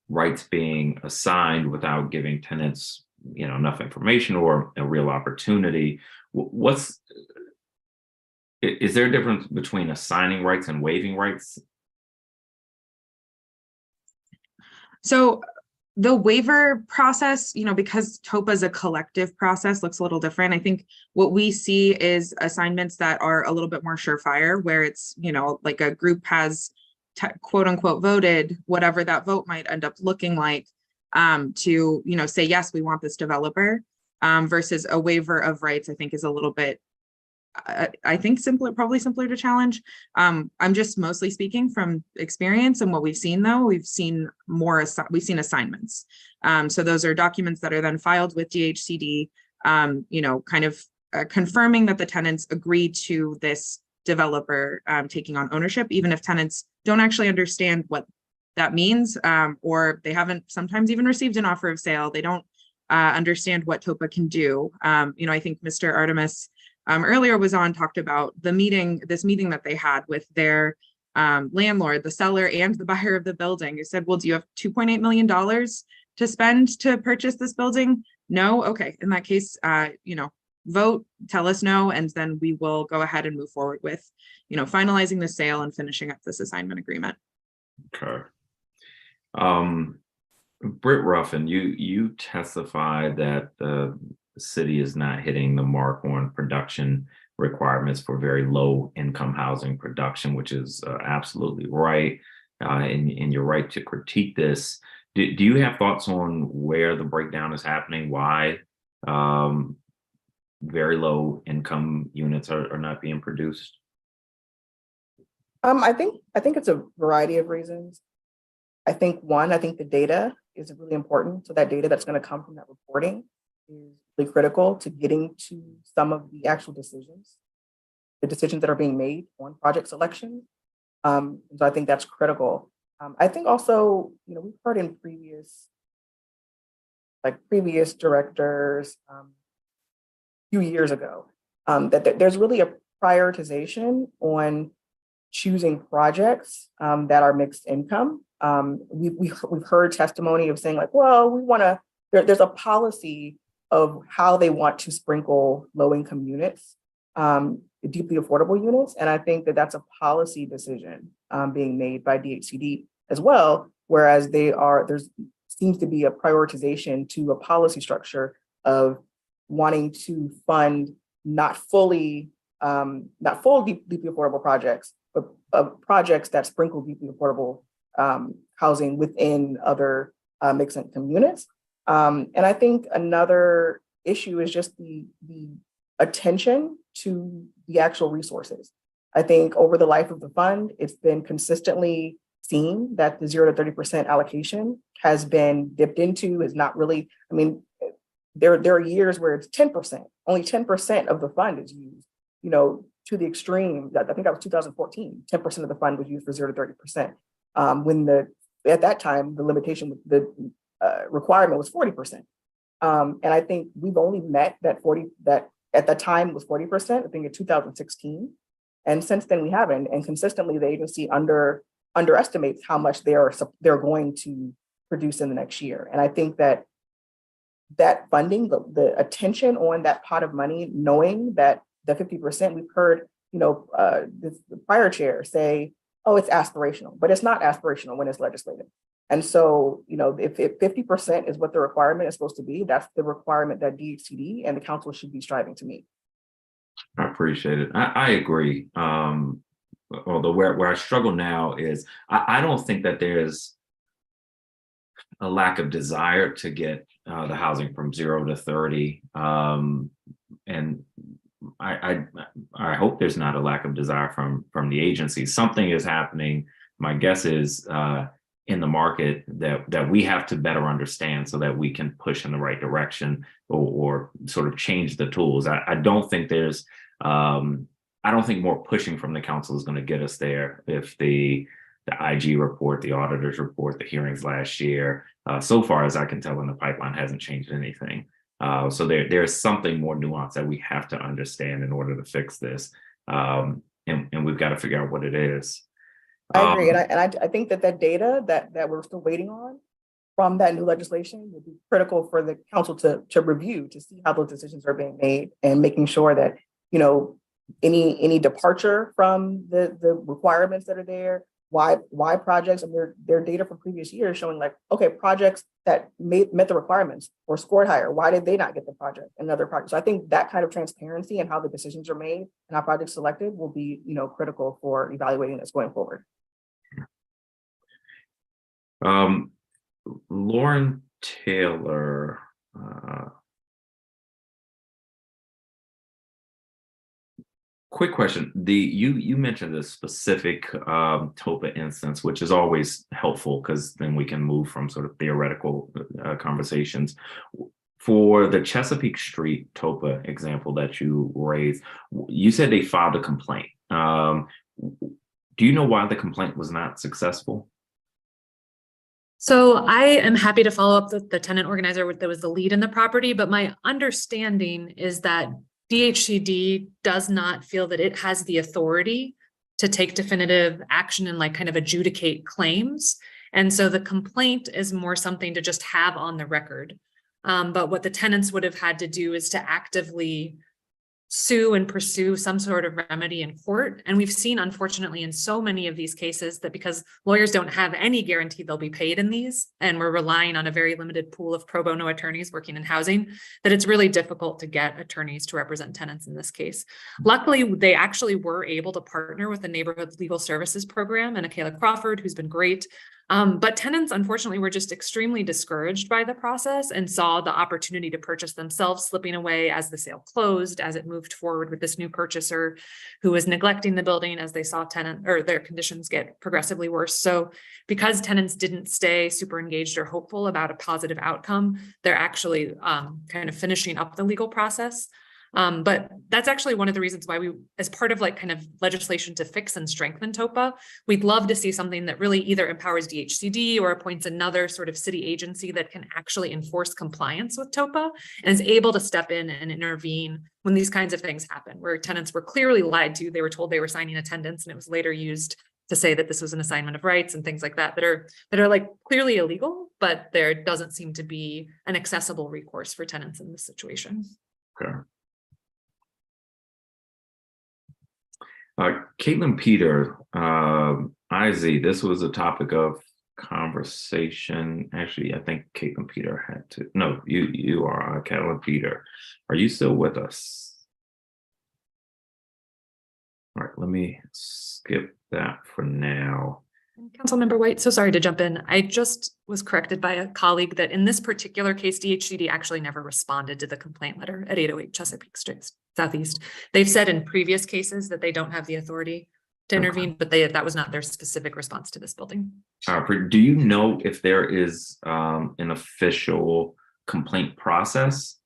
[SPEAKER 2] rights being assigned without giving tenants, enough information or a real opportunity. Is there a difference between assigning rights and waiving rights?
[SPEAKER 9] So the waiver process, because TOPA is a collective process, looks a little different. I think what we see is assignments that are a little bit more surefire, where it's, like a group has quote unquote voted, whatever that vote might end up looking like, to, say, yes, we want this developer, versus a waiver of rights, I think is a little bit, I think probably simpler to challenge. I'm just mostly speaking from experience, and what we've seen though, we've seen assignments. So those are documents that are then filed with DHCD, kind of confirming that the tenants agree to this developer taking on ownership, even if tenants don't actually understand what that means, or they haven't sometimes even received an offer of sale. They don't understand what TOPA can do. I think Mr. Artemis earlier talked about this meeting that they had with their landlord, the seller and the buyer of the building, who said, well, do you have $2.8 million to spend to purchase this building? No? Okay. In that case, vote, tell us no, and then we will go ahead and move forward with, finalizing the sale and finishing up this assignment agreement.
[SPEAKER 2] Okay. Britt Ruffin, you testified that the city is not hitting the mark on production requirements for very low income housing production, which is absolutely right. And you're right to critique this. Do you have thoughts on where the breakdown is happening? Why very low income units are not being produced?
[SPEAKER 6] I think it's a variety of reasons. I think the data is really important. So that data that's going to come from that reporting is really critical to getting to some of the actual decisions, the decisions that are being made on project selection. So I think that's critical. I think also, we've heard in previous directors a few years ago that there's really a prioritization on choosing projects that are mixed income. We've heard testimony of saying like, well, there's a policy of how they want to sprinkle low-income units, deeply affordable units. And I think that that's a policy decision being made by DHCD as well, whereas there seems to be a prioritization to a policy structure of wanting to fund not full deeply affordable projects, but projects that sprinkle deeply affordable housing within other mixed income units. And I think another issue is just the attention to the actual resources. I think over the life of the fund, it's been consistently seen that the 0 to 30% allocation has been dipped into, is not really, there are years where it's 10%, only 10% of the fund is used, to the extreme. I think that was 2014, 10% of the fund was used for 0 to 30%. When at that time, the limitation, the requirement was 40%. And I think we've only met that at that time was 40%, I think in 2016. And since then we haven't, and consistently the agency underestimates how much they're going to produce in the next year. And I think that funding, the attention on that pot of money, knowing that the 50%, we've heard, the prior chair say, oh, it's aspirational, but it's not aspirational when it's legislative. And so, if 50% is what the requirement is supposed to be, that's the requirement that DHCD and the council should be striving to meet.
[SPEAKER 2] I appreciate it. I agree. Although where I struggle now is I don't think that there's a lack of desire to get the housing from 0 to 30. And I hope there's not a lack of desire from the agency. Something is happening. My guess is in the market that we have to better understand so that we can push in the right direction or sort of change the tools. I don't think there's I don't think more pushing from the council is going to get us there. If the IG report, the auditor's report, the hearings last year, so far as I can tell in the pipeline hasn't changed anything. So there's something more nuanced that we have to understand in order to fix this. And we've got to figure out what it is.
[SPEAKER 6] I agree. And I think that data that we're still waiting on from that new legislation will be critical for the council to review, to see how those decisions are being made and making sure that, any departure from the requirements that are there, why projects, and their data from previous years showing like, okay, projects that met the requirements or scored higher, why did they not get the project and other projects? So I think that kind of transparency and how the decisions are made and how projects selected will be, critical for evaluating this going forward.
[SPEAKER 2] Lauren Taylor, quick question. You mentioned a specific TOPA instance, which is always helpful because then we can move from sort of theoretical conversations. For the Chesapeake Street TOPA example that you raised, you said they filed a complaint. Do you know why the complaint was not successful?
[SPEAKER 4] So I am happy to follow up with the tenant organizer that was the lead in the property, but my understanding is that DHCD does not feel that it has the authority to take definitive action and like kind of adjudicate claims. And so the complaint is more something to just have on the record. But what the tenants would have had to do is to actively sue and pursue some sort of remedy in court. And we've seen, unfortunately, in so many of these cases that because lawyers don't have any guarantee they'll be paid in these, and we're relying on a very limited pool of pro bono attorneys working in housing, that it's really difficult to get attorneys to represent tenants in this case. Luckily, they actually were able to partner with the Neighborhood Legal Services Program and Akayla Crawford, who's been great. But tenants, unfortunately, were just extremely discouraged by the process and saw the opportunity to purchase themselves slipping away as the sale closed, as it moved forward with this new purchaser who was neglecting the building as they saw their conditions get progressively worse. So because tenants didn't stay super engaged or hopeful about a positive outcome, they're actually kind of finishing up the legal process. But that's actually one of the reasons why we, as part of like kind of legislation to fix and strengthen TOPA, we'd love to see something that really either empowers DHCD or appoints another sort of city agency that can actually enforce compliance with TOPA and is able to step in and intervene when these kinds of things happen, where tenants were clearly lied to. They were told they were signing attendance, and it was later used to say that this was an assignment of rights and things like that, that are like clearly illegal, but there doesn't seem to be an accessible recourse for tenants in this situation.
[SPEAKER 2] Okay. Caitlin Peter, IZ, this was a topic of conversation. Actually, I think Caitlin Peter had to, no, you are Caitlin Peter. Are you still with us? All right, let me skip that for now.
[SPEAKER 4] Councilmember White, so sorry to jump in. I just was corrected by a colleague that in this particular case, DHCD actually never responded to the complaint letter at 808 Chesapeake Street Southeast. They've said in previous cases that they don't have the authority to intervene, but that was not their specific response to this building.
[SPEAKER 2] Do you know if there is an official complaint process?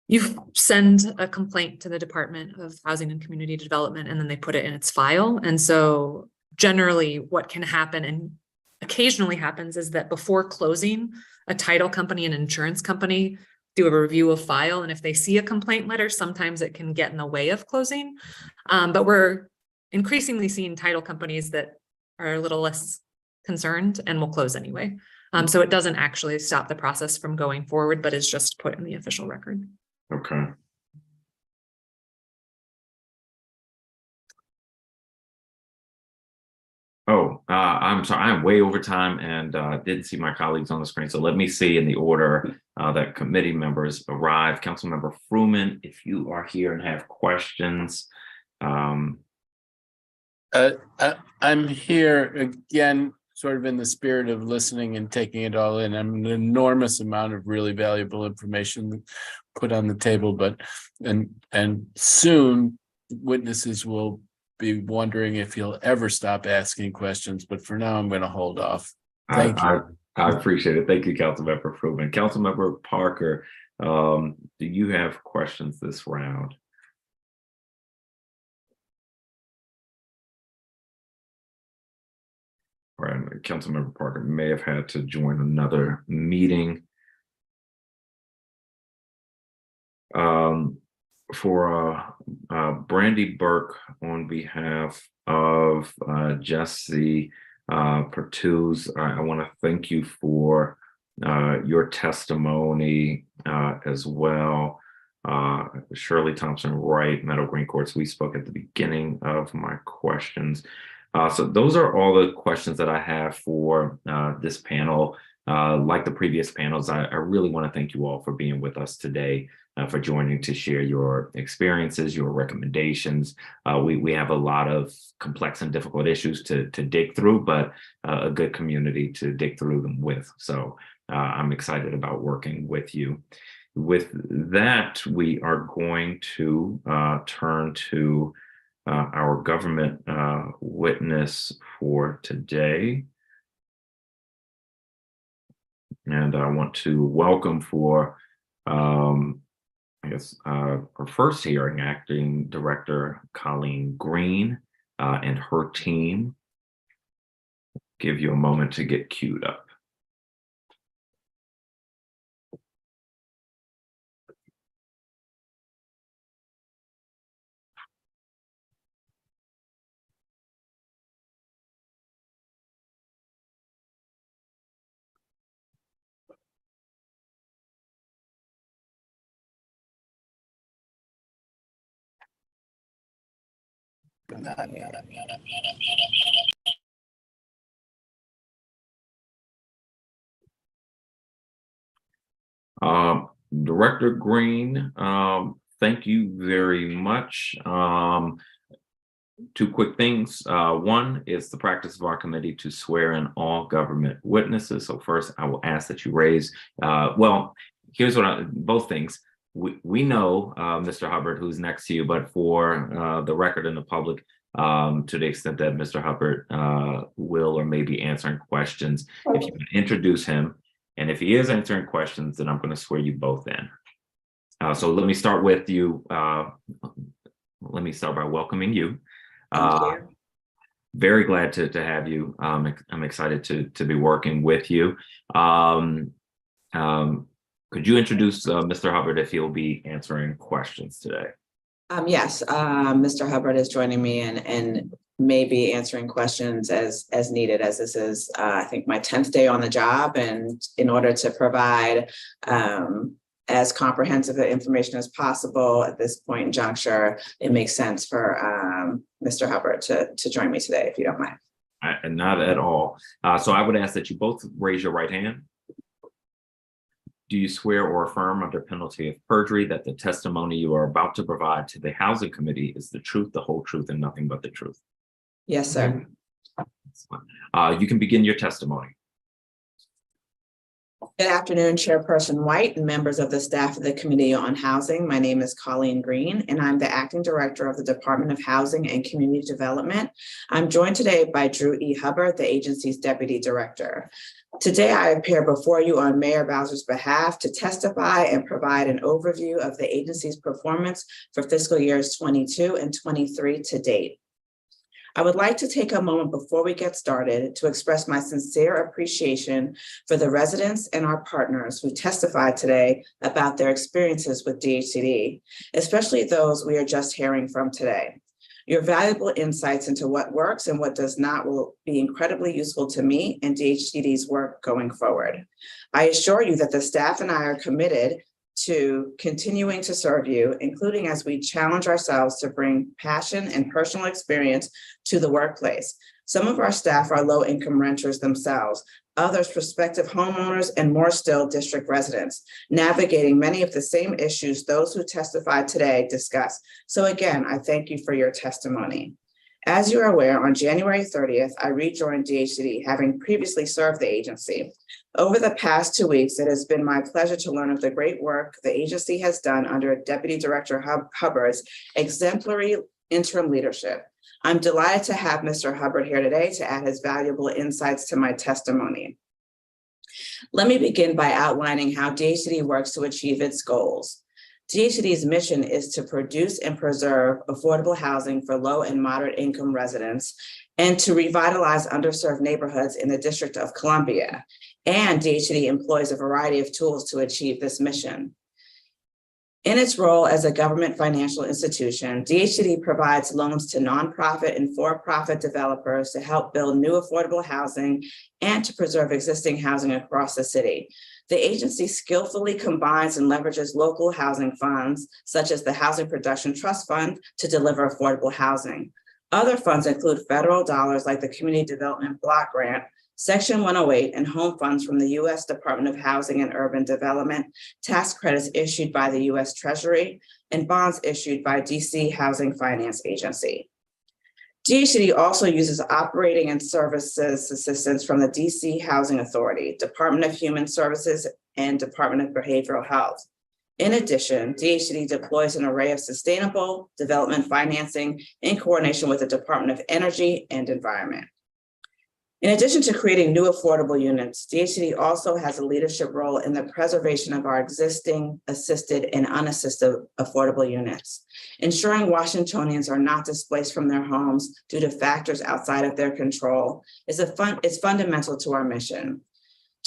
[SPEAKER 4] You send a complaint to the Department of Housing and Community Development, and then they put it in its file. And so generally what can happen and occasionally happens is that before closing, a title company and insurance company do a review of file. And if they see a complaint letter, sometimes it can get in the way of closing. But we're increasingly seeing title companies that are a little less concerned and will close anyway. So it doesn't actually stop the process from going forward, but is just put in the official record.
[SPEAKER 2] Okay. Oh, I'm sorry, I'm way over time and didn't see my colleagues on the screen. So let me see in the order that committee members arrive. Councilmember Fruman, if you are here and have questions.
[SPEAKER 12] I'm here again, sort of in the spirit of listening and taking it all in. An enormous amount of really valuable information put on the table, but and soon witnesses will be wondering if you'll ever stop asking questions, but for now I'm going to hold off. Thank you.
[SPEAKER 2] I appreciate it. Thank you, Councilmember Fruman. Councilmember Parker, do you have questions this round? All right, Councilmember Parker may have had to join another meeting. For Brandy Burke, on behalf of Jesse Pertuse, I want to thank you for your testimony as well. Shirley Thompson Wright, Meadow Green Courts, we spoke at the beginning of my questions. So those are all the questions that I have for this panel. Like the previous panels, I really want to thank you all for being with us today, for joining to share your experiences, your recommendations. We have a lot of complex and difficult issues to dig through, but a good community to dig through them with. So I'm excited about working with you. With that, we are going to turn to our government witness for today. And I want to welcome for, I guess, our first hearing, Acting Director Colleen Green and her team. Give you a moment to get queued up. Director Green, thank you very much. Two quick things. One is the practice of our committee to swear in all government witnesses. So first, I will ask that you raise, well, here's what both things. We know Mr. Hubbard, who's next to you, but for the record and the public, to the extent that Mr. Hubbard will or may be answering questions, if you can introduce him. And if he is answering questions, then I'm going to swear you both in. So let me start with you. Let me start by welcoming you. Very glad to have you. I'm excited to be working with you. Could you introduce Mr. Hubbard if he'll be answering questions today?
[SPEAKER 18] Yes, Mr. Hubbard is joining me and may be answering questions as needed, as this is, I think, my 10th day on the job. And in order to provide as comprehensive information as possible at this point in juncture, it makes sense for Mr. Hubbard to join me today, if you don't mind.
[SPEAKER 2] Not at all. So I would ask that you both raise your right hand. Do you swear or affirm under penalty of perjury that the testimony you are about to provide to the Housing Committee is the truth, the whole truth, and nothing but the truth?
[SPEAKER 18] Yes, sir.
[SPEAKER 2] You can begin your testimony.
[SPEAKER 18] Good afternoon, Chairperson White and members of the staff of the Committee on Housing. My name is Colleen Green, and I'm the Acting Director of the Department of Housing and Community Development. I'm joined today by Drew E. Hubbard, the agency's Deputy Director. Today, I appear before you on Mayor Bowser's behalf to testify and provide an overview of the agency's performance for fiscal years 22 and 23 to date. I would like to take a moment before we get started to express my sincere appreciation for the residents and our partners who testified today about their experiences with DHCD, especially those we are just hearing from today. Your valuable insights into what works and what does not will be incredibly useful to me and DHCD's work going forward. I assure you that the staff and I are committed to continuing to serve you, including as we challenge ourselves to bring passion and personal experience to the workplace. Some of our staff are low-income renters themselves, others prospective homeowners, and more still district residents, navigating many of the same issues those who testified today discuss. So again, I thank you for your testimony. As you are aware, on January 30th, I rejoined DHCD, having previously served the agency. Over the past 2 weeks, it has been my pleasure to learn of the great work the agency has done under Deputy Director Hubbard's exemplary interim leadership. I'm delighted to have Mr. Hubbard here today to add his valuable insights to my testimony. Let me begin by outlining how DHCD works to achieve its goals. DHCD's mission is to produce and preserve affordable housing for low and moderate income residents and to revitalize underserved neighborhoods in the District of Columbia. And DHCD employs a variety of tools to achieve this mission. In its role as a government financial institution, DHCD provides loans to nonprofit and for-profit developers to help build new affordable housing and to preserve existing housing across the city. The agency skillfully combines and leverages local housing funds, such as the Housing Production Trust Fund, to deliver affordable housing. Other funds include federal dollars like the Community Development Block Grant, Section 108, and home funds from the U.S. Department of Housing and Urban Development, tax credits issued by the U.S. Treasury, and bonds issued by DC Housing Finance Agency. DHCD also uses operating and services assistance from the DC Housing Authority, Department of Human Services, and Department of Behavioral Health. In addition, DHCD deploys an array of sustainable development financing in coordination with the Department of Energy and Environment. In addition to creating new affordable units, DHCD also has a leadership role in the preservation of our existing assisted and unassisted affordable units. Ensuring Washingtonians are not displaced from their homes due to factors outside of their control is fundamental to our mission.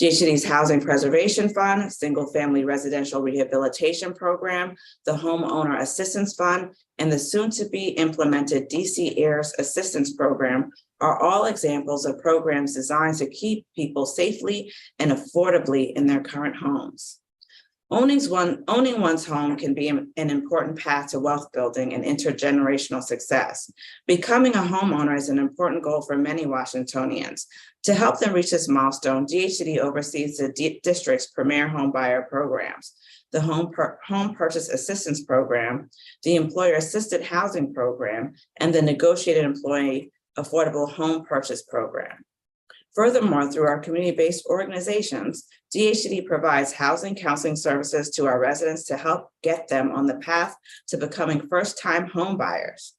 [SPEAKER 18] DHCD's Housing Preservation Fund, Single Family Residential Rehabilitation Program, the Homeowner Assistance Fund, and the soon-to-be implemented DC Heirs Assistance Program are all examples of programs designed to keep people safely and affordably in their current homes. Owning one's home can be an important path to wealth building and intergenerational success. Becoming a homeowner is an important goal for many Washingtonians. To help them reach this milestone, DHCD oversees the district's premier home buyer programs, the Home Purchase Assistance Program, the Employer Assisted Housing Program, and the Negotiated Employee Affordable Home Purchase Program. Furthermore, through our community-based organizations, DHCD provides housing counseling services to our residents to help get them on the path to becoming first-time home buyers.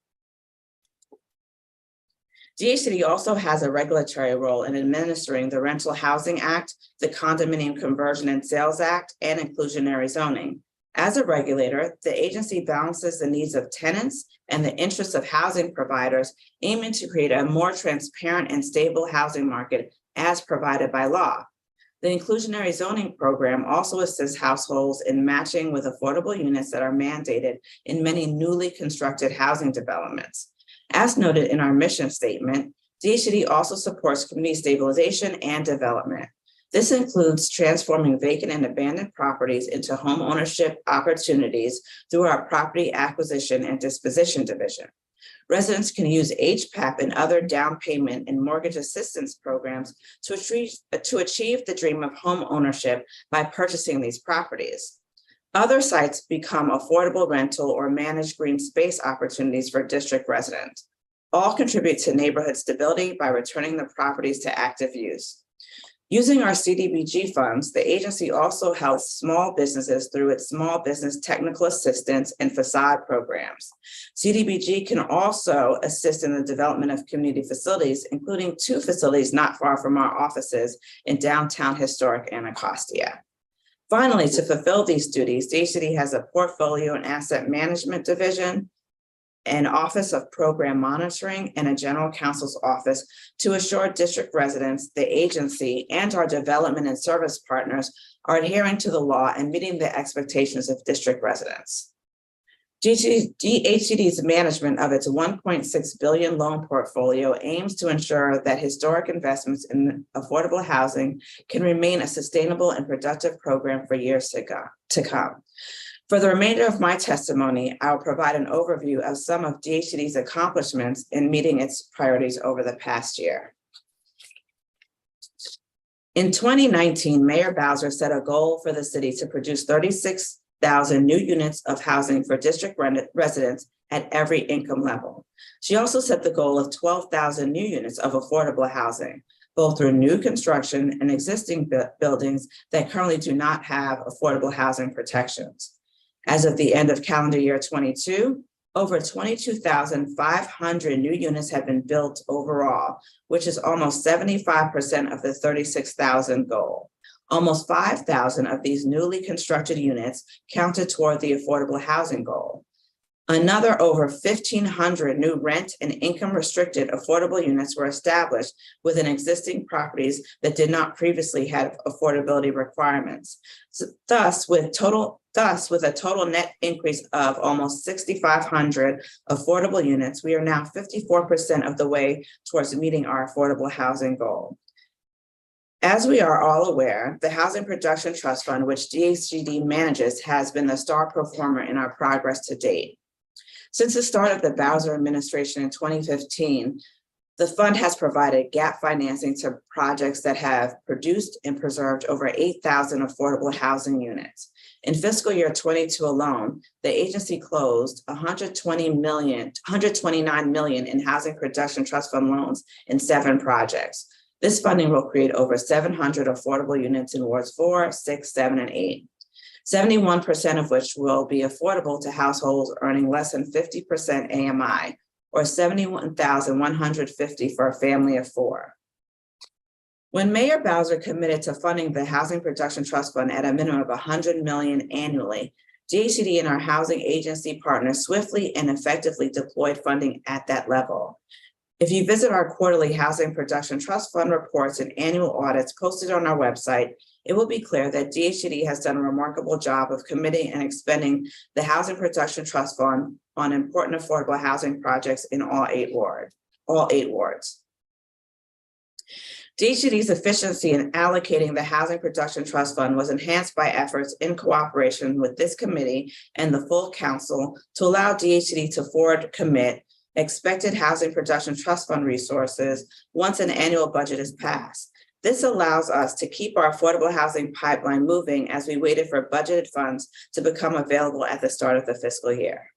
[SPEAKER 18] DHCD also has a regulatory role in administering the Rental Housing Act, the Condominium Conversion and Sales Act, and inclusionary zoning. As a regulator, the agency balances the needs of tenants and the interests of housing providers, aiming to create a more transparent and stable housing market as provided by law. The inclusionary zoning program also assists households in matching with affordable units that are mandated in many newly constructed housing developments. As noted in our mission statement, DHCD also supports community stabilization and development. This includes transforming vacant and abandoned properties into home ownership opportunities through our Property Acquisition and Disposition Division. Residents can use HPTF and other down payment and mortgage assistance programs to achieve the dream of home ownership by purchasing these properties. Other sites become affordable rental or managed green space opportunities for district residents. All contribute to neighborhood stability by returning the properties to active use. Using our CDBG funds, the agency also helps small businesses through its small business technical assistance and facade programs. CDBG can also assist in the development of community facilities, including 2 facilities not far from our offices in downtown historic Anacostia. Finally, to fulfill these duties, DHCD has a portfolio and asset management division, an office of program monitoring, and a general counsel's office to assure district residents, the agency, and our development and service partners are adhering to the law and meeting the expectations of district residents. DHCD's management of its $1.6 billion loan portfolio aims to ensure that historic investments in affordable housing can remain a sustainable and productive program for years to come. For the remainder of my testimony, I'll provide an overview of some of DHCD's accomplishments in meeting its priorities over the past year. In 2019, Mayor Bowser set a goal for the city to produce 36,000 new units of housing for district residents at every income level. She also set the goal of 12,000 new units of affordable housing, both through new construction and existing buildings that currently do not have affordable housing protections. As of the end of calendar year 22, over 22,500 new units have been built overall, which is almost 75% of the 36,000 goal. Almost 5,000 of these newly constructed units counted toward the affordable housing goal. Another over 1,500 new rent and income restricted affordable units were established within existing properties that did not previously have affordability requirements. So, thus, with a total net increase of almost 6,500 affordable units, we are now 54% of the way towards meeting our affordable housing goal. As we are all aware, the Housing Production Trust Fund, which DHCD manages, has been the star performer in our progress to date. Since the start of the Bowser administration in 2015, the fund has provided gap financing to projects that have produced and preserved over 8,000 affordable housing units. In fiscal year 22 alone, the agency closed $129 million in Housing Production Trust Fund loans in 7 projects. This funding will create over 700 affordable units in wards 4, 6, 7, and 8. 71% of which will be affordable to households earning less than 50% AMI, or $71,150 for a family of 4. When Mayor Bowser committed to funding the Housing Production Trust Fund at a minimum of $100 million annually, DHCD and our housing agency partners swiftly and effectively deployed funding at that level. If you visit our quarterly Housing Production Trust Fund reports and annual audits posted on our website, it will be clear that DHCD has done a remarkable job of committing and expending the Housing Production Trust Fund on important affordable housing projects in all 8 wards. DHCD's efficiency in allocating the Housing Production Trust Fund was enhanced by efforts in cooperation with this committee and the full council to allow DHCD to forward commit expected Housing Production Trust Fund resources once an annual budget is passed. This allows us to keep our affordable housing pipeline moving as we waited for budgeted funds to become available at the start of the fiscal year.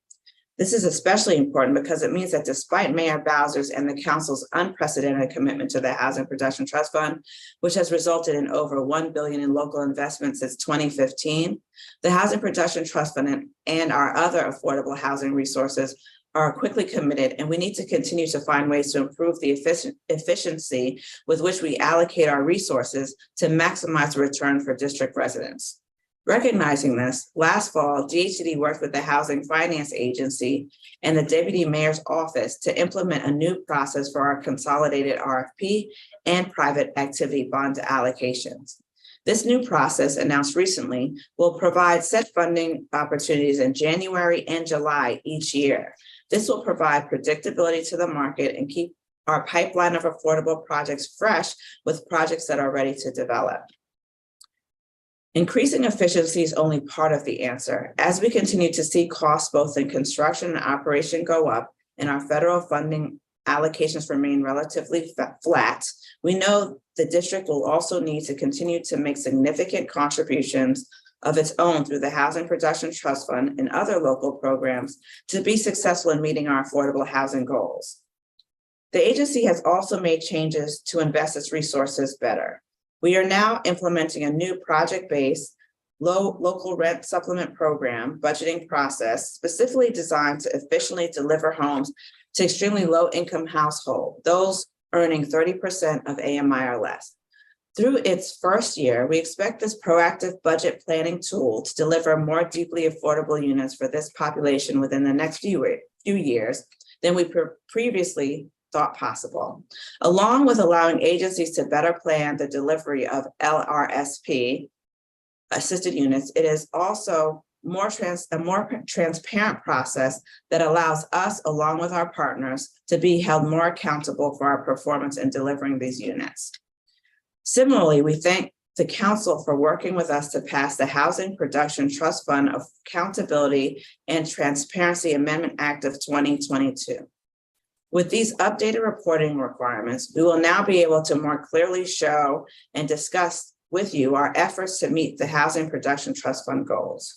[SPEAKER 18] This is especially important because it means that despite Mayor Bowser's and the council's unprecedented commitment to the Housing Production Trust Fund, which has resulted in over $1 billion in local investments since 2015, the Housing Production Trust Fund and our other affordable housing resources are quickly committed, and we need to continue to find ways to improve the efficiency with which we allocate our resources to maximize the return for district residents. Recognizing this, last fall, DHCD worked with the Housing Finance Agency and the Deputy Mayor's Office to implement a new process for our consolidated RFP and private activity bond allocations. This new process, announced recently, will provide set funding opportunities in January and July each year. This will provide predictability to the market and keep our pipeline of affordable projects fresh with projects that are ready to develop. Increasing efficiency is only part of the answer. As we continue to see costs both in construction and operation go up and our federal funding allocations remain relatively flat, we know the district will also need to continue to make significant contributions of its own through the Housing Production Trust Fund and other local programs to be successful in meeting our affordable housing goals. The agency has also made changes to invest its resources better. We are now implementing a new project-based local rent supplement program budgeting process specifically designed to efficiently deliver homes to extremely low-income households, those earning 30% of AMI or less. Through its first year, we expect this proactive budget planning tool to deliver more deeply affordable units for this population within the next few years than we previously thought possible. Along with allowing agencies to better plan the delivery of LRSP assisted units, it is also a more transparent process that allows us, along with our partners, to be held more accountable for our performance in delivering these units. Similarly, we thank the Council for working with us to pass the Housing Production Trust Fund Accountability and Transparency Amendment Act of 2022. With these updated reporting requirements, we will now be able to more clearly show and discuss with you our efforts to meet the Housing Production Trust Fund goals.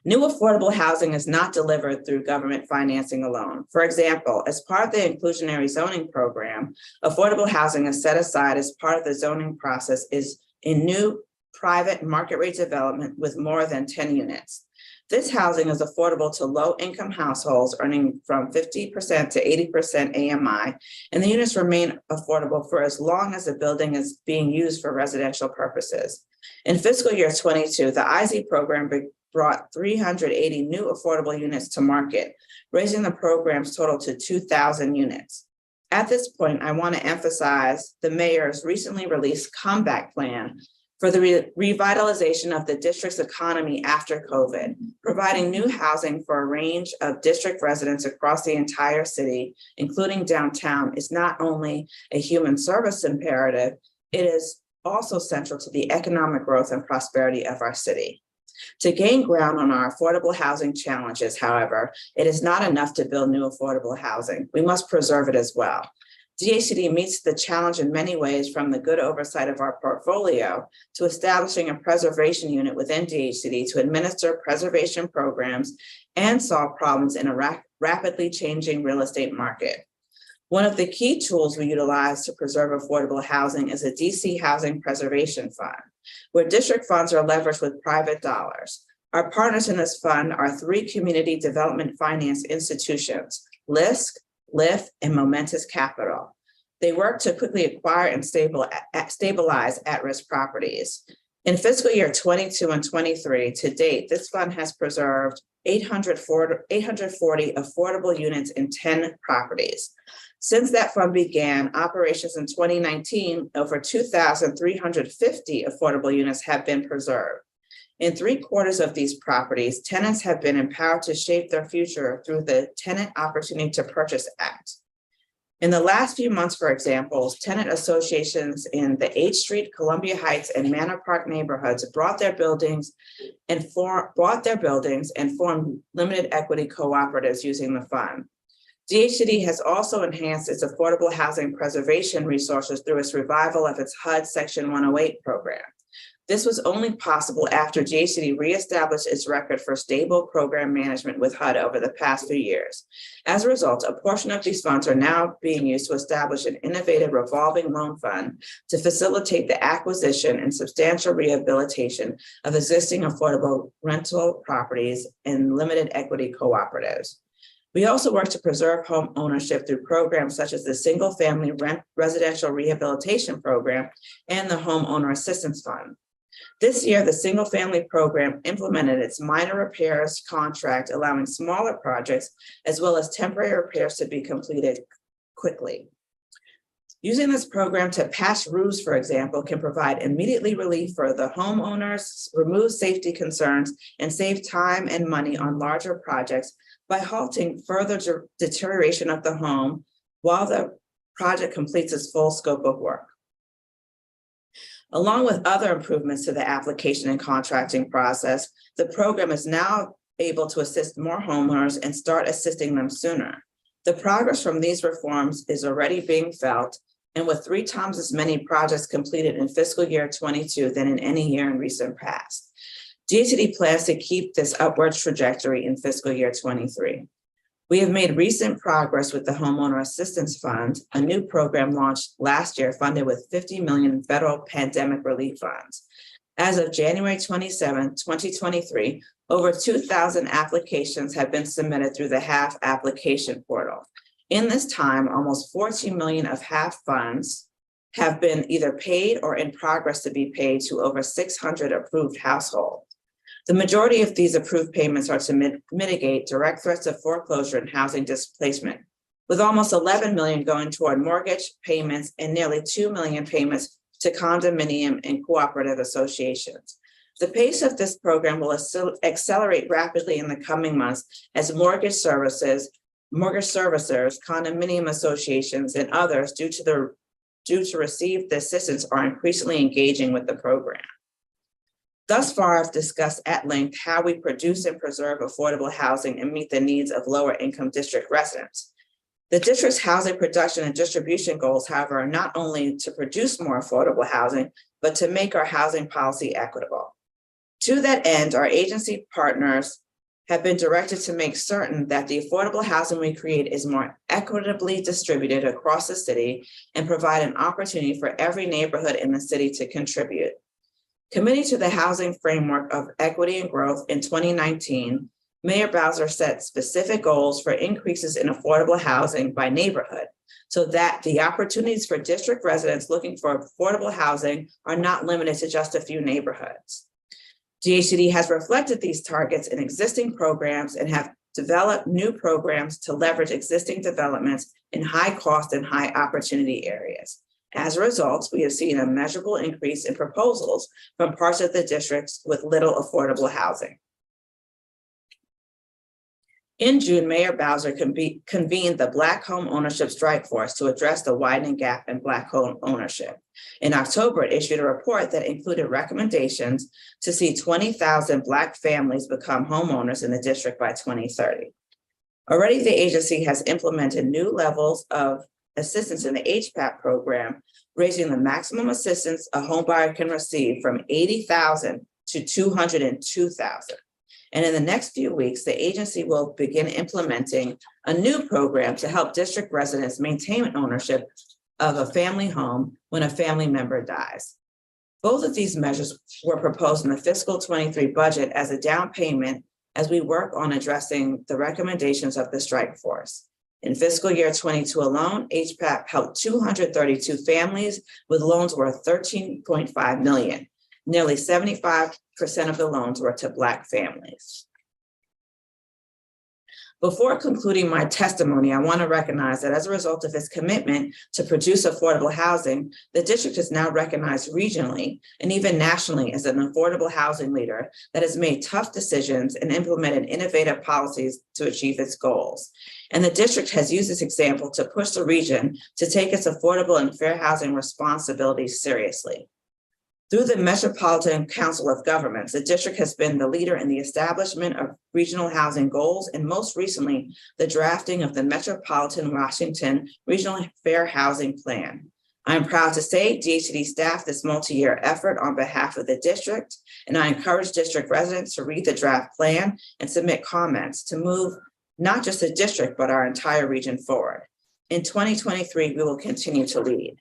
[SPEAKER 18] New affordable housing is not delivered through government financing alone. For example, as part of the inclusionary zoning program, affordable housing is set aside as part of the zoning process is in new private market rate development with more than 10 units. This housing is affordable to low-income households earning from 50% to 80% AMI, and the units remain affordable for as long as the building is being used for residential purposes. In fiscal year 22, the IZ program brought 380 new affordable units to market, raising the program's total to 2,000 units. At this point, I want to emphasize the mayor's recently released comeback plan for the revitalization of the district's economy after COVID, providing new housing for a range of district residents across the entire city, including downtown, is not only a human service imperative, it is also central to the economic growth and prosperity of our city. To gain ground on our affordable housing challenges, however, it is not enough to build new affordable housing. We must preserve it as well. DHCD meets the challenge in many ways, from the good oversight of our portfolio to establishing a preservation unit within DHCD to administer preservation programs and solve problems in a rapidly changing real estate market. One of the key tools we utilize to preserve affordable housing is a DC Housing Preservation Fund, where district funds are leveraged with private dollars. Our partners in this fund are 3 community development finance institutions, LISC, LIF, and Momentous Capital. They work to quickly acquire and stabilize at-risk properties. In fiscal year 22 and 23, to date, this fund has preserved 840 affordable units in 10 properties. Since that fund began operations in 2019, over 2,350 affordable units have been preserved. In 3/4 of these properties, tenants have been empowered to shape their future through the Tenant Opportunity to Purchase Act. In the last few months, for example, tenant associations in the 8th Street, Columbia Heights, and Manor Park neighborhoods brought their buildings and formed limited equity cooperatives using the fund. DHCD has also enhanced its affordable housing preservation resources through its revival of its HUD Section 108 program. This was only possible after DHCD reestablished its record for stable program management with HUD over the past few years. As a result, a portion of these funds are now being used to establish an innovative revolving loan fund to facilitate the acquisition and substantial rehabilitation of existing affordable rental properties and limited equity cooperatives. We also work to preserve home ownership through programs such as the Single Family Residential Rehabilitation Program and the Homeowner Assistance Fund. This year, the Single Family Program implemented its minor repairs contract, allowing smaller projects as well as temporary repairs to be completed quickly. Using this program to patch roofs, for example, can provide immediately relief for the homeowners, remove safety concerns, and save time and money on larger projects by halting further deterioration of the home while the project completes its full scope of work. Along with other improvements to the application and contracting process, the program is now able to assist more homeowners and start assisting them sooner. The progress from these reforms is already being felt, and with 3 times as many projects completed in fiscal year 22 than in any year in recent past. DHCD plans to keep this upward trajectory in fiscal year 23. We have made recent progress with the Homeowner Assistance Fund, a new program launched last year funded with $50 million in federal pandemic relief funds. As of January 27, 2023, over 2,000 applications have been submitted through the HAF application portal. In this time, almost 14 million of HAF funds have been either paid or in progress to be paid to over 600 approved households. The majority of these approved payments are to mitigate direct threats of foreclosure and housing displacement, with almost 11 million going toward mortgage payments and nearly 2 million payments to condominium and cooperative associations. The pace of this program will accelerate rapidly in the coming months as mortgage servicers, condominium associations, and others due to receive the assistance are increasingly engaging with the program. Thus far, I've discussed at length how we produce and preserve affordable housing and meet the needs of lower income district residents. The district's housing production and distribution goals, however, are not only to produce more affordable housing, but to make our housing policy equitable. To that end, our agency partners have been directed to make certain that the affordable housing we create is more equitably distributed across the city and provide an opportunity for every neighborhood in the city to contribute. Committing to the Housing Framework of Equity and Growth in 2019, Mayor Bowser set specific goals for increases in affordable housing by neighborhood so that the opportunities for district residents looking for affordable housing are not limited to just a few neighborhoods. DHCD has reflected these targets in existing programs and have developed new programs to leverage existing developments in high cost and high opportunity areas. As a result, we have seen a measurable increase in proposals from parts of the districts with little affordable housing. In June, Mayor Bowser convened the Black Home Ownership Strike Force to address the widening gap in Black home ownership. In October, it issued a report that included recommendations to see 20,000 Black families become homeowners in the district by 2030. Already, the agency has implemented new levels of assistance in the HPTF program, raising the maximum assistance a homebuyer can receive from $80,000 to $202,000. And in the next few weeks, the agency will begin implementing a new program to help district residents maintain ownership of a family home when a family member dies. Both of these measures were proposed in the fiscal 23 budget as a down payment as we work on addressing the recommendations of the strike force. In fiscal year 22 alone, HPTF helped 232 families with loans worth $13.5 million. Nearly 75% of the loans were to Black families. Before concluding my testimony, I want to recognize that as a result of its commitment to produce affordable housing, the district is now recognized regionally and even nationally as an affordable housing leader that has made tough decisions and implemented innovative policies to achieve its goals. And the district has used this example to push the region to take its affordable and fair housing responsibilities seriously. Through the Metropolitan Council of Governments, the district has been the leader in the establishment of regional housing goals and most recently, the drafting of the Metropolitan Washington Regional Fair Housing Plan. I am proud to say DHCD staffed this multi-year effort on behalf of the district, and I encourage district residents to read the draft plan and submit comments to move not just the district, but our entire region forward. In 2023, we will continue to lead.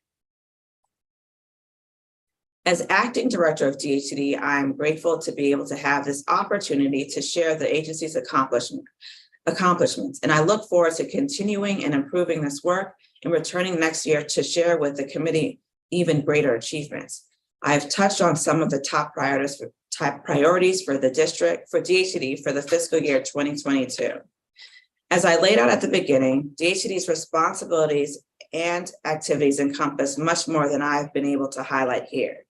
[SPEAKER 18] As acting director of DHCD, I am grateful to be able to have this opportunity to share the agency's accomplishments, and I look forward to continuing and improving this work and returning next year to share with the committee even greater achievements. I have touched on some of the top priorities for the district, for DHCD for the fiscal year 2022. As I laid out at the beginning, DHCD's responsibilities and activities encompass much more than I've been able to highlight here.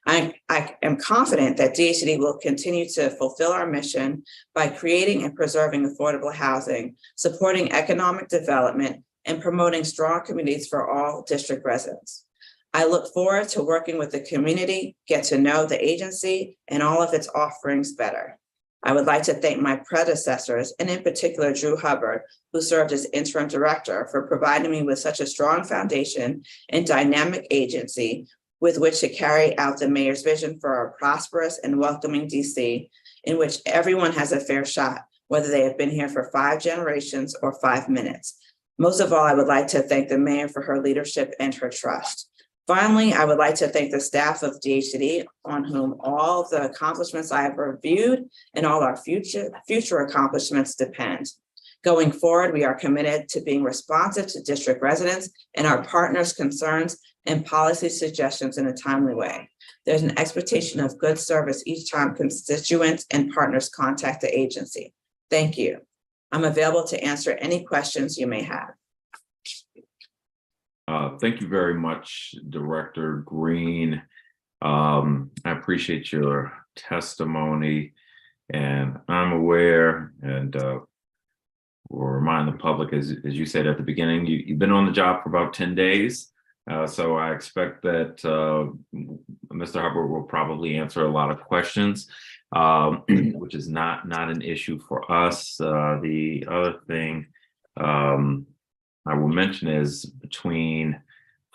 [SPEAKER 18] I am confident that DHCD will continue to fulfill our mission by creating and preserving affordable housing, supporting economic development, and promoting strong communities for all district residents. I look forward to working with the community, get to know the agency and all of its offerings better. I would like to thank my predecessors, and in particular, Drew Hubbard, who served as interim director, for providing me with such a strong foundation and dynamic agency with which to carry out the mayor's vision for a prosperous and welcoming DC, in which everyone has a fair shot, whether they have been here for 5 generations or 5 minutes. Most of all, I would like to thank the mayor for her leadership and her trust. Finally, I would like to thank the staff of DHCD, on whom all the accomplishments I have reviewed and all our future accomplishments depend. Going forward, we are committed to being responsive to district residents and our partners' concerns and policy suggestions in a timely way. There's an expectation of good service each time constituents and partners contact the agency. Thank you. I'm available to answer any questions you may have.
[SPEAKER 2] Thank you very much, Director Green. I appreciate your testimony, and I'm aware, and will remind the public, as you said at the beginning, you've been on the job for about 10 days. So I expect that Mr. Hubbard will probably answer a lot of questions, which is not an issue for us. The other thing I will mention is, between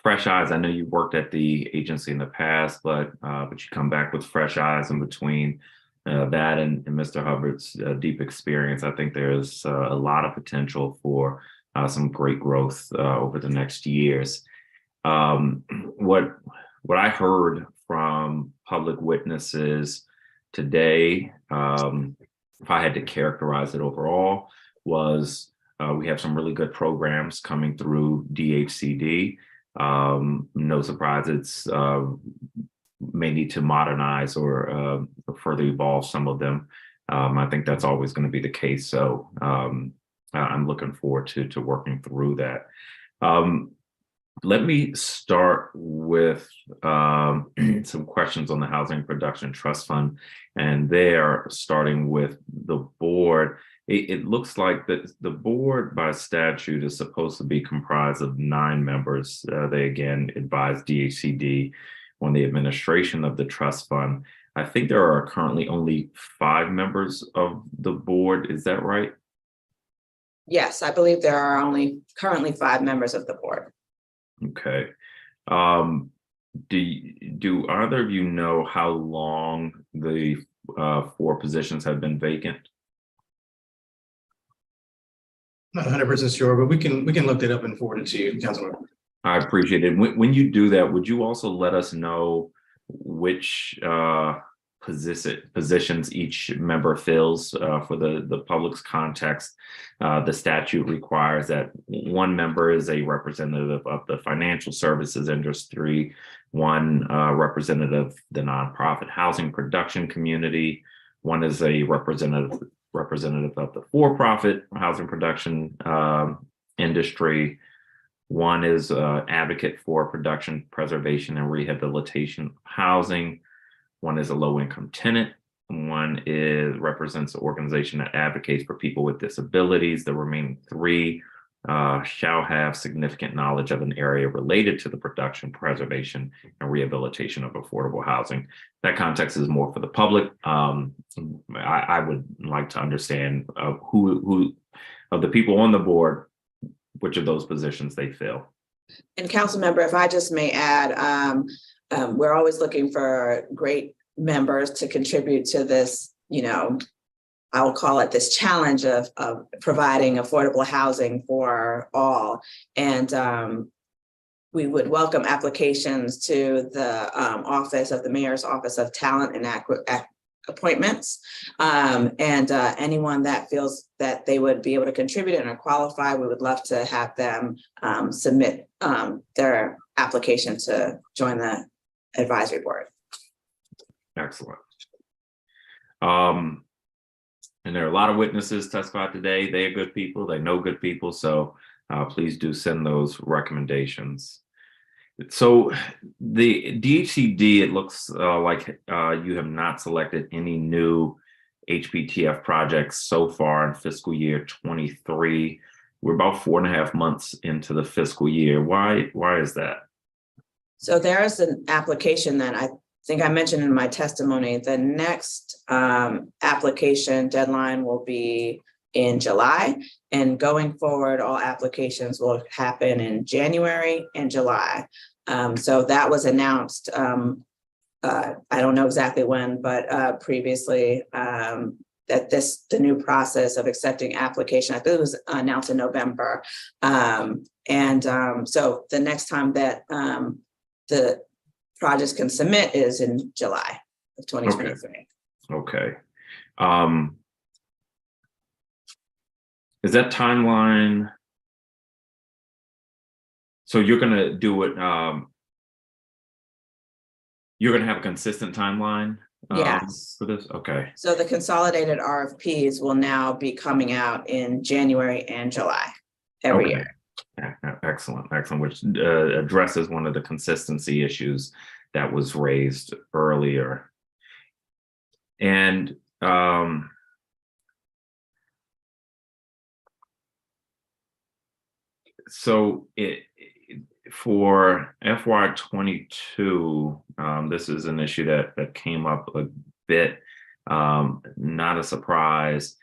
[SPEAKER 2] fresh eyes, I know you worked at the agency in the past, but you come back with fresh eyes, in between that and Mr. Hubbard's deep experience, I think there's a lot of potential for some great growth over the next years. What I heard from public witnesses today, if I had to characterize it overall, was we have some really good programs coming through DHCD. No surprise, it's may need to modernize or further evolve some of them. I think that's always going to be the case. So I'm looking forward to working through that. Let me start with some questions on the Housing Production Trust Fund, and there, starting with the board. It looks like the board by statute is supposed to be comprised of 9 members. They again advise DHCD on the administration of the trust fund. I think there are currently only 5 members of the board. Is that right?
[SPEAKER 18] Yes, I believe there are only currently 5 members of the board.
[SPEAKER 2] Okay. Do either of you know how long the 4 positions have been vacant?
[SPEAKER 17] Not 100% sure, but we can look that up and forward it to you, Councilman.
[SPEAKER 2] I appreciate it. When you do that, would you also let us know which positions each member fills? For the public's context, the statute requires that 1 member is a representative of the financial services industry, 1 representative of the nonprofit housing production community, 1 is a representative representative of the for-profit housing production industry. One is advocate for production, preservation, and rehabilitation of housing. One is a low-income tenant. One represents an organization that advocates for people with disabilities. The remaining three shall have significant knowledge of an area related to the production, preservation, and rehabilitation of affordable housing. That context is more for the public. I would like to understand who of the people on the board, which of those positions they fill.
[SPEAKER 18] And council member, if I just may add, we're always looking for great members to contribute to this, I will call it this challenge of providing affordable housing for all. And we would welcome applications to the office of the Mayor's Office of Talent and Appointments. Anyone that feels that they would be able to contribute and are qualified, we would love to have them submit their application to join the advisory board.
[SPEAKER 2] Excellent. And there are a lot of witnesses testified today. They are good people. They know good people. So please do send those recommendations. So the DHCD, it looks like you have not selected any new HPTF projects so far in fiscal year 23. We're about 4.5 months into the fiscal year. Why is that?
[SPEAKER 18] So there is an application that I think I mentioned in my testimony. The next application deadline will be in July, and going forward, all applications will happen in January and July. So that was announced, I don't know exactly when, but previously that the new process of accepting application, I think it was announced in November. So the next time that the projects can submit is in July of 2023.
[SPEAKER 2] Okay. Is that timeline? So you're going to do it, you're going to have a consistent timeline
[SPEAKER 18] yes.
[SPEAKER 2] for this? Okay.
[SPEAKER 18] So the consolidated RFPs will now be coming out in January and July every year.
[SPEAKER 2] Excellent, which addresses one of the consistency issues that was raised earlier. And so for FY22, this is an issue that came up a bit, not a surprise.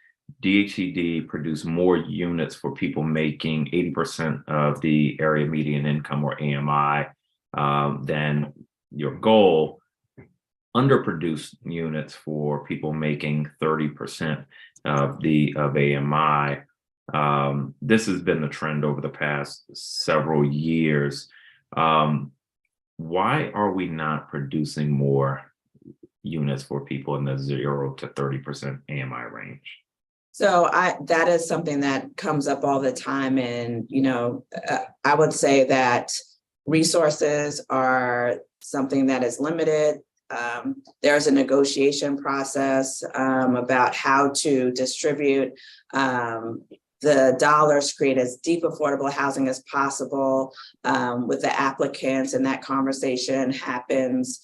[SPEAKER 2] DHCD produced more units for people making 80% of the area median income, or AMI, than your goal. Underproduced units for people making 30% of AMI. This has been the trend over the past several years. Why are we not producing more units for people in the 0 to 30% AMI range?
[SPEAKER 18] So that is something that comes up all the time. And, I would say that resources are something that is limited. There's a negotiation process about how to distribute the dollars, create as deep affordable housing as possible with the applicants, and that conversation happens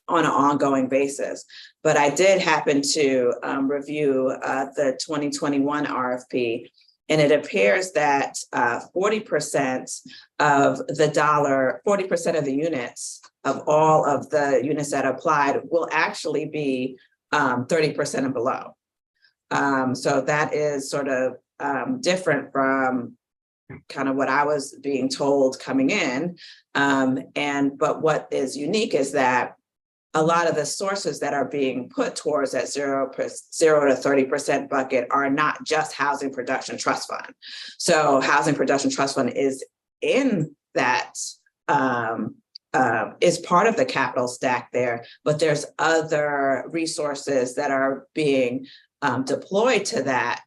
[SPEAKER 18] on an ongoing basis. But I did happen to review the 2021 RFP, and it appears that 40% of the units of all of the units that applied will actually be 30% and below. So that is sort of different from kind of what I was being told coming in. But what is unique is that a lot of the sources that are being put towards that 0 to 30% bucket are not just Housing Production Trust Fund. So Housing Production Trust Fund is in that, is part of the capital stack there, but there's other resources that are being deployed to that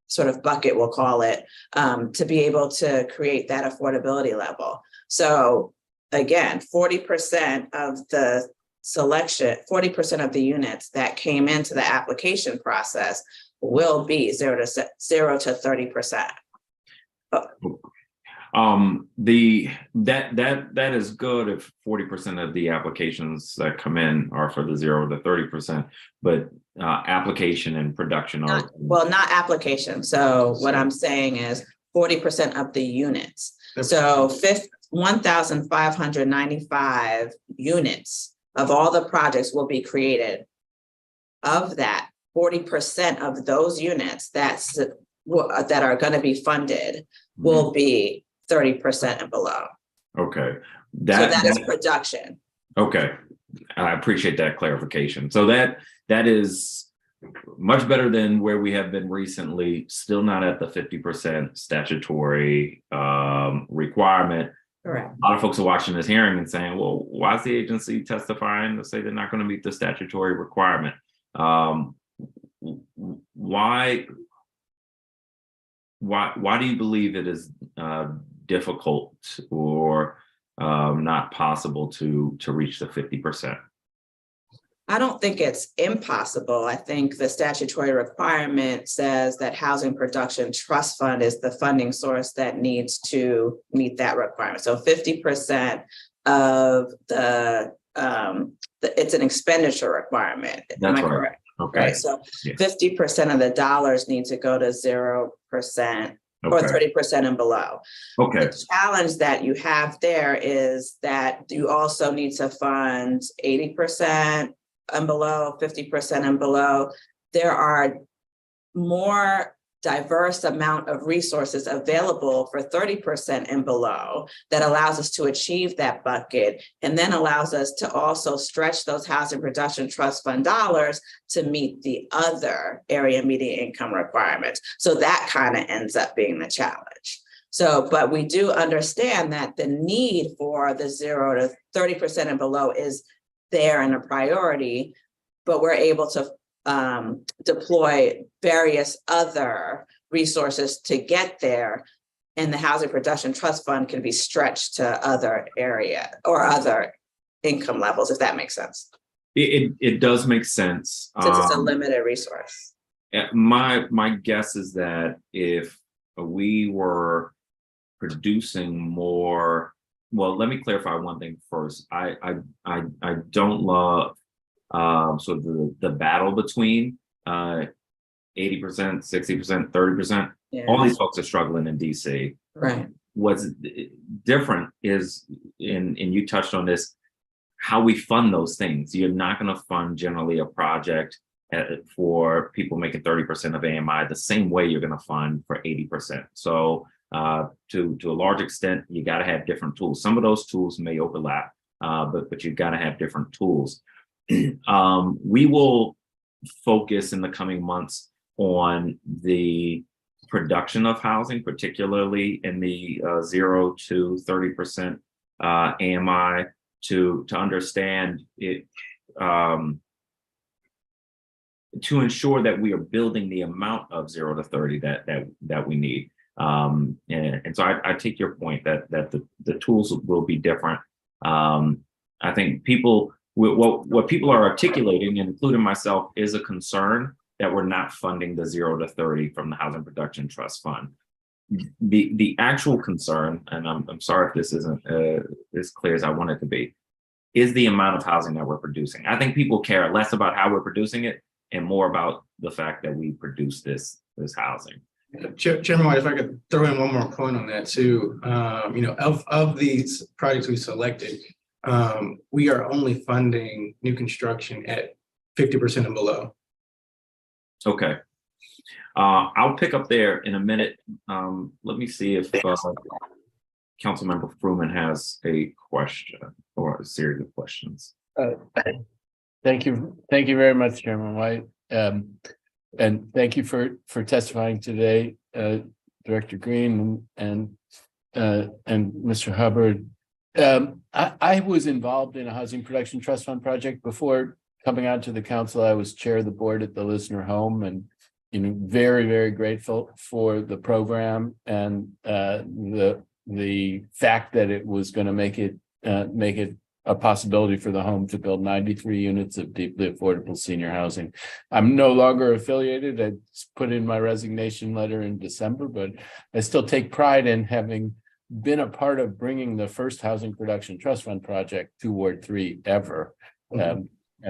[SPEAKER 18] sort of bucket, we'll call it, to be able to create that affordability level. So again, 40% of the selection, 40% of the units that came into the application process will be 0 to 30%.
[SPEAKER 2] That is good if 40% of the applications that come in are for the 0 to 30%, but application and production are
[SPEAKER 18] not application. So what I'm saying is 40% of the units. So 1,595 units of all the projects will be created. Of that, 40% of those units that are going to be funded will be 30% and below.
[SPEAKER 2] Okay.
[SPEAKER 18] So that is production.
[SPEAKER 2] Okay. I appreciate that clarification. So that is much better than where we have been recently, still not at the 50% statutory requirement.
[SPEAKER 18] Correct.
[SPEAKER 2] A lot of folks are watching this hearing and saying, well, why is the agency testifying to say they're not going to meet the statutory requirement? Why do you believe it is difficult or not possible to reach the 50%?
[SPEAKER 18] I don't think it's impossible. I think the statutory requirement says that Housing Production Trust Fund is the funding source that needs to meet that requirement. So 50% of it's an expenditure requirement. Am I correct?
[SPEAKER 2] Okay.
[SPEAKER 18] Right. So 50% of the dollars need to go to 0% or 30% and below.
[SPEAKER 2] Okay.
[SPEAKER 18] The challenge that you have there is that you also need to fund 80% and below, 50% and below. There are more diverse amount of resources available for 30% and below that allows us to achieve that bucket, and then allows us to also stretch those Housing Production Trust Fund dollars to meet the other area median income requirements. So that kind of ends up being the challenge. So, but we do understand that the need for the 0 to 30% and below is there and a priority, but we're able to deploy various other resources to get there, and the Housing Production Trust Fund can be stretched to other area or other income levels, if that makes sense.
[SPEAKER 2] It does make sense.
[SPEAKER 18] Since it's a limited resource.
[SPEAKER 2] My guess is that if we were producing more, well, let me clarify one thing first. I don't love sort of the battle between 80%, 60%, 30%. All these folks are struggling in DC.
[SPEAKER 18] Right.
[SPEAKER 2] What's different is, and you touched on this, how we fund those things. You're not going to fund generally a project for people making 30% of AMI the same way you're going to fund for 80%. So to a large extent, you got to have different tools. Some of those tools may overlap, but you've got to have different tools. We will focus in the coming months on the production of housing, particularly in the 0 to 30% AMI, to understand it, to ensure that we are building the amount of 0 to 30 that we need. And so I take your point that the tools will be different. I think what people are articulating, including myself, is a concern that we're not funding the 0 to 30 from the Housing Production Trust Fund. The actual concern, and I'm sorry if this isn't as clear as I want it to be, is the amount of housing that we're producing. I think people care less about how we're producing it and more about the fact that we produce this housing.
[SPEAKER 17] Chairman White, if I could throw in one more point on that too. Of these projects we selected, we are only funding new construction at 50% and below.
[SPEAKER 2] Okay. I'll pick up there in a minute. Let me see if Councilmember Fruman has a question or a series of questions.
[SPEAKER 12] Thank you very much, Chairman White. And thank you for testifying today, Director Green and Mr. Hubbard. I was involved in a Housing Production Trust Fund project before coming onto the council. I was chair of the board at the Listener Home, and very, very grateful for the program and the fact that it was going to make it a possibility for the home to build 93 units of deeply affordable senior housing. I'm no longer affiliated. I put in my resignation letter in December, but I still take pride in having been a part of bringing the first Housing Production Trust Fund project to Ward 3 ever. And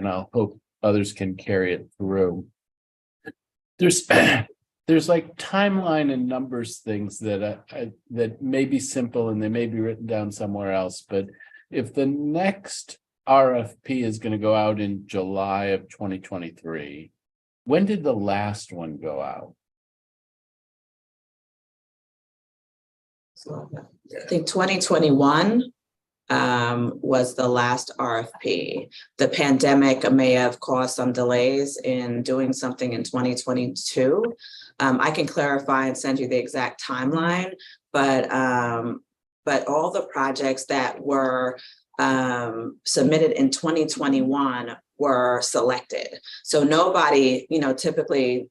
[SPEAKER 12] I'll hope others can carry it through. There's like timeline and numbers things that that may be simple and they may be written down somewhere else, but if the next RFP is going to go out in July of 2023, when did the last one go out?
[SPEAKER 18] So I think 2021 was the last RFP. The pandemic may have caused some delays in doing something in 2022. I can clarify and send you the exact timeline, but all the projects that were submitted in 2021 were selected. So nobody, typically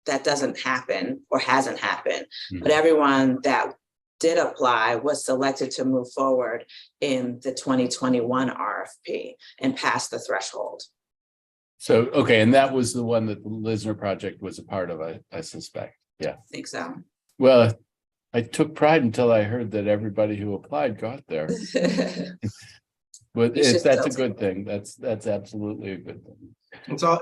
[SPEAKER 18] that doesn't happen or hasn't happened, but everyone that did apply was selected to move forward in the 2021 RFP and pass the threshold.
[SPEAKER 12] So, okay, and that was the one that the Lisner project was a part of, I suspect. Yeah.
[SPEAKER 18] I think so.
[SPEAKER 12] Well, I took pride until I heard that everybody who applied got there. But that's a good thing. That's absolutely a good thing.
[SPEAKER 17] It's all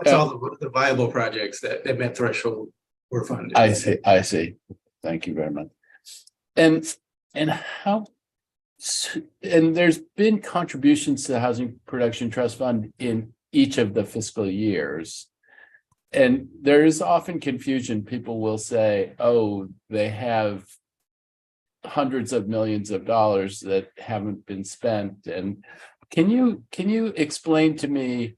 [SPEAKER 17] the viable projects that met threshold were funded.
[SPEAKER 12] I see. Thank you very much. And there's been contributions to the Housing Production Trust Fund in each of the fiscal years. And there is often confusion. People will say, oh, they have hundreds of millions of dollars that haven't been spent. And can you explain to me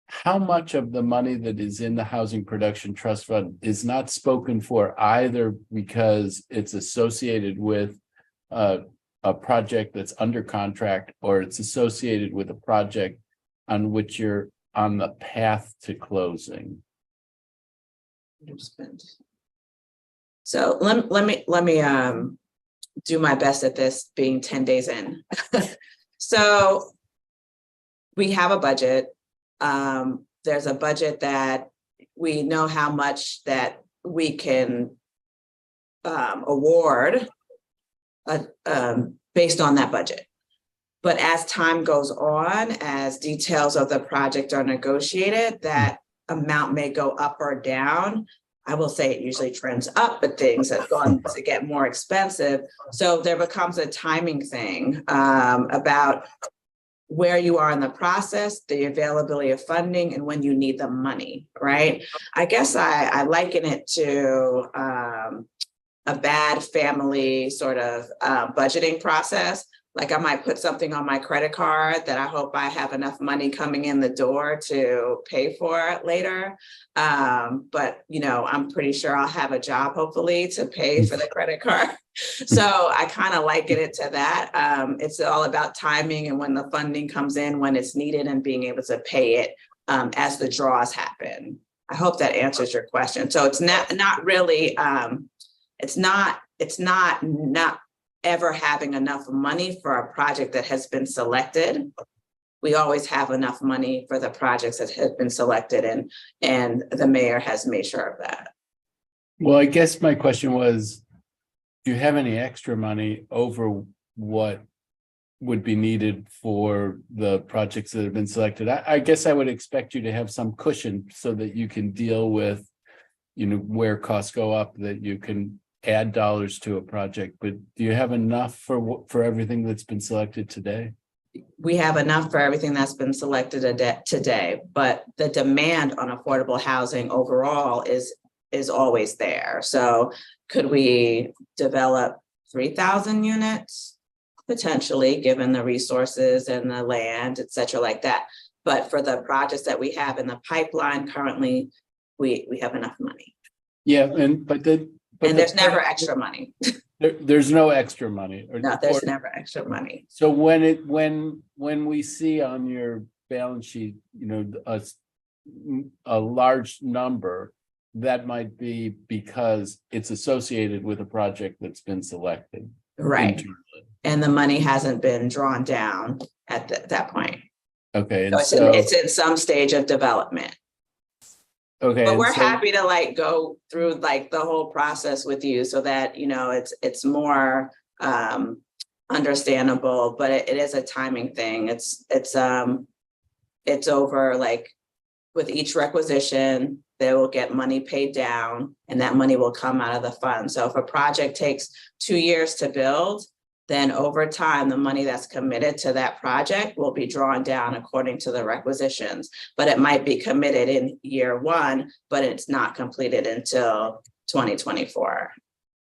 [SPEAKER 12] how much of the money that is in the Housing Production Trust Fund is not spoken for either because it's associated with a project that's under contract, or it's associated with a project on which you're on the path to closing?
[SPEAKER 18] So let me do my best at this, being 10 days in. So we have a budget. There's a budget that we know how much that we can award based on that budget. But as time goes on, as details of the project are negotiated, that amount may go up or down. I will say it usually trends up, but things have gone to get more expensive. So there becomes a timing thing about where you are in the process, the availability of funding, and when you need the money, right? I guess I liken it to a bad family sort of budgeting process. Like I might put something on my credit card that I hope I have enough money coming in the door to pay for later. But I'm pretty sure I'll have a job, hopefully, to pay for the credit card. So I kind of liken it to that. It's all about timing and when the funding comes in, when it's needed, and being able to pay it as the draws happen. I hope that answers your question. So it's not really, it's not ever having enough money for a project that has been selected. We always have enough money for the projects that have been selected, and the mayor has made sure of that.
[SPEAKER 12] Well, I guess my question was, do you have any extra money over what would be needed for the projects that have been selected? I guess I would expect you to have some cushion so that you can deal with, where costs go up, that you can add dollars to a project. But do you have enough for everything that's been selected today?
[SPEAKER 18] We have enough for everything that's been selected today, but the demand on affordable housing overall is always there. So could we develop 3,000 units? Potentially, given the resources and the land, et cetera, like that. But for the projects that we have in the pipeline currently, we have enough money.
[SPEAKER 12] Yeah, but
[SPEAKER 18] there's never extra money.
[SPEAKER 12] There's no extra money.
[SPEAKER 18] No, there's never extra money.
[SPEAKER 12] So when we see on your balance sheet, a large number, that might be because it's associated with a project that's been selected.
[SPEAKER 18] Right. and the money hasn't been drawn down at that point.
[SPEAKER 12] Okay,
[SPEAKER 18] So
[SPEAKER 12] and
[SPEAKER 18] it's,
[SPEAKER 12] so
[SPEAKER 18] it's in some stage of development.
[SPEAKER 12] okay,
[SPEAKER 18] But
[SPEAKER 12] and
[SPEAKER 18] we're
[SPEAKER 12] so,
[SPEAKER 18] happy to like go through like the whole process with you so that, you know, it's more understandable, but it is a timing thing. It's over like with each requisition, they will get money paid down and that money will come out of the fund. So if a project takes 2 years to build, then over time, the money that's committed to that project will be drawn down according to the requisitions. But it might be committed in year 1, but it's not completed until 2024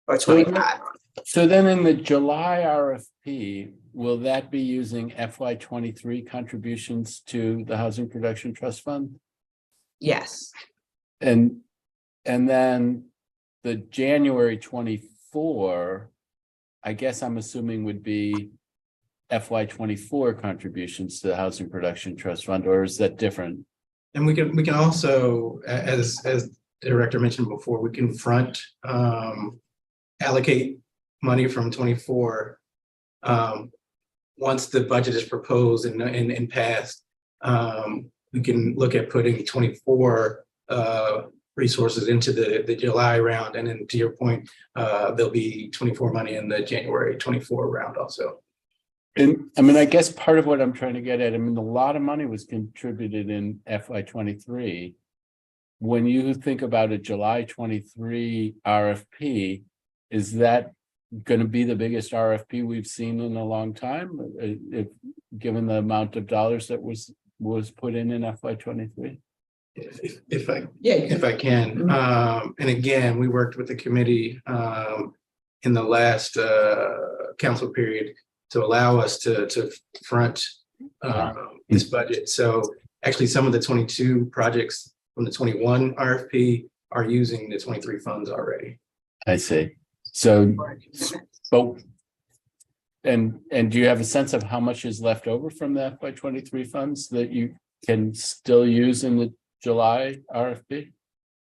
[SPEAKER 18] or 25.
[SPEAKER 12] So then in the July RFP, will that be using FY23 contributions to the Housing Production Trust Fund?
[SPEAKER 18] Yes.
[SPEAKER 12] And then the January 24, I guess I'm assuming would be FY24 contributions to the Housing Production Trust Fund, or is that different?
[SPEAKER 17] And we can also, as the director mentioned before, we can front allocate money from 24 once the budget is proposed and passed. We can look at putting 24 resources into the July round, and then to your point, there'll be 24 money in the January 24 round also.
[SPEAKER 12] And I mean, I guess part of what I'm trying to get at, I mean, a lot of money was contributed in FY23. When you think about a July 23 RFP, is that going to be the biggest RFP we've seen in a long time, given the amount of dollars that was put in FY23?
[SPEAKER 17] If I can, and again, we worked with the committee in the last council period to allow us to front this budget. So actually, some of the 22 projects from the 21 RFP are using the 23 funds already.
[SPEAKER 12] I see. So, but and do you have a sense of how much is left over from the FY23 funds that you can still use in the July RFP?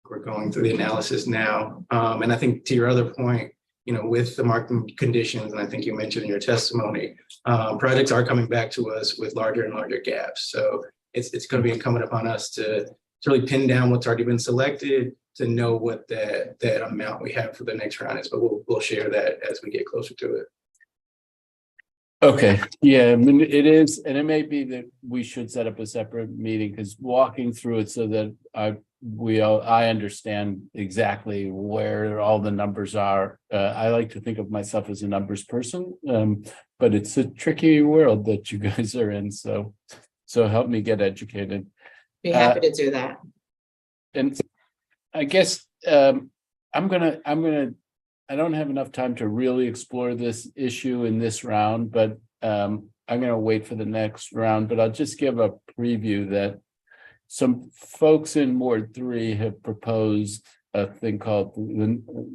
[SPEAKER 17] We're going through the analysis now. And I think to your other point, you know, with the market conditions, and I think you mentioned in your testimony, projects are coming back to us with larger and larger gaps. So it's going to be incumbent upon us to really pin down what's already been selected, to know what that amount we have for the next round is, but we'll share that as we get closer to it.
[SPEAKER 12] Okay, yeah, I mean, it is, and it may be that we should set up a separate meeting, because walking through it so that I understand exactly where all the numbers are. I like to think of myself as a numbers person, but it's a tricky world that you guys are in. So help me get educated.
[SPEAKER 18] Be happy to do that.
[SPEAKER 12] And I guess I don't have enough time to really explore this issue in this round, but I'm going to wait for the next round. But I'll just give a preview that some folks in Ward 3 have proposed a thing called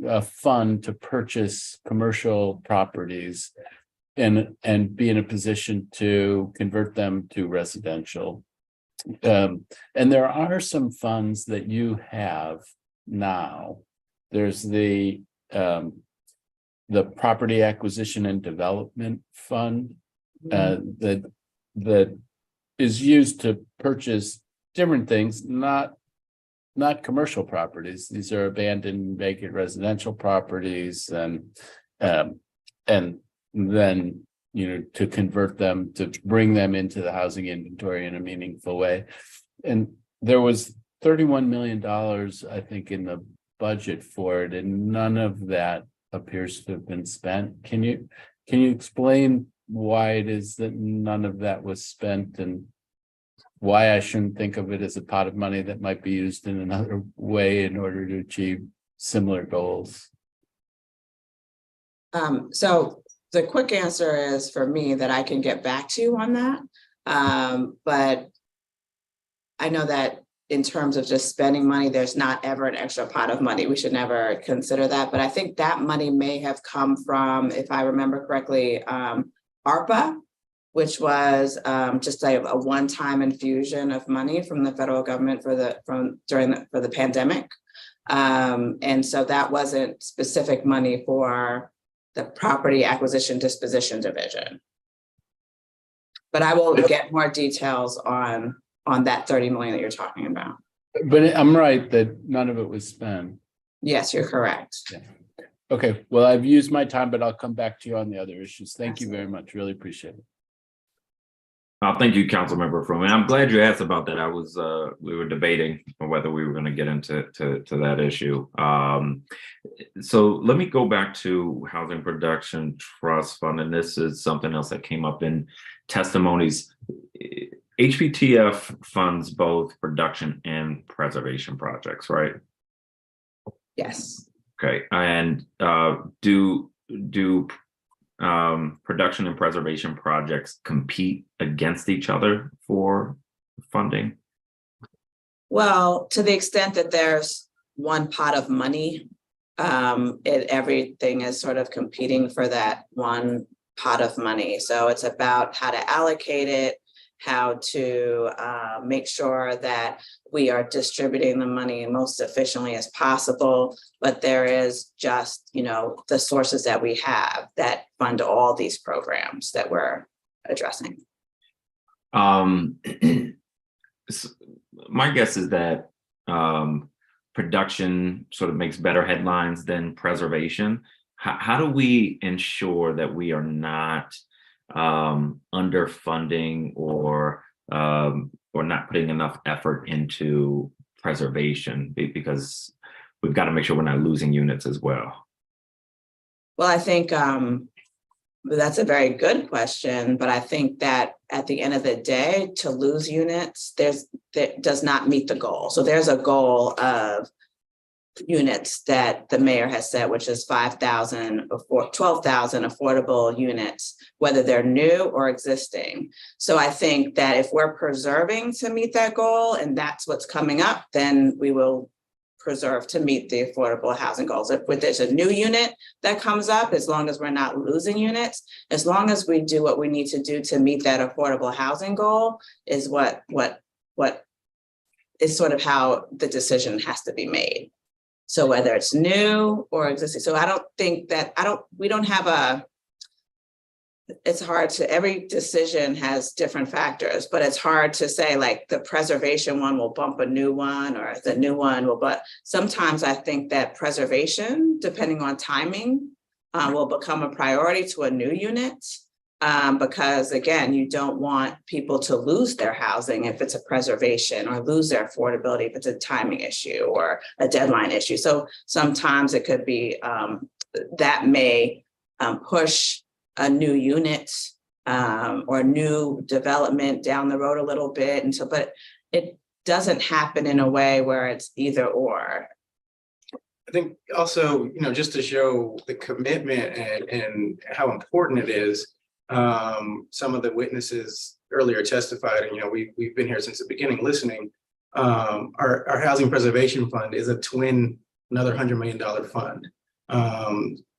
[SPEAKER 12] a fund to purchase commercial properties and be in a position to convert them to residential. And there are some funds that you have now. There's the Property Acquisition and Development Fund that is used to purchase different things, not commercial properties. These are abandoned vacant residential properties, and then, you know, to convert them, to bring them into the housing inventory in a meaningful way. And there was $31 million, I think, in the budget for it, and none of that appears to have been spent. Can you explain why it is that none of that was spent, and why I shouldn't think of it as a pot of money that might be used in another way in order to achieve similar goals?
[SPEAKER 18] So the quick answer is, for me, that I can get back to you on that. But I know that in terms of just spending money, there's not ever an extra pot of money. We should never consider that. But I think that money may have come from, if I remember correctly, ARPA, which was just like a one-time infusion of money from the federal government for the pandemic. And so that wasn't specific money for the Property Acquisition Disposition Division. But I will get more details on that 30 million that you're talking about.
[SPEAKER 12] But I'm right that none of it was spent.
[SPEAKER 18] Yes, you're correct.
[SPEAKER 12] Yeah. Okay, well, I've used my time, but I'll come back to you on the other issues. Thank you very much. Really appreciate it.
[SPEAKER 2] Thank you, Councilmember Fruman. I'm glad you asked about that. We were debating whether we were going to get into that issue. So let me go back to Housing Production Trust Fund, and this is something else that came up in testimonies. HPTF funds both production and preservation projects, right?
[SPEAKER 18] Yes.
[SPEAKER 2] Okay, and do production and preservation projects compete against each other for funding?
[SPEAKER 18] Well, to the extent that there's one pot of money, everything is sort of competing for that one pot of money. So it's about how to allocate it, how to make sure that we are distributing the money most efficiently as possible. But there is just, the sources that we have that fund all these programs that we're addressing.
[SPEAKER 2] My guess is that production sort of makes better headlines than preservation. How do we ensure that we are not underfunding or not putting enough effort into preservation, because we've got to make sure we're not losing units as well?
[SPEAKER 18] Well, I think that's a very good question, but I think that at the end of the day, to lose units, that does not meet the goal. So there's a goal of units that the mayor has set, which is 5,000 or 12,000 affordable units, whether they're new or existing. So I think that if we're preserving to meet that goal and that's what's coming up, then we will preserve to meet the affordable housing goals. If there's a new unit that comes up, as long as we're not losing units, as long as we do what we need to do to meet that affordable housing goal, is what is sort of how the decision has to be made. So whether it's new or existing. So I don't think that, we don't have it's hard to, every decision has different factors, but it's hard to say like the preservation one will bump a new one or the new one will, but sometimes I think that preservation, depending on timing, will become a priority to a new unit. Because again, you don't want people to lose their housing if it's a preservation, or lose their affordability if it's a timing issue or a deadline issue. So sometimes it could be that may push a new unit or new development down the road a little bit. And so, but it doesn't happen in a way where it's either or.
[SPEAKER 17] I think also, just to show the commitment and how important it is, some of the witnesses earlier testified, and we've been here since the beginning listening. Our Housing Preservation Fund is a twin, another $100 million fund,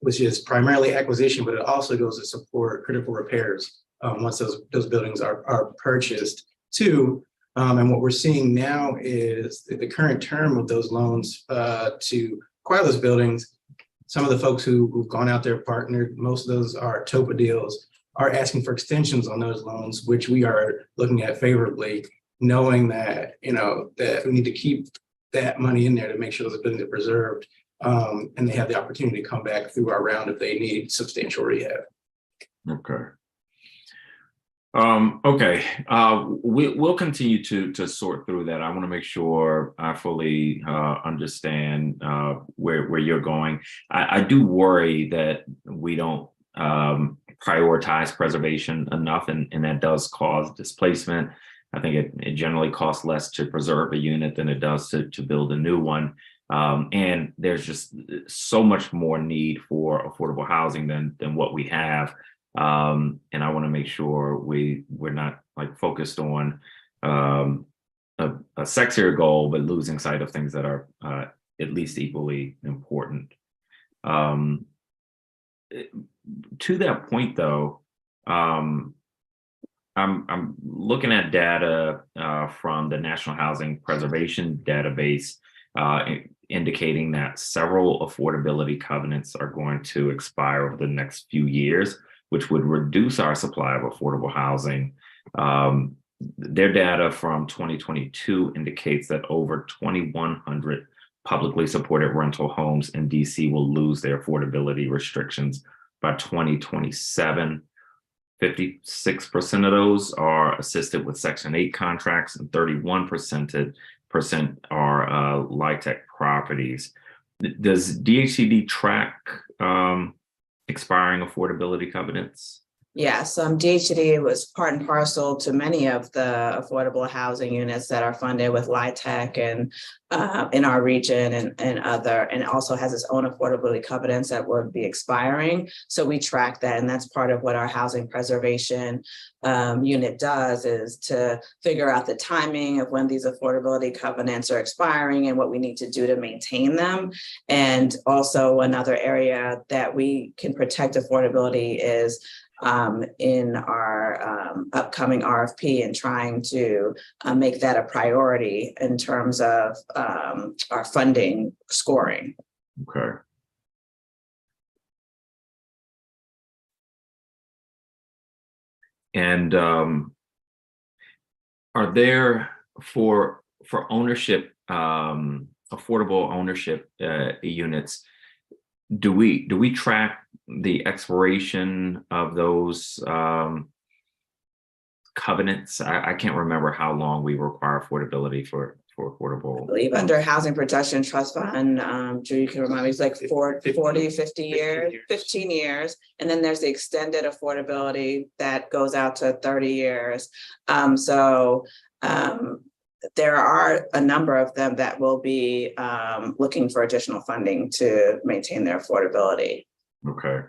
[SPEAKER 17] which is primarily acquisition, but it also goes to support critical repairs once those buildings are purchased too. And what we're seeing now is the current term of those loans to acquire those buildings. Some of the folks who've gone out there partnered, most of those are TOPA deals, are asking for extensions on those loans, which we are looking at favorably, knowing that, that we need to keep that money in there to make sure those buildings are preserved, and they have the opportunity to come back through our round if they need substantial rehab.
[SPEAKER 2] Okay. Okay. We'll continue to sort through that. I want to make sure I fully understand where you're going. I do worry that we don't prioritize preservation enough, and that does cause displacement. I think it generally costs less to preserve a unit than it does to build a new one. And there's just so much more need for affordable housing than what we have. And I want to make sure we're not like focused on a sexier goal, but losing sight of things that are at least equally important. To that point, though, I'm looking at data from the National Housing Preservation Database, indicating that several affordability covenants are going to expire over the next few years, which would reduce our supply of affordable housing. Their data from 2022 indicates that over 2,100 publicly supported rental homes in DC will lose their affordability restrictions by 2027. 56% of those are assisted with Section 8 contracts, and 31% are LIHTC properties. Does DHCD track expiring affordability covenants?
[SPEAKER 18] Yes, DHCD was part and parcel to many of the affordable housing units that are funded with LIHTC and in our region and also has its own affordability covenants that would be expiring. So we track that, and that's part of what our housing preservation unit does, is to figure out the timing of when these affordability covenants are expiring and what we need to do to maintain them. And also another area that we can protect affordability is in our upcoming RFP, and trying to make that a priority in terms of our funding scoring.
[SPEAKER 2] Okay. And are there for ownership, affordable ownership units, do we track the expiration of those covenants? I can't remember how long we require affordability for affordable.
[SPEAKER 18] I believe under Housing Protection Trust Fund, Drew, you can remind me, it's like 40, 50 years, 15 years. And then there's the extended affordability that goes out to 30 years. There are a number of them that will be looking for additional funding to maintain their affordability.
[SPEAKER 2] Okay.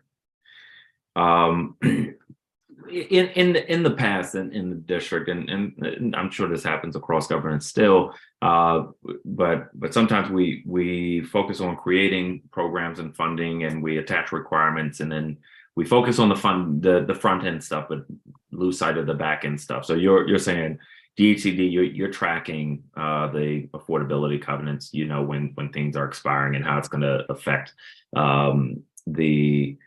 [SPEAKER 2] In the past, in the district, and I'm sure this happens across government still, but sometimes we focus on creating programs and funding, and we attach requirements, and then we focus on the front end stuff, but lose sight of the back end stuff. So you're saying DHCD, you're tracking the affordability covenants, when things are expiring and how it's going to affect the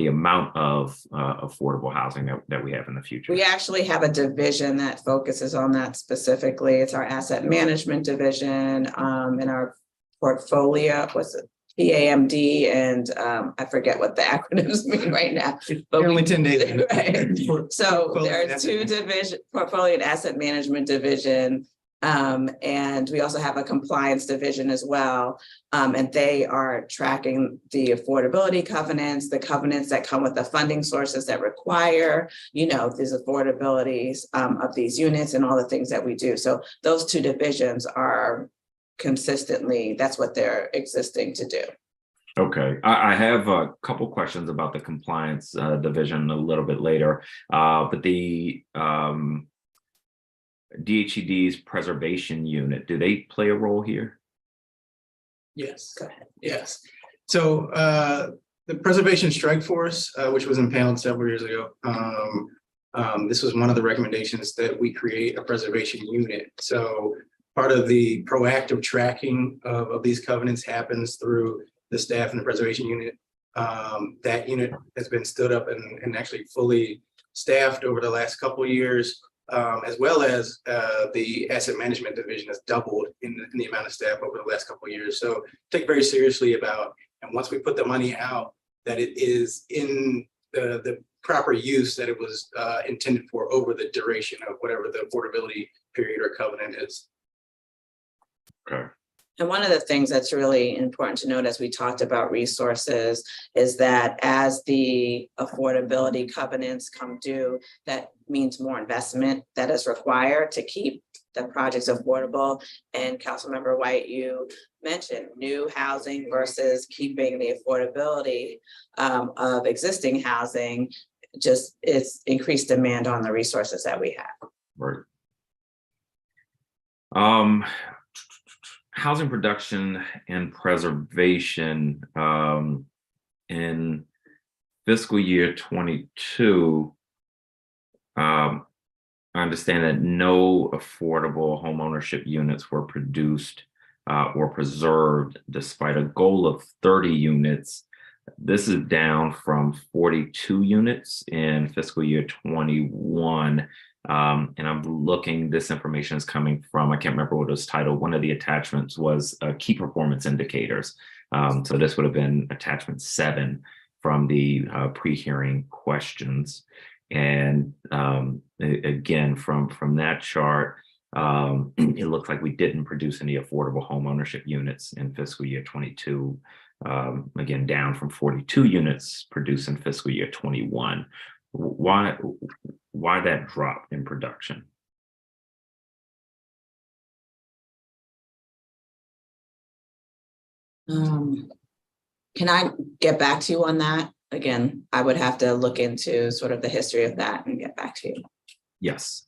[SPEAKER 2] amount of affordable housing that we have in the future.
[SPEAKER 18] We actually have a division that focuses on that specifically. It's our asset management division in our portfolio. What's it? PAMD, and I forget what the acronyms mean right now. But
[SPEAKER 17] only 10 days.
[SPEAKER 18] Right. So there are two divisions, portfolio and asset management division. And we also have a compliance division as well. And they are tracking the affordability covenants, the covenants that come with the funding sources that require, these affordabilities of these units and all the things that we do. So those two divisions are consistently, that's what they're existing to do.
[SPEAKER 2] Okay, I have a couple questions about the compliance division a little bit later, but the DHCD's preservation unit, do they play a role here?
[SPEAKER 17] Yes. Go ahead. Yes. So the Preservation Strike Force, which was impaneled several years ago, this was one of the recommendations that we create a preservation unit. So part of the proactive tracking of these covenants happens through the staff in the preservation unit. That unit has been stood up and actually fully staffed over the last couple of years, as well as the asset management division has doubled in the amount of staff over the last couple of years. So take very seriously about, and once we put the money out, that it is in the proper use that it was intended for over the duration of whatever the affordability period or covenant is.
[SPEAKER 2] Okay.
[SPEAKER 18] And one of the things that's really important to note as we talked about resources is that as the affordability covenants come due, that means more investment that is required to keep the projects affordable. And Councilmember White, you mentioned new housing versus keeping the affordability of existing housing, just it's increased demand on the resources that we have.
[SPEAKER 2] Right. Housing production and preservation in fiscal year 22, I understand that no affordable homeownership units were produced were preserved despite a goal of 30 units. This is down from 42 units in fiscal year 21. And I'm looking, this information is coming from, I can't remember what it was titled. One of the attachments was key performance indicators. So this would have been attachment 7 from the pre-hearing questions. And again, from that chart, it looks like we didn't produce any affordable home ownership units in fiscal year 22. Again, down from 42 units produced in fiscal year 21. Why that drop in production?
[SPEAKER 18] Can I get back to you on that? Again, I would have to look into sort of the history of that and get back to you.
[SPEAKER 2] Yes.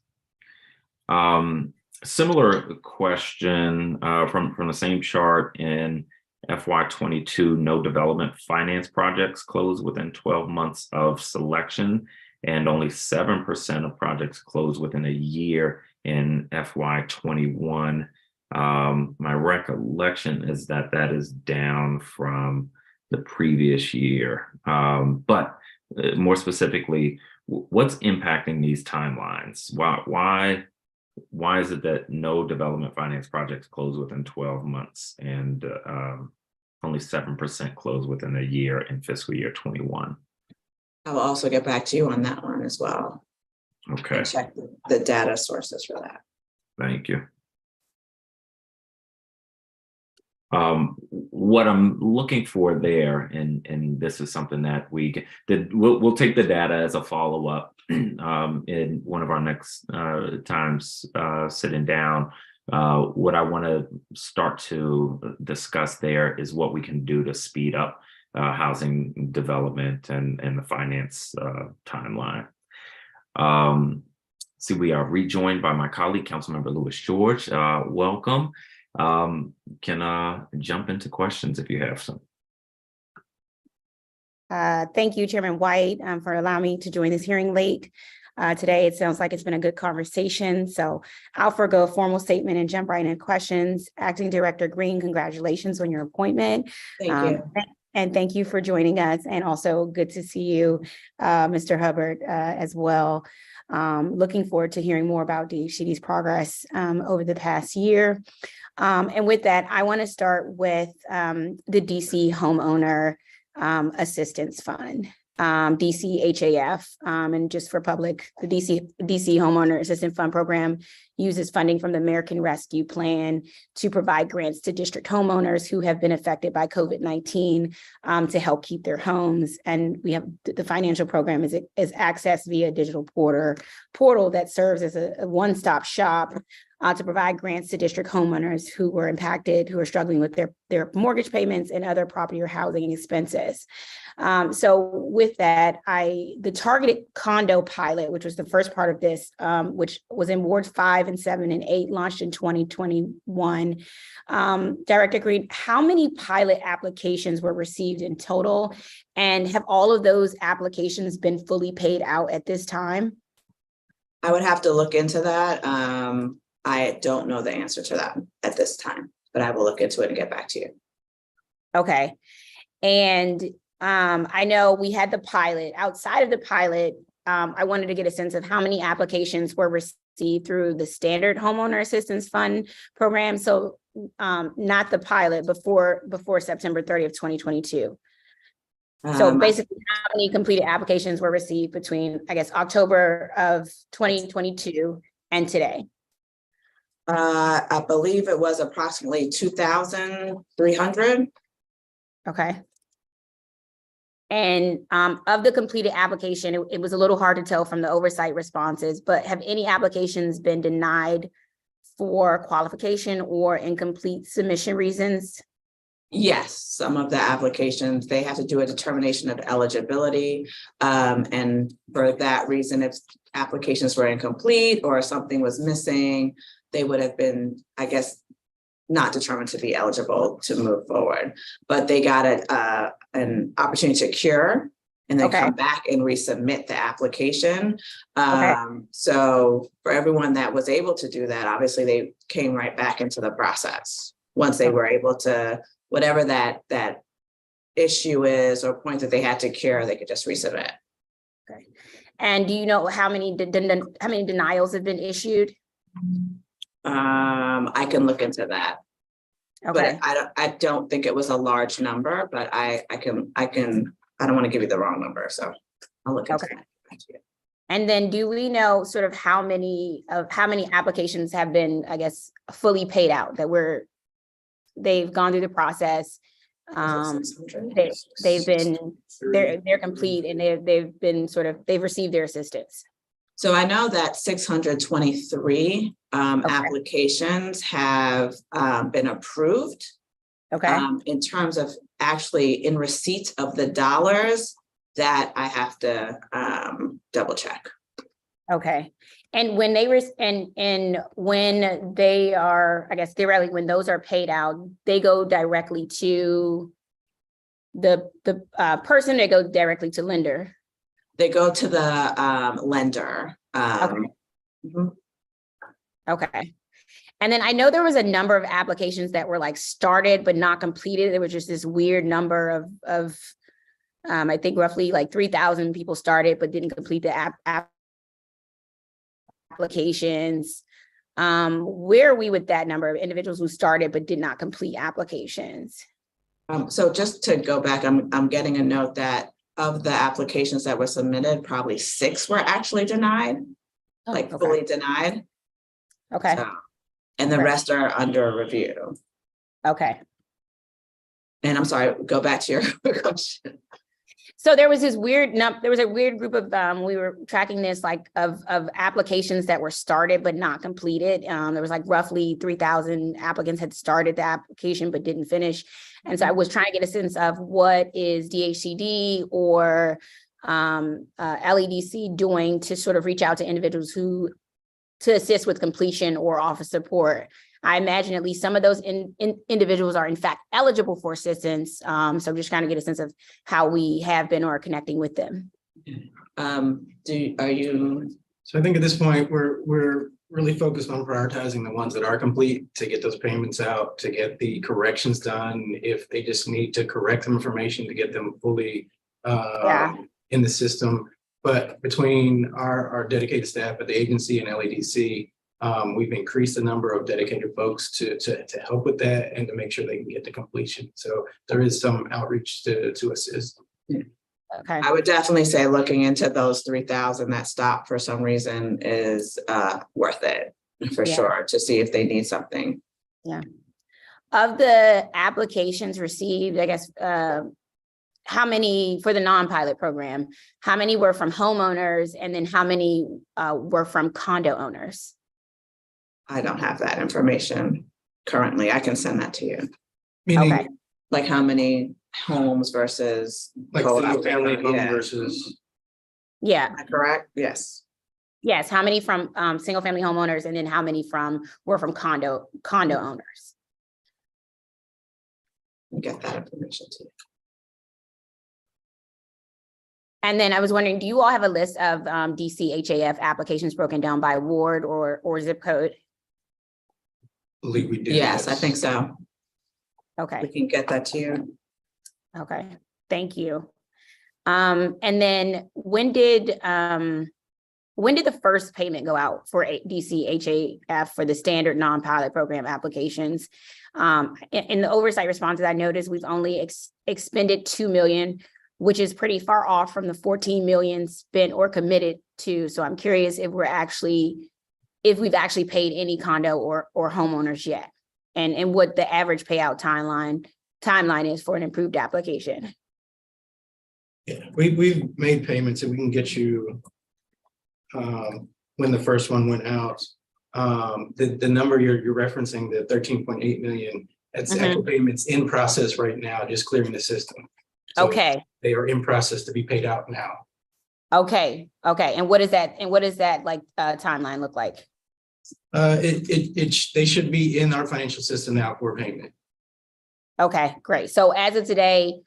[SPEAKER 2] Similar question from the same chart in FY22, no development finance projects closed within 12 months of selection, and only 7% of projects closed within a year in FY21. My recollection is that that is down from the previous year. But more specifically, what's impacting these timelines? Why is it that no development finance projects close within 12 months and only 7% close within a year in fiscal year 21?
[SPEAKER 18] I will also get back to you on that one as well.
[SPEAKER 2] Okay.
[SPEAKER 18] And check the data sources for that.
[SPEAKER 2] Thank you. What I'm looking for there, and this is something that we'll take the data as a follow-up in one of our next times sitting down. What I want to start to discuss there is what we can do to speed up housing development and the finance timeline. See, we are rejoined by my colleague, Councilmember Louis George. Welcome. Can jump into questions if you have some.
[SPEAKER 16] Thank you, Chairman White, for allowing me to join this hearing late. Today, it sounds like it's been a good conversation. So I'll forgo a formal statement and jump right into questions. Acting Director Green, congratulations on your appointment.
[SPEAKER 18] Thank you.
[SPEAKER 16] And thank you for joining us. And also good to see you, Mr. Hubbard, as well. Looking forward to hearing more about DHCD's progress over the past year. And with that, I want to start with the DC Homeowner Assistance Fund, DCHAF, and just for public, the DC Homeowner Assistance Fund program uses funding from the American Rescue Plan to provide grants to district homeowners who have been affected by COVID-19 to help keep their homes. And we have the financial program is accessed via digital portal that serves as a one-stop shop to provide grants to district homeowners who were impacted, who are struggling with their mortgage payments and other property or housing expenses. So with that, the targeted condo pilot, which was the first part of this, which was in wards 5 and 7 and 8, launched in 2021. Director Green, how many pilot applications were received in total? And have all of those applications been fully paid out at this time?
[SPEAKER 18] I would have to look into that. I don't know the answer to that at this time, but I will look into it and get back to you.
[SPEAKER 16] Okay. And I know we had the pilot. Outside of the pilot, I wanted to get a sense of how many applications were received through the standard homeowner assistance fund program. So not the pilot before September 30th, 2022. So basically, how many completed applications were received between, I guess, October of 2022 and today?
[SPEAKER 18] I believe it was approximately 2,300.
[SPEAKER 16] Okay. And of the completed application, it was a little hard to tell from the oversight responses, but have any applications been denied for qualification or incomplete submission reasons?
[SPEAKER 18] Yes, some of the applications, they have to do a determination of eligibility. And for that reason, if applications were incomplete or something was missing, they would have been, I guess, not determined to be eligible to move forward. But they got an opportunity to cure and then come back and resubmit the application. So for everyone that was able to do that, obviously they came right back into the process. once they were able to, whatever that issue is or point that they had to cure, they could just resubmit.
[SPEAKER 16] Okay. And do you know how many denials have been issued?
[SPEAKER 18] I can look into that.
[SPEAKER 16] Okay.
[SPEAKER 18] But I don't think it was a large number, but I don't want to give you the wrong number, so I'll look into that.
[SPEAKER 16] And then do we know sort of how many applications have been, I guess, fully paid out, that they've gone through the process? They're complete and they've received their assistance.
[SPEAKER 18] So I know that 623 applications have been approved.
[SPEAKER 16] Okay.
[SPEAKER 18] In terms of actually in receipt of the dollars, that I have to double check.
[SPEAKER 16] Okay. And when they when they are, I guess theoretically, when those are paid out, they go directly to the person, they go directly to lender.
[SPEAKER 18] They go to the lender.
[SPEAKER 16] Okay. Okay. And then I know there was a number of applications that were like started but not completed. There was just this weird number of I think roughly like 3,000 people started but didn't complete the applications. Where are we with that number of individuals who started but did not complete applications?
[SPEAKER 18] So just to go back, I'm getting a note that of the applications that were submitted, probably 6 were actually denied, fully denied.
[SPEAKER 16] Okay.
[SPEAKER 18] So, and the rest are under review.
[SPEAKER 16] Okay.
[SPEAKER 18] And I'm sorry, go back to your question.
[SPEAKER 16] So there was this weird there was a weird group of we were tracking this of applications that were started but not completed. There was like roughly 3,000 applicants had started the application but didn't finish. And so I was trying to get a sense of what is DHCD or LEDC doing to sort of reach out to individuals to assist with completion or offer support. I imagine at least some of those individuals are in fact eligible for assistance. So I'm just trying to get a sense of how we have been or are connecting with them.
[SPEAKER 18] So
[SPEAKER 17] I think at this point, we're really focused on prioritizing the ones that are complete to get those payments out, to get the corrections done. If they just need to correct some information to get them fully in the system. But between our dedicated staff at the agency and LEDC, we've increased the number of dedicated folks to help with that and to make sure they can get to completion. So there is some outreach to assist.
[SPEAKER 16] Okay.
[SPEAKER 18] I would definitely say looking into those 3,000 that stopped for some reason is worth it for sure, to see if they need something.
[SPEAKER 16] Yeah. Of the applications received, I guess, how many for the non-pilot program, how many were from homeowners and then how many were from condo owners?
[SPEAKER 18] I don't have that information currently. I can send that to you.
[SPEAKER 17] Meaning,
[SPEAKER 18] okay. Like how many homes versus
[SPEAKER 17] like single family home versus.
[SPEAKER 16] Yeah.
[SPEAKER 18] Am I correct? Yes.
[SPEAKER 16] Yes. How many from single family homeowners and then how many were from condo owners?
[SPEAKER 18] Get that information to you.
[SPEAKER 16] And then I was wondering, do you all have a list of DCHAF applications broken down by ward or zip code?
[SPEAKER 17] We do.
[SPEAKER 18] Yes, I think so.
[SPEAKER 16] Okay.
[SPEAKER 18] We can get that to you.
[SPEAKER 16] Okay, thank you. And then when did the first payment go out for DCHAF for the standard non-pilot program applications? In the oversight responses, I noticed we've only expended $2 million, which is pretty far off from the 14 million spent or committed to. So I'm curious if we've actually paid any condo or homeowners yet, and what the average payout timeline is for an approved application.
[SPEAKER 17] Yeah, we've made payments and we can get you when the first one went out. The number you're referencing, the 13.8 million, that's actual payments in process right now, just clearing the system. So
[SPEAKER 16] okay.
[SPEAKER 17] They are in process to be paid out now.
[SPEAKER 16] Okay. Okay. And what is that? And what does that timeline look like?
[SPEAKER 17] They should be in our financial system now for payment.
[SPEAKER 16] Okay, great. So as of today,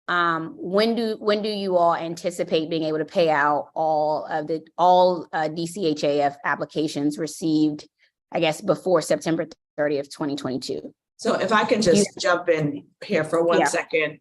[SPEAKER 16] when do you all anticipate being able to pay out all DCHAF applications received, I guess, before September 30th, 2022?
[SPEAKER 18] So if I can just jump in here for one second.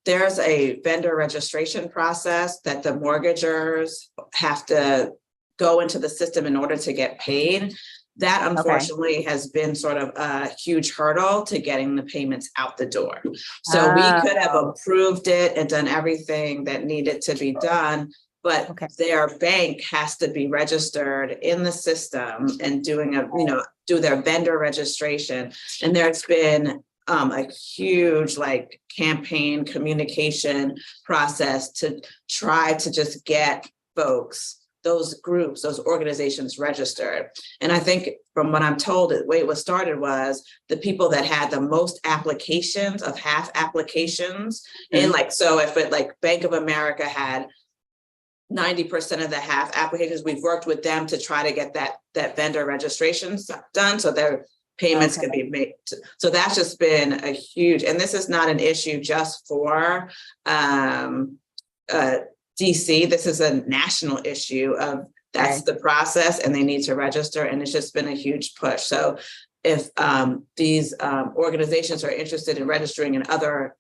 [SPEAKER 18] There's a vendor registration process that the mortgagors have to go into the system in order to get paid. That unfortunately has been sort of a huge hurdle to getting the payments out the door. So we could have approved it and done everything that needed to be done, but their bank has to be registered in the system and doing do their vendor registration. And there's been a huge campaign communication process to try to just get folks, those groups, those organizations registered. And I think from what I'm told, the way it was started was the people that had the most applications of half applications. And so if it Bank of America had 90% of the half applications, we've worked with them to try to get that vendor registration done so their payments can be made. So that's just been a huge, and this is not an issue just for DC. This is a national issue of that's the process and they need to register, and it's just been a huge push. So if these organizations are interested in registering in other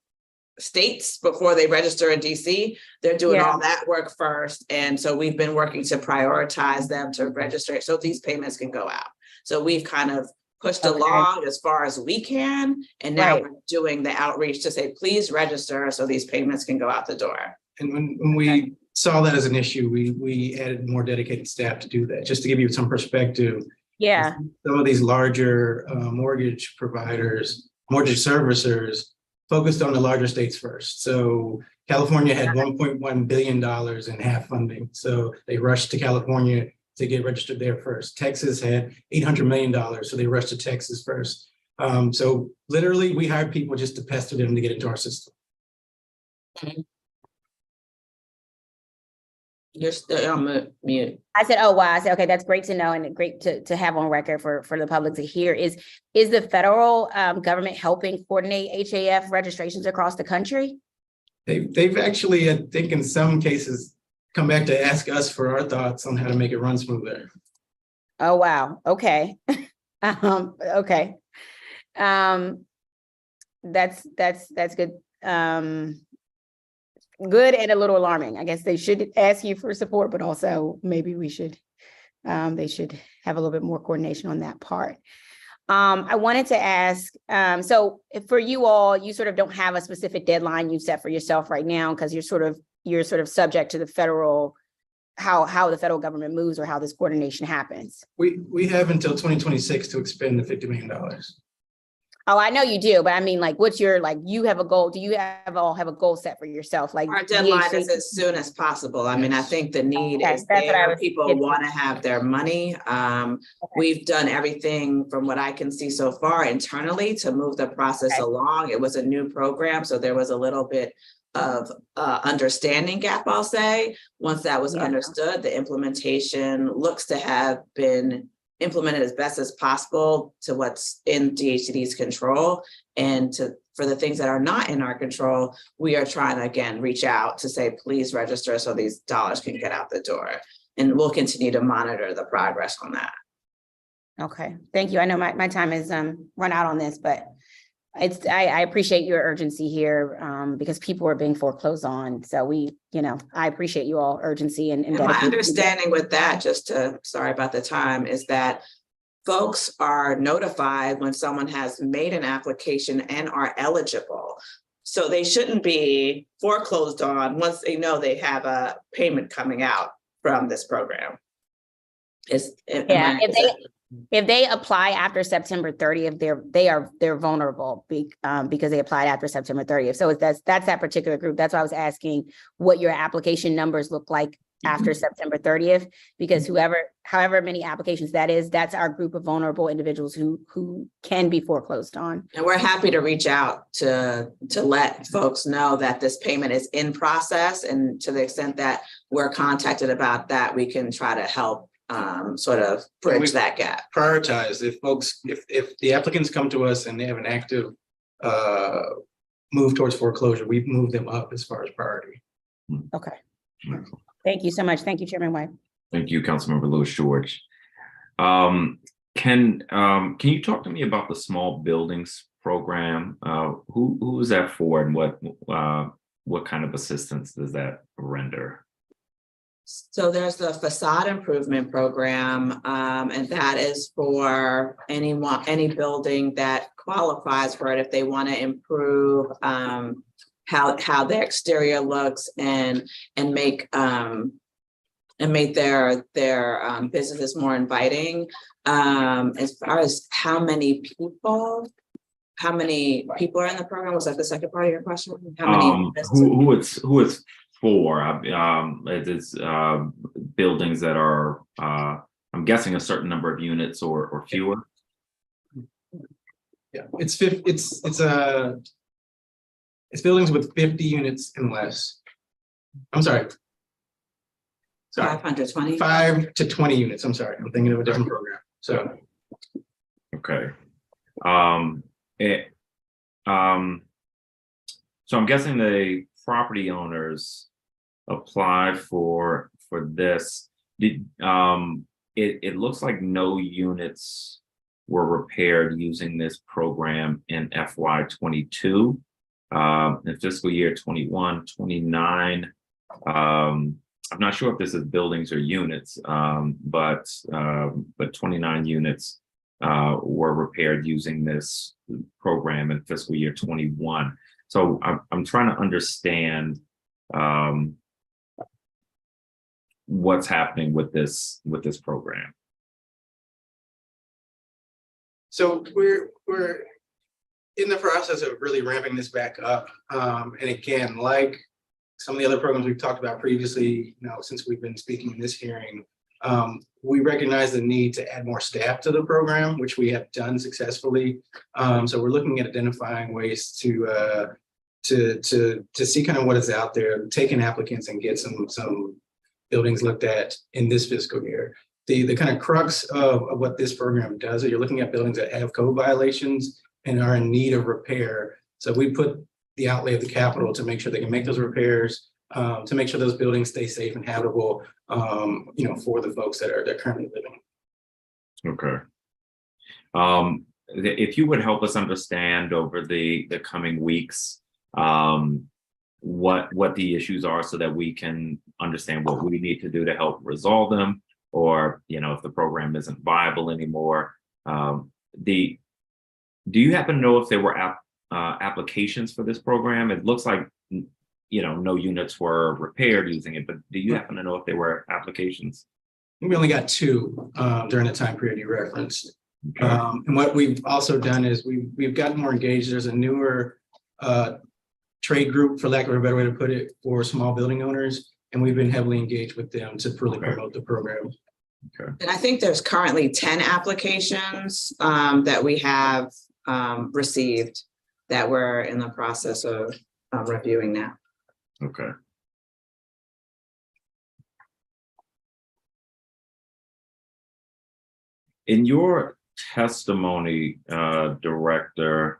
[SPEAKER 18] states before they register in DC, they're doing all that work first. And so we've been working to prioritize them to register so these payments can go out. So we've kind of pushed along as far as we can. And now we're doing the outreach to say, please register so these payments can go out the door.
[SPEAKER 17] And when we saw that as an issue, we added more dedicated staff to do that. Just to give you some perspective, some of these larger mortgage providers, mortgage servicers focused on the larger states first. So California had $1.1 billion in half funding. So they rushed to California to get registered there first. Texas had $800 million, so they rushed to Texas first. So literally, we hired people just to pester them to get into our system.
[SPEAKER 18] You're still on mute.
[SPEAKER 16] I said, oh, wow. I said, okay, that's great to know and great to have on record for the public to hear. Is the federal government helping coordinate HAF registrations across the country?
[SPEAKER 17] They've actually, I think in some cases, come back to ask us for our thoughts on how to make it run smoother.
[SPEAKER 16] Oh, wow. Okay. Okay. That's good. Good and a little alarming. I guess they should ask you for support, but also maybe they should have a little bit more coordination on that part. I wanted to ask, so for you all, you sort of don't have a specific deadline you've set for yourself right now because you're sort of subject to the federal, how the federal government moves or how this coordination happens.
[SPEAKER 17] We have until 2026 to expend the $50 million.
[SPEAKER 16] Oh, I know you do, but I mean, what's your, you have a goal? Do you have a goal set for yourself?
[SPEAKER 18] Our deadline is as soon as possible. I mean, I think the need is there. People want to have their money. We've done everything from what I can see so far internally to move the process along. It was a new program, so there was a little bit of understanding gap, I'll say. Once that was understood, the implementation looks to have been implemented as best as possible to what's in DHCD's control. And for the things that are not in our control, we are trying to, again, reach out to say, please register so these dollars can get out the door. And we'll continue to monitor the progress on that.
[SPEAKER 16] Okay, thank you. I know my time has run out on this, but I appreciate your urgency here because people are being foreclosed on. So I appreciate you all urgency and
[SPEAKER 18] my understanding with that, sorry about the time, is that folks are notified when someone has made an application and are eligible. So they shouldn't be foreclosed on once they know they have a payment coming out from this program.
[SPEAKER 16] If they apply after September 30th, they're vulnerable because they applied after September 30th. So that's that particular group. That's why I was asking what your application numbers look like after September 30th, because however many applications that is, that's our group of vulnerable individuals who can be foreclosed on.
[SPEAKER 18] And we're happy to reach out to let folks know that this payment is in process, and to the extent that we're contacted about that, we can try to help sort of bridge that gap.
[SPEAKER 17] Prioritize if the applicants come to us and they have an active move towards foreclosure, we move them up as far as priority.
[SPEAKER 16] Okay. Thank you so much. Thank you, Chairman White.
[SPEAKER 2] Thank you, Councilmember Lewis George. Can you talk to me about the small buildings program? Who is that for, and what kind of assistance does that render?
[SPEAKER 18] So there's the facade improvement program, and that is for any building that qualifies for it if they want to improve how their exterior looks and make their businesses more inviting. As far as how many people are in the program, was that the second part of your question? How many
[SPEAKER 2] who it's for? It is buildings that are I'm guessing a certain number of units or fewer.
[SPEAKER 17] Yeah, it's buildings with 50 units and less. I'm sorry.
[SPEAKER 18] 520?
[SPEAKER 17] 5 to 20 units. I'm sorry. I'm thinking of a different program. So.
[SPEAKER 2] Okay. So I'm guessing the property owners applied for this. It looks like no units were repaired using this program in FY22. In fiscal year 21, 29. I'm not sure if this is buildings or units, but 29 units were repaired using this program in fiscal year 21. So I'm trying to understand what's happening with this program.
[SPEAKER 17] So we're in the process of really ramping this back up. And again, like some of the other programs we've talked about previously, since we've been speaking in this hearing, we recognize the need to add more staff to the program, which we have done successfully. So we're looking at identifying ways to see kind of what is out there, taking applicants and get some buildings looked at in this fiscal year. The kind of crux of what this program does is you're looking at buildings that have code violations and are in need of repair. So we put the outlay of the capital to make sure they can make those repairs, to make sure those buildings stay safe and habitable, for the folks that are currently living.
[SPEAKER 2] Okay. If you would help us understand over the coming weeks, what the issues are so that we can understand what we need to do to help resolve them, or, if the program isn't viable anymore. Do you happen to know if there were applications for this program? It looks like, no units were repaired using it, but do you happen to know if there were applications?
[SPEAKER 17] We only got 2 during the time period you referenced. Okay. And what we've also done is we've gotten more engaged. There's a newer trade group, for lack of a better way to put it, for small building owners, and we've been heavily engaged with them to really promote the program.
[SPEAKER 2] Okay.
[SPEAKER 18] And I think there's currently 10 applications that we have received that we're in the process of reviewing now.
[SPEAKER 2] Okay. In your testimony, Director,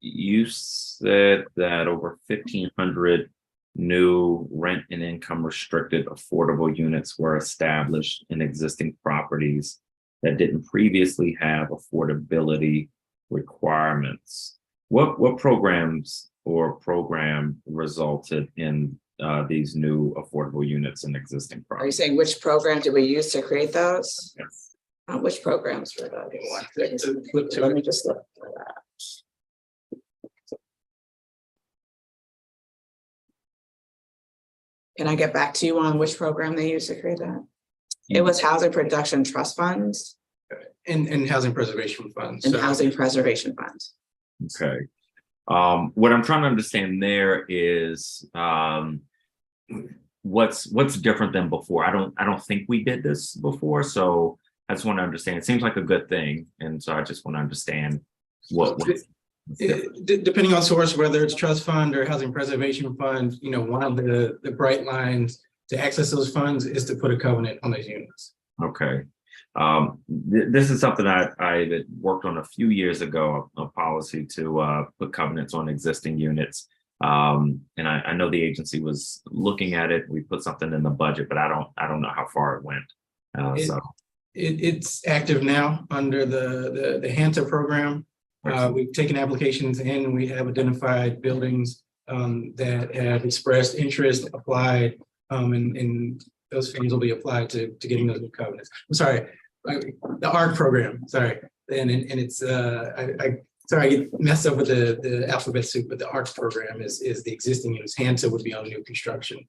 [SPEAKER 2] you said that over 1,500 new rent and income restricted affordable units were established in existing properties that didn't previously have affordability requirements. What programs or program resulted in these new affordable units in existing properties?
[SPEAKER 18] Are you saying which program did we use to create those?
[SPEAKER 2] Yes.
[SPEAKER 18] Which programs were those? Let me just look for that. Can I get back to you on which program they used to create that? It was Housing Production Trust Funds.
[SPEAKER 17] And Housing Preservation Funds.
[SPEAKER 18] And Housing Preservation Funds.
[SPEAKER 2] Okay. What I'm trying to understand there is what's different than before. I don't think we did this before, so I just want to understand. It seems like a good thing, and so I just want to understand what.
[SPEAKER 17] Depending on source, whether it's trust fund or housing preservation fund, one of the bright lines to access those funds is to put a covenant on those units.
[SPEAKER 2] Okay. This is something I worked on a few years ago, a policy to put covenants on existing units. And I know the agency was looking at it. We put something in the budget, but I don't know how far it went.
[SPEAKER 17] It's active now under the HANTA program. We've taken applications in, and we have identified buildings that have expressed interest, applied, and those funds will be applied to getting those new covenants. I'm sorry, the ARC program. Sorry, and it's sorry, I get messed up with the alphabet soup, but the ARC program is the existing use. HANTA would be on new construction.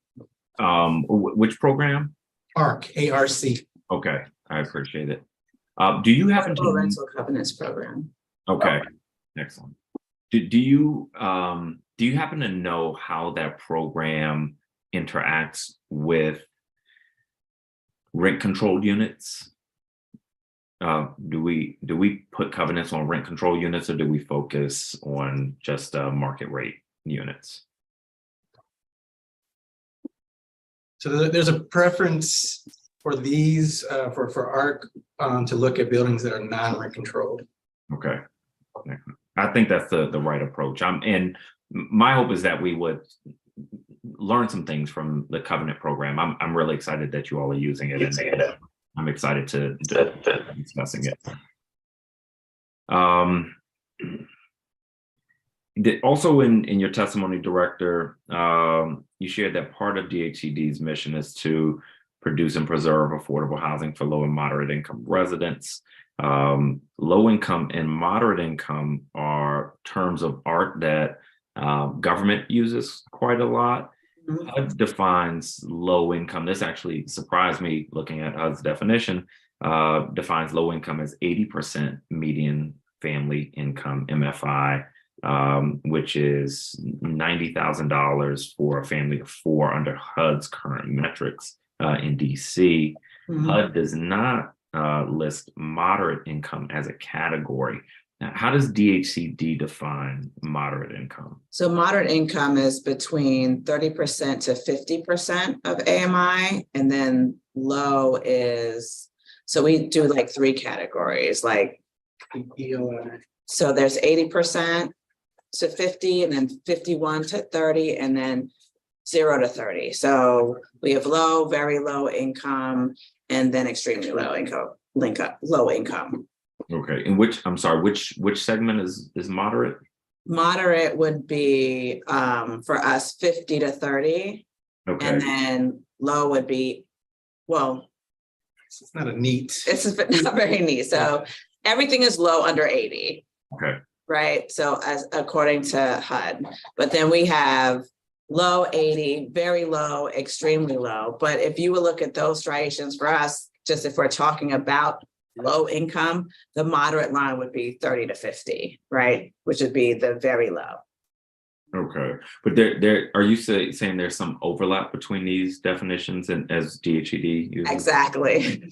[SPEAKER 2] Which program?
[SPEAKER 17] ARC, A-R-C.
[SPEAKER 2] Okay, I appreciate it. Do you happen to
[SPEAKER 18] rental covenants program?
[SPEAKER 2] Okay, excellent. Do you happen to know how that program interacts with rent controlled units? Do we put covenants on rent control units, or do we focus on just market rate units?
[SPEAKER 17] So there's a preference for these for ARC to look at buildings that are non-rent controlled.
[SPEAKER 2] Okay, I think that's the right approach. And my hope is that we would learn some things from the covenant program. I'm really excited that you all are using it, and I'm excited to discussing it. Also in your testimony, Director, you shared that part of DHCD's mission is to produce and preserve affordable housing for low and moderate income residents. Low income and moderate income are terms of art that government uses quite a lot. HUD defines low income. This actually surprised me looking at HUD's definition. Defines low income as 80% median family income, MFI, which is $90,000 for a family of 4 under HUD's current metrics in DC. HUD does not list moderate income as a category. Now, how does DHCD define moderate income?
[SPEAKER 18] So moderate income is between 30% to 50% of AMI, and then low is, so we do like 3 categories, like, so there's 80% to 50, and then 51 to 30, and then 0 to 30. So we have low, very low income, and then extremely low income, low income.
[SPEAKER 2] Okay, and which segment is moderate?
[SPEAKER 18] Moderate would be for us 50 to 30. Okay. And then low would be, well,
[SPEAKER 17] it's not a neat.
[SPEAKER 18] It's not very neat. So everything is low under 80.
[SPEAKER 2] Okay.
[SPEAKER 18] Right. So as according to HUD, but then we have low 80, very low, extremely low. But if you would look at those striations for us, just if we're talking about low income, the moderate line would be 30 to 50, right? Which would be the very low.
[SPEAKER 2] Okay, but there are you saying there's some overlap between these definitions and as DHCD uses?
[SPEAKER 18] Exactly.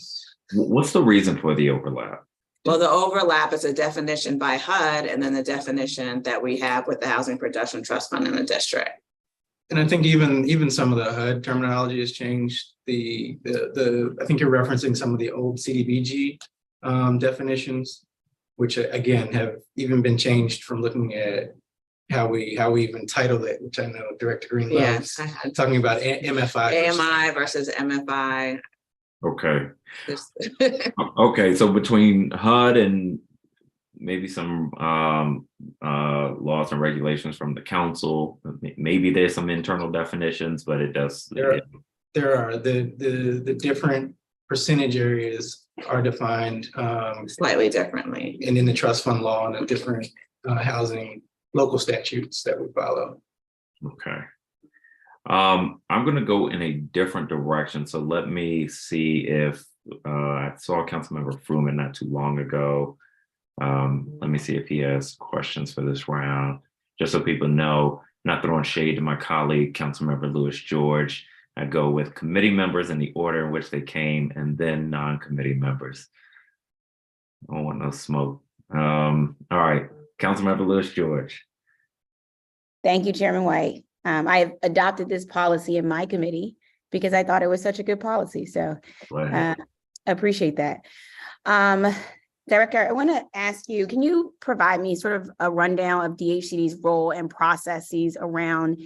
[SPEAKER 2] What's the reason for the overlap?
[SPEAKER 18] Well, the overlap is a definition by HUD, and then the definition that we have with the Housing Production Trust Fund in the district.
[SPEAKER 17] And I think even some of the HUD terminology has changed. I think you're referencing some of the old CDBG definitions, which again have even been changed from looking at how we even titled it, which I know Director Green loves.
[SPEAKER 18] Yes,
[SPEAKER 17] talking about MFI.
[SPEAKER 18] AMI versus MFI.
[SPEAKER 2] Okay. Okay, so between HUD and maybe some laws and regulations from the council, maybe there's some internal definitions, but it does.
[SPEAKER 17] There are the different percentage areas are defined
[SPEAKER 18] slightly differently,
[SPEAKER 17] and in the trust fund law and the different housing local statutes that we follow.
[SPEAKER 2] Okay. I'm going to go in a different direction. So let me see if I saw Councilmember Fruman not too long ago. Let me see if he has questions for this round. Just so people know, not throwing shade to my colleague, Councilmember Lewis George. I go with committee members in the order in which they came, and then non-committee members. I don't want no smoke. All right, Councilmember Lewis George.
[SPEAKER 16] Thank you, Chairman White. I have adopted this policy in my committee because I thought it was such a good policy. So appreciate that. Director, I want to ask you, can you provide me sort of a rundown of DHCD's role and processes around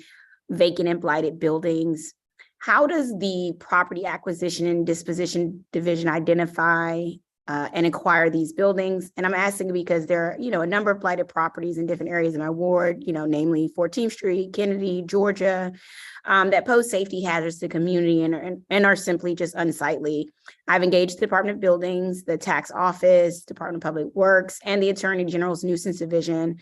[SPEAKER 16] vacant and blighted buildings? how does the property acquisition and disposition division identify and acquire these buildings? And I'm asking because there are, a number of blighted properties in different areas of my ward, namely 14th Street, Kennedy, Georgia, that pose safety hazards to the community and are simply just unsightly. I've engaged the Department of Buildings, the Tax Office, Department of Public Works, and the Attorney General's Nuisance Division.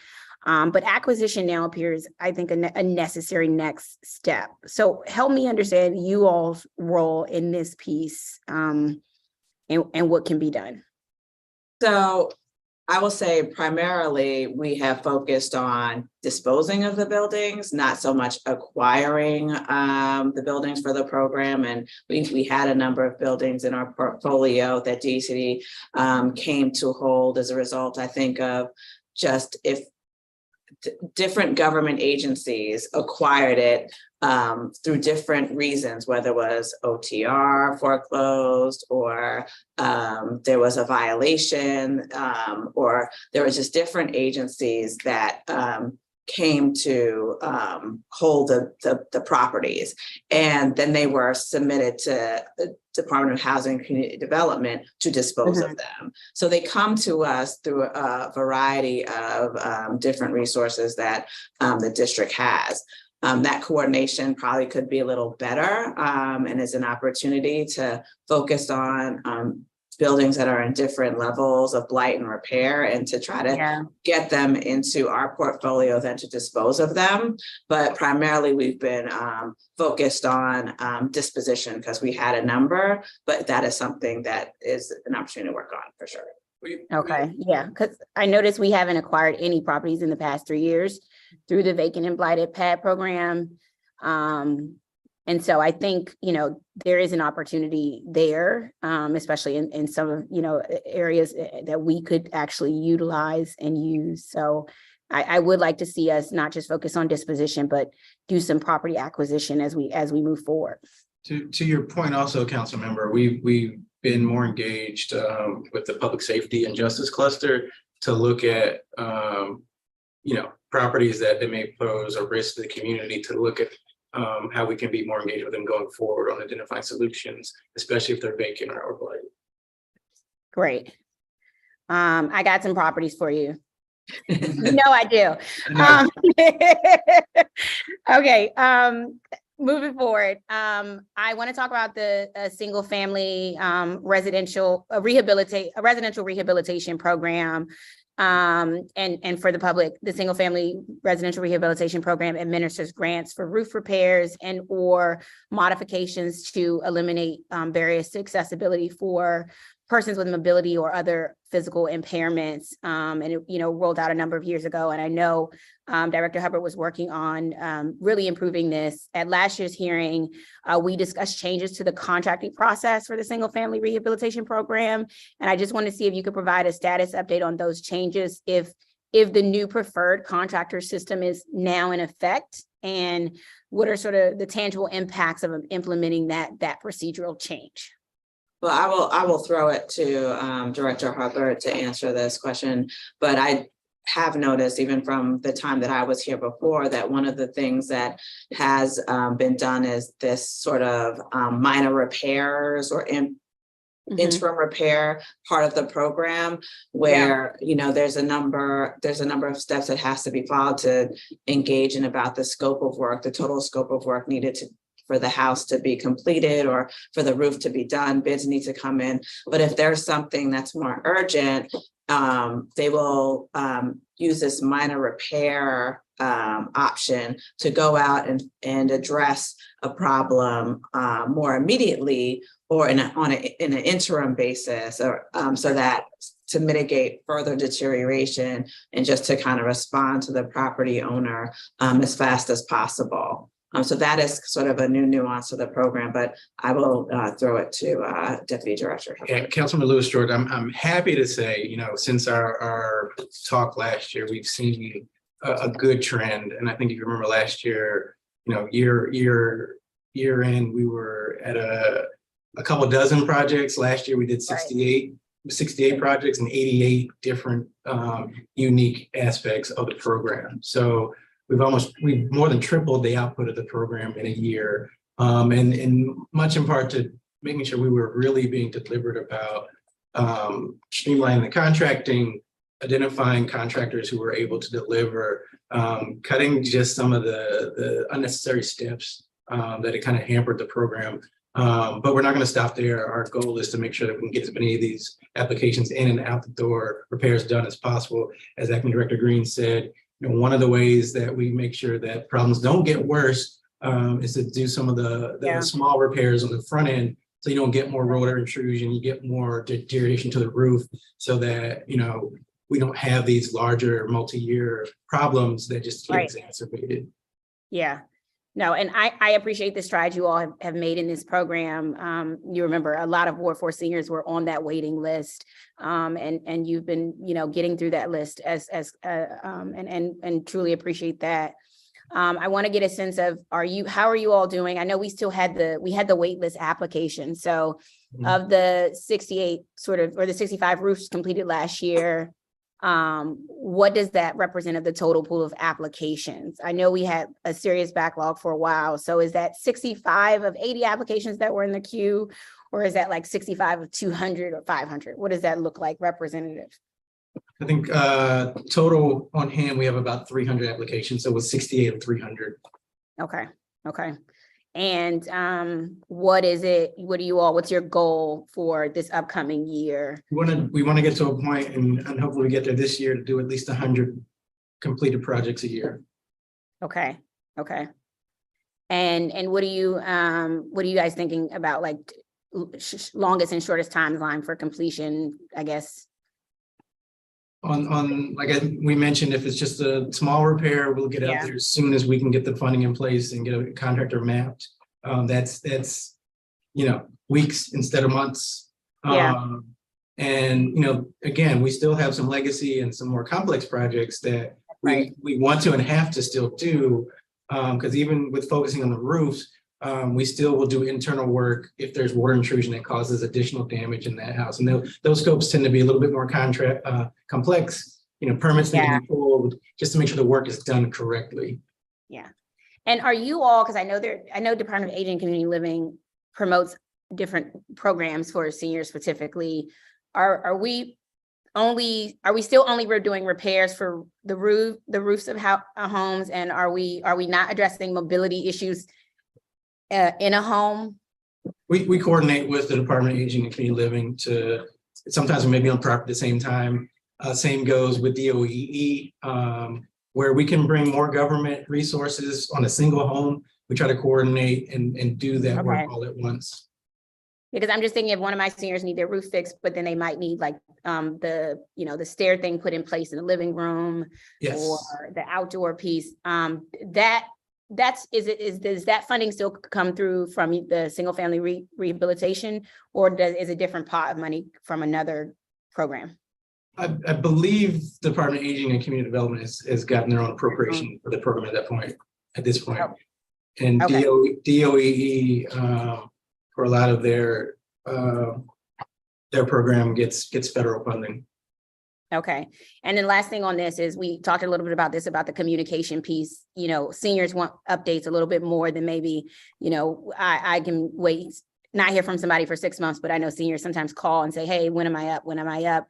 [SPEAKER 16] But acquisition now appears, I think, a necessary next step. So help me understand you all's role in this piece and what can be done.
[SPEAKER 18] So I will say primarily we have focused on disposing of the buildings, not so much acquiring the buildings for the program. And we had a number of buildings in our portfolio that DHCD came to hold as a result, I think, of just if different government agencies acquired it through different reasons, whether it was OTR foreclosed or there was a violation or there was just different agencies that came to hold the properties. And then they were submitted to the Department of Housing and Community Development to dispose of them. So they come to us through a variety of different resources that the district has. That coordination probably could be a little better and is an opportunity to focus on buildings that are in different levels of blight and repair and to try to get them into our portfolio than to dispose of them. But primarily we've been focused on disposition because we had a number, but that is something that is an opportunity to work on for sure.
[SPEAKER 16] Okay, yeah, because I noticed we haven't acquired any properties in the past 3 years through the vacant and blighted pad program. And so I think, there is an opportunity there, especially in some of, areas that we could actually utilize and use. So I would like to see us not just focus on disposition, but do some property acquisition as we move forward.
[SPEAKER 17] To your point also, council member, we've been more engaged with the public safety and justice cluster to look at, properties that they may pose a risk to the community, to look at how we can be more engaged with them going forward on identifying solutions, especially if they're vacant or blighted.
[SPEAKER 16] Great. I got some properties for you. I do. Okay. Moving forward, I want to talk about the single family residential rehabilitation program. And for the public, the single family residential rehabilitation program administers grants for roof repairs and or modifications to eliminate barriers to accessibility for persons with mobility or other physical impairments. And it, rolled out a number of years ago. And I know Director Hubbard was working on really improving this. At last year's hearing, we discussed changes to the contracting process for the single family rehabilitation program. And I just want to see if you could provide a status update on those changes, if the new preferred contractor system is now in effect, and what are sort of the tangible impacts of implementing that procedural change.
[SPEAKER 18] Well, I will throw it to Director Hubbard to answer this question, but I have noticed even from the time that I was here before that one of the things that has been done is this sort of minor repairs or interim repair part of the program where there's a number of steps that has to be followed to engage in about the scope of work, the total scope of work needed for the house to be completed or for the roof to be done. Bids need to come in. But if there's something that's more urgent, they will use this minor repair option to go out and address a problem more immediately or in an interim basis, or so that to mitigate further deterioration and just to kind of respond to the property owner as fast as possible. So that is sort of a new nuance of the program, but I will throw it to Deputy Director.
[SPEAKER 17] Yeah, Councilman Lewis George, I'm happy to say, since our talk last year, we've seen a good trend. And I think if you remember last year, year end, we were at a couple dozen projects. Last year we did 68 projects and 88 different unique aspects of the program. So we've more than tripled the output of the program in a year. and much in part to making sure we were really being deliberate about streamlining the contracting, identifying contractors who were able to deliver, cutting just some of the unnecessary steps that it kind of hampered the program. But we're not going to stop there. Our goal is to make sure that we can get as many of these applications in and out the door, repairs done as possible. As Acting Director Green said, one of the ways that we make sure that problems don't get worse is to do some of the small repairs on the front end, so you don't get more rotor intrusion, you get more deterioration to the roof, so that we don't have these larger multi-year problems that just get exacerbated.
[SPEAKER 16] Yeah. No, and I appreciate the strides you all have made in this program. You remember a lot of Ward 4 seniors were on that waiting list, and you've been, getting through that list and truly appreciate that. I want to get a sense of how are you all doing? I know we still had the wait list application. So of the 68 or the 65 roofs completed last year, what does that represent of the total pool of applications? I know we had a serious backlog for a while. So is that 65 of 80 applications that were in the queue, or is that like 65 of 200 or 500? What does that look like, representative?
[SPEAKER 17] I think total on hand, we have about 300 applications. So it was 68 of 300.
[SPEAKER 16] Okay. And what's your goal for this upcoming year?
[SPEAKER 17] We want to get to a point and hopefully we get there this year to do at least 100 completed projects a year.
[SPEAKER 16] Okay. And what are you guys thinking about, like longest and shortest timeline for completion, I guess?
[SPEAKER 17] On like we mentioned, if it's just a small repair, we'll get out there as soon as we can get the funding in place and get a contractor mapped. That's weeks instead of months. And again, we still have some legacy and some more complex projects that we want to and have to still do, because even with focusing on the roofs, we still will do internal work if there's water intrusion that causes additional damage in that house. And those scopes tend to be a little bit more complex, permits need to be pulled just to make sure the work is done correctly.
[SPEAKER 16] Yeah. And are you all, because I know Department of Aging and Community Living promotes different programs for seniors specifically. Are we still only doing repairs for the roofs of homes, and are we not addressing mobility issues in a home?
[SPEAKER 17] We coordinate with the Department of Aging and Community Living to, sometimes we may be on property at the same time. Same goes with DOEE, where we can bring more government resources on a single home. We try to coordinate and do that work all at once.
[SPEAKER 16] Because I'm just thinking if one of my seniors need their roof fixed, but then they might need like the stair thing put in place in the living room, or the outdoor piece. Does that funding still come through from the single family rehabilitation, or is a different pot of money from another program?
[SPEAKER 17] I believe the Department of Aging and Community Development has gotten their own appropriation for the program at this point. And DOEE for a lot of their program gets federal funding.
[SPEAKER 16] Okay. And then last thing on this is we talked a little bit about the communication piece. Seniors want updates a little bit more than maybe, I can wait, not hear from somebody for 6 months, but I know seniors sometimes call and say, hey, when am I up? When am I up?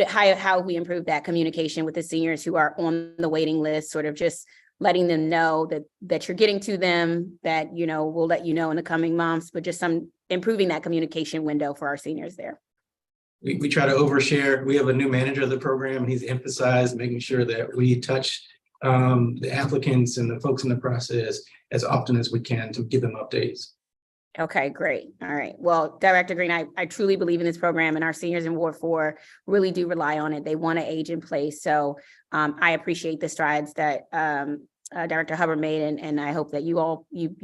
[SPEAKER 16] How we improve that communication with the seniors who are on the waiting list, sort of just letting them know that you're getting to them, that, we'll let you know in the coming months, but just improving that communication window for our seniors there.
[SPEAKER 17] We try to overshare. We have a new manager of the program, and he's emphasized making sure that we touch the applicants and the folks in the process as often as we can to give them updates.
[SPEAKER 16] Okay, great. All right. Well, Director Green, I truly believe in this program, and our seniors in Ward 4 really do rely on it. They want to age in place. So I appreciate the strides that Director Hubbard made, and I hope that you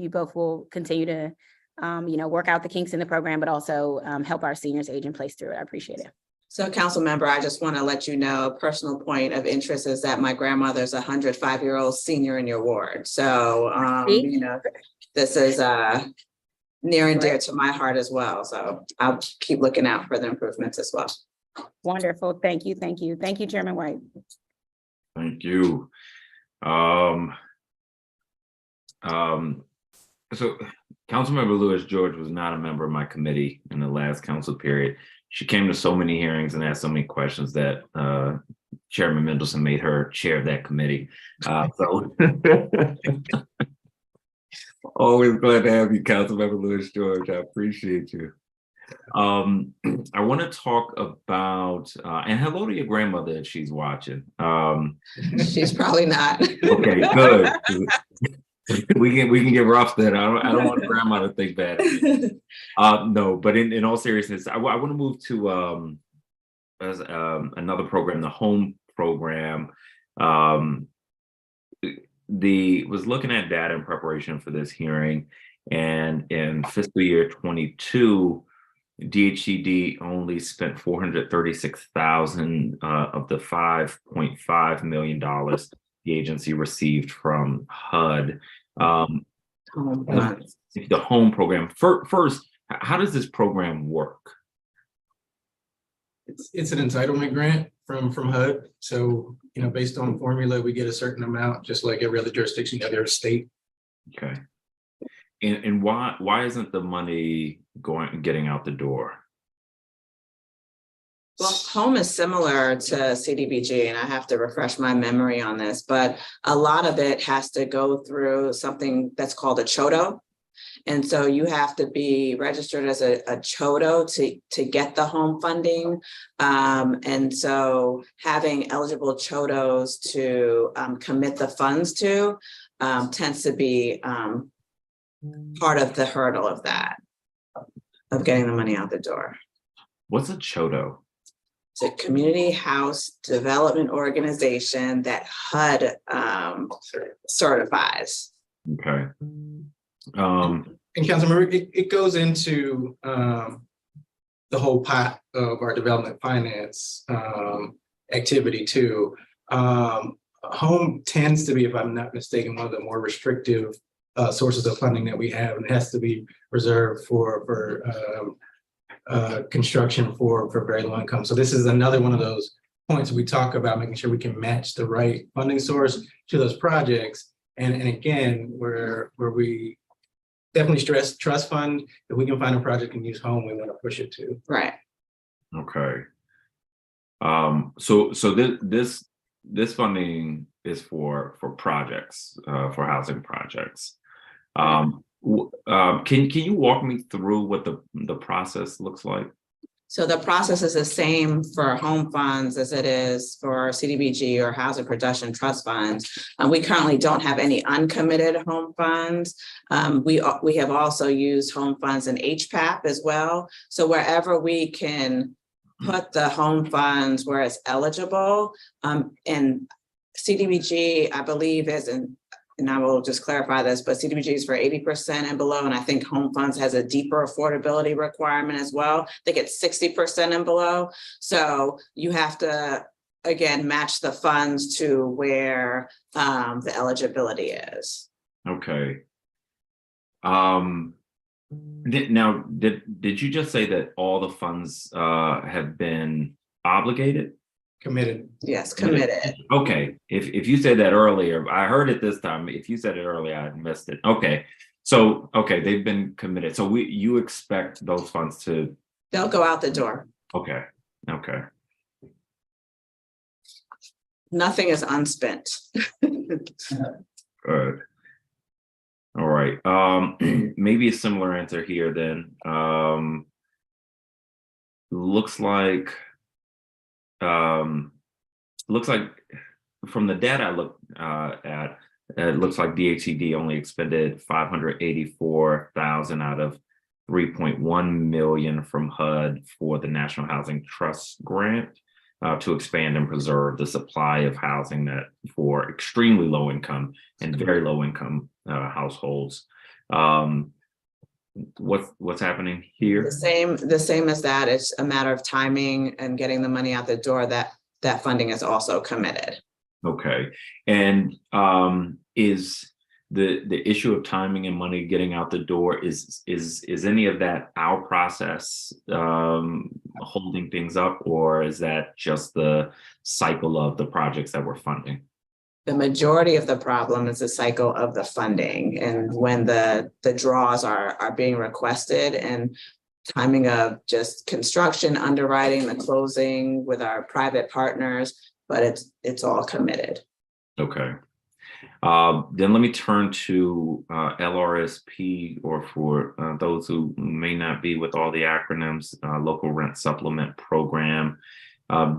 [SPEAKER 16] both will continue to work out the kinks in the program, but also help our seniors age in place through it. I appreciate it.
[SPEAKER 18] So, Council Member, I just want to let you know, a personal point of interest is that my grandmother's a 105-year-old senior in your ward. So, this is near and dear to my heart as well. So I'll keep looking out for the improvements as well.
[SPEAKER 16] Wonderful. Thank you. Thank you. Thank you, Chairman White.
[SPEAKER 2] Thank you. So Councilmember Lewis George was not a member of my committee in the last council period. She came to so many hearings and asked so many questions that Chairman Mendelson made her chair of that committee. So always glad to have you, Councilmember Lewis George. I appreciate you. I want to talk about and hello to your grandmother if she's watching.
[SPEAKER 18] She's probably not.
[SPEAKER 2] Okay, good. We can get rough then. I don't want grandma to think bad of me. No, but in all seriousness, I want to move to another program, the home program. Was looking at data in preparation for this hearing, and in fiscal year 22, DHCD only spent $436,000 of the $5.5 million the agency received from HUD. The home program. First, how does this program work?
[SPEAKER 17] It's an entitlement grant from HUD. So, based on formula, we get a certain amount, just like every other jurisdiction, every state.
[SPEAKER 2] Okay. And why isn't the money getting out the door?
[SPEAKER 18] Well, home is similar to CDBG, and I have to refresh my memory on this, but a lot of it has to go through something that's called a CHOTO. And so you have to be registered as a CHOTO to get the home funding. And so having eligible CHOTOs to commit the funds to tends to be part of the hurdle of that, of getting the money out the door.
[SPEAKER 2] What's a CHOTO?
[SPEAKER 18] It's a community house development organization that HUD certifies.
[SPEAKER 2] Okay.
[SPEAKER 17] And Councilmember, it goes into the whole pot of our development finance activity too. Home tends to be, if I'm not mistaken, one of the more restrictive sources of funding that we have, and has to be reserved for construction for very low income. So this is another one of those points we talk about, making sure we can match the right funding source to those projects. And again, where we definitely stress trust fund. If we can find a project and use home, we want to push it to.
[SPEAKER 18] Right.
[SPEAKER 2] Okay. So this funding is for projects, for housing projects. Can you walk me through what the process looks like?
[SPEAKER 18] So the process is the same for home funds as it is for CDBG or housing production trust funds. We currently don't have any uncommitted home funds. We have also used home funds in HPTF as well. So wherever we can put the home funds where it's eligible, and CDBG, I believe, and I will just clarify this, but CDBG is for 80% and below, and I think home funds has a deeper affordability requirement as well. I think it's 60% and below. So you have to, again, match the funds to where the eligibility is.
[SPEAKER 2] Okay. Now, did you just say that all the funds have been obligated?
[SPEAKER 17] Committed.
[SPEAKER 18] Yes, committed.
[SPEAKER 2] Okay. If you said that earlier, I heard it this time. If you said it earlier, I missed it. Okay. So, okay, they've been committed. So you expect those funds to?
[SPEAKER 18] They'll go out the door.
[SPEAKER 2] Okay. Okay.
[SPEAKER 18] Nothing is unspent.
[SPEAKER 2] Good. All right. Maybe a similar answer here then. Looks like from the data I looked at, it looks like DHCD only expended $584,000 out of $3.1 million from HUD for the National Housing Trust grant to expand and preserve the supply of housing that for extremely low income and very low income households. What's happening here?
[SPEAKER 18] The same as that. It's a matter of timing and getting the money out the door. That funding is also committed.
[SPEAKER 2] Okay. And is the issue of timing and money getting out the door, is any of that our process holding things up, or is that just the cycle of the projects that we're funding?
[SPEAKER 18] the majority of the problem is the cycle of the funding and when the draws are being requested and timing of just construction, underwriting, the closing with our private partners, but it's all committed.
[SPEAKER 2] Okay. Then let me turn to LRSP, or for those who may not be with all the acronyms, Local Rent Supplement Program.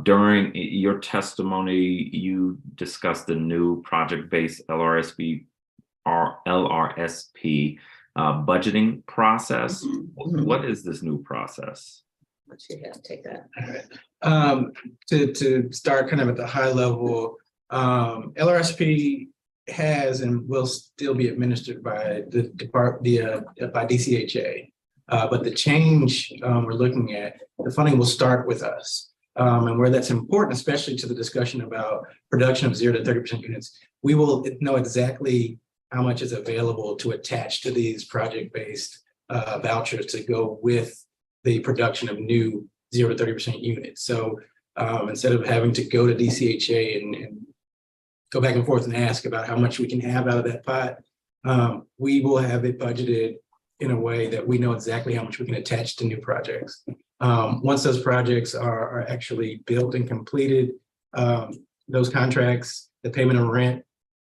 [SPEAKER 2] During your testimony, you discussed the new project-based LRSP budgeting process.
[SPEAKER 18] Mm-hmm.
[SPEAKER 2] What is this new process?
[SPEAKER 18] Let's see, take that.
[SPEAKER 17] All right. To start kind of at the high level, LRSP has and will still be administered by the by DCHA. But the change we're looking at, the funding will start with us. And where that's important, especially to the discussion about production of 0 to 30% units, we will know exactly how much is available to attach to these project-based vouchers to go with the production of new 0 to 30% units. So instead of having to go to DCHA and go back and forth and ask about how much we can have out of that pot, we will have it budgeted in a way that we know exactly how much we can attach to new projects. Once those projects are actually built and completed, those contracts, the payment of rent,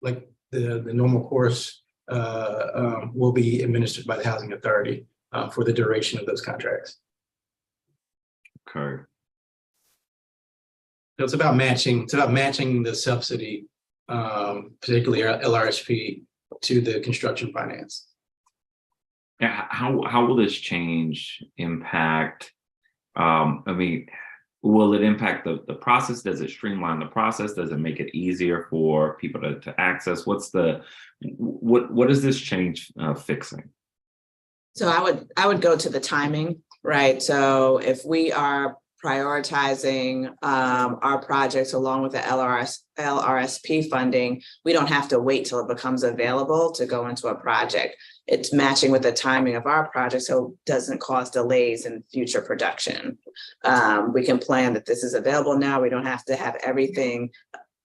[SPEAKER 17] like the normal course, will be administered by the Housing Authority for the duration of those contracts.
[SPEAKER 2] Okay.
[SPEAKER 17] So it's about matching the subsidy, particularly LRSP, to the construction finance.
[SPEAKER 2] Yeah, how will this change impact? I mean, will it impact the process? Does it streamline the process? Does it make it easier for people to access? What is this change fixing?
[SPEAKER 18] So I would go to the timing, right? So if we are prioritizing our projects along with the LRSP funding, we don't have to wait till it becomes available to go into a project. It's matching with the timing of our project so it doesn't cause delays in future production. We can plan that this is available now. We don't have to have everything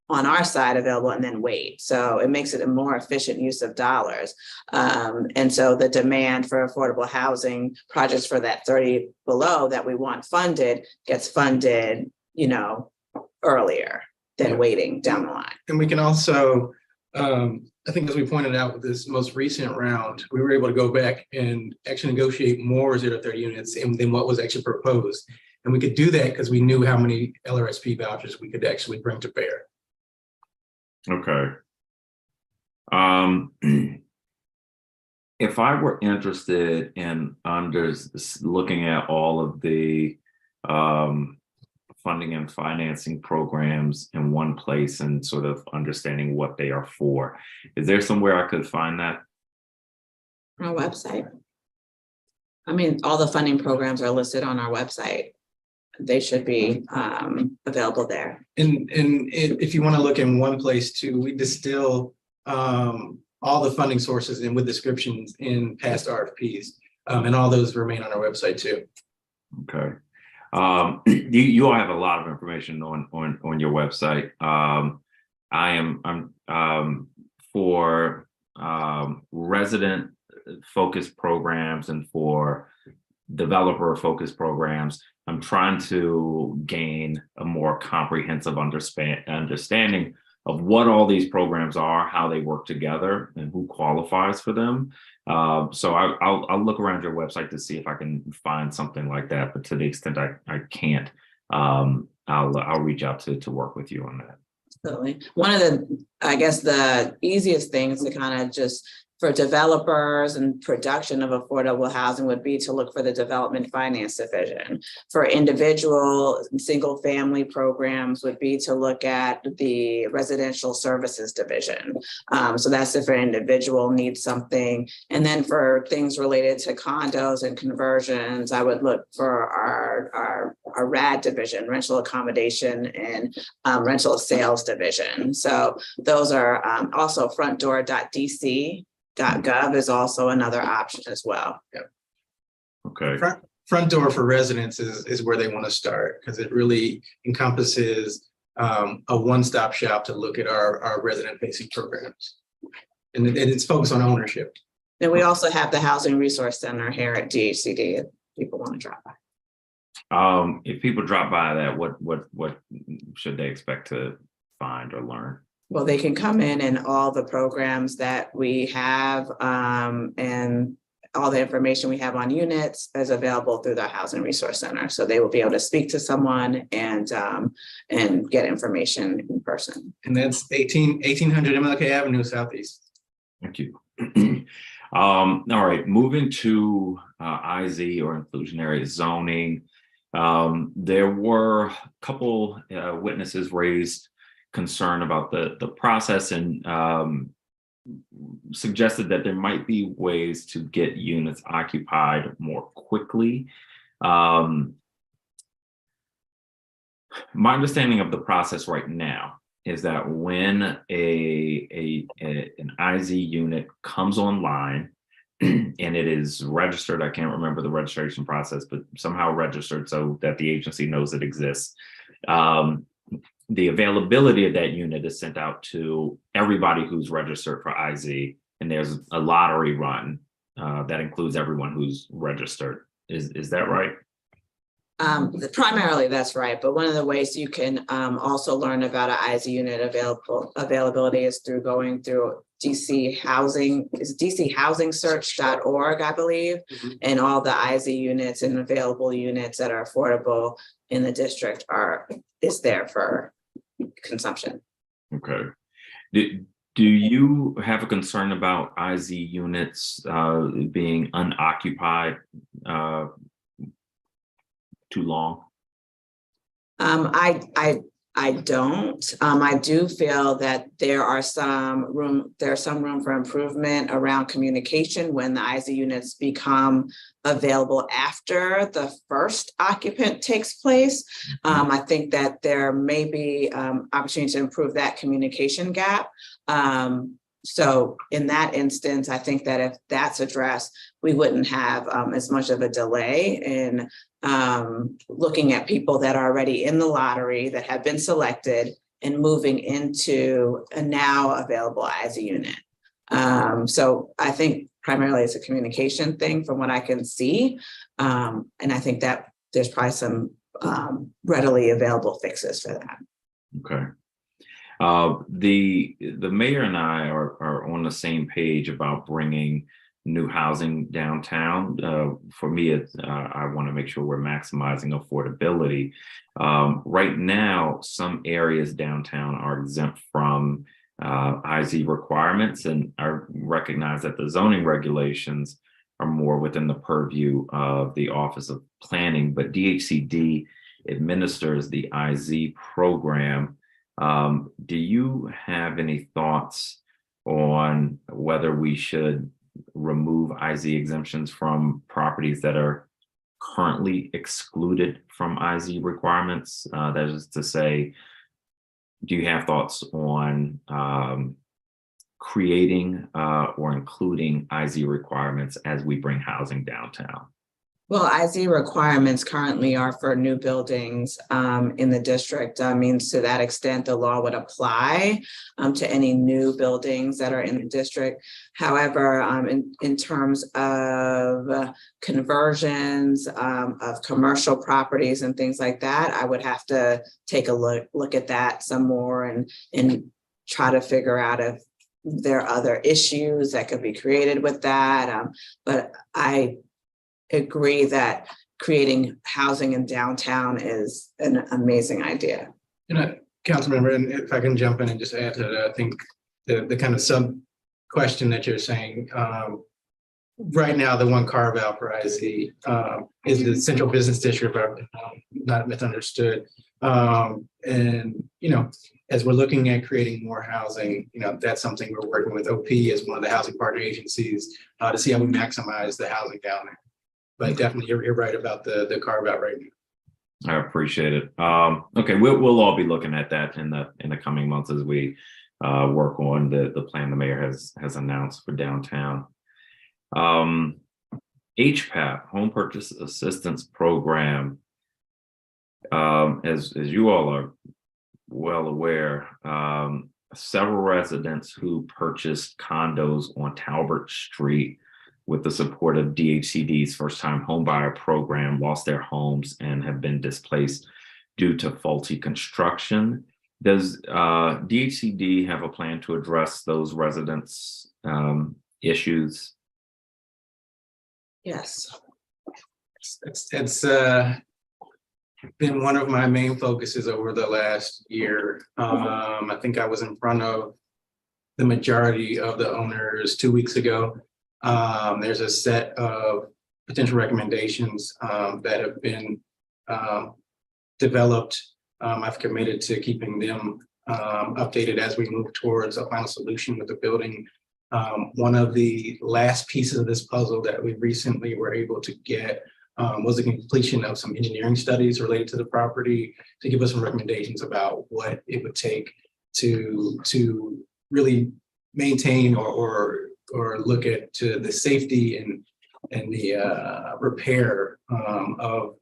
[SPEAKER 18] on our side available and then wait. So it makes it a more efficient use of dollars. And so the demand for affordable housing projects for that 30 below that we want funded gets funded, earlier than waiting down the line.
[SPEAKER 17] And we can also, I think as we pointed out with this most recent round, we were able to go back and actually negotiate more 0 to 30 units than what was actually proposed. And we could do that because we knew how many LRSP vouchers we could actually bring to bear.
[SPEAKER 2] Okay. If I were interested in looking at all of the funding and financing programs in one place and sort of understanding what they are for, is there somewhere I could find that?
[SPEAKER 18] Our website. I mean, all the funding programs are listed on our website. They should be available there.
[SPEAKER 17] And if you want to look in one place too, we distill all the funding sources and with descriptions in past RFPs, and all those remain on our website too.
[SPEAKER 2] Okay. You all have a lot of information on your website. I'm for resident focused programs and for developer focused programs. I'm trying to gain a more comprehensive understanding of what all these programs are, how they work together, and who qualifies for them. So I'll look around your website to see if I can find something like that. But to the extent I can't, I'll reach out to work with you on that.
[SPEAKER 18] Absolutely. One of the easiest things to kind of just for developers and production of affordable housing would be to look for the development finance division. For individual and single family programs would be to look at the residential services division. So that's if an individual needs something. And then for things related to condos and conversions, I would look for our RAD division, rental accommodation and rental sales division. So those are also frontdoor.dc. .gov is also another option as well.
[SPEAKER 17] Yep.
[SPEAKER 2] Okay.
[SPEAKER 17] Front door for residents is where they want to start because it really encompasses a one-stop shop to look at our resident-facing programs. And it's focused on ownership.
[SPEAKER 18] And we also have the Housing Resource Center here at DHCD if people want to drop by.
[SPEAKER 2] If people drop by that, what should they expect to find or learn?
[SPEAKER 18] Well, they can come in and all the programs that we have and all the information we have on units is available through the Housing Resource Center. So they will be able to speak to someone and get information in person.
[SPEAKER 17] And that's 1800 MLK Avenue Southeast.
[SPEAKER 2] Thank you. All right, moving to IZ or inclusionary zoning. There were a couple witnesses raised concern about the process and suggested that there might be ways to get units occupied more quickly. My understanding of the process right now is that when an IZ unit comes online and it is registered, I can't remember the registration process, but somehow registered so that the agency knows it exists. The availability of that unit is sent out to everybody who's registered for IZ, and there's a lottery run that includes everyone who's registered. Is that right?
[SPEAKER 18] Primarily, that's right. But one of the ways you can also learn about an IZ unit availability is through going through DC Housing, is DCHousingSearch.org, I believe, and all the IZ units and available units that are affordable in the district is there for consumption.
[SPEAKER 2] Okay. Do you have a concern about IZ units being unoccupied too long?
[SPEAKER 18] I don't. I do feel that there's some room for improvement around communication when the IZ units become available after the first occupant takes place. I think that there may be opportunity to improve that communication gap. So in that instance, I think that if that's addressed, we wouldn't have as much of a delay in looking at people that are already in the lottery that have been selected and moving into a now available IZ unit. So I think primarily it's a communication thing from what I can see. And I think that there's probably some readily available fixes for that.
[SPEAKER 2] Okay. The mayor and I are on the same page about bringing new housing downtown. For me, I want to make sure we're maximizing affordability. Right now, some areas downtown are exempt from IZ requirements, and I recognize that the zoning regulations are more within the purview of the Office of Planning, but DHCD administers the IZ program. Do you have any thoughts on whether we should remove IZ exemptions from properties that are currently excluded from IZ requirements? That is to say, do you have thoughts on creating or including IZ requirements as we bring housing downtown?
[SPEAKER 18] Well, IZ requirements currently are for new buildings in the district. I mean, to that extent, the law would apply to any new buildings that are in the district. However, in terms of conversions of commercial properties and things like that, I would have to take a look at that some more and try to figure out if there are other issues that could be created with that. But I agree that creating housing in downtown is an amazing idea.
[SPEAKER 17] Council member, and if I can jump in and just add to that, I think the kind of sub question that you're saying, right now, the one carve out for IZ is the central business district, but not misunderstood. And, as we're looking at creating more housing, that's something we're working with OP as one of the housing partner agencies to see how we maximize the housing down there. But definitely, you're right about the carve out right now.
[SPEAKER 2] I appreciate it. Okay, we'll all be looking at that in the coming months as we work on the plan the mayor has announced for downtown. HPAP, Home Purchase Assistance Program. As you all are well aware, several residents who purchased condos on Talbot Street with the support of DHCD's first-time homebuyer program lost their homes and have been displaced due to faulty construction. Does DHCD have a plan to address those residents' issues?
[SPEAKER 18] Yes.
[SPEAKER 17] It's been one of my main focuses over the last year. I think I was in front of the majority of the owners 2 weeks ago. There's a set of potential recommendations that have been developed. I've committed to keeping them updated as we move towards a final solution with the building. One of the last pieces of this puzzle that we recently were able to get was the completion of some engineering studies related to the property to give us some recommendations about what it would take to really maintain or look at to the safety and the repair of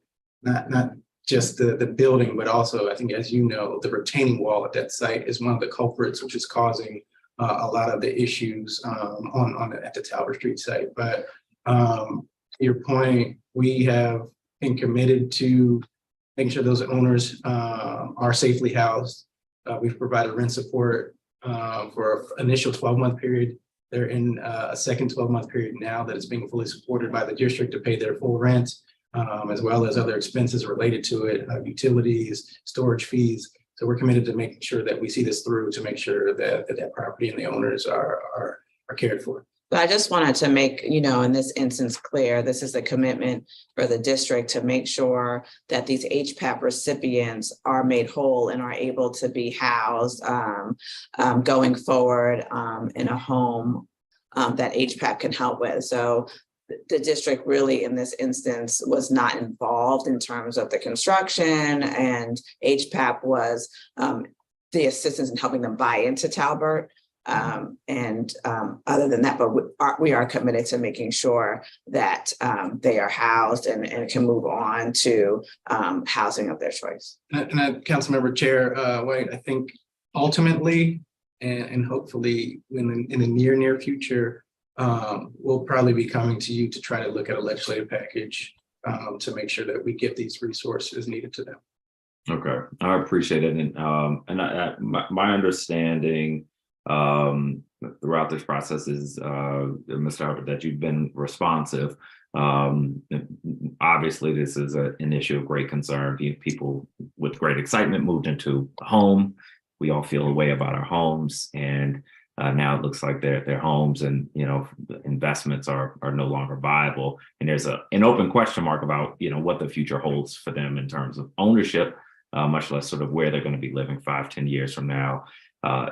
[SPEAKER 17] not just the building, but also, I think, as you know, the retaining wall at that site is one of the culprits, which is causing a lot of the issues at the Talbot Street site. But to your point, we have been committed to making sure those owners are safely housed. We've provided rent support for an initial 12-month period. They're in a second 12-month period now that is being fully supported by the district to pay their full rent, as well as other expenses related to it, utilities, storage fees. So we're committed to making sure that we see this through to make sure that that property and the owners are cared for.
[SPEAKER 18] But I just wanted to make, in this instance clear, this is a commitment for the district to make sure that these HPAP recipients are made whole and are able to be housed going forward in a home that HPAP can help with. So the district really in this instance was not involved in terms of the construction, and HPAP was the assistance in helping them buy into Talbot. Other than that, but we are committed to making sure that they are housed and can move on to housing of their choice.
[SPEAKER 17] And Councilmember Chair White, I think ultimately and hopefully in the near future, we'll probably be coming to you to try to look at a legislative package to make sure that we get these resources needed to them.
[SPEAKER 2] Okay, I appreciate it. And my understanding throughout this process is, Mr. Hubbard, that you've been responsive. Obviously, this is an issue of great concern. People with great excitement moved into a home. We all feel a way about our homes, and now it looks like their homes and investments are no longer viable. And there's an open question mark about what the future holds for them in terms of ownership, much less sort of where they're going to be living 5-10 years from now.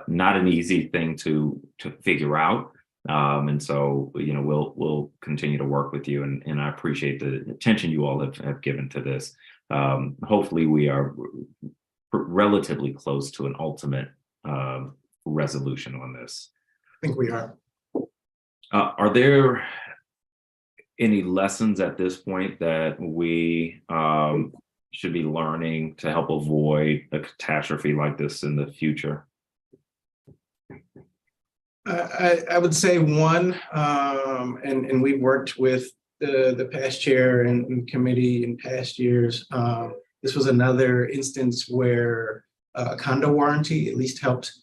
[SPEAKER 2] Not an easy thing to figure out. And so, we'll continue to work with you, and I appreciate the attention you all have given to this. Hopefully we are relatively close to an ultimate resolution on this.
[SPEAKER 17] I think we are.
[SPEAKER 2] Are there any lessons at this point that we should be learning to help avoid a catastrophe like this in the future?
[SPEAKER 17] I would say one, and we've worked with the past chair and committee in past years. This was another instance where a condo warranty at least helped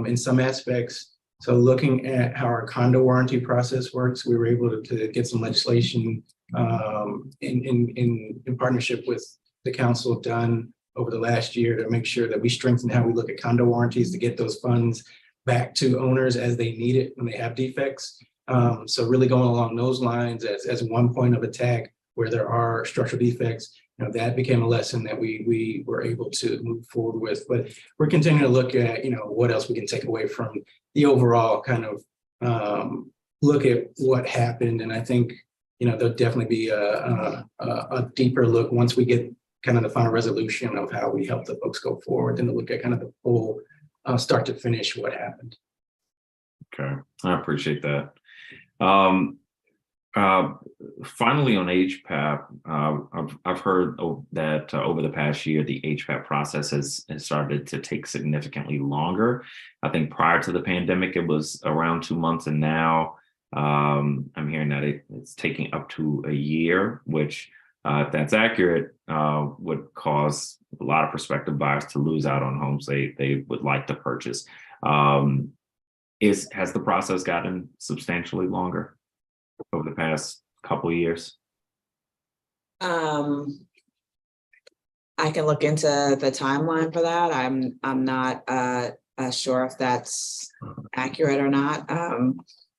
[SPEAKER 17] in some aspects. So looking at how our condo warranty process works, we were able to get some legislation in partnership with the council done over the last year to make sure that we strengthen how we look at condo warranties to get those funds back to owners as they need it when they have defects. So really going along those lines as one point of attack where there are structural defects, that became a lesson that we were able to move forward with. But we're continuing to look at, what else we can take away from the overall kind of look at what happened. And I think, there'll definitely be a deeper look once we get kind of the final resolution of how we help the folks go forward and to look at kind of the full start to finish what happened.
[SPEAKER 2] Okay, I appreciate that. Finally, on HPAP, I've heard that over the past year, the HPAP process has started to take significantly longer. I think prior to the pandemic, it was around 2 months, and now I'm hearing that it's taking up to a year, which, if that's accurate, would cause a lot of prospective buyers to lose out on homes they would like to purchase. Has the process gotten substantially longer over the past couple of years?
[SPEAKER 18] I can look into the timeline for that. I'm not sure if that's accurate or not.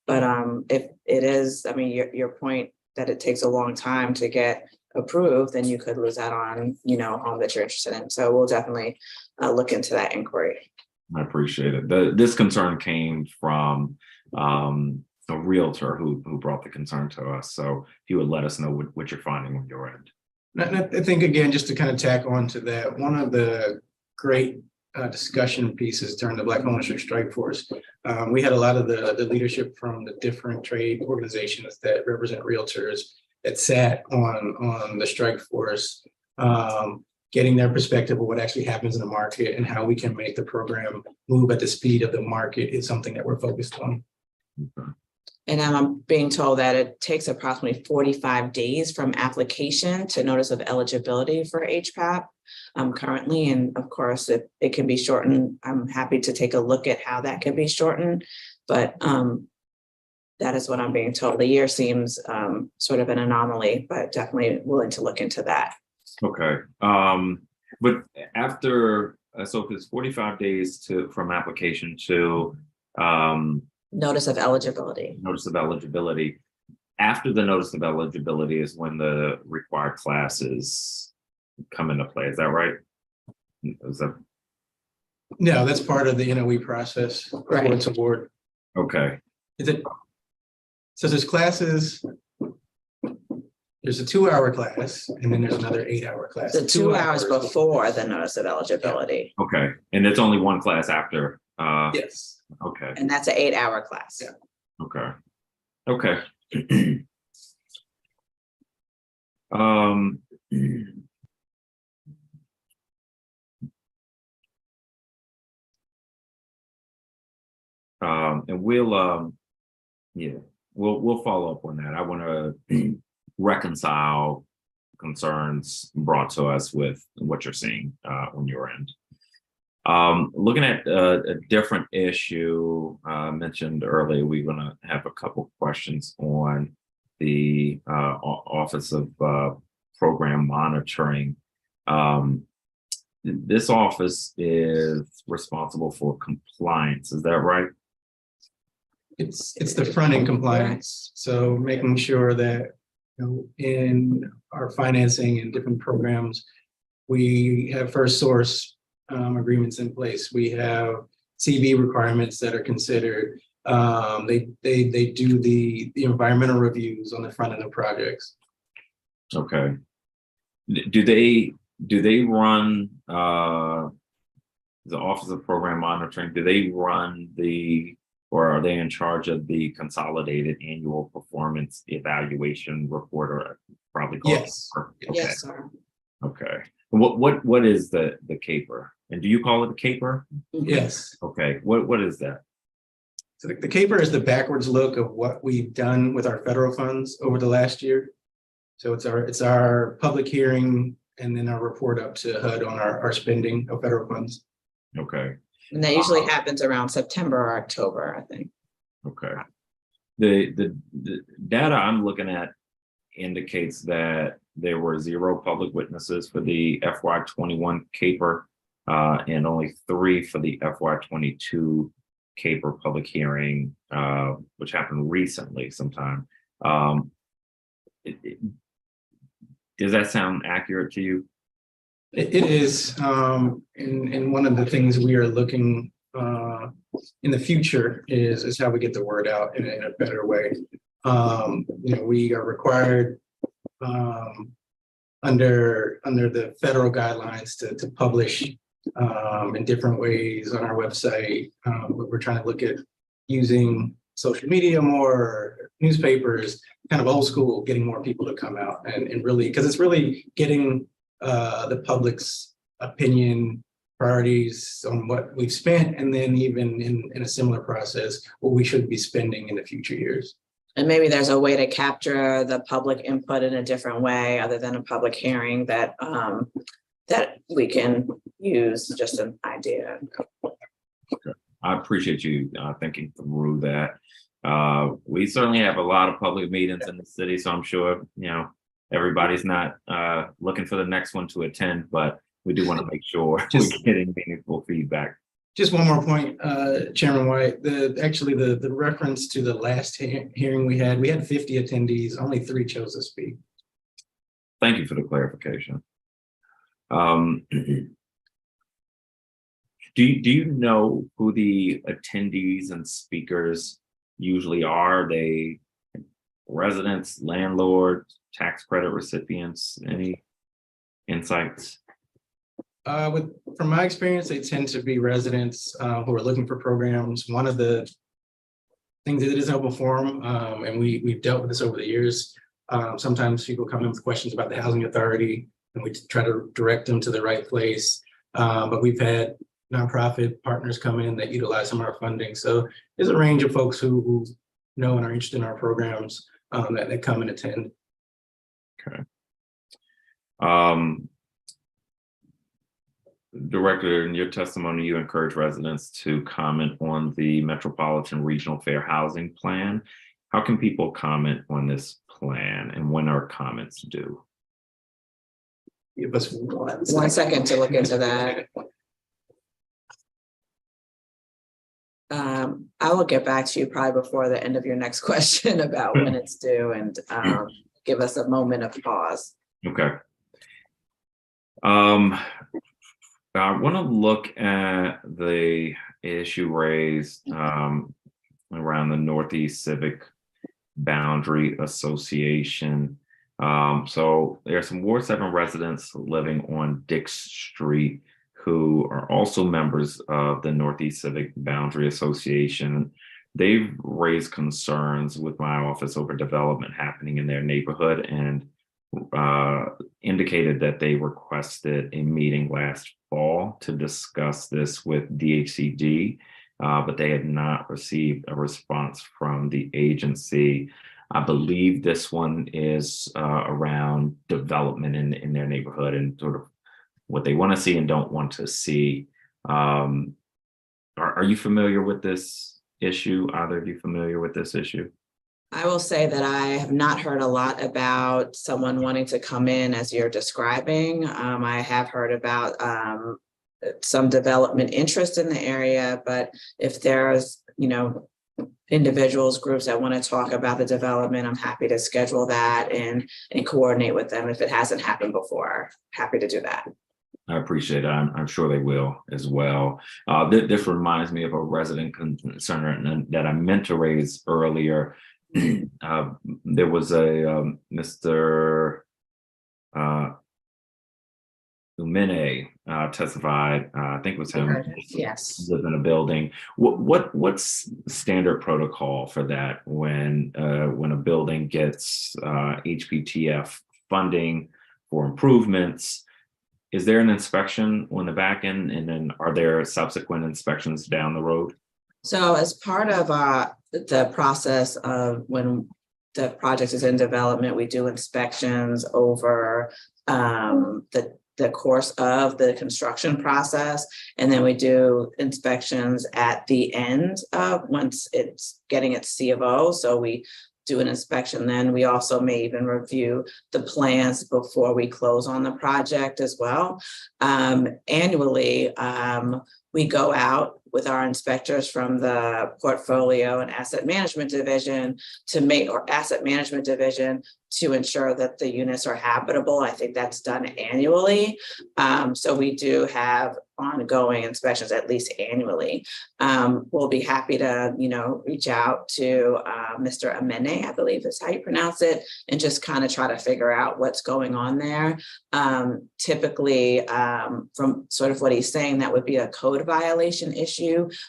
[SPEAKER 18] But if it is, I mean, your point that it takes a long time to get approved, then you could lose out on, a home that you're interested in. So we'll definitely look into that inquiry.
[SPEAKER 2] I appreciate it. This concern came from a realtor who brought the concern to us. So if you would let us know what you're finding on your end.
[SPEAKER 17] I think, again, just to kind of tack on to that, one of the great discussion pieces during the Black Homeownership Strike Force, we had a lot of the leadership from the different trade organizations that represent realtors that sat on the strike force, getting their perspective of what actually happens in the market and how we can make the program move at the speed of the market is something that we're focused on.
[SPEAKER 2] Okay.
[SPEAKER 18] And I'm being told that it takes approximately 45 days from application to notice of eligibility for HPAP currently. And of course, it can be shortened. I'm happy to take a look at how that can be shortened, but that is what I'm being told. The year seems sort of an anomaly, but definitely willing to look into that.
[SPEAKER 2] Okay. But after, so if it's 45 days from application to
[SPEAKER 18] notice of eligibility.
[SPEAKER 2] Notice of eligibility. After the notice of eligibility is when the required classes come into play. Is that right?
[SPEAKER 17] No, that's part of the NOE process.
[SPEAKER 18] Right.
[SPEAKER 17] It's award.
[SPEAKER 2] Okay.
[SPEAKER 17] So there's classes. There's a 2-hour class, and then there's another 8-hour class.
[SPEAKER 18] The 2 hours before the notice of eligibility.
[SPEAKER 2] Okay. And it's only one class after.
[SPEAKER 17] Yes.
[SPEAKER 2] Okay.
[SPEAKER 18] And that's an 8-hour class.
[SPEAKER 17] Yeah.
[SPEAKER 2] Okay. Okay. And we'll follow up on that. I want to reconcile concerns brought to us with what you're seeing on your end. Looking at a different issue mentioned earlier, we're going to have a couple questions on the Office of Program Monitoring. This office is responsible for compliance. Is that right?
[SPEAKER 17] It's the front end compliance. So making sure that in our financing and different programs, we have first source agreements in place. We have CV requirements that are considered. They do the environmental reviews on the front end of projects.
[SPEAKER 2] Okay. Do they run the Office of Program Monitoring? Do they run or are they in charge of the consolidated annual performance evaluation report, or probably called?
[SPEAKER 17] Yes.
[SPEAKER 2] Okay.
[SPEAKER 18] Yes, sir.
[SPEAKER 2] Okay. What is the CAPER? And do you call it a CAPER?
[SPEAKER 17] Yes.
[SPEAKER 2] Okay. What is that?
[SPEAKER 17] So the CAPER is the backwards look of what we've done with our federal funds over the last year. So it's our public hearing and then our report up to HUD on our spending of federal funds.
[SPEAKER 2] Okay.
[SPEAKER 18] And that usually happens around September or October, I think.
[SPEAKER 2] Okay. The data I'm looking at indicates that there were 0 public witnesses for the FY21 CAPER and only 3 for the FY22 CAPER public hearing, which happened recently sometime. Does that sound accurate to you?
[SPEAKER 17] It is, and one of the things we are looking in the future is how we get the word out in a better way. We are required under the federal guidelines to publish in different ways on our website. We're trying to look at using social media more, newspapers, kind of old school, getting more people to come out and really, because it's really getting the public's opinion, priorities on what we've spent, and then even in a similar process, what we should be spending in the future years.
[SPEAKER 18] And maybe there's a way to capture the public input in a different way other than a public hearing that that we can use. Just an idea.
[SPEAKER 2] Okay. I appreciate you thinking through that. We certainly have a lot of public meetings in the city, so I'm sure, everybody's not looking for the next one to attend, but we do want to make sure we're getting meaningful feedback.
[SPEAKER 17] Just one more point, Chairman White, the reference to the last hearing we had 50 attendees, only 3 chose to speak.
[SPEAKER 2] Thank you for the clarification. Do you know who the attendees and speakers usually are? Are they residents, landlords, tax credit recipients? Any insights?
[SPEAKER 17] From my experience, they tend to be residents who are looking for programs. One of the things that is an open forum, and we've dealt with this over the years. Sometimes people come in with questions about the housing authority, and we try to direct them to the right place. But we've had nonprofit partners come in that utilize some of our funding. So there's a range of folks who know and are interested in our programs that come and attend.
[SPEAKER 2] Okay. Director, in your testimony, you encourage residents to comment on the Metropolitan Regional Fair Housing Plan. How can people comment on this plan, and when are comments due?
[SPEAKER 17] Give us
[SPEAKER 18] 1 second to look into that. I will get back to you probably before the end of your next question about when it's due, and give us a moment of pause.
[SPEAKER 2] Okay. I want to look at the issue raised around the Northeast Civic Boundary Association. So there are some Ward 7 residents living on Dix Street who are also members of the Northeast Civic Boundary Association. They've raised concerns with my office over development happening in their neighborhood, and indicated that they requested a meeting last fall to discuss this with DHCD, but they had not received a response from the agency. I believe this one is around development in their neighborhood and sort of what they want to see and don't want to see. Are you familiar with this issue? Either of you familiar with this issue?
[SPEAKER 18] I will say that I have not heard a lot about someone wanting to come in as you're describing. I have heard about some development interest in the area, but if there's, individuals, groups that want to talk about the development, I'm happy to schedule that and coordinate with them. If it hasn't happened before, happy to do that.
[SPEAKER 2] I appreciate it. I'm sure they will as well. This reminds me of a resident concern that I meant to raise earlier. There was a Mr. Umene testified. I think it was him.
[SPEAKER 18] Yes.
[SPEAKER 2] Live in a building. What's standard protocol for that when a building gets HPTF funding for improvements? Is there an inspection on the back end, and then are there subsequent inspections down the road?
[SPEAKER 18] So as part of the process of when the project is in development, we do inspections over the course of the construction process. And then we do inspections at the end of once it's getting its C of O. So we do an inspection. Then we also may even review the plans before we close on the project as well. Annually, we go out with our inspectors from the portfolio and asset management division to ensure that the units are habitable. I think that's done annually. So we do have ongoing inspections at least annually. We'll be happy to, reach out to Mr. Amene, I believe is how you pronounce it, and just kind of try to figure out what's going on there. Typically, from sort of what he's saying, that would be a code violation issue.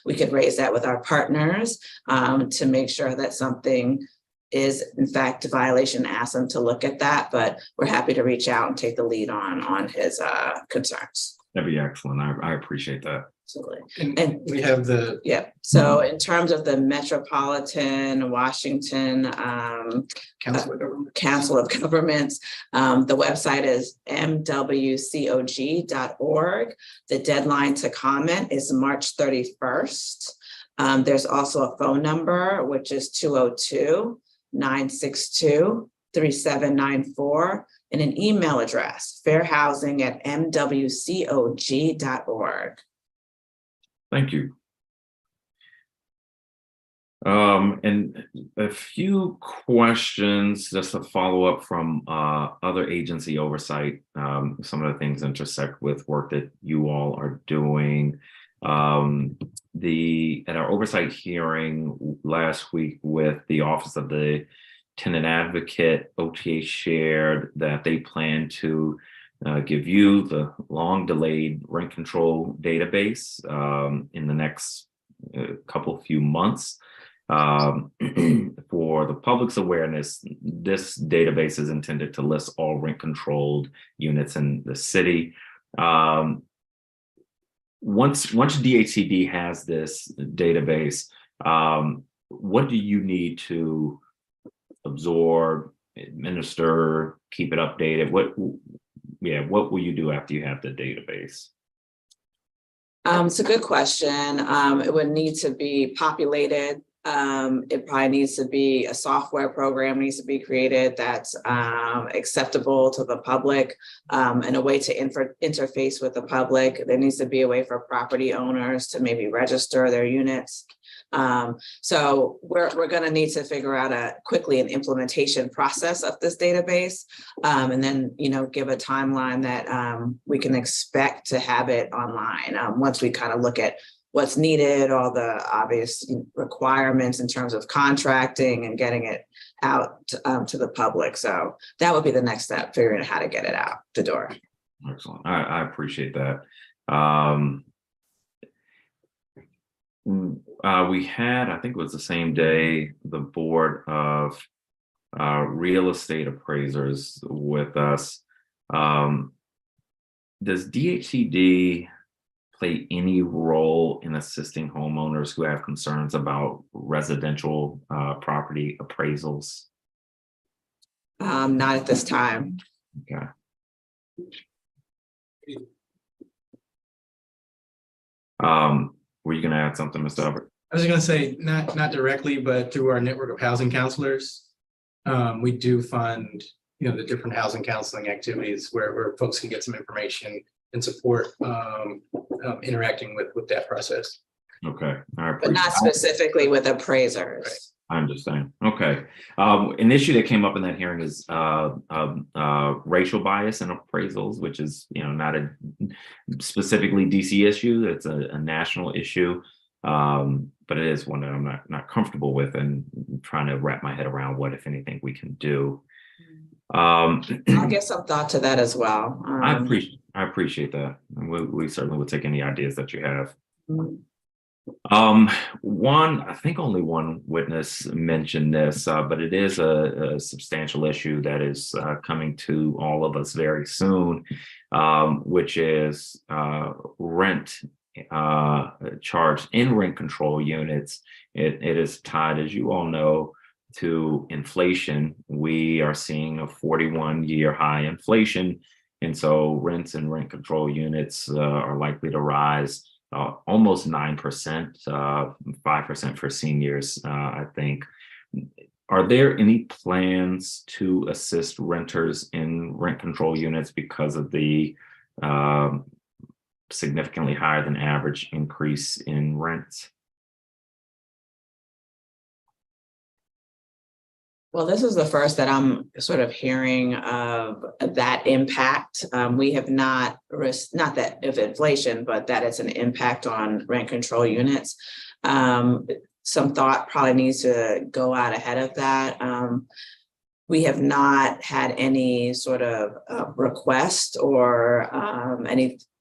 [SPEAKER 18] We could raise that with our partners to make sure that something is in fact a violation, ask them to look at that, but we're happy to reach out and take the lead on his concerns.
[SPEAKER 2] That'd be excellent. I appreciate that.
[SPEAKER 18] Absolutely.
[SPEAKER 17] And we have the
[SPEAKER 18] So in terms of the Metropolitan Washington Council of Governments, the website is mwcog.org. The deadline to comment is March 31st. There's also a phone number, which is 202-962-3794, and an email address, fairhousing@mwcog.org.
[SPEAKER 2] Thank you. And a few questions just to follow up from other agency oversight. Some of the things intersect with work that you all are doing. At our oversight hearing last week with the Office of the Tenant Advocate, OTA shared that they plan to give you the long delayed rent control database in the next few months. For the public's awareness, this database is intended to list all rent controlled units in the city. Once DHCD has this database, what do you need to absorb, administer, keep it updated? What will you do after you have the database?
[SPEAKER 18] It's a good question. It would need to be populated. It probably needs to be a software program needs to be created that's acceptable to the public, and a way to interface with the public. There needs to be a way for property owners to maybe register their units. So we're going to need to figure out quickly an implementation process of this database, and then give a timeline that we can expect to have it online once we kind of look at what's needed, all the obvious requirements in terms of contracting and getting it out to the public. So that would be the next step, figuring out how to get it out the door.
[SPEAKER 2] Excellent. I appreciate that. We had, I think it was the same day, the board of real estate appraisers with us. Does DHCD play any role in assisting homeowners who have concerns about residential property appraisals?
[SPEAKER 18] Not at this time.
[SPEAKER 2] Okay. Were you going to add something, Mr. Albert?
[SPEAKER 17] I was going to say, not directly, but through our network of housing counselors, we do fund, the different housing counseling activities where folks can get some information and support interacting with that process.
[SPEAKER 2] Okay.
[SPEAKER 18] But not specifically with appraisers.
[SPEAKER 17] Right.
[SPEAKER 2] I understand. Okay. An issue that came up in that hearing is racial bias in appraisals, which is, not a specifically DC issue. It's a national issue, but it is one that I'm not comfortable with, and trying to wrap my head around what, if anything, we can do.
[SPEAKER 18] I'll give some thought to that as well.
[SPEAKER 2] I appreciate that. And we certainly will take any ideas that you have. I think only one witness mentioned this, but it is a substantial issue that is coming to all of us very soon, which is rent charged in rent control units. It is tied, as you all know, to inflation. We are seeing a 41-year high inflation, and so rents and rent control units are likely to rise almost 9%, 5% for seniors, I think. Are there any plans to assist renters in rent control units because of the significantly higher than average increase in rents?
[SPEAKER 18] Well, this is the first that I'm sort of hearing of that impact. We have not that of inflation, but that it's an impact on rent control units. Some thought probably needs to go out ahead of that. We have not had any sort of request or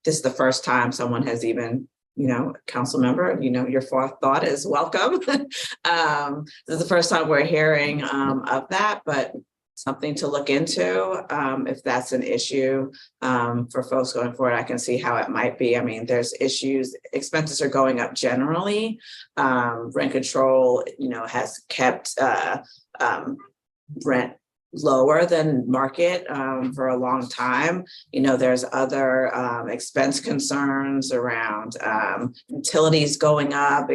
[SPEAKER 18] this is the first time someone has even council member, your thought is welcome. This is the first time we're hearing of that, but something to look into if that's an issue for folks going forward. I can see how it might be. I mean, there's issues, expenses are going up generally. Rent control, has kept rent lower than market for a long time. There's other expense concerns around utilities going up,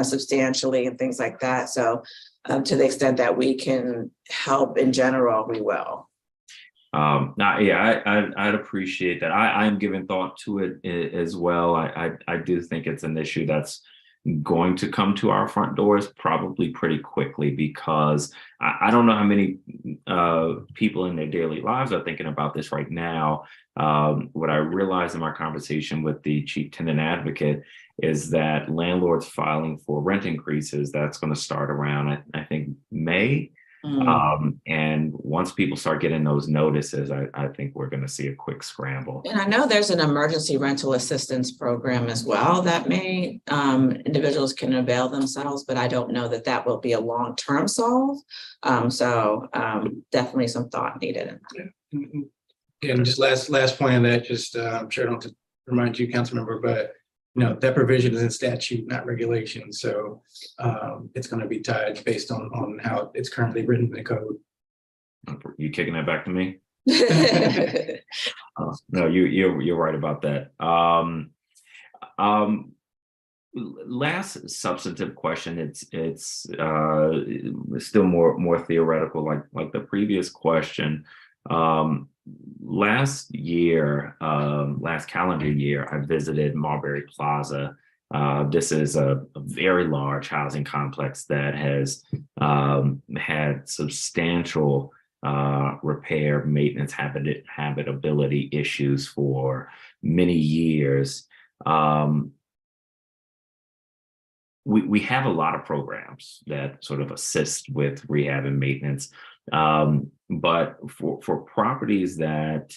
[SPEAKER 18] substantially and things like that. So to the extent that we can help in general, we will.
[SPEAKER 2] I'd appreciate that. I'm giving thought to it as well. I do think it's an issue that's going to come to our front doors probably pretty quickly, because I don't know how many people in their daily lives are thinking about this right now. What I realized in my conversation with the chief tenant advocate is that landlords filing for rent increases, that's going to start around, I think, May. And once people start getting those notices, I think we're going to see a quick scramble.
[SPEAKER 18] And I know there's an emergency rental assistance program as well that may individuals can avail themselves, but I don't know that will be a long-term solve. So definitely some thought needed in that.
[SPEAKER 17] And just last point on that, just I'm sure I don't have to remind you, council member, but that provision is in statute, not regulation. So it's going to be tied based on how it's currently written in the code.
[SPEAKER 2] You kicking that back to me? No, you're right about that. Last substantive question. It's still more theoretical, like the previous question. Last calendar year, I visited Marbury Plaza. This is a very large housing complex that has had substantial repair, maintenance, habitability issues for many years. We have a lot of programs that sort of assist with rehab and maintenance. But for properties that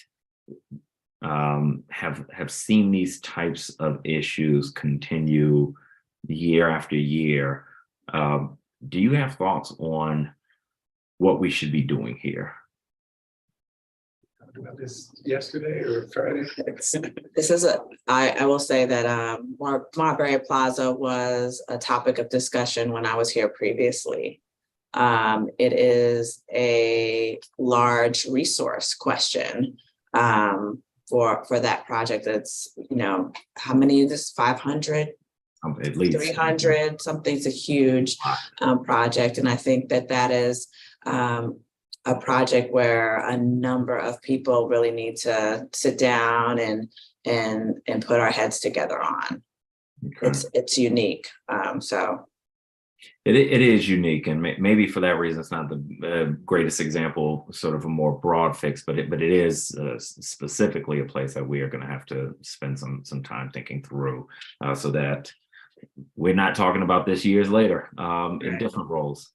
[SPEAKER 2] have seen these types of issues continue year after year, do you have thoughts on what we should be doing here?
[SPEAKER 17] Talked about this yesterday or Friday.
[SPEAKER 18] I will say that Marbury Plaza was a topic of discussion when I was here previously. It is a large resource question for that project. It's, how many is this, 500?
[SPEAKER 2] At least
[SPEAKER 18] 300, something's a huge project. And I think that is a project where a number of people really need to sit down and put our heads together on. Okay. It's unique.
[SPEAKER 2] It is unique, and maybe for that reason, it's not the greatest example, sort of a more broad fix, but it is specifically a place that we are going to have to spend some time thinking through, so that we're not talking about this years later in different roles.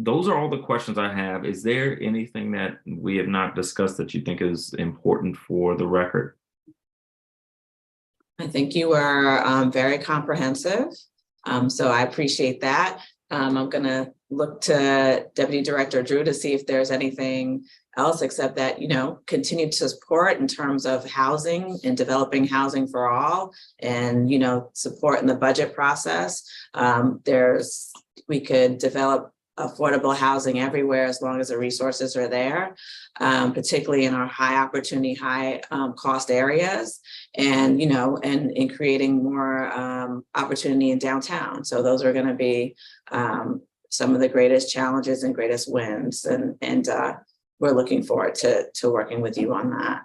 [SPEAKER 2] Those are all the questions I have. Is there anything that we have not discussed that you think is important for the record?
[SPEAKER 18] I think you were very comprehensive. So I appreciate that. I'm going to look to Deputy Director Drew to see if there's anything else, except that, continue to support in terms of housing and developing housing for all, and, support in the budget process. We could develop affordable housing everywhere as long as the resources are there, particularly in our high opportunity, high cost areas, and in creating more opportunity in downtown. So those are going to be some of the greatest challenges and greatest wins, and we're looking forward to working with you on that.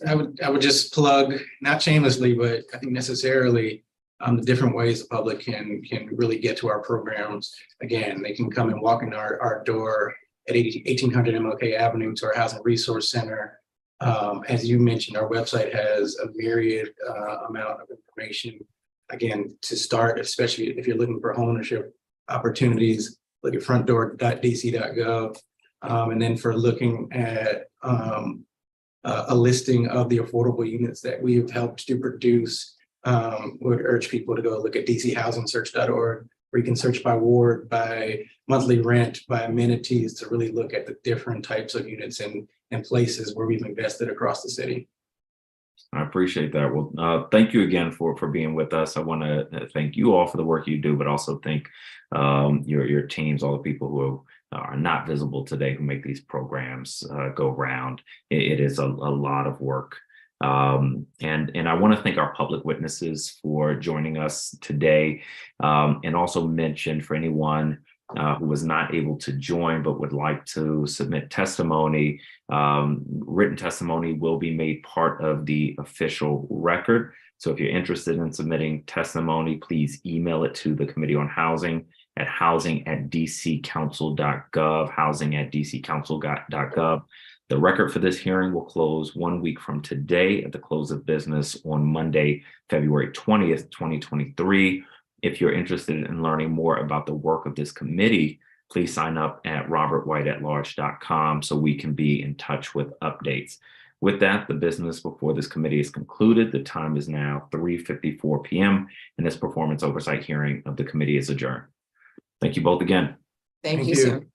[SPEAKER 17] I would just plug, not shamelessly, but I think necessarily, the different ways the public can really get to our programs. Again, they can come and walk in our door at 1800 MLK Avenue to our Housing Resource Center. As you mentioned, our website has a myriad amount of information. Again, to start, especially if you're looking for homeownership opportunities, look at frontdoor.dc.gov. And then for looking at a listing of the affordable units that we have helped to produce. Would urge people to go look at dchousingsearch.org, where you can search by ward, by monthly rent, by amenities, to really look at the different types of units and places where we've invested across the city.
[SPEAKER 2] I appreciate that. Well, thank you again for being with us. I want to thank you all for the work you do, but also thank your teams, all the people who are not visible today, who make these programs go round. It is a lot of work. And I want to thank our public witnesses for joining us today, and also mention for anyone who was not able to join but would like to submit testimony. Written testimony will be made part of the official record. So if you're interested in submitting testimony, please email it to the Committee on Housing at housing@dccouncil.gov, housing@dccouncil.gov. The record for this hearing will close 1 week from today at the close of business on Monday, February 20th, 2023. If you're interested in learning more about the work of this committee, please sign up at robertwhiteatlarge.com so we can be in touch with updates. With that, the business before this committee is concluded. The time is now 3:54 p.m. and this performance oversight hearing of the committee is adjourned. Thank you both again.
[SPEAKER 18] Thank you, sir.